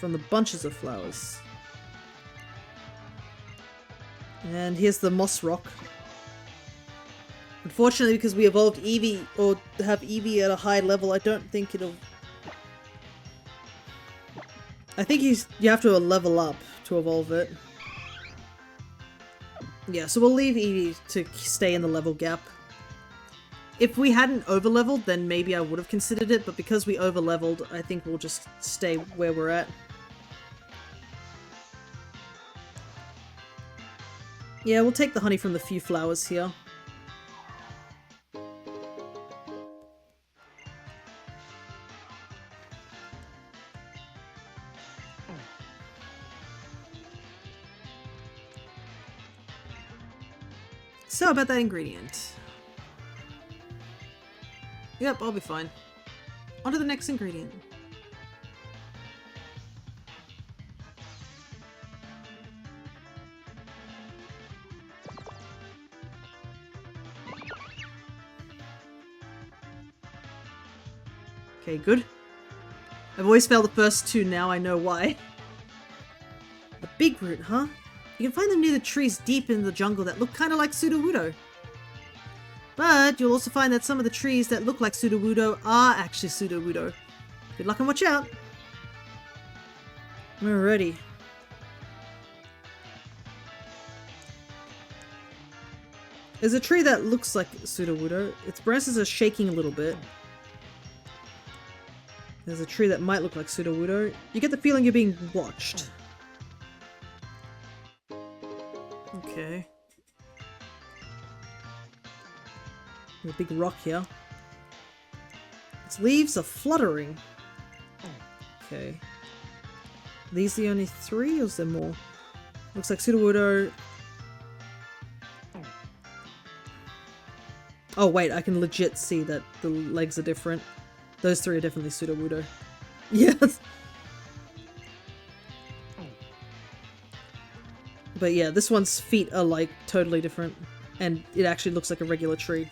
From the bunches of flowers. And here's the moss rock. Unfortunately, because we evolved Eevee, or have Eevee at a high level, I don't think it'll... I think you have to level up to evolve it. Yeah, so we'll leave Eevee to stay in the level gap. If we hadn't over-leveled, then maybe I would have considered it, but because we over-leveled, I think we'll just stay where we're at. Yeah, we'll take the honey from the few flowers here. So, about that ingredient. Yep, I'll be fine. On to the next ingredient. Okay, good. I've always failed the first two, now I know why. A big root, huh? You can find them near the trees deep in the jungle that look kind of like Sudowoodo. But you'll also find that some of the trees that look like Sudowoodo are actually Sudowoodo. Good luck and watch out! Alrighty. There's a tree that looks like Sudowoodo. Its branches are shaking a little bit. There's a tree that might look like Sudowoodo. You get the feeling you're being watched. Okay. There's a big rock here. Its leaves are fluttering. Okay. Are these the only three, or is there more? Looks like Sudowoodo. Oh wait, I can legit see that the legs are different. Those three are definitely Sudowoodo. Yes. But yeah, this one's feet are like totally different, and it actually looks like a regular tree.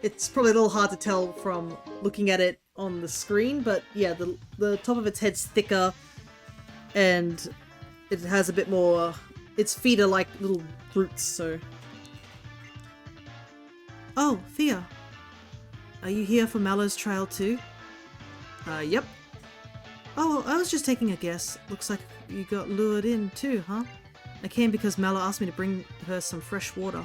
It's probably a little hard to tell from looking at it on the screen, but yeah, the top of its head's thicker, and it has a bit more... Its feet are like little roots, so... Oh, Thea. Are you here for Mallow's trial too? Yep. Oh, I was just taking a guess. Looks like you got lured in too, huh? I came because Mallow asked me to bring her some fresh water.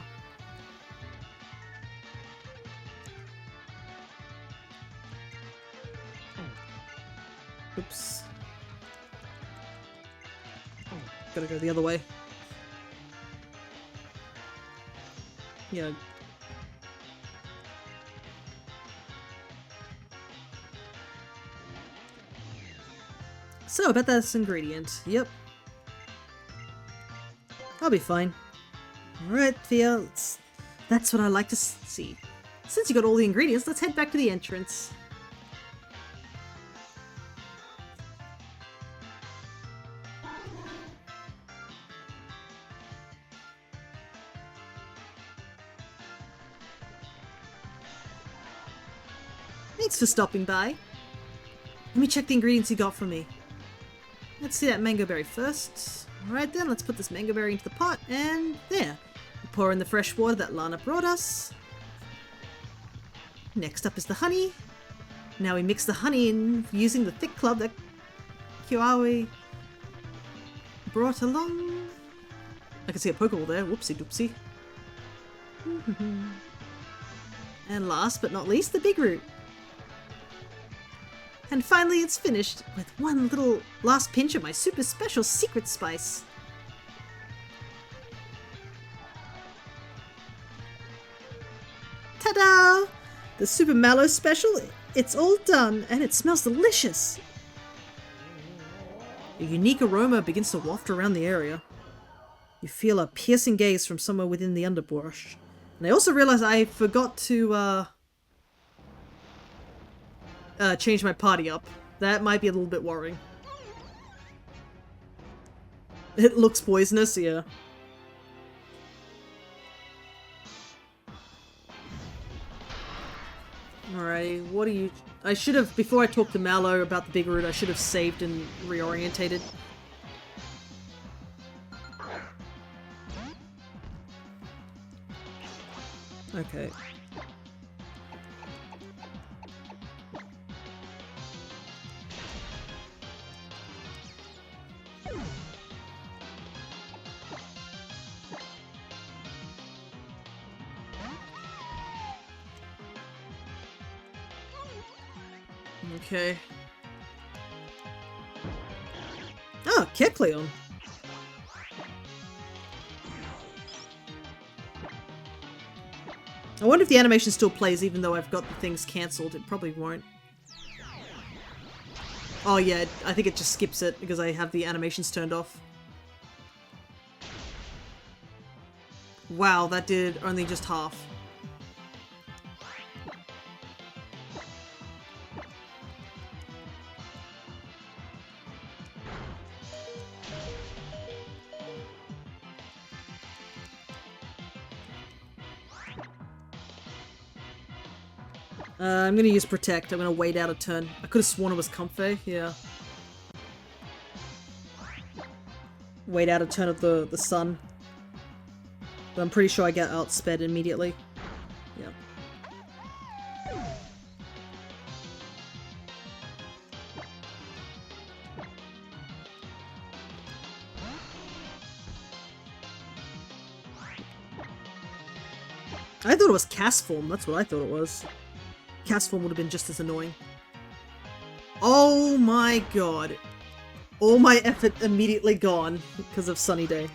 Oops. Gotta go the other way. Yeah. So, about this ingredient. Yep. I'll be fine. Alright, Thea, that's what I like to see. Since you got all the ingredients, let's head back to the entrance. Thanks for stopping by. Let me check the ingredients you got for me. Let's see that mango berry first. Alright then, let's put this mango berry into the pot, and there. We pour in the fresh water that Lana brought us. Next up is the honey. Now we mix the honey in using the thick club that Kiawe brought along. I can see a Pokeball there, whoopsie doopsie. And last but not least, the big root. And finally it's finished with one little last pinch of my super special secret spice. Ta-da! The Super Mallow special, it's all done and it smells delicious. A unique aroma begins to waft around the area. You feel a piercing gaze from somewhere within the underbrush. And I also realized I forgot to change my party up. That might be a little bit worrying. It looks poisonous, yeah. Alright, what do you... I should have, before I talked to Mallow about the big root, I should have saved and reorientated. Okay. Okay. Oh, Kecleon. I wonder if the animation still plays even though I've got the things cancelled. It probably won't. Oh yeah, I think it just skips it because I have the animations turned off. Wow, that did only just half. I'm gonna use Protect. I'm gonna wait out a turn. I could have sworn it was Comfey, yeah. Wait out a turn of the sun. But I'm pretty sure I get outsped immediately. Yeah. I thought it was Cast Form. That's what I thought it was. Cast Form would have been just as annoying. Oh my god. All my effort immediately gone because of Sunny Day.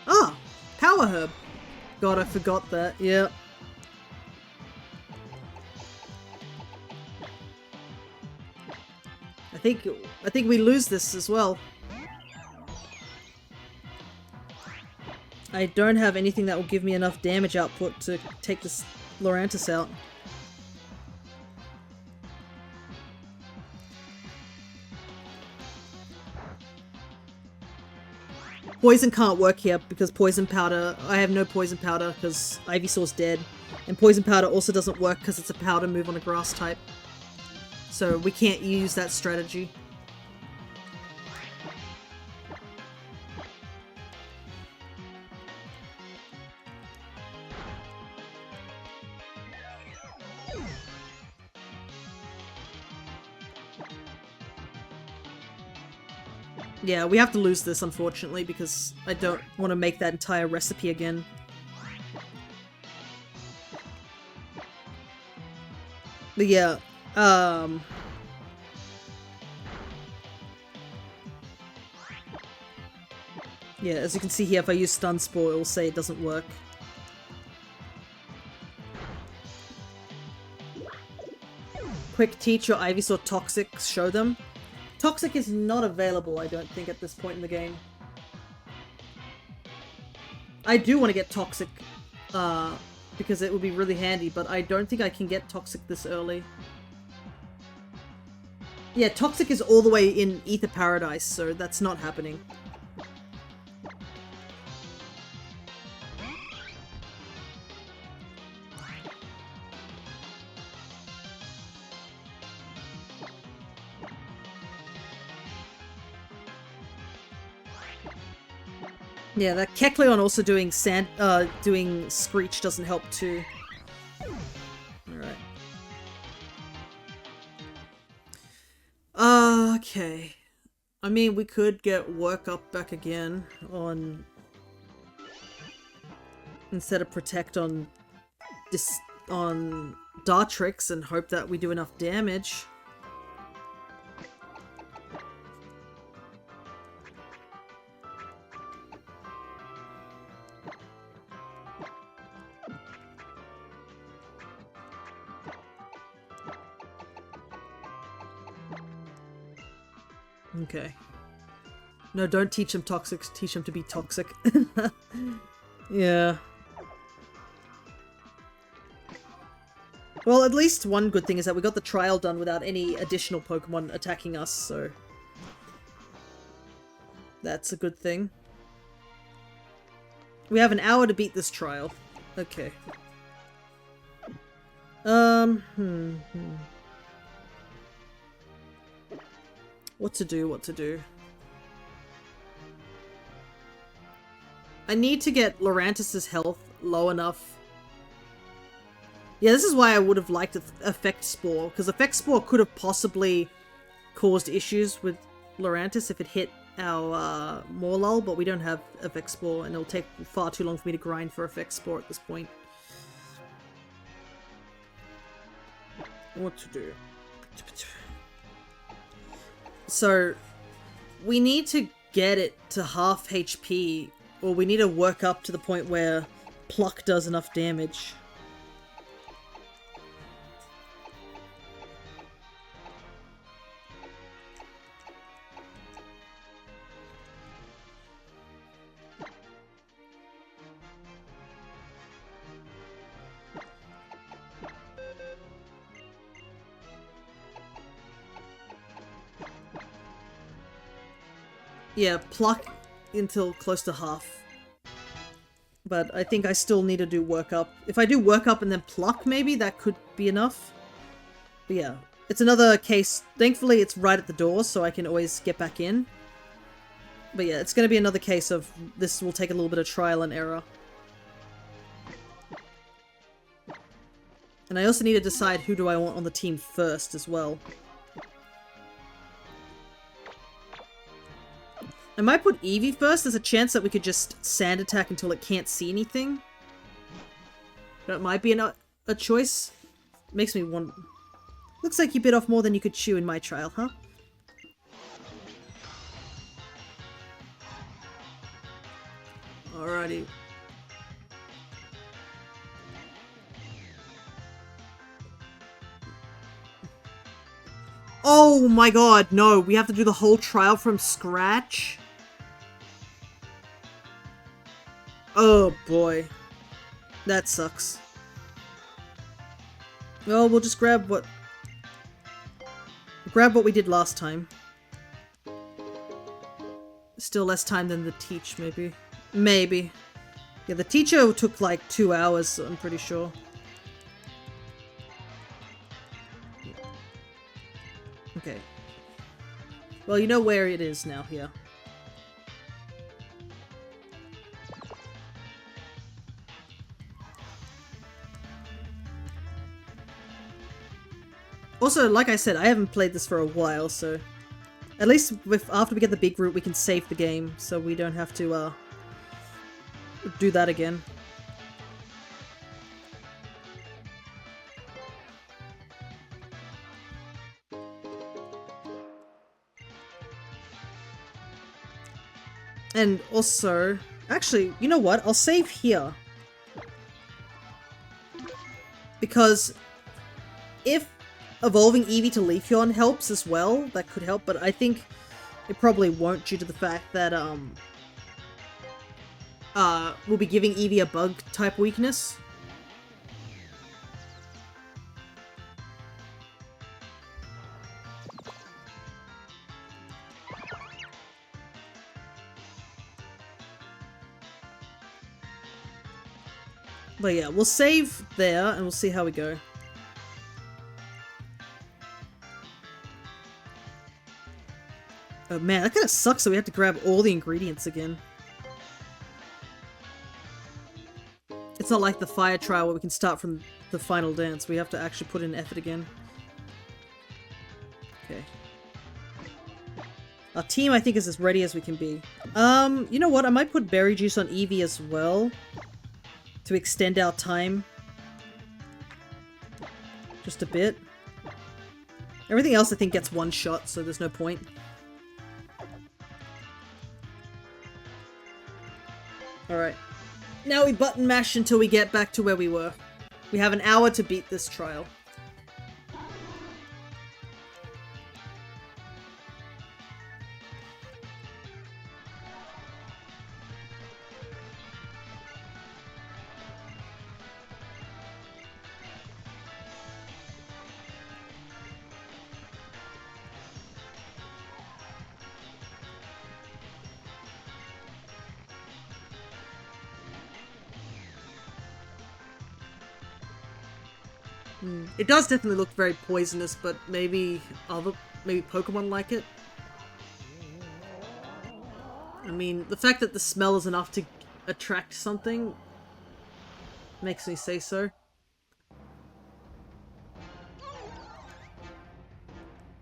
Ah! Power Herb! God, I forgot that. Yeah. I think we lose this as well. I don't have anything that will give me enough damage output to take this Lurantis out. Poison can't work here because poison powder... I have no poison powder because Ivysaur's dead. And poison powder also doesn't work because it's a powder move on a grass type. So we can't use that strategy. Yeah, we have to lose this, unfortunately, because I don't want to make that entire recipe again. But yeah, yeah, as you can see here, if I use Stun Spore, it will say it doesn't work. Quick teach your Ivysaur Toxic, show them. Toxic is not available, I don't think, at this point in the game. I do want to get Toxic, because it would be really handy, but I don't think I can get Toxic this early. Yeah, Toxic is all the way in Ether Paradise, so that's not happening. Yeah, that Kecleon also doing doing Screech doesn't help too. Alright. Okay. I mean, we could get Work Up back again on... instead of Protect on Dartrix and hope that we do enough damage. Okay. No, don't teach them toxic, teach them to be toxic. Yeah. Well, at least one good thing is that we got the trial done without any additional Pokemon attacking us, so... that's a good thing. We have an hour to beat this trial. Okay. What to do, what to do. I need to get Lurantis' health low enough. Yeah, this is why I would have liked Effect Spore, because Effect Spore could have possibly caused issues with Lurantis if it hit our Morlull, but we don't have Effect Spore, and it'll take far too long for me to grind for Effect Spore at this point. What to do? So, we need to get it to half HP, or we need to work up to the point where Pluck does enough damage. Yeah, Pluck until close to half. But I think I still need to do Work Up. If I do Work Up and then Pluck, maybe, that could be enough. But yeah, it's another case. Thankfully, it's right at the door, so I can always get back in. But yeah, it's going to be another case of this will take a little bit of trial and error. And I also need to decide who do I want on the team first as well. I might put Eevee first. There's a chance that we could just Sand Attack until it can't see anything. That might be a choice. Makes me want... Looks like you bit off more than you could chew in my trial, huh? Alrighty. Oh my god, no. We have to do the whole trial from scratch? Oh boy. That sucks. Well, we'll just grab what we did last time. Still less time than the teach, maybe. Maybe. Yeah, the teacher took like 2 hours, I'm pretty sure. Okay. Well, you know where it is now, here. Also, like I said, I haven't played this for a while, so... At least after we get the big route, we can save the game, so we don't have to, do that again. And also... Actually, you know what? I'll save here. Because... if evolving Eevee to Leafeon helps as well, that could help, but I think it probably won't due to the fact that, we'll be giving Eevee a bug type weakness. But yeah, we'll save there and we'll see how we go. Oh man, that kind of sucks that we have to grab all the ingredients again. It's not like the fire trial where we can start from the final dance. We have to actually put in effort again. Okay. Our team, I think, is as ready as we can be. You know what? I might put berry juice on Eevee as well. To extend our time. Just a bit. Everything else, I think, gets one shot, so there's no point. Alright. Now we button mash until we get back to where we were. We have an hour to beat this trial. It does definitely look very poisonous, but maybe Pokemon like it. I mean, the fact that the smell is enough to attract something makes me say so.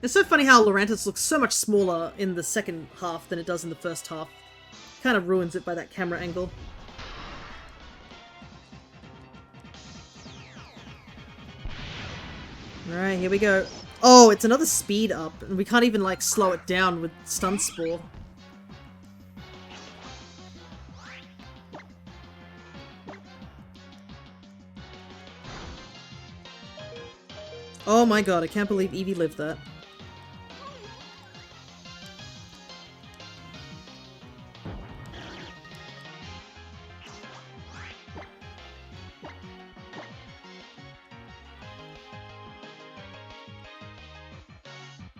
It's so funny how Lurantis looks so much smaller in the second half than it does in the first half. Kind of ruins it by that camera angle. Alright, here we go. Oh, it's another speed up, and we can't even, like, slow it down with Stun Spore. Oh my god, I can't believe Eevee lived that.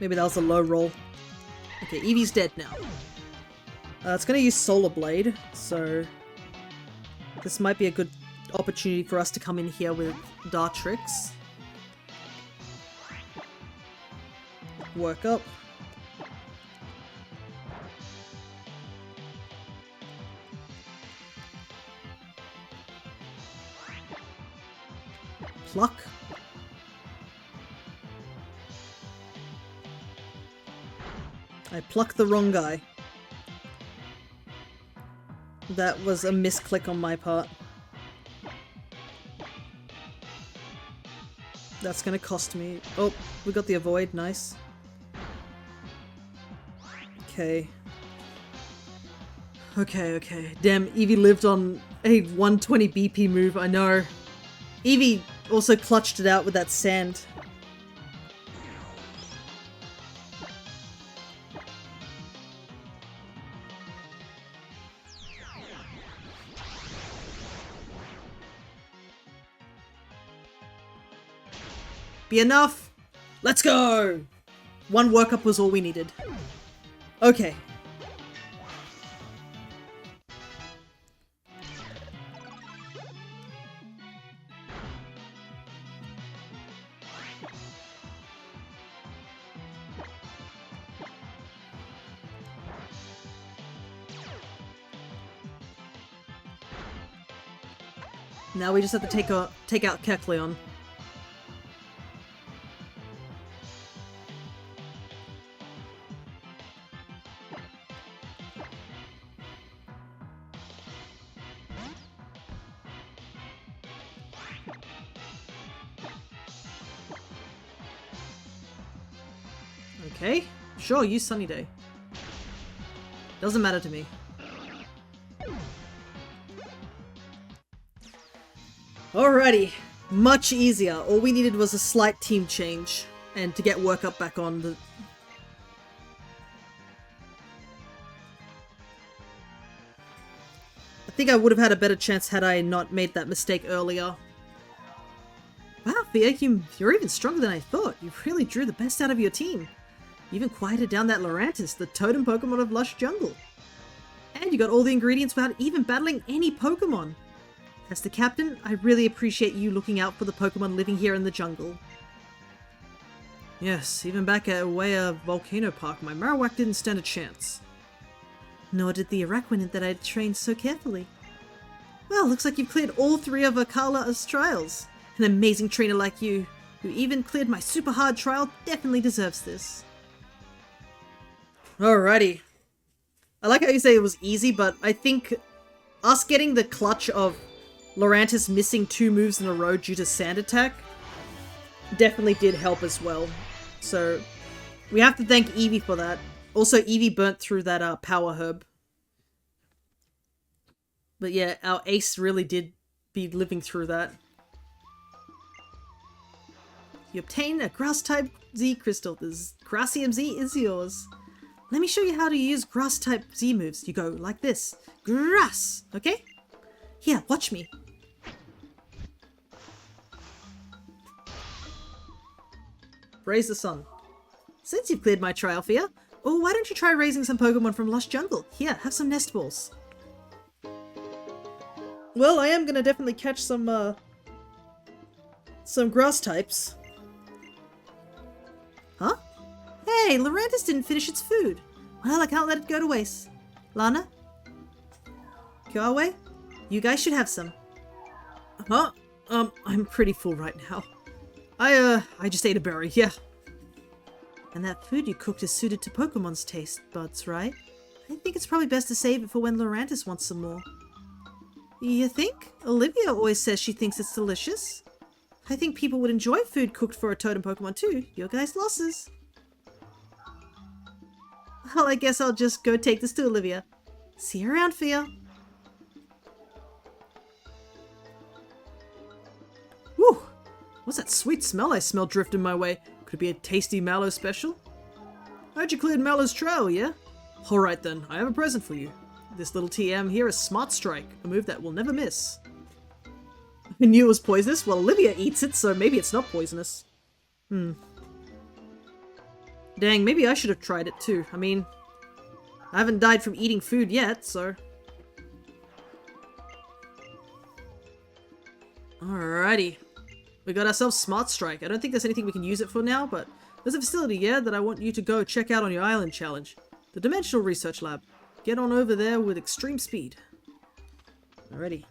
Maybe that was a low roll. Okay, Eevee's dead now. It's gonna use Solar Blade, so... this might be a good opportunity for us to come in here with Dartrix. Work up. Pluck. I plucked the wrong guy. That was a misclick on my part. That's gonna cost me. Oh, we got the avoid, nice. Okay. Okay. Damn, Eevee lived on a 120 BP move, I know. Eevee also clutched it out with that sand. Be enough! Let's go! One workup was all we needed. Okay. Now we just have to take out Kecleon. Okay, sure, use Sunny Day. Doesn't matter to me. Alrighty, much easier. All we needed was a slight team change and to get work up back on the... I think I would have had a better chance had I not made that mistake earlier. Wow, Fia, you're even stronger than I thought. You really drew the best out of your team. You even quieted down that Lurantis, the totem Pokemon of Lush Jungle. And you got all the ingredients without even battling any Pokemon. As the captain, I really appreciate you looking out for the Pokemon living here in the jungle. Yes, even back at Wea Volcano Park, my Marowak didn't stand a chance. Nor did the Araquanid that I'd trained so carefully. Well, looks like you've cleared all 3 of Akala's trials. An amazing trainer like you, who even cleared my super hard trial, definitely deserves this. Alrighty. I like how you say it was easy, but I think us getting the clutch of Lurantis missing 2 moves in a row due to Sand Attack definitely did help as well. So we have to thank Eevee for that. Also, Eevee burnt through that Power Herb. But yeah, our ace really did be living through that. You obtain a Grass-type Z crystal. This Grassium Z is yours. Let me show you how to use Grass-type Z moves. You go like this. Grass! Okay? Here, watch me. Raise the sun. Since you've cleared my trial fear, oh, why don't you try raising some Pokemon from Lush Jungle? Here, have some nest balls. Well, I am gonna definitely catch some grass types. Huh? Hey, Lurantis didn't finish its food. Well, I can't let it go to waste. Lana? Kiawe? You guys should have some. Huh? I'm pretty full right now. I just ate a berry, yeah. And that food you cooked is suited to Pokemon's taste buds, right? I think it's probably best to save it for when Lurantis wants some more. You think? Olivia always says she thinks it's delicious. I think people would enjoy food cooked for a totem Pokemon too. Your guys' losses. Well, I guess I'll just go take this to Olivia. See you around, Fia. Whew! What's that sweet smell I smell drifting my way? Could it be a tasty Mallow special? I heard you cleared Mallow's trail, yeah? Alright then, I have a present for you. This little TM here is Smart Strike, a move that will never miss. I knew it was poisonous. Well, Olivia eats it, so maybe it's not poisonous. Dang, maybe I should have tried it too. I mean, I haven't died from eating food yet, so... Alrighty. We got ourselves Smart Strike. I don't think there's anything we can use it for now, but there's a facility here that I want you to go check out on your island challenge. The Dimensional Research Lab. Get on over there with extreme speed. Alrighty.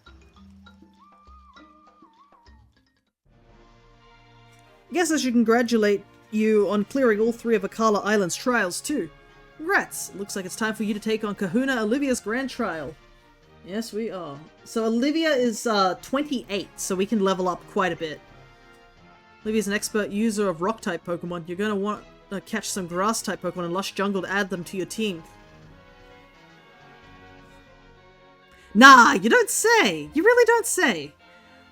Guess I should congratulate you on clearing all 3 of Akala Island's trials too. Congrats! Looks like it's time for you to take on Kahuna Olivia's grand trial. Yes, we are. So Olivia is 28, so we can level up quite a bit. Olivia's an expert user of rock-type Pokemon. You're going to want to catch some grass-type Pokemon in Lush Jungle to add them to your team. Nah, you don't say! You really don't say!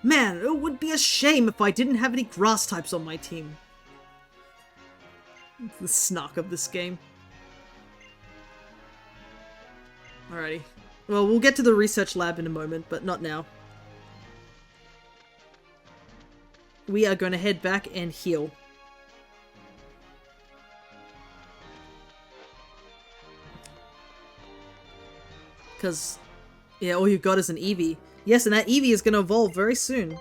Man, it would be a shame if I didn't have any grass types on my team. The snark of this game. Alrighty. Well, we'll get to the research lab in a moment, but not now. We are going to head back and heal. Because, yeah, all you've got is an Eevee. Yes, and that Eevee is going to evolve very soon.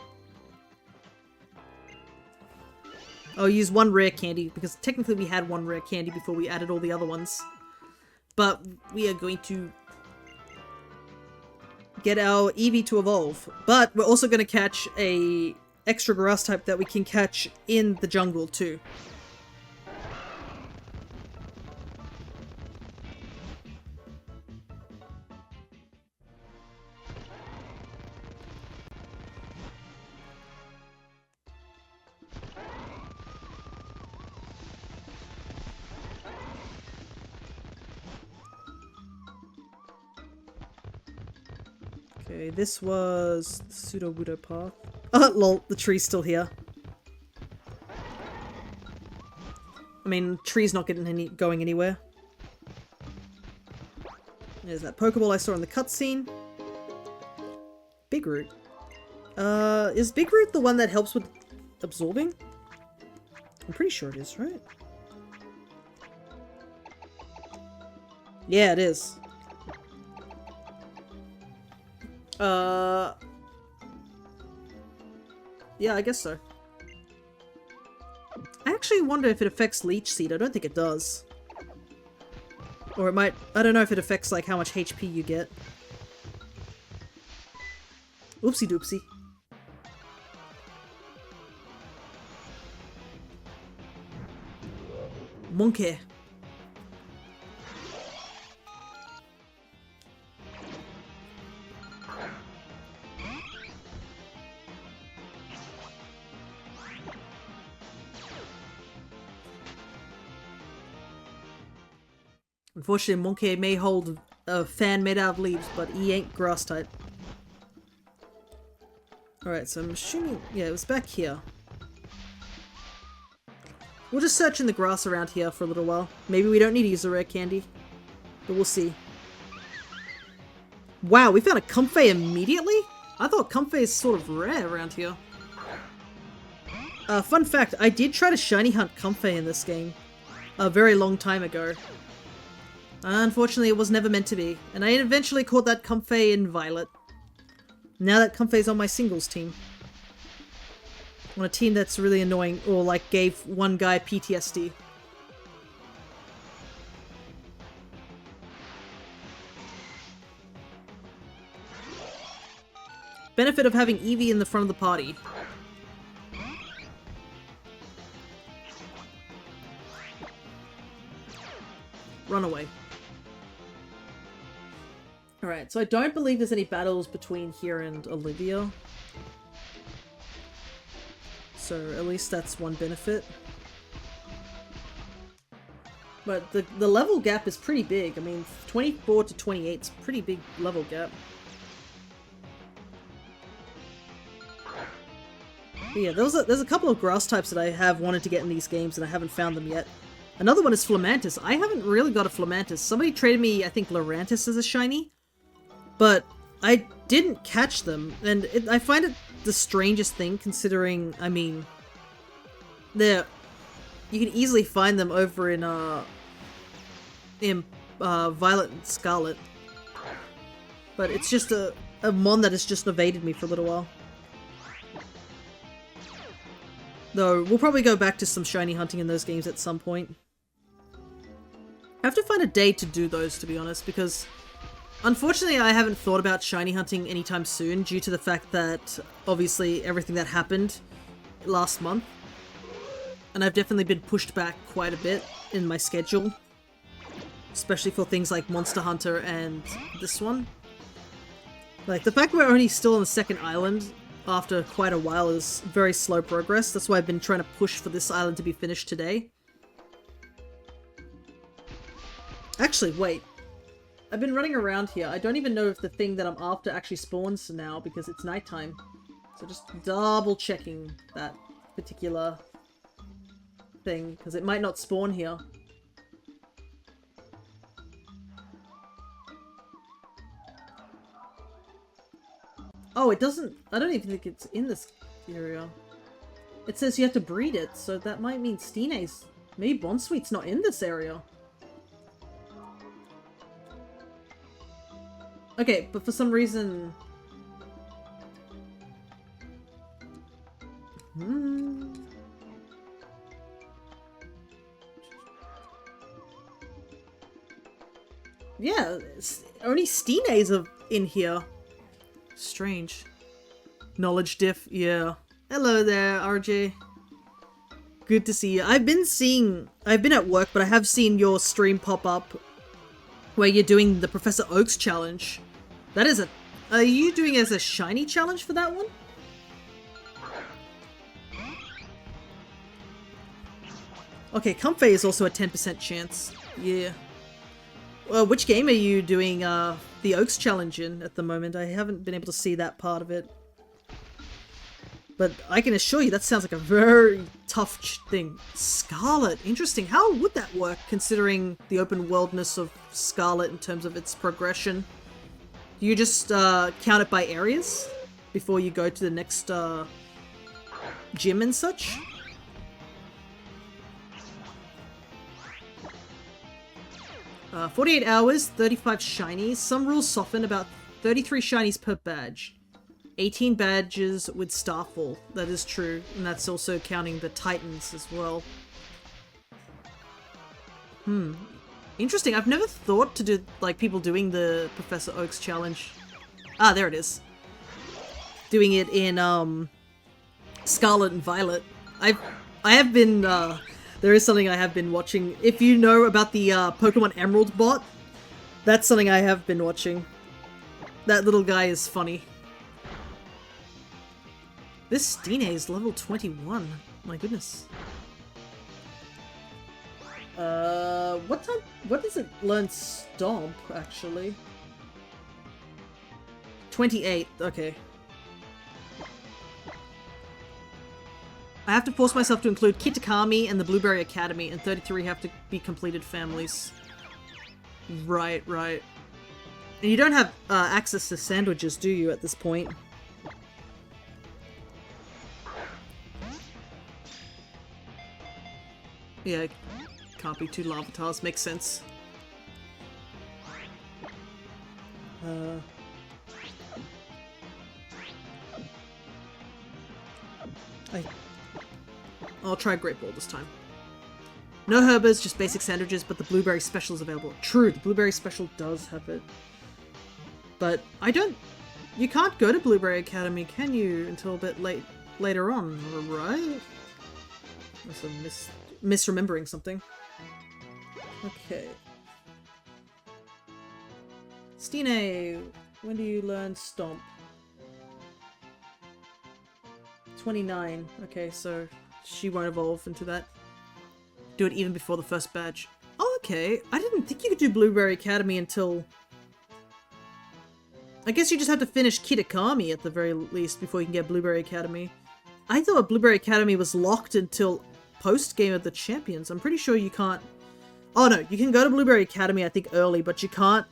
I'll use 1 rare candy, because technically we had 1 rare candy before we added all the other ones. But we are going to get our Eevee to evolve. But we're also going to catch a extra grass type that we can catch in the jungle too. Okay, this was the pseudo-widow path. Oh, lol, the tree's still here. I mean, tree's not going anywhere. There's that Pokeball I saw in the cutscene. Big Root. Is Big Root the one that helps with absorbing? I'm pretty sure it is, right? Yeah, it is. Yeah, I guess so. I actually wonder if it affects Leech Seed. I don't think it does. Or it might... I don't know if it affects, like, how much HP you get. Oopsie doopsie. Monkey. Unfortunately, Monkey may hold a fan made out of leaves, but he ain't grass type. Alright, so I'm assuming... yeah, it was back here. We'll just search in the grass around here for a little while. Maybe we don't need to use a rare candy, but we'll see. Wow, we found a Comfey immediately? I thought Comfey is sort of rare around here. Fun fact, I did try to shiny hunt Comfey in this game a very long time ago. Unfortunately, it was never meant to be, and I eventually caught that Comfey in Violet. Now that Comfey's on my singles team. On a team that's really annoying, or like gave one guy PTSD. Benefit of having Eevee in the front of the party. Run away. Alright, so I don't believe there's any battles between here and Olivia. So at least that's one benefit. But the level gap is pretty big. I mean, 24 to 28 is a pretty big level gap. But yeah, there's a couple of grass types that I have wanted to get in these games and I haven't found them yet. Another one is Flamantis. I haven't really got a Flamantis. Somebody traded me, I think, Lurantis as a shiny. But I didn't catch them, and I find it the strangest thing considering, I mean, you can easily find them over in Violet and Scarlet. But it's just a mon that has just evaded me for a little while. Though, we'll probably go back to some shiny hunting in those games at some point. I have to find a day to do those, to be honest, because unfortunately I haven't thought about shiny hunting anytime soon due to the fact that, obviously, everything that happened last month. And I've definitely been pushed back quite a bit in my schedule. Especially for things like Monster Hunter and this one. Like, the fact we're only still on the second island after quite a while is very slow progress. That's why I've been trying to push for this island to be finished today. Actually, wait. I've been running around here. I don't even know if the thing that I'm after actually spawns now because it's nighttime. So just double checking that particular thing because it might not spawn here. Oh, it doesn't... I don't even think it's in this area. It says you have to breed it, so that might mean Steena's... Maybe Bonsweet's not in this area. Okay, but for some reason... Yeah, only Steena's are in here. Strange. Knowledge diff, yeah. Hello there, RJ. Good to see you. I've been at work, but I have seen your stream pop up where you're doing the Professor Oak's challenge. That is are you doing it as a shiny challenge for that one? Okay, Comfey is also a 10% chance. Yeah. Well, which game are you doing the Oaks challenge in at the moment? I haven't been able to see that part of it. But I can assure you that sounds like a very tough thing. Scarlet, interesting. How would that work considering the open worldness of Scarlet in terms of its progression? Do you just count it by areas before you go to the next gym and such? Uh, 48 hours, 35 shinies. Some rules soften, about 33 shinies per badge. 18 badges with Starfall. That is true, and that's also counting the Titans as well. Interesting. I've never thought to do, like, people doing the Professor Oak's challenge. Ah, there it is. Doing it in, Scarlet and Violet. I have been, there is something I have been watching. If you know about the, Pokemon Emerald bot, that's something I have been watching. That little guy is funny. This Stine is level 21. My goodness. What does it learn Stomp, actually? 28, okay. I have to force myself to include Kitakami and the Blueberry Academy, and 33 have to be completed families. Right, right. And you don't have access to sandwiches, do you, at this point? Yeah, can't be 2 Larvatars, makes sense. I'll try Great Ball this time. No Herbers, just basic sandwiches, but the Blueberry Special is available. True, the Blueberry Special does have it. But you can't go to Blueberry Academy, can you, until a bit later on, right? That's a misremembering something. Okay. Stine, when do you learn Stomp? 29. Okay, so she won't evolve into that. Do it even before the first badge. Oh, okay. I didn't think you could do Blueberry Academy until... I guess you just have to finish Kitakami at the very least before you can get Blueberry Academy. I thought Blueberry Academy was locked until post-Game of the Champions. I'm pretty sure you can't... Oh no, you can go to Blueberry Academy I think early, but you can't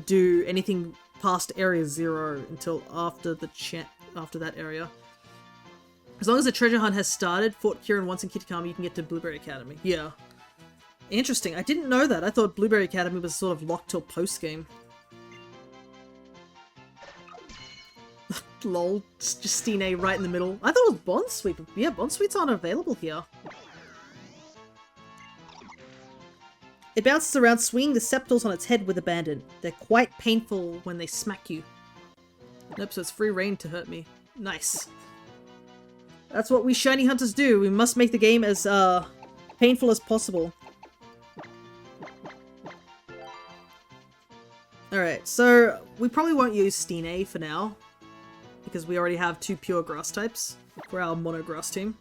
do anything past Area 0 until after that area. As long as the treasure hunt has started, Fort Kieran once in Kitakami, you can get to Blueberry Academy. Yeah. Interesting. I didn't know that. I thought Blueberry Academy was sort of locked till post-game. Lol. Just Stine right in the middle. I thought it was Bond Sweep. Yeah, Bond Sweeps aren't available here. It bounces around, swinging the septals on its head with abandon. They're quite painful when they smack you. Nope, so it's free reign to hurt me. Nice. That's what we shiny hunters do. We must make the game as painful as possible. Alright, so we probably won't use Stine for now, because we already have 2 pure grass types for our mono grass team.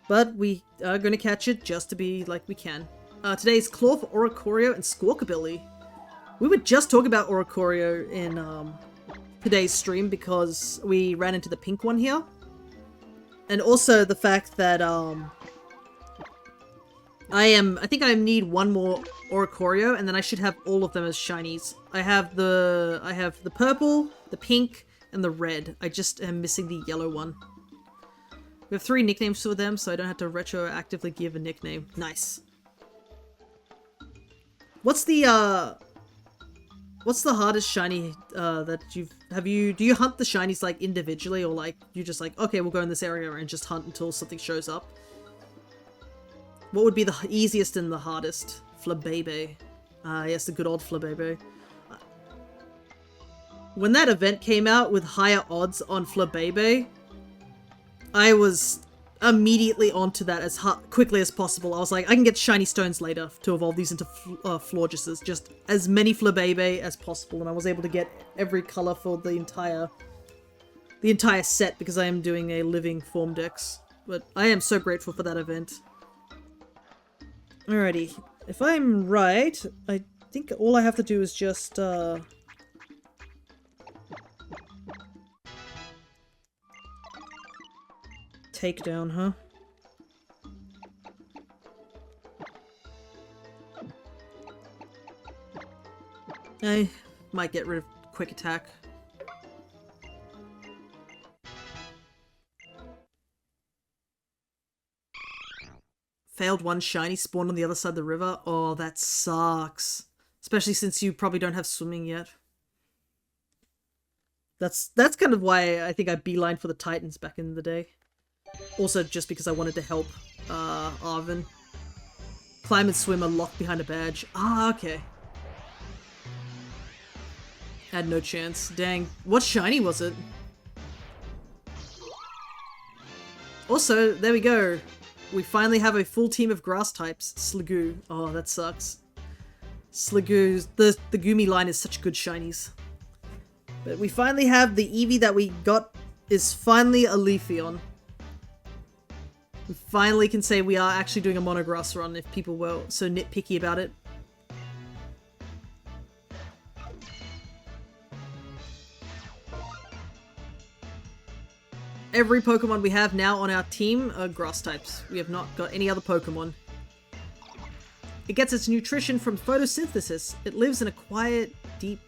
But we are going to catch it just to be like we can. Today's Claw for Oricorio and Squawkabilly. We were just talking about Oricorio in today's stream because we ran into the pink one here. And also the fact that I think I need one more Oricorio, and then I should have all of them as shinies. I have the purple, the pink, and the red. I just am missing the yellow one. We have 3 nicknames for them, so I don't have to retroactively give a nickname. Nice. What's the hardest shiny that do you hunt the shinies like individually, or like you just like, okay, we'll go in this area and just hunt until something shows up? What would be the easiest and the hardest? Flabebe. Yes, the good old Flabebe. When that event came out with higher odds on Flabebe, I was immediately onto that as quickly as possible. I was like, I can get shiny stones later to evolve these into Florgesses. Just as many Flabebe as possible, and I was able to get every color for the entire set because I am doing a living form dex. But I am so grateful for that event. Alrighty, if I'm right, I think all I have to do is just takedown, huh? I might get rid of quick attack. Failed one shiny spawn on the other side of the river. Oh, that sucks. Especially since you probably don't have swimming yet. That's kind of why I think I beelined for the Titans back in the day. Also, just because I wanted to help Arvin. Climb and swim are locked behind a badge. Ah, okay. Had no chance. Dang. What shiny was it? Also, there we go. We finally have a full team of grass types. Sliggoo. Oh, that sucks. Sliggoo's... The Gumi line is such good shinies. But we finally have the Eevee that we got is finally a Leafeon. We finally can say we are actually doing a monograss run if people were so nitpicky about it. Every Pokemon we have now on our team are grass types. We have not got any other Pokemon. It gets its nutrition from photosynthesis. It lives a quiet, deep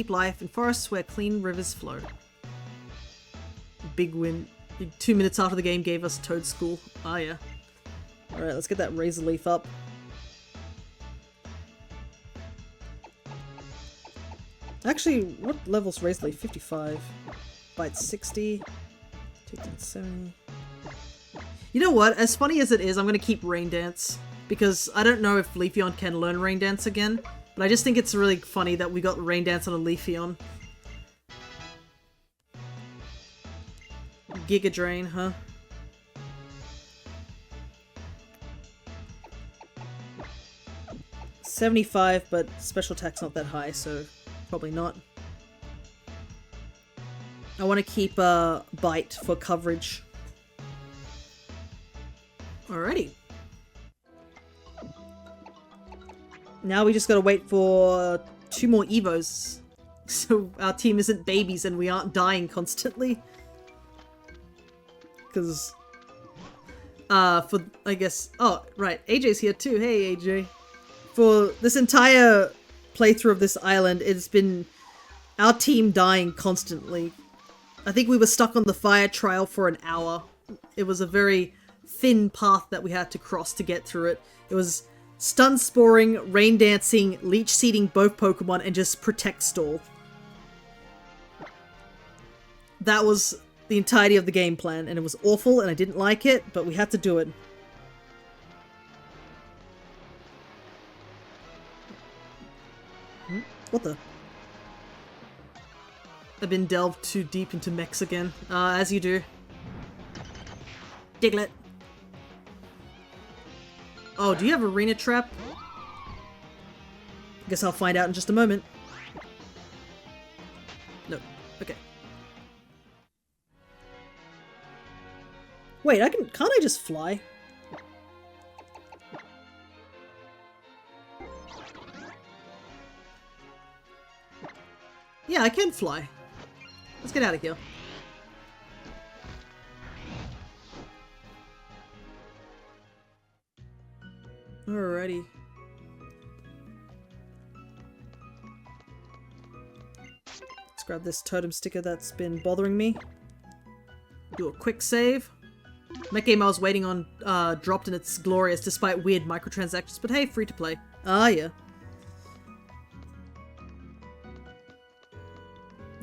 life in forests where clean rivers flow. Big win. 2 minutes after the game gave us Toad School. Ah, yeah. Alright, let's get that Razor Leaf up. Actually, what level's Razor Leaf? 55. Bite 60. Take that 70. You know what? As funny as it is, I'm gonna keep Rain Dance. Because I don't know if Leafeon can learn Rain Dance again. But I just think it's really funny that we got Rain Dance on a Leafeon. Giga Drain, huh? $75, but special attack's not that high, so probably not. I want to keep Bite for coverage. Alrighty. Now we just gotta wait for 2 more Evos. So our team isn't babies and we aren't dying constantly. Because... for, I guess... Oh, right. AJ's here too. Hey, AJ. For this entire playthrough of this island, it's been our team dying constantly. I think we were stuck on the fire trial for an hour. It was a very thin path that we had to cross to get through it. It was stun sporing, rain dancing, leech seeding both Pokemon, and just protect stall. That was the entirety of the game plan, and it was awful and I didn't like it, but we had to do it. What the? I've been delved too deep into mechs again, as you do. Diglett. Oh, do you have Arena Trap? Guess I'll find out in just a moment. No. Okay. Wait, can't I just fly? Yeah, I can fly. Let's get out of here. Alrighty. Let's grab this totem sticker that's been bothering me. Do a quick save. That game I was waiting on dropped and it's glorious despite weird microtransactions, but hey, free to play. Ah, yeah.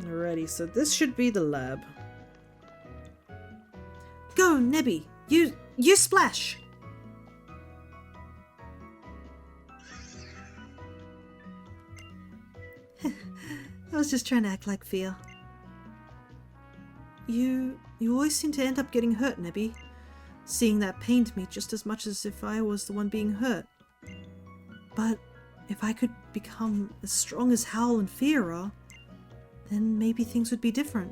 Alrighty, so this should be the lab. Go, Nebby! You splash! I was just trying to act like Fia. You always seem to end up getting hurt, Nebby. Seeing that pained me just as much as if I was the one being hurt. But if I could become as strong as Howl and Fia are, then maybe things would be different.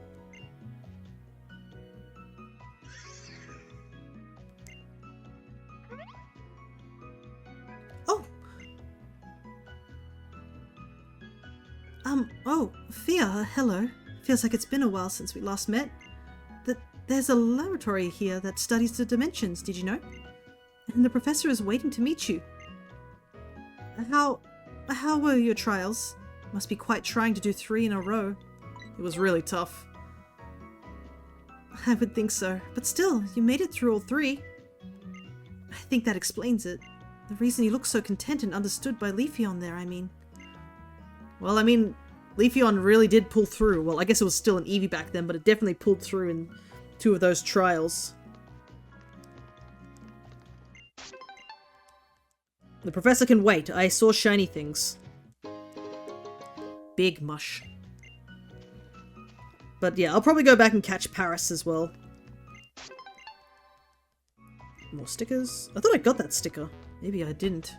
Oh, Fia, hello. Feels like it's been a while since we last met. There's a laboratory here that studies the dimensions, did you know? And the professor is waiting to meet you. How were your trials? Must be quite trying to do 3 in a row. It was really tough. I would think so, but still, you made it through all 3. I think that explains it. The reason you look so content and understood by Leafeon there, I mean. Well, I mean, Leafeon really did pull through. Well, I guess it was still an Eevee back then, but it definitely pulled through in 2 of those trials. The professor can wait. I saw shiny things. Big mush. But yeah, I'll probably go back and catch Paris as well. More stickers? I thought I got that sticker. Maybe I didn't.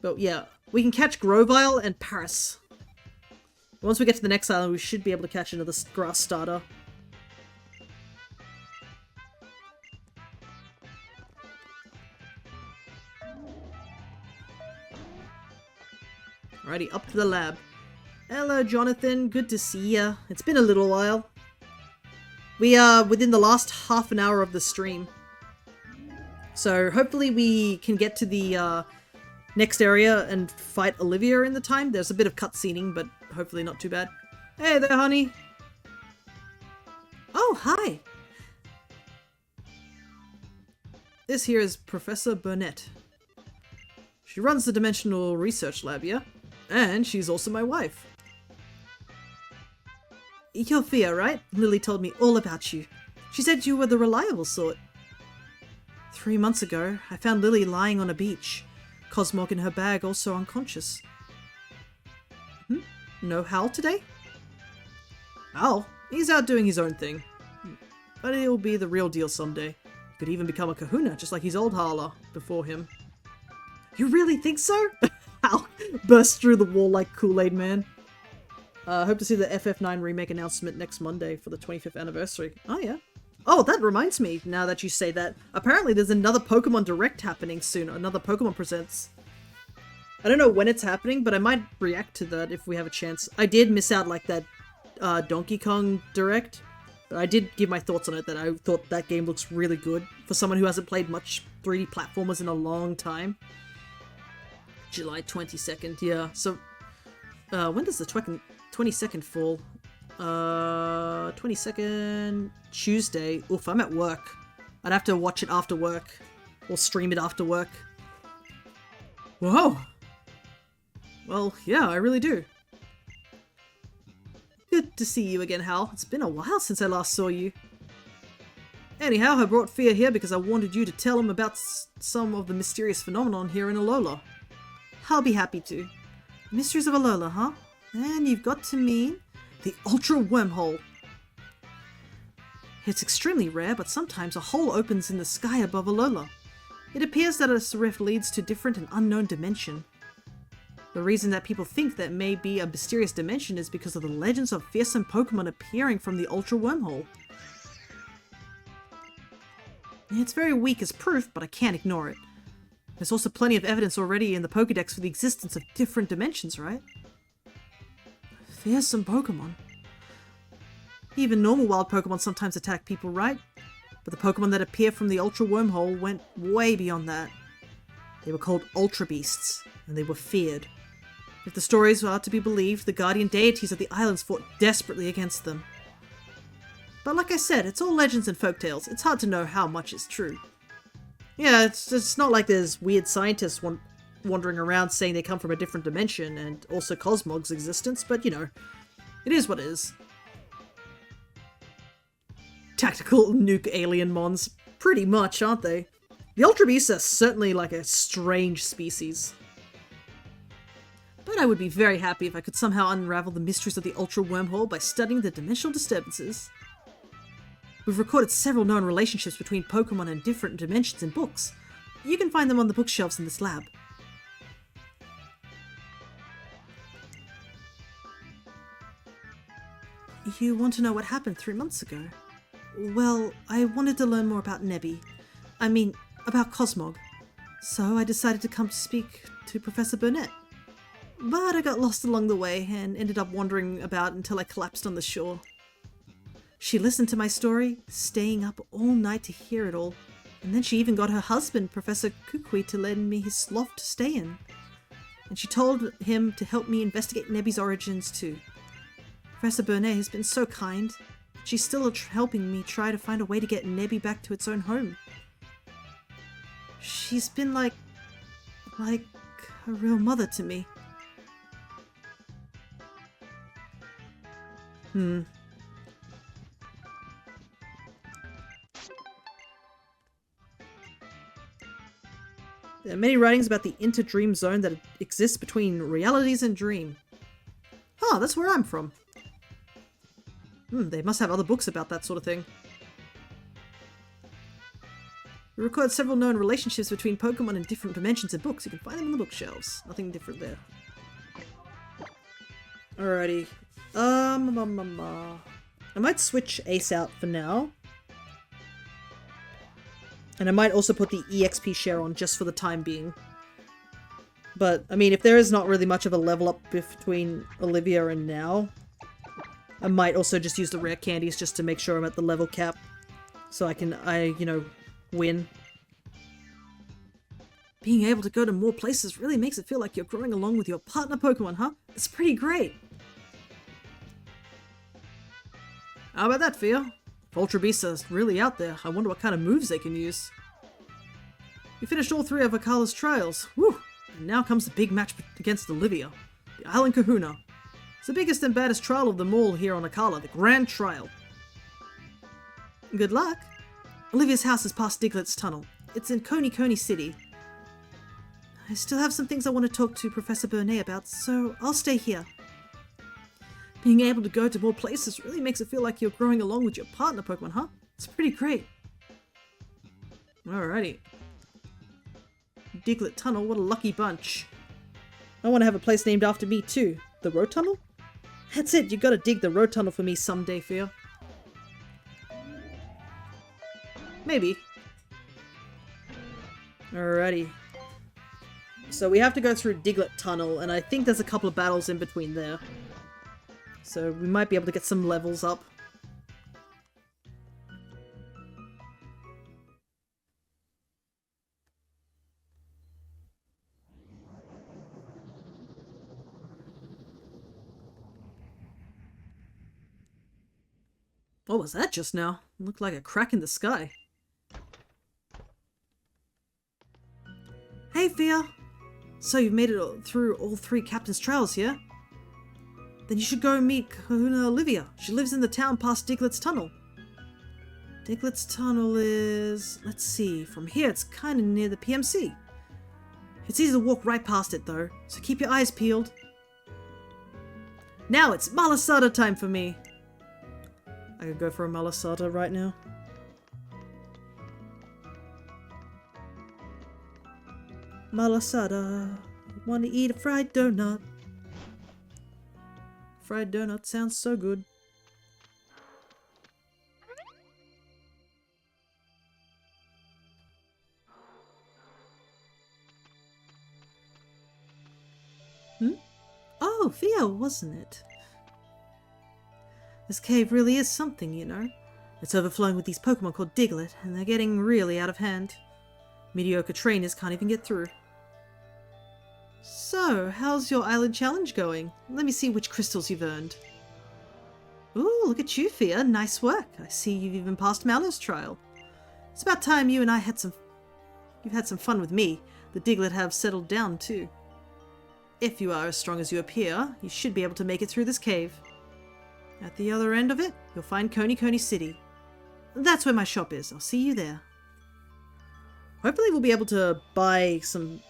But yeah, we can catch Grovyle and Paris. Once we get to the next island, we should be able to catch another grass starter. Alrighty, up to the lab. Hello, Jonathan. Good to see ya. It's been a little while. We are within the last half an hour of the stream. So hopefully we can get to the next area and fight Olivia in the time. There's a bit of cutscening, but hopefully not too bad. Hey there, honey. Oh, hi. This here is Professor Burnett. She runs the Dimensional Research Lab, yeah? And she's also my wife. You're Fia, right? Lily told me all about you. She said you were the reliable sort. 3 months ago, I found Lily lying on a beach. Cosmog in her bag, also unconscious. No Howl today? Howl? He's out doing his own thing. But he'll be the real deal someday. Could even become a kahuna, just like his old Howler before him. You really think so? Howl bursts through the wall like Kool-Aid Man. Hope to see the FF9 remake announcement next Monday for the 25th anniversary. Oh yeah. Oh, that reminds me, now that you say that. Apparently there's another Pokemon Direct happening soon. Another Pokemon Presents. I don't know when it's happening, but I might react to that if we have a chance. I did miss out like that Donkey Kong Direct. But I did give my thoughts on it, that I thought that game looks really good. For someone who hasn't played much 3D platformers in a long time. July 22nd, yeah. So, when does the 22nd fall? 22nd Tuesday. Oof, I'm at work. I'd have to watch it after work. Or stream it after work. Whoa! Well, yeah, I really do. Good to see you again, Hal. It's been a while since I last saw you. Anyhow, I brought Fia here because I wanted you to tell him about some of the mysterious phenomenon here in Alola. I'll be happy to. Mysteries of Alola, huh? And you've got to mean the Ultra Wormhole. It's extremely rare, but sometimes a hole opens in the sky above Alola. It appears that a rift leads to different and unknown dimension. The reason that people think that may be a mysterious dimension is because of the legends of fearsome Pokemon appearing from the Ultra Wormhole. It's very weak as proof, but I can't ignore it. There's also plenty of evidence already in the Pokédex for the existence of different dimensions, right? Fearsome Pokemon. Even normal wild Pokemon sometimes attack people, right? But the Pokemon that appear from the Ultra Wormhole went way beyond that. They were called Ultra Beasts, and they were feared. If the stories are to be believed, the guardian deities of the islands fought desperately against them. But like I said, it's all legends and folktales. It's hard to know how much is true. Yeah, it's not like there's weird scientists wandering around saying they come from a different dimension, and also Cosmog's existence, but you know, it is what it is. Tactical nuke alien mons. Pretty much, aren't they? The Ultra Beasts are certainly like a strange species. But I would be very happy if I could somehow unravel the mysteries of the Ultra Wormhole by studying the dimensional disturbances. We've recorded several known relationships between Pokemon in different dimensions in books. You can find them on the bookshelves in this lab. You want to know what happened 3 months ago? Well, I wanted to learn more about Nebby. I mean, about Cosmog. So I decided to come to speak to Professor Burnett. But I got lost along the way and ended up wandering about until I collapsed on the shore. She listened to my story, staying up all night to hear it all. And then she even got her husband, Professor Kukui, to lend me his loft to stay in. And she told him to help me investigate Nebby's origins too. Professor Burnett has been so kind. She's still helping me try to find a way to get Nebby back to its own home. She's been like a real mother to me. There are many writings about the inter-dream zone that exists between realities and dream. Oh, that's where I'm from. They must have other books about that sort of thing. We recorded several known relationships between Pokemon in different dimensions in books. You can find them on the bookshelves. Nothing different there. Alrighty. I might switch Ace out for now. And I might also put the EXP share on just for the time being. But, I mean, if there is not really much of a level up between Olivia and now, I might also just use the rare candies just to make sure I'm at the level cap. So I can, win. Being able to go to more places really makes it feel like you're growing along with your partner Pokemon, huh? It's pretty great. How about that, Fia? If Ultra Beasts are really out there, I wonder what kind of moves they can use. We finished all 3 of Akala's trials. Whew! And now comes the big match against Olivia. The Island Kahuna. It's the biggest and baddest trial of them all here on Akala, the Grand Trial. Good luck. Olivia's house is past Diglett's tunnel. It's in Coney City. I still have some things I want to talk to Professor Burnett about, so I'll stay here. Being able to go to more places really makes it feel like you're growing along with your partner Pokemon, huh? It's pretty great. Alrighty. Diglett Tunnel, what a lucky bunch. I want to have a place named after me too. The Road Tunnel? That's it, you gotta dig the Road Tunnel for me someday, Fia. Maybe. Alrighty. So we have to go through Diglett Tunnel, and I think there's a couple of battles in between there. So we might be able to get some levels up. What was that just now? It looked like a crack in the sky. Hey, Fia! So you've made it through all 3 Captain's Trials here? Then you should go meet Kahuna Olivia. She lives in the town past Diglett's Tunnel. Diglett's Tunnel is... let's see, from here it's kinda near the PMC. It's easy to walk right past it though, so keep your eyes peeled. Now it's Malasada time for me! I could go for a Malasada right now. Malasada, wanna eat a fried donut. Fried donut sounds so good. Oh, Fia, wasn't it? This cave really is something, you know. It's overflowing with these Pokemon called Diglett, and they're getting really out of hand. Mediocre trainers can't even get through. So, how's your island challenge going? Let me see which crystals you've earned. Ooh, look at you, Fia. Nice work. I see you've even passed Mallo's trial. It's about time you and I had some... You've had some fun with me. The Diglett have settled down, too. If you are as strong as you appear, you should be able to make it through this cave. At the other end of it, you'll find Coney City. That's where my shop is. I'll see you there. Hopefully we'll be able to buy some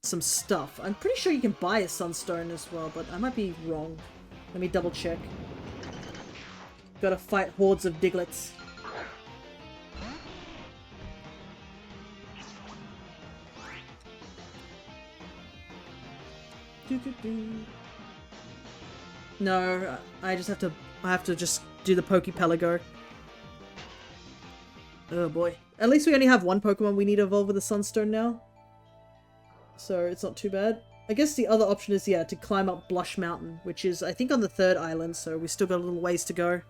some stuff. I'm pretty sure you can buy a sunstone as well, but I might be wrong. Let me double check. Gotta fight hordes of Diglets. No, I have to just do the Pokepelago. Oh boy. At least we only have one Pokemon we need to evolve with the Sunstone now. So it's not too bad. I guess the other option is, yeah, to climb up Blush Mountain, which is, I think, on the 3rd island, so we still got a little ways to go.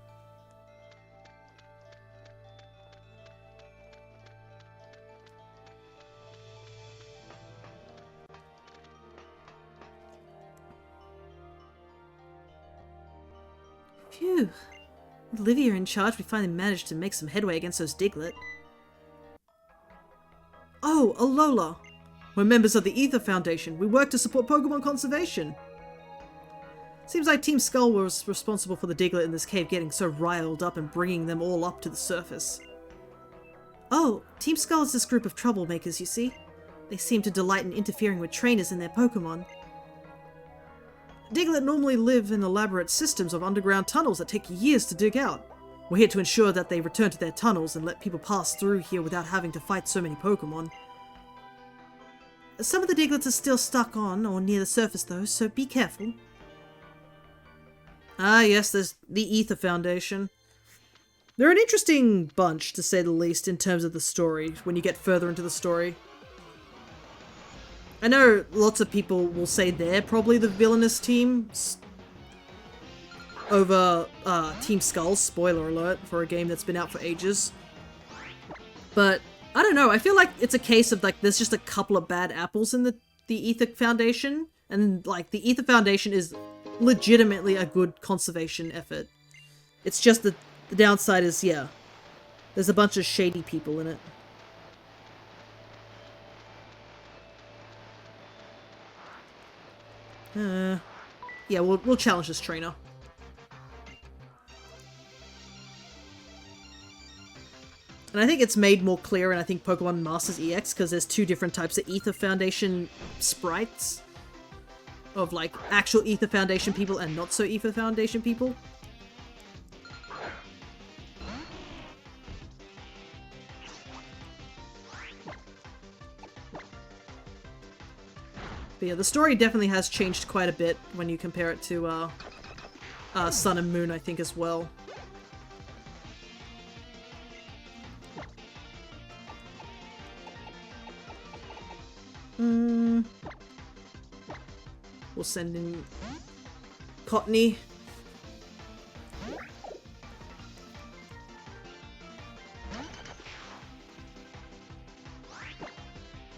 Phew. With Olivia in charge, we finally managed to make some headway against those Diglett. Oh, Alola! We're members of the Ether Foundation. We work to support Pokemon conservation. Seems like Team Skull was responsible for the Diglett in this cave getting so riled up and bringing them all up to the surface. Oh, Team Skull is this group of troublemakers, you see. They seem to delight in interfering with trainers and their Pokemon. Diglett normally live in elaborate systems of underground tunnels that take years to dig out. We're here to ensure that they return to their tunnels and let people pass through here without having to fight so many Pokemon. Some of the Diglets are still stuck on or near the surface though, so be careful. Ah yes, there's the Ether Foundation. They're an interesting bunch, to say the least, in terms of the story, when you get further into the story. I know lots of people will say they're probably the villainous team over Team Skull, spoiler alert, for a game that's been out for ages. But I don't know, I feel like it's a case of like there's just a couple of bad apples in the Ether Foundation, and like the Ether Foundation is legitimately a good conservation effort. It's just the downside is, yeah, there's a bunch of shady people in it. Yeah, we'll challenge this trainer. And I think it's made more clear in, I think, Pokemon Masters EX, because there's 2 different types of Ether Foundation sprites. Of, like, actual Ether Foundation people and not so Ether Foundation people. But yeah, the story definitely has changed quite a bit when you compare it to Sun and Moon, I think, as well. We'll send in Cottony.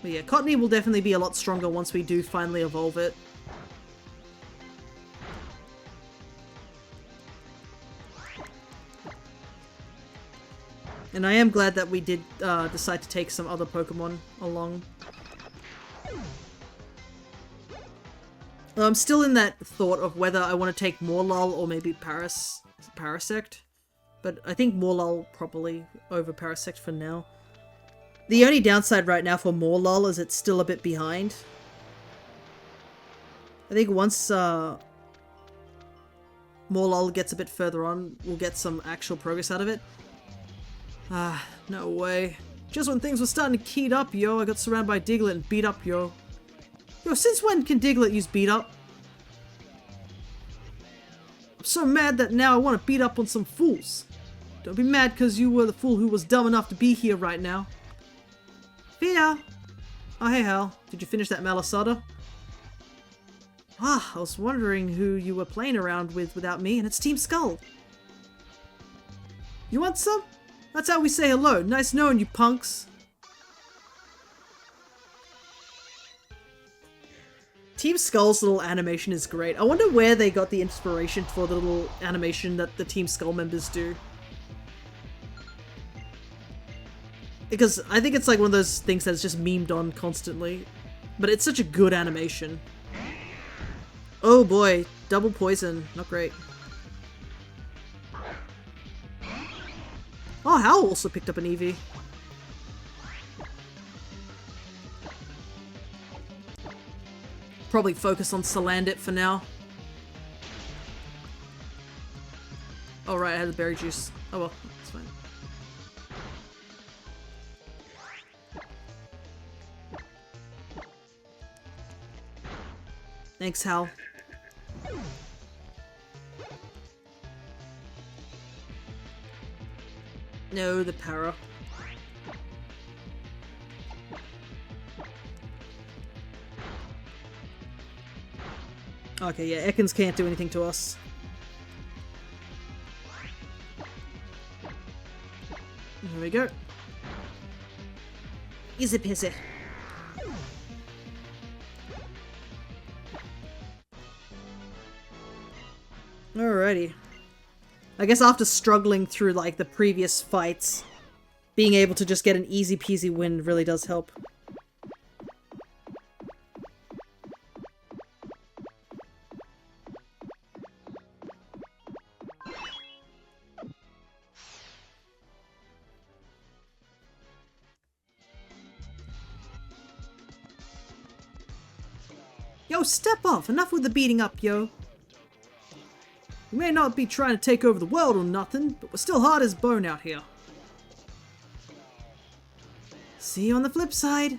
But yeah, Cottony will definitely be a lot stronger once we do finally evolve it. And I am glad that we did decide to take some other Pokemon along. I'm still in that thought of whether I want to take Morlul or maybe Parasect. But I think Morlul probably over Parasect for now. The only downside right now for Morlul is it's still a bit behind. I think once Morlul gets a bit further on, we'll get some actual progress out of it. Ah, no way. Just when things were starting to heat up, yo, I got surrounded by Diglett and beat up, yo. Yo, since when can Diglett use beat up? I'm so mad that now I want to beat up on some fools. Don't be mad because you were the fool who was dumb enough to be here right now. Fia! Oh, hey Hal. Did you finish that Malasada? Ah, I was wondering who you were playing around with without me, and it's Team Skull. You want some? That's how we say hello. Nice knowing you, punks. Team Skull's little animation is great. I wonder where they got the inspiration for the little animation that the Team Skull members do. Because I think it's like one of those things that's just memed on constantly. But it's such a good animation. Oh boy, double poison. Not great. Oh, Hal also picked up an Eevee. Probably focus on Salandit for now. Oh right, I had the berry juice. Oh well, it's fine. Thanks, Hal. No, the para. Okay, yeah, Ekans can't do anything to us. There we go. Easy peasy. Alrighty. I guess after struggling through like the previous fights, being able to just get an easy peasy win really does help. Yo, step off! Enough with the beating up, yo! We may not be trying to take over the world or nothing, but we're still hard as bone out here. See you on the flip side.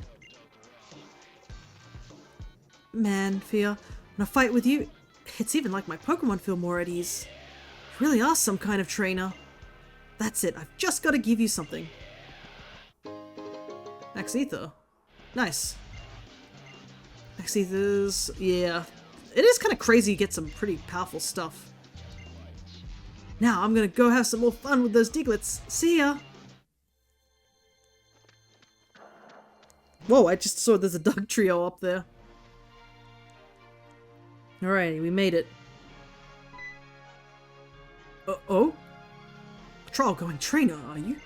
Man, Fia, when I fight with you, it's even like my Pokemon feel more at ease. You really are some kind of trainer. That's it, I've just got to give you something. Max Ether. Nice. Max Ether's... yeah. It is kind of crazy you get some pretty powerful stuff. Now I'm gonna go have some more fun with those Digletts. See ya! Whoa, I just saw there's a dog trio up there. Alrighty, we made it. Uh-oh? A trial-going trainer, are you?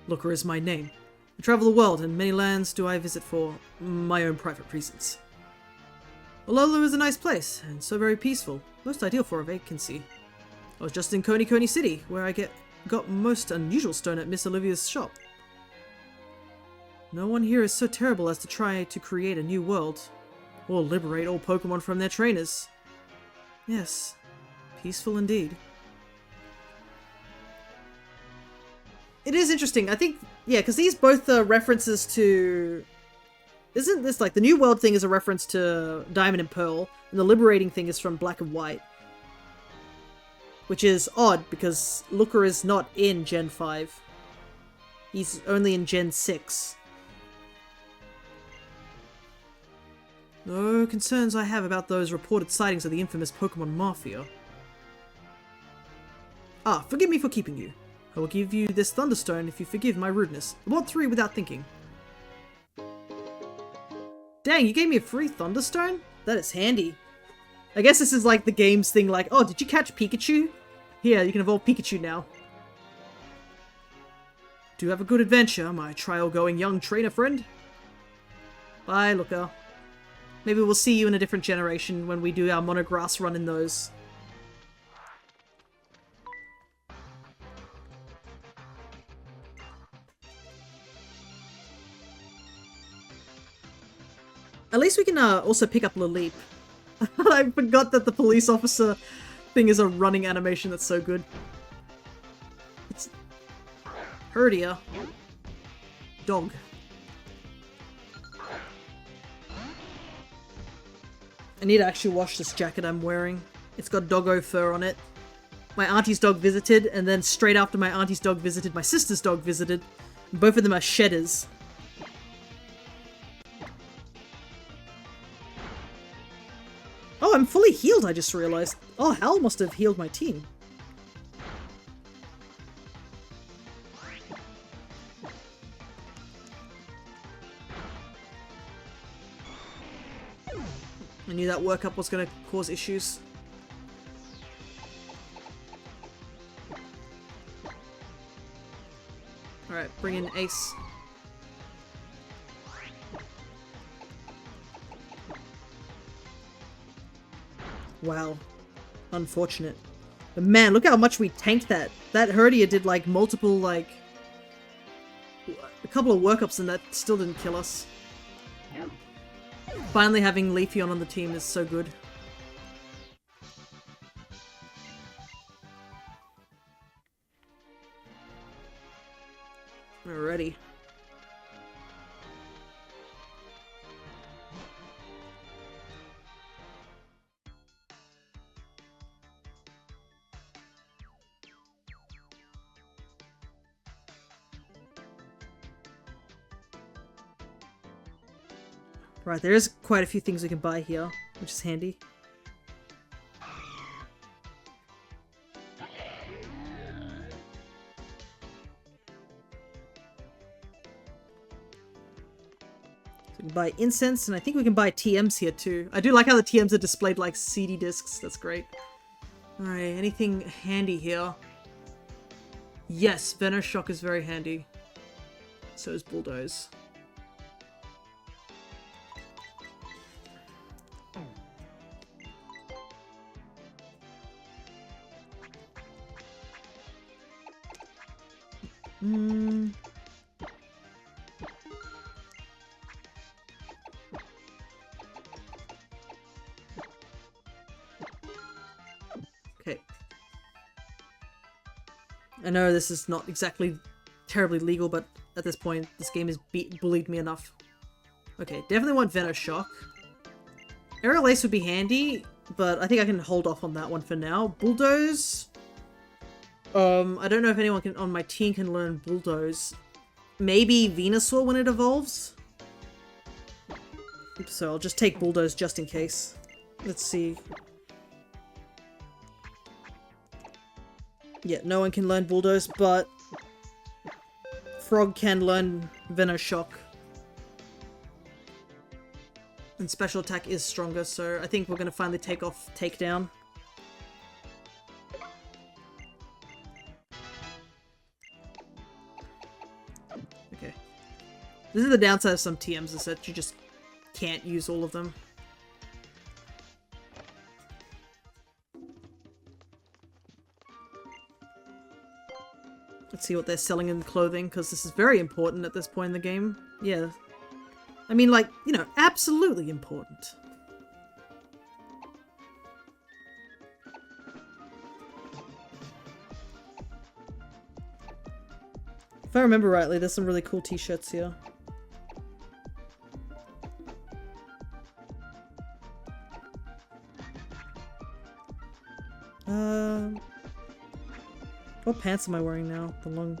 Looker is my name. I travel the world, and many lands do I visit for my own private reasons. Alola is a nice place, and so very peaceful. Most ideal for a vacancy. I was just in Coney City, where I got most unusual stone at Miss Olivia's shop. No one here is so terrible as to try to create a new world, or liberate all Pokemon from their trainers. Yes, peaceful indeed. It is interesting, I think, yeah, because these both are references to... Isn't this like, the New World thing is a reference to Diamond and Pearl, and the liberating thing is from Black and White. Which is odd, because Looker is not in Gen 5. He's only in Gen 6. No concerns I have about those reported sightings of the infamous Pokemon Mafia. Ah, forgive me for keeping you. I will give you this Thunderstone if you forgive my rudeness. I want 3 without thinking. Dang, you gave me a free Thunderstone? That is handy. I guess this is like the game's thing like, oh, did you catch Pikachu? Here, you can evolve Pikachu now. Do have a good adventure, my trial-going young trainer friend. Bye, Looker. Maybe we'll see you in a different generation when we do our Monograss run in those. At least we can also pick up Laleep. I forgot that the police officer thing is a running animation that's so good. It's... Herdia. Dog. I need to actually wash this jacket I'm wearing. It's got doggo fur on it. My auntie's dog visited, and then straight after my auntie's dog visited, my sister's dog visited. Both of them are shedders. Oh, I'm fully healed, I just realized. Oh, Hal must have healed my team. I knew that workup was going to cause issues. Alright, bring in Ace. Wow. Unfortunate. But man, look how much we tanked that. That Herdia did like multiple, like... a couple of workups and that still didn't kill us. Finally having Leafeon on the team is so good. Alrighty. Right, there is quite a few things we can buy here, which is handy. So we can buy incense, and I think we can buy TMs here too. I do like how the TMs are displayed like CD discs, that's great. Alright, anything handy here? Yes, Venoshock is very handy. So is Bulldoze. Okay. I know this is not exactly terribly legal, but at this point, this game has bullied me enough. Okay, definitely want Venoshock. Aerial Ace would be handy, but I think I can hold off on that one for now. Bulldoze. I don't know if anyone on my team can learn Bulldoze. Maybe Venusaur when it evolves? So I'll just take Bulldoze just in case. Let's see. Yeah, no one can learn Bulldoze, but Frog can learn Venoshock. And special attack is stronger, so I think we're going to finally take off Takedown. Okay. This is the downside of some TMs, is that you just can't use all of them. Let's see what they're selling in clothing, because this is very important at this point in the game. Yeah. I mean, like, you know, absolutely important. If I remember rightly, there's some really cool t-shirts here. What pants am I wearing now? The long...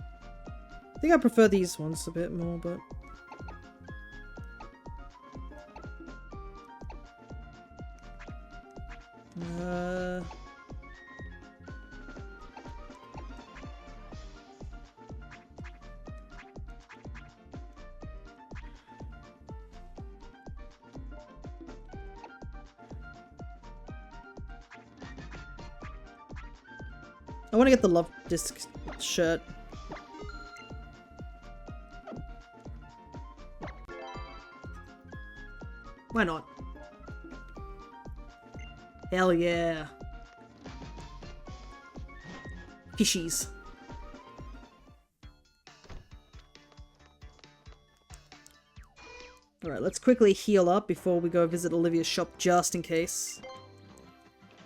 I think I prefer these ones a bit more, but... I want to get the Love Disc shirt. Why not? Hell yeah. Fishies. Alright, let's quickly heal up before we go visit Olivia's shop just in case.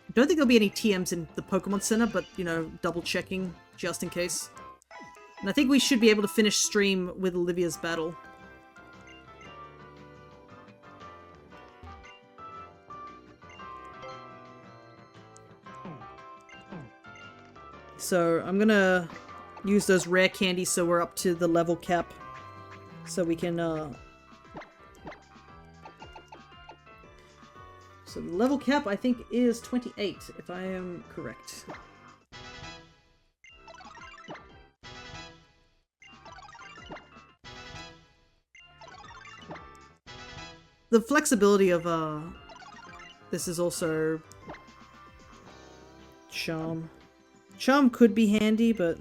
I don't think there'll be any TMs in the Pokemon Center, but, you know, double checking just in case. And I think we should be able to finish stream with Olivia's battle. So I'm gonna use those rare candies so we're up to the level cap. So we can, So the level cap, I think, is 28, if I am correct. The flexibility of, this is also... Charm. Charm could be handy, but...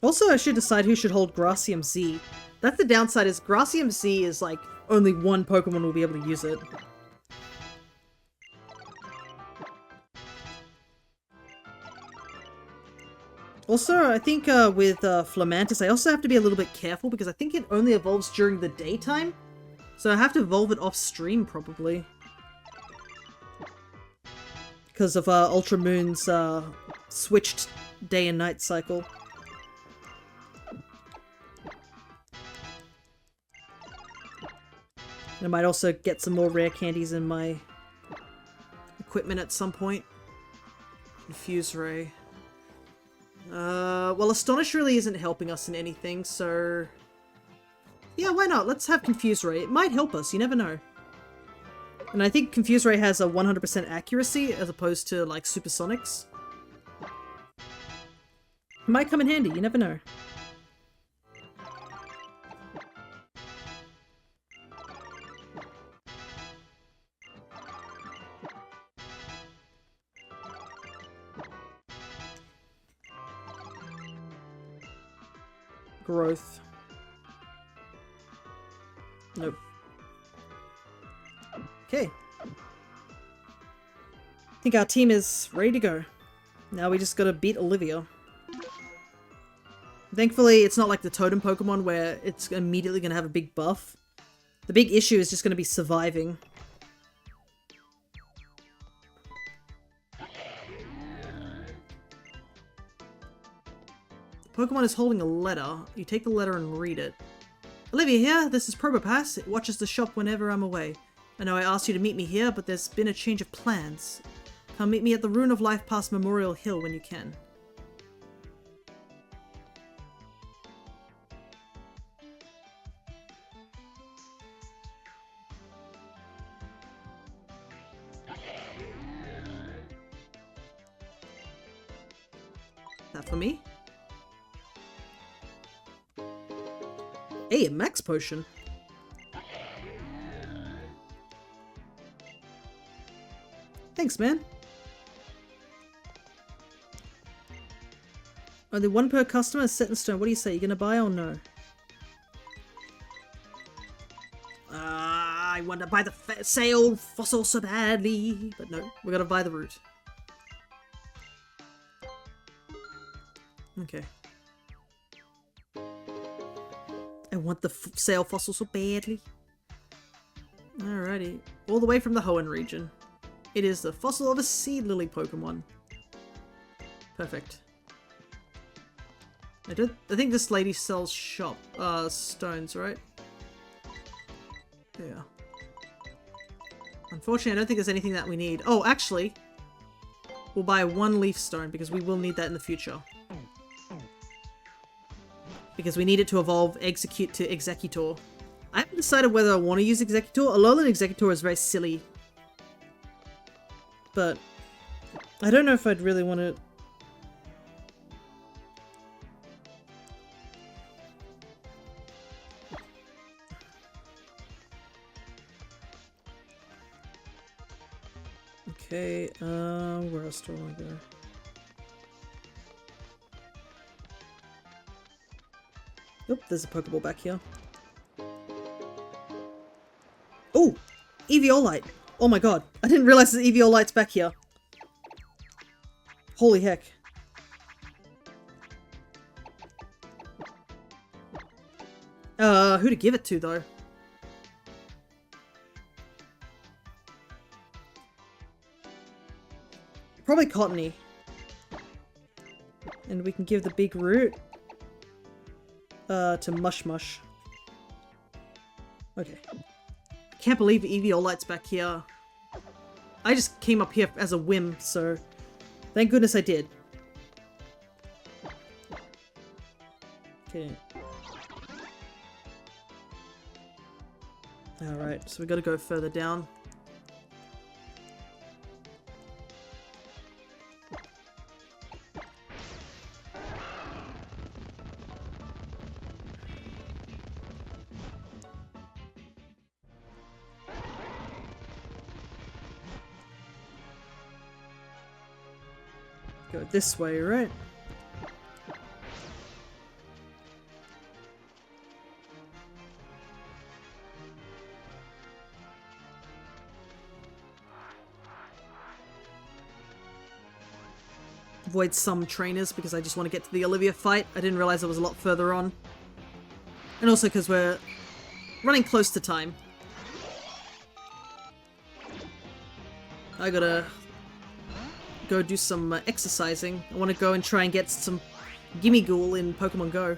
Also, I should decide who should hold Gracium Z. That's the downside, is Gracium Z is like, only one Pokemon will be able to use it. Also, I think with Flamantis, I also have to be a little bit careful because I think it only evolves during the daytime. So I have to evolve it off stream, probably. Because of Ultra Moon's switched day and night cycle. I might also get some more rare candies in my equipment at some point. Confuse Ray. Well, Astonish really isn't helping us in anything, so... yeah, why not? Let's have Confuse Ray. It might help us, you never know. And I think Confuse Ray has a 100% accuracy as opposed to, like, Supersonics. It might come in handy, you never know. Growth. Nope. Okay. I think our team is ready to go. Now we just gotta beat Olivia. Thankfully, it's not like the totem Pokemon where it's immediately gonna have a big buff. The big issue is just gonna be surviving. Pokemon is holding a letter. You take the letter and read it. Olivia here, this is Probopass. It watches the shop whenever I'm away. I know I asked you to meet me here, but there's been a change of plans. Come meet me at the Rune of Life past Memorial Hill when you can. That for me? Hey, a max potion. Thanks, man. Only one per customer is set in stone. What do you say? You gonna buy or no? I want to buy the sale fossil so badly. But no, we're gonna buy the root. Okay. I want the sale fossil so badly. Alrighty. All the way from the Hoenn region. It is the fossil of a sea lily Pokemon. Perfect. I think this lady sells stones, right? Yeah. Unfortunately, I don't think there's anything that we need. Oh, actually, we'll buy one leaf stone because we will need that in the future. Because we need it to evolve Execute to Executor. I haven't decided whether I want to use Executor. Alolan Executor is very silly. But I don't know if I'd really want to... Okay, where else do I want to go? Oop, there's a Pokeball back here. Oh! Eviolite! Oh my god, I didn't realize there's Eviolites back here. Holy heck. Who to give it to, though? Probably Cottony. And we can give the big root to Mush Mush. Okay. I can't believe Eviolite's back here. I just came up here as a whim, so thank goodness I did. Okay. Alright, so we gotta go further down. Go this way, right? avoid some trainers because I just want to get to the Olivia fight. I didn't realize it was a lot further on. And also because we're running close to time. I gotta go do some exercising. I want to go and try and get some Gimme Ghoul in Pokemon Go.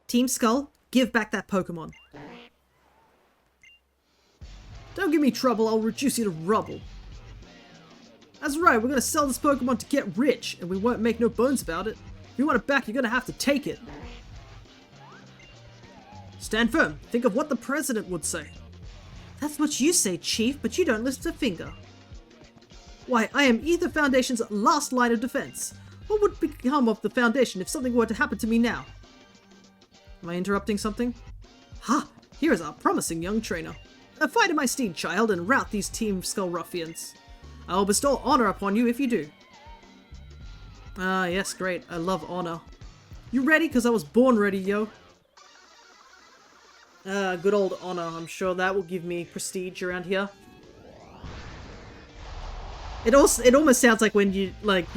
Team Skull, give back that Pokemon. Don't give me trouble, I'll reduce you to rubble. That's right, we're gonna sell this Pokemon to get rich, and we won't make no bones about it. If you want it back, you're gonna have to take it. Stand firm. Think of what the president would say. That's what you say, Chief, but you don't lift a finger. Why, I am Ether Foundation's last line of defense. What would become of the Foundation if something were to happen to me now? Am I interrupting something? Ha! Here is our promising young trainer. Fight my steed, child, and rout these Team Skull ruffians. I will bestow honor upon you if you do. Ah, yes, great. I love honor. You ready? Because I was born ready, yo. Good old honor. I'm sure that will give me prestige around here. It almost sounds like when you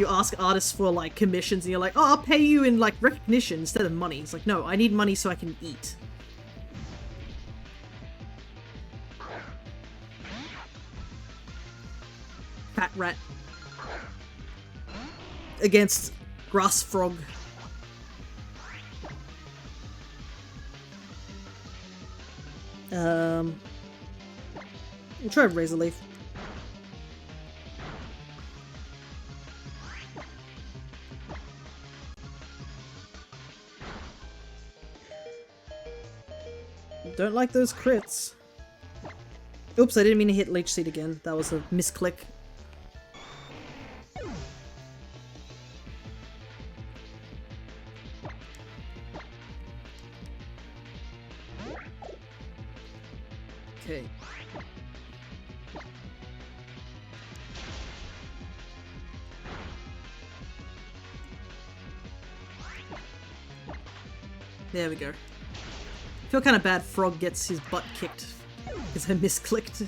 ask artists for like commissions and you're like, oh, I'll pay you in like recognition instead of money. It's like, no, I need money so I can eat. Fat rat against grass frog. We'll try Razor Leaf. Don't like those crits. Oops, I didn't mean to hit Leech Seed again. That was a misclick. Okay. There we go. I feel kind of bad Frog gets his butt kicked because I misclicked.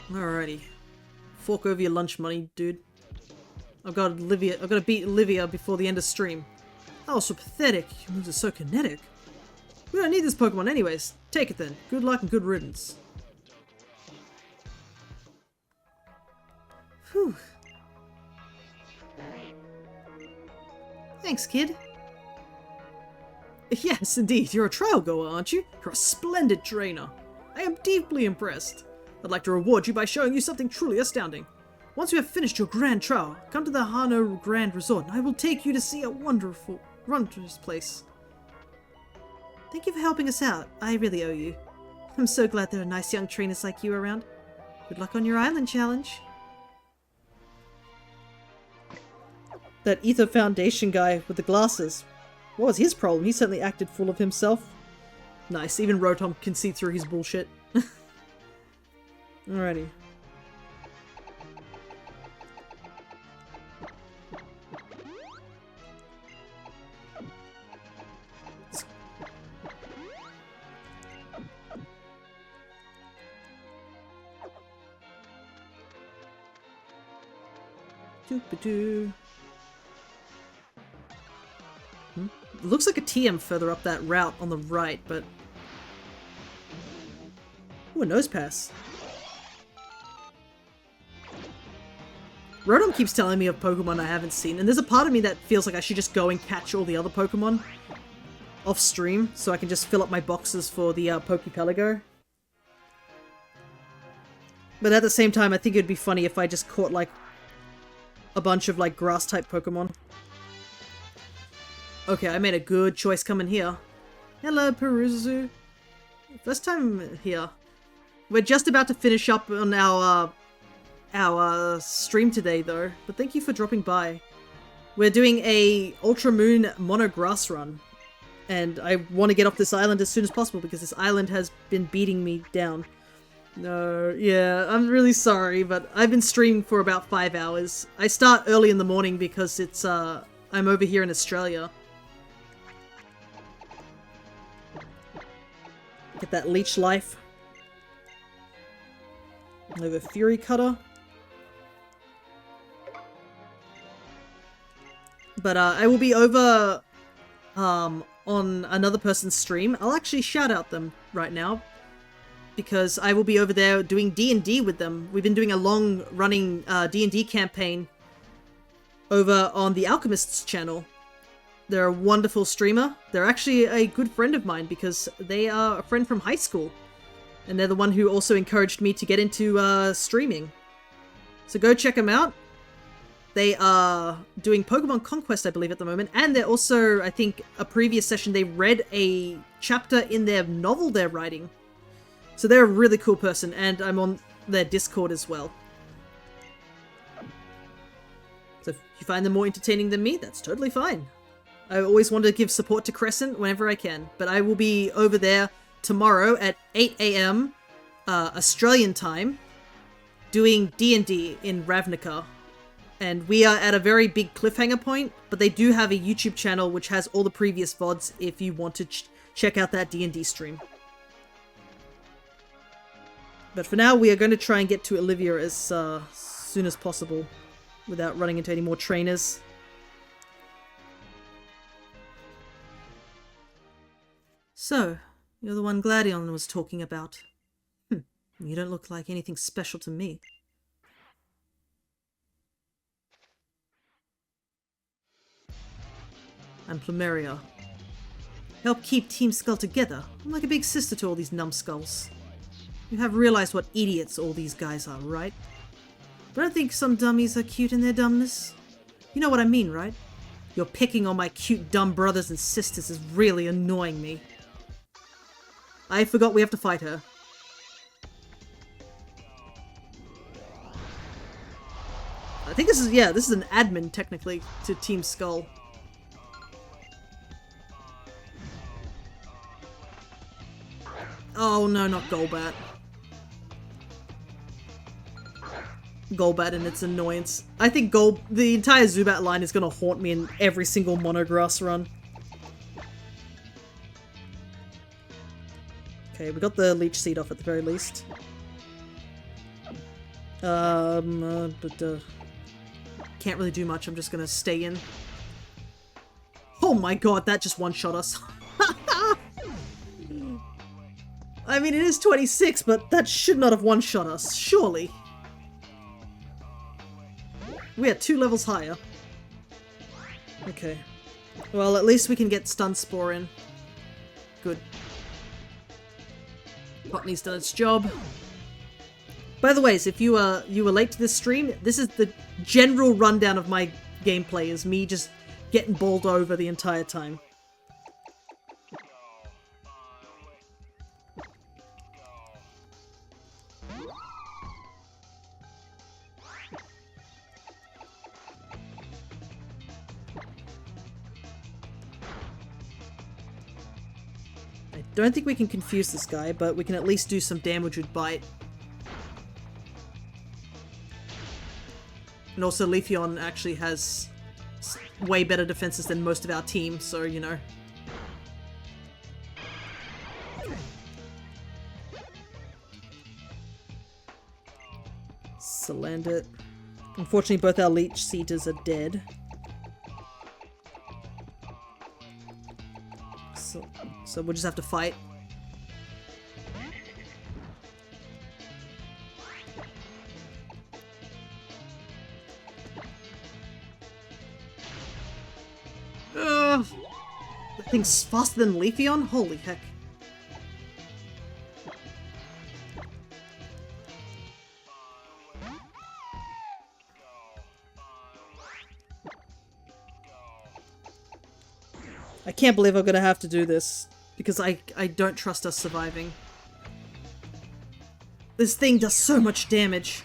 Alrighty. Fork over your lunch money, dude. I've got to beat Olivia before the end of stream. That was so pathetic. Your moves are so kinetic. We don't need this Pokemon anyways. Take it then. Good luck and good riddance. Whew. Thanks, kid. Yes, indeed. You're a trail goer, aren't you? You're a splendid trainer. I am deeply impressed. I'd like to reward you by showing you something truly astounding. Once you have finished your grand trial, come to the Hano Grand Resort and I will take you to see a wondrous place. Thank you for helping us out. I really owe you. I'm so glad there are nice young trainers like you around. Good luck on your island challenge. That Ether Foundation guy with the glasses. What was his problem? He certainly acted full of himself. Nice, even Rotom can see through his bullshit. Alrighty. Doop-a-doo. It looks like a TM further up that route on the right, but... Ooh, a nose pass. Rotom keeps telling me of Pokemon I haven't seen, and there's a part of me that feels like I should just go and catch all the other Pokemon off stream, so I can just fill up my boxes for the Pokepelago. But at the same time, I think it'd be funny if I just caught, like, a bunch of, like, grass-type Pokemon. Okay, I made a good choice coming here. Hello, Peruzu. First time here. We're just about to finish up on our stream today, though. But thank you for dropping by. We're doing a Ultra Moon Mono Grass run. And I want to get off this island as soon as possible because this island has been beating me down. No, yeah, I'm really sorry, but I've been streaming for about 5 hours. I start early in the morning because it's I'm over here in Australia. Get that leech life. Over Fury Cutter. But I will be over on another person's stream. I'll actually shout out them right now, because I will be over there doing D&D with them. We've been doing a long-running D&D campaign over on the Alchemist's channel. They're a wonderful streamer. They're actually a good friend of mine because they are a friend from high school. And they're the one who also encouraged me to get into streaming. So go check them out. They are doing Pokemon Conquest, I believe, at the moment. And they're also, I think, a previous session, they read a chapter in their novel they're writing. So they're a really cool person, and I'm on their Discord as well. So if you find them more entertaining than me, that's totally fine. I always want to give support to Crescent whenever I can. But I will be over there tomorrow at 8 AM Australian time doing D&D in Ravnica. And we are at a very big cliffhanger point, but they do have a YouTube channel which has all the previous VODs if you want to check out that D&D stream. But for now, we are going to try and get to Olivia as soon as possible without running into any more trainers. So, you're the one Gladion was talking about. You don't look like anything special to me. I'm Plumeria. Help keep Team Skull together. I'm like a big sister to all these numbskulls. You have realized what idiots all these guys are, right? But I don't think some dummies are cute in their dumbness. You know what I mean, right? Your picking on my cute dumb brothers and sisters is really annoying me. I forgot we have to fight her. I think this is, yeah, this is an admin, technically, to Team Skull. Oh no, not Golbat. Golbat and its annoyance. I think the entire Zubat line is gonna haunt me in every single Monograss run. Okay, we got the Leech Seed off at the very least. Can't really do much, I'm just gonna stay in. Oh my god, that just one-shot us. I mean, it is 26, but that should not have one-shot us, surely. We are 2 levels higher. Okay. Well, at least we can get Stun Spore in. Good. Botany's done its job. By the way, if you were late to this stream, this is the general rundown of my gameplay, is me just getting bowled over the entire time. I don't think we can confuse this guy, but we can at least do some damage with Bite. And also Leafeon actually has way better defenses than most of our team, so you know. Salandit. Unfortunately, both our Leech Seeders are dead. So we'll just have to fight. That thing's faster than Leafeon? Holy heck. I can't believe I'm gonna have to do this, because I don't trust us surviving. This thing does so much damage.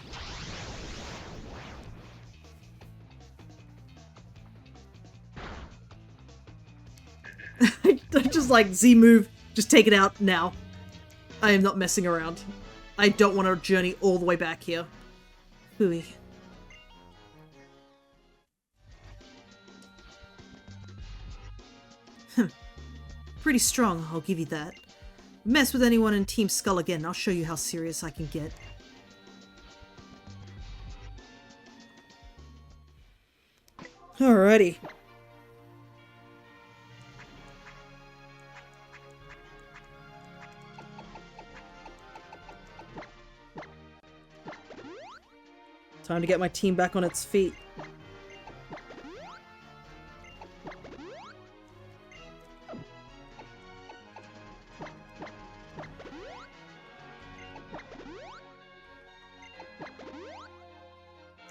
I just like, Z-move, just take it out now. I am not messing around. I don't want to journey all the way back here. Hooey. Pretty strong, I'll give you that. Mess with anyone in Team Skull again, I'll show you how serious I can get. Alrighty. Time to get my team back on its feet.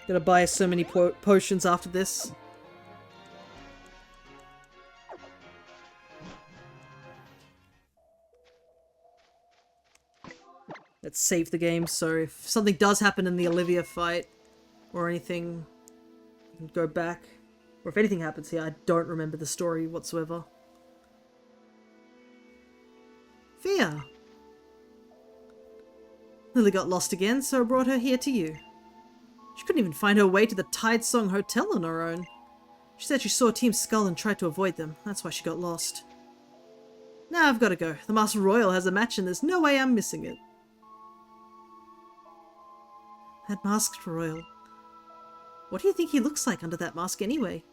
Gotta buy so many potions after this. Let's save the game, so if something does happen in the Olivia fight, or anything, I can go back. Or if anything happens here, I don't remember the story whatsoever. Fia! Lily got lost again, so I brought her here to you. She couldn't even find her way to the Tide Song Hotel on her own. She said she saw Team Skull and tried to avoid them. That's why she got lost. Now I've got to go. The Master Royal has a match and there's no way I'm missing it. That masked royal. What do you think he looks like under that mask anyway?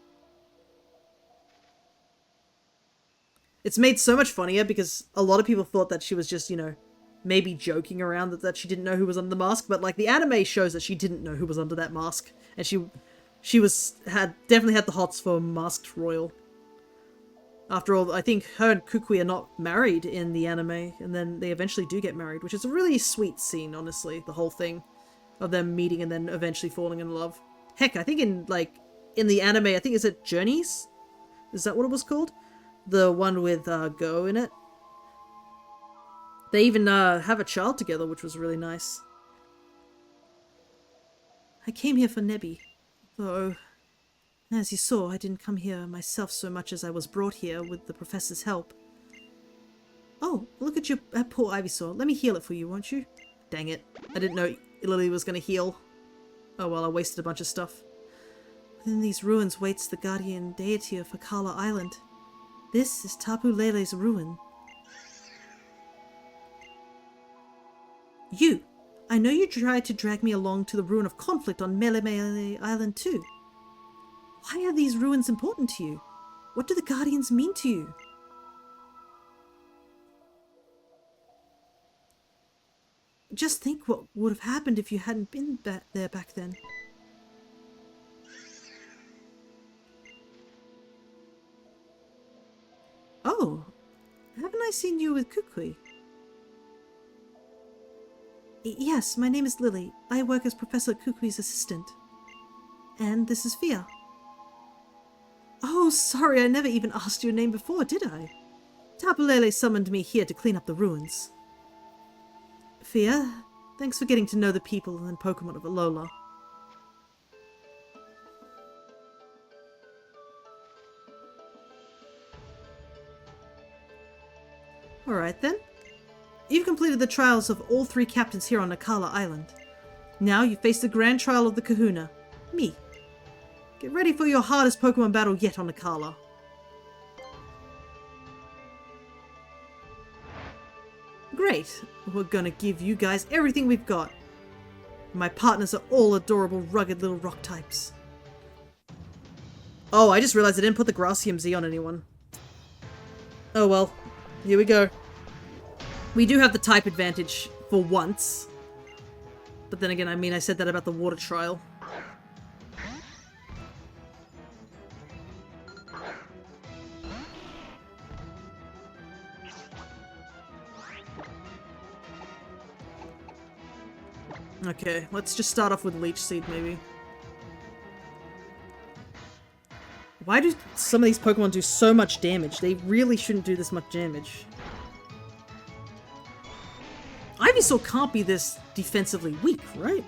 It's made so much funnier because a lot of people thought that she was just, you know, maybe joking around that she didn't know who was under the mask, but like the anime shows that she didn't know who was under that mask, and she definitely had the hots for masked royal. After all, I think her and Kukui are not married in the anime, and then they eventually do get married, which is a really sweet scene, honestly, the whole thing of them meeting and then eventually falling in love. Heck, I think in the anime, I think, is it Journeys? Is that what it was called? The one with Go in it? They even have a child together, which was really nice. I came here for Nebi, though, as you saw, I didn't come here myself so much as I was brought here with the professor's help. Oh, look at your poor Ivysaur. Let me heal it for you, won't you? Dang it. I didn't know Lily was going to heal. Oh well, I wasted a bunch of stuff. Within these ruins waits the guardian deity of Hakala Island. This is Tapu Lele's ruin. You! I know you tried to drag me along to the ruin of conflict on Melemele Island too. Why are these ruins important to you? What do the guardians mean to you? Just think what would have happened if you hadn't been there back then. Oh, haven't I seen you with Kukui? Yes, my name is Lily. I work as Professor Kukui's assistant. And this is Fia. Oh, sorry, I never even asked your name before, did I? Tapu Lele summoned me here to clean up the ruins. Fia, thanks for getting to know the people and Pokemon of Alola. Alright then. You've completed the trials of all 3 captains here on Hakala Island. Now you face the grand trial of the Kahuna, me. Get ready for your hardest Pokemon battle yet on Hakala. Great, we're gonna give you guys everything we've got. My partners are all adorable, rugged little rock types. Oh, I just realized I didn't put the Gracium Z on anyone. Oh well, here we go. We do have the type advantage for once. But then again, I mean, I said that about the water trial. Okay, let's just start off with Leech Seed, maybe. Why do some of these Pokemon do so much damage? They really shouldn't do this much damage. Ivysaur can't be this defensively weak, right?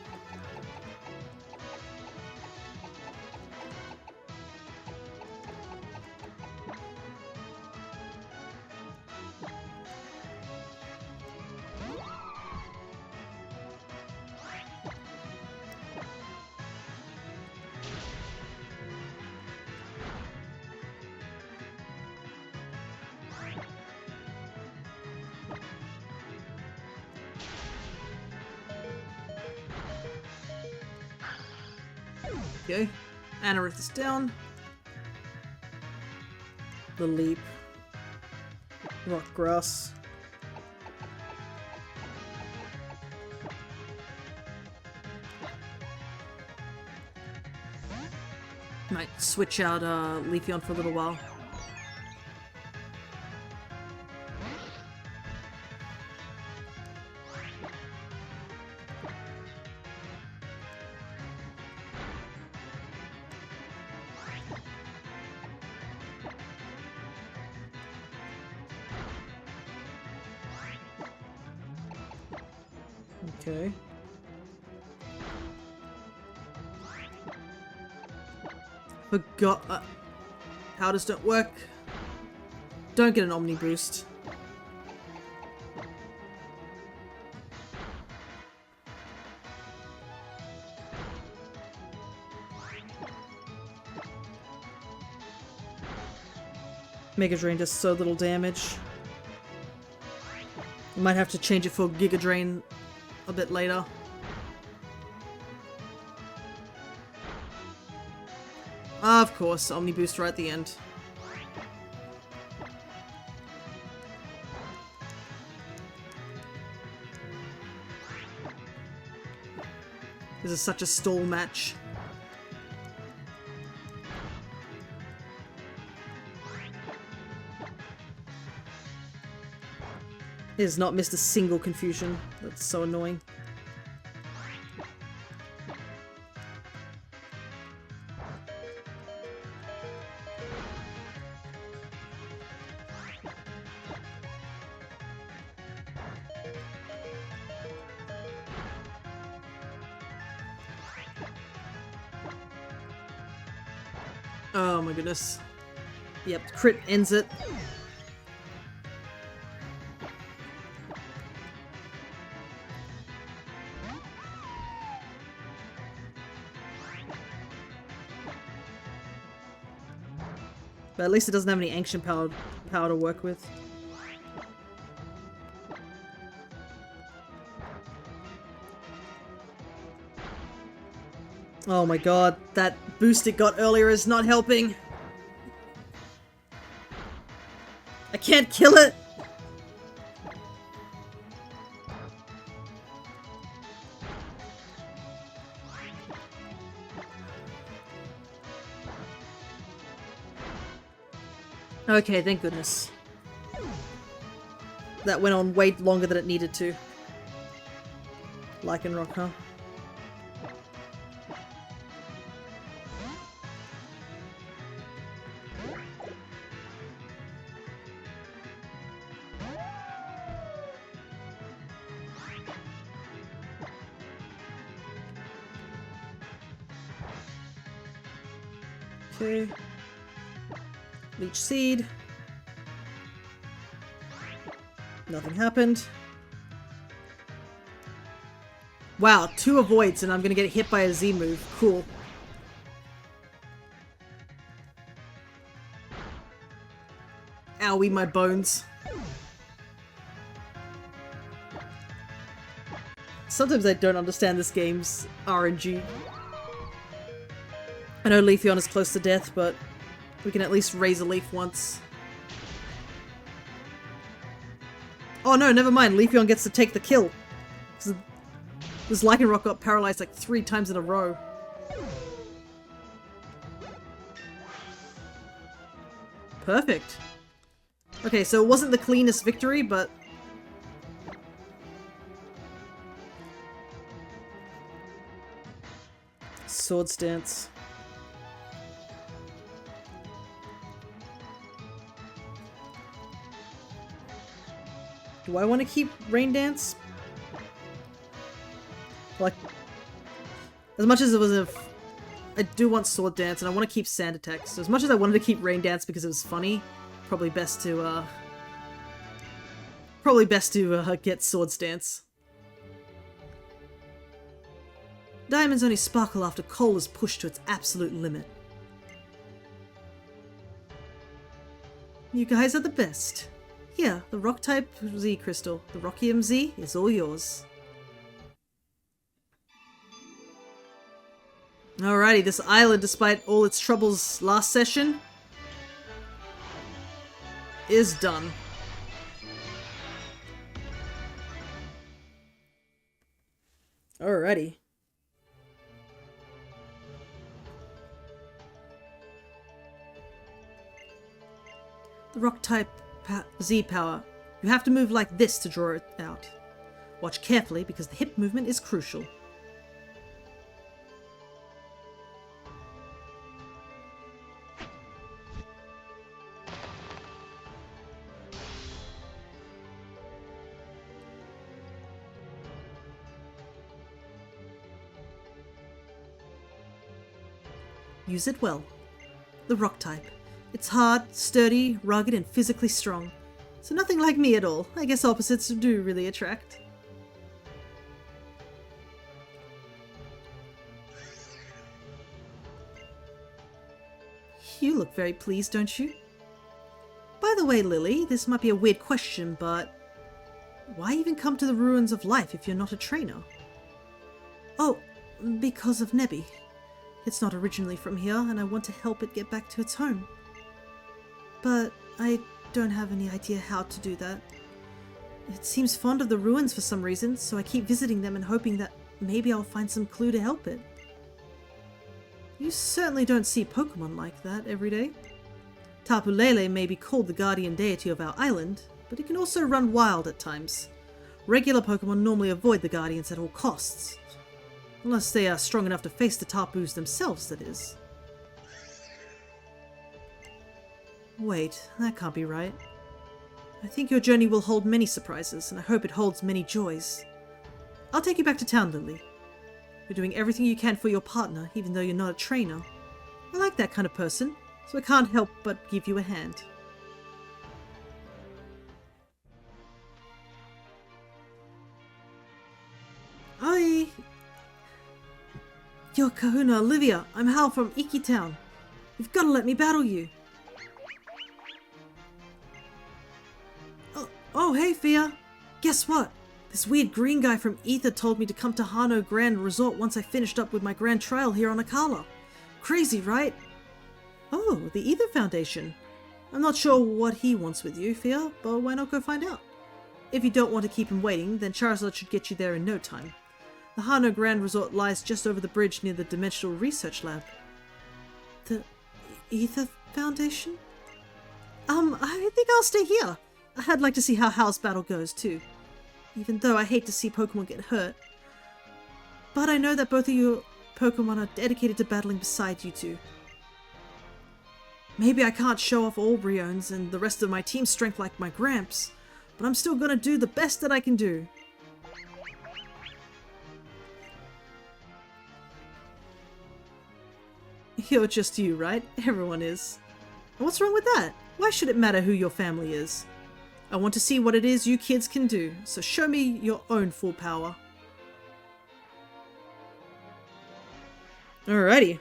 Okay. Anorith is down. The leap. Rock grass. Might switch out Leafeon for a little while. Okay. Forgot. Powders don't work. Don't get an Omni boost. Mega Drain does so little damage. I might have to change it for Giga Drain a bit later. Of course, Omni Boost right at the end. This is such a stall match. It has not missed a single confusion. That's so annoying. Oh my goodness. Yep, crit ends it. But at least it doesn't have any ancient power to work with. Oh my god, that boost it got earlier is not helping. I can't kill it! Okay, thank goodness. That went on way longer than it needed to. Lycanroc, huh? Okay. Leech Seed. Nothing happened. Wow, 2 avoids and I'm gonna get hit by a Z move. Cool. Owie, my bones. Sometimes I don't understand this game's RNG. I know Leafeon is close to death, but we can at least raise a leaf once. Oh no, never mind. Leafeon gets to take the kill. This Lycanroc got paralyzed like 3 times in a row. Perfect. Okay, so it wasn't the cleanest victory, but... Sword Stance. Do I want to keep Rain Dance? Like, as much as it was I do want Sword Dance, and I want to keep Sand Attack. So as much as I wanted to keep Rain Dance because it was funny, probably best to get Sword Stance. Diamonds only sparkle after coal is pushed to its absolute limit. You guys are the best. Here, the Rock-type Z Crystal. The Rockium Z is all yours. Alrighty, this island, despite all its troubles last session, is done. Alrighty. The rock type Z power. You have to move like this to draw it out. Watch carefully because the hip movement is crucial. Use it well. The rock type. It's hard, sturdy, rugged, and physically strong. So nothing like me at all. I guess opposites do really attract. You look very pleased, don't you? By the way, Lily, this might be a weird question, but why even come to the ruins of life if you're not a trainer? Oh, because of Nebby. It's not originally from here, and I want to help it get back to its home. But I don't have any idea how to do that. It seems fond of the ruins for some reason, so I keep visiting them and hoping that maybe I'll find some clue to help it. You certainly don't see Pokemon like that every day. Tapu Lele may be called the guardian deity of our island, but it can also run wild at times. Regular Pokemon normally avoid the guardians at all costs. Unless they are strong enough to face the Tapus themselves, that is. Wait, that can't be right. I think your journey will hold many surprises, and I hope it holds many joys. I'll take you back to town, Lily. You're doing everything you can for your partner, even though you're not a trainer. I like that kind of person, so I can't help but give you a hand. Oi! Yo, Kahuna, Olivia, I'm Hal from Iki Town. You've got to let me battle you. Oh, hey, Fia. Guess what? This weird green guy from Ether told me to come to Hano Grand Resort once I finished up with my grand trial here on Akala. Crazy, right? Oh, the Ether Foundation. I'm not sure what he wants with you, Fia, but why not go find out? If you don't want to keep him waiting, then Charizard should get you there in no time. The Hano Grand Resort lies just over the bridge near the Dimensional Research Lab. The Ether Foundation? I think I'll stay here. I'd like to see how Hal's battle goes, too. Even though I hate to see Pokemon get hurt. But I know that both of your Pokemon are dedicated to battling beside you two. Maybe I can't show off all Brion's and the rest of my team's strength like my Gramps, but I'm still gonna do the best that I can do. You're just you, right? Everyone is. And what's wrong with that? Why should it matter who your family is? I want to see what it is you kids can do, so show me your own full power. Alrighty.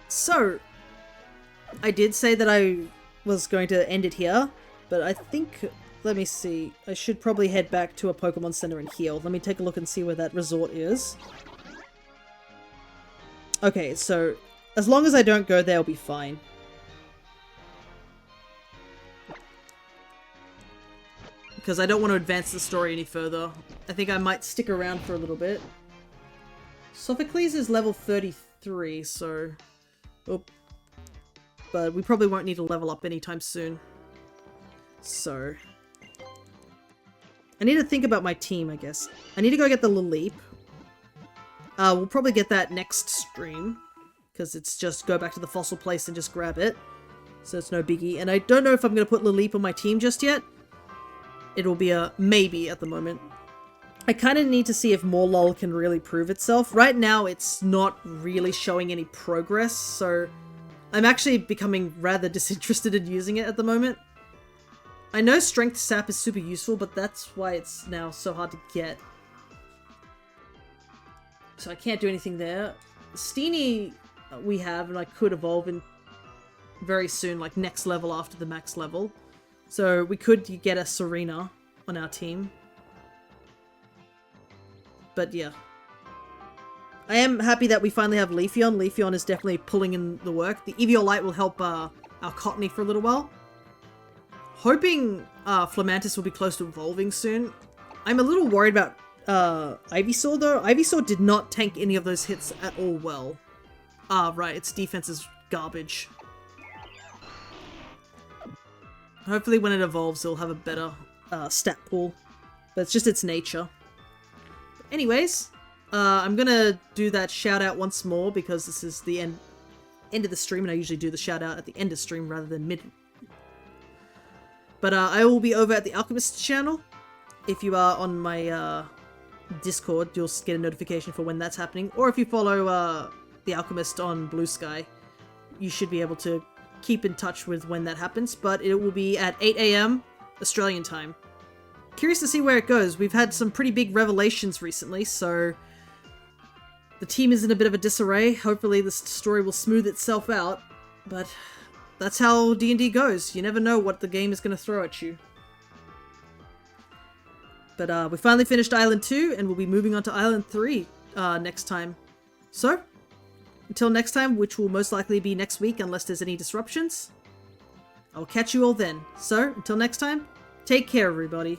So, I did say that I was going to end it here, but I think, let me see, I should probably head back to a Pokemon Center and heal. Let me take a look and see where that resort is. Okay, so, as long as I don't go there, I'll be fine. Because I don't want to advance the story any further. I think I might stick around for a little bit. Sophocles is level 33, so... Oh. But we probably won't need to level up anytime soon. So... I need to think about my team, I guess. I need to go get the Laleep. We'll probably get that next stream. Because it's just go back to the fossil place and just grab it. So it's no biggie. And I don't know if I'm going to put Laleep on my team just yet. It'll be a maybe at the moment. I kind of need to see if Morlul can really prove itself. Right now, it's not really showing any progress, so I'm actually becoming rather disinterested in using it at the moment. I know Strength Sap is super useful, but that's why it's now so hard to get. So I can't do anything there. Steenie we have, and I could evolve in very soon, like next level after the max level. So we could get a Serena on our team. But yeah. I am happy that we finally have Leafeon. Leafeon is definitely pulling in the work. The Eviolite will help our Cottony for a little while. Hoping Flamantis will be close to evolving soon. I'm a little worried about Ivysaur though. Ivysaur did not tank any of those hits at all well. Right, its defense is garbage. Hopefully when it evolves it'll have a better stat pool. But it's just its nature. Anyways, I'm gonna do that shout out once more because this is the end of the stream, and I usually do the shout out at the end of stream rather than mid. But I will be over at the Alchemist channel. If you are on my Discord, you'll get a notification for when that's happening. Or if you follow the Alchemist on Blue Sky, you should be able to keep in touch with when that happens. But it will be at 8 AM Australian time. Curious to see where it goes. We've had some pretty big revelations recently, so the team is in a bit of a disarray. Hopefully this story will smooth itself out, but that's how D&D goes. You never know what the game is going to throw at you. But we finally finished Island 2, and we'll be moving on to Island 3 next time. So, until next time, which will most likely be next week unless there's any disruptions, I'll catch you all then. So, until next time, take care everybody.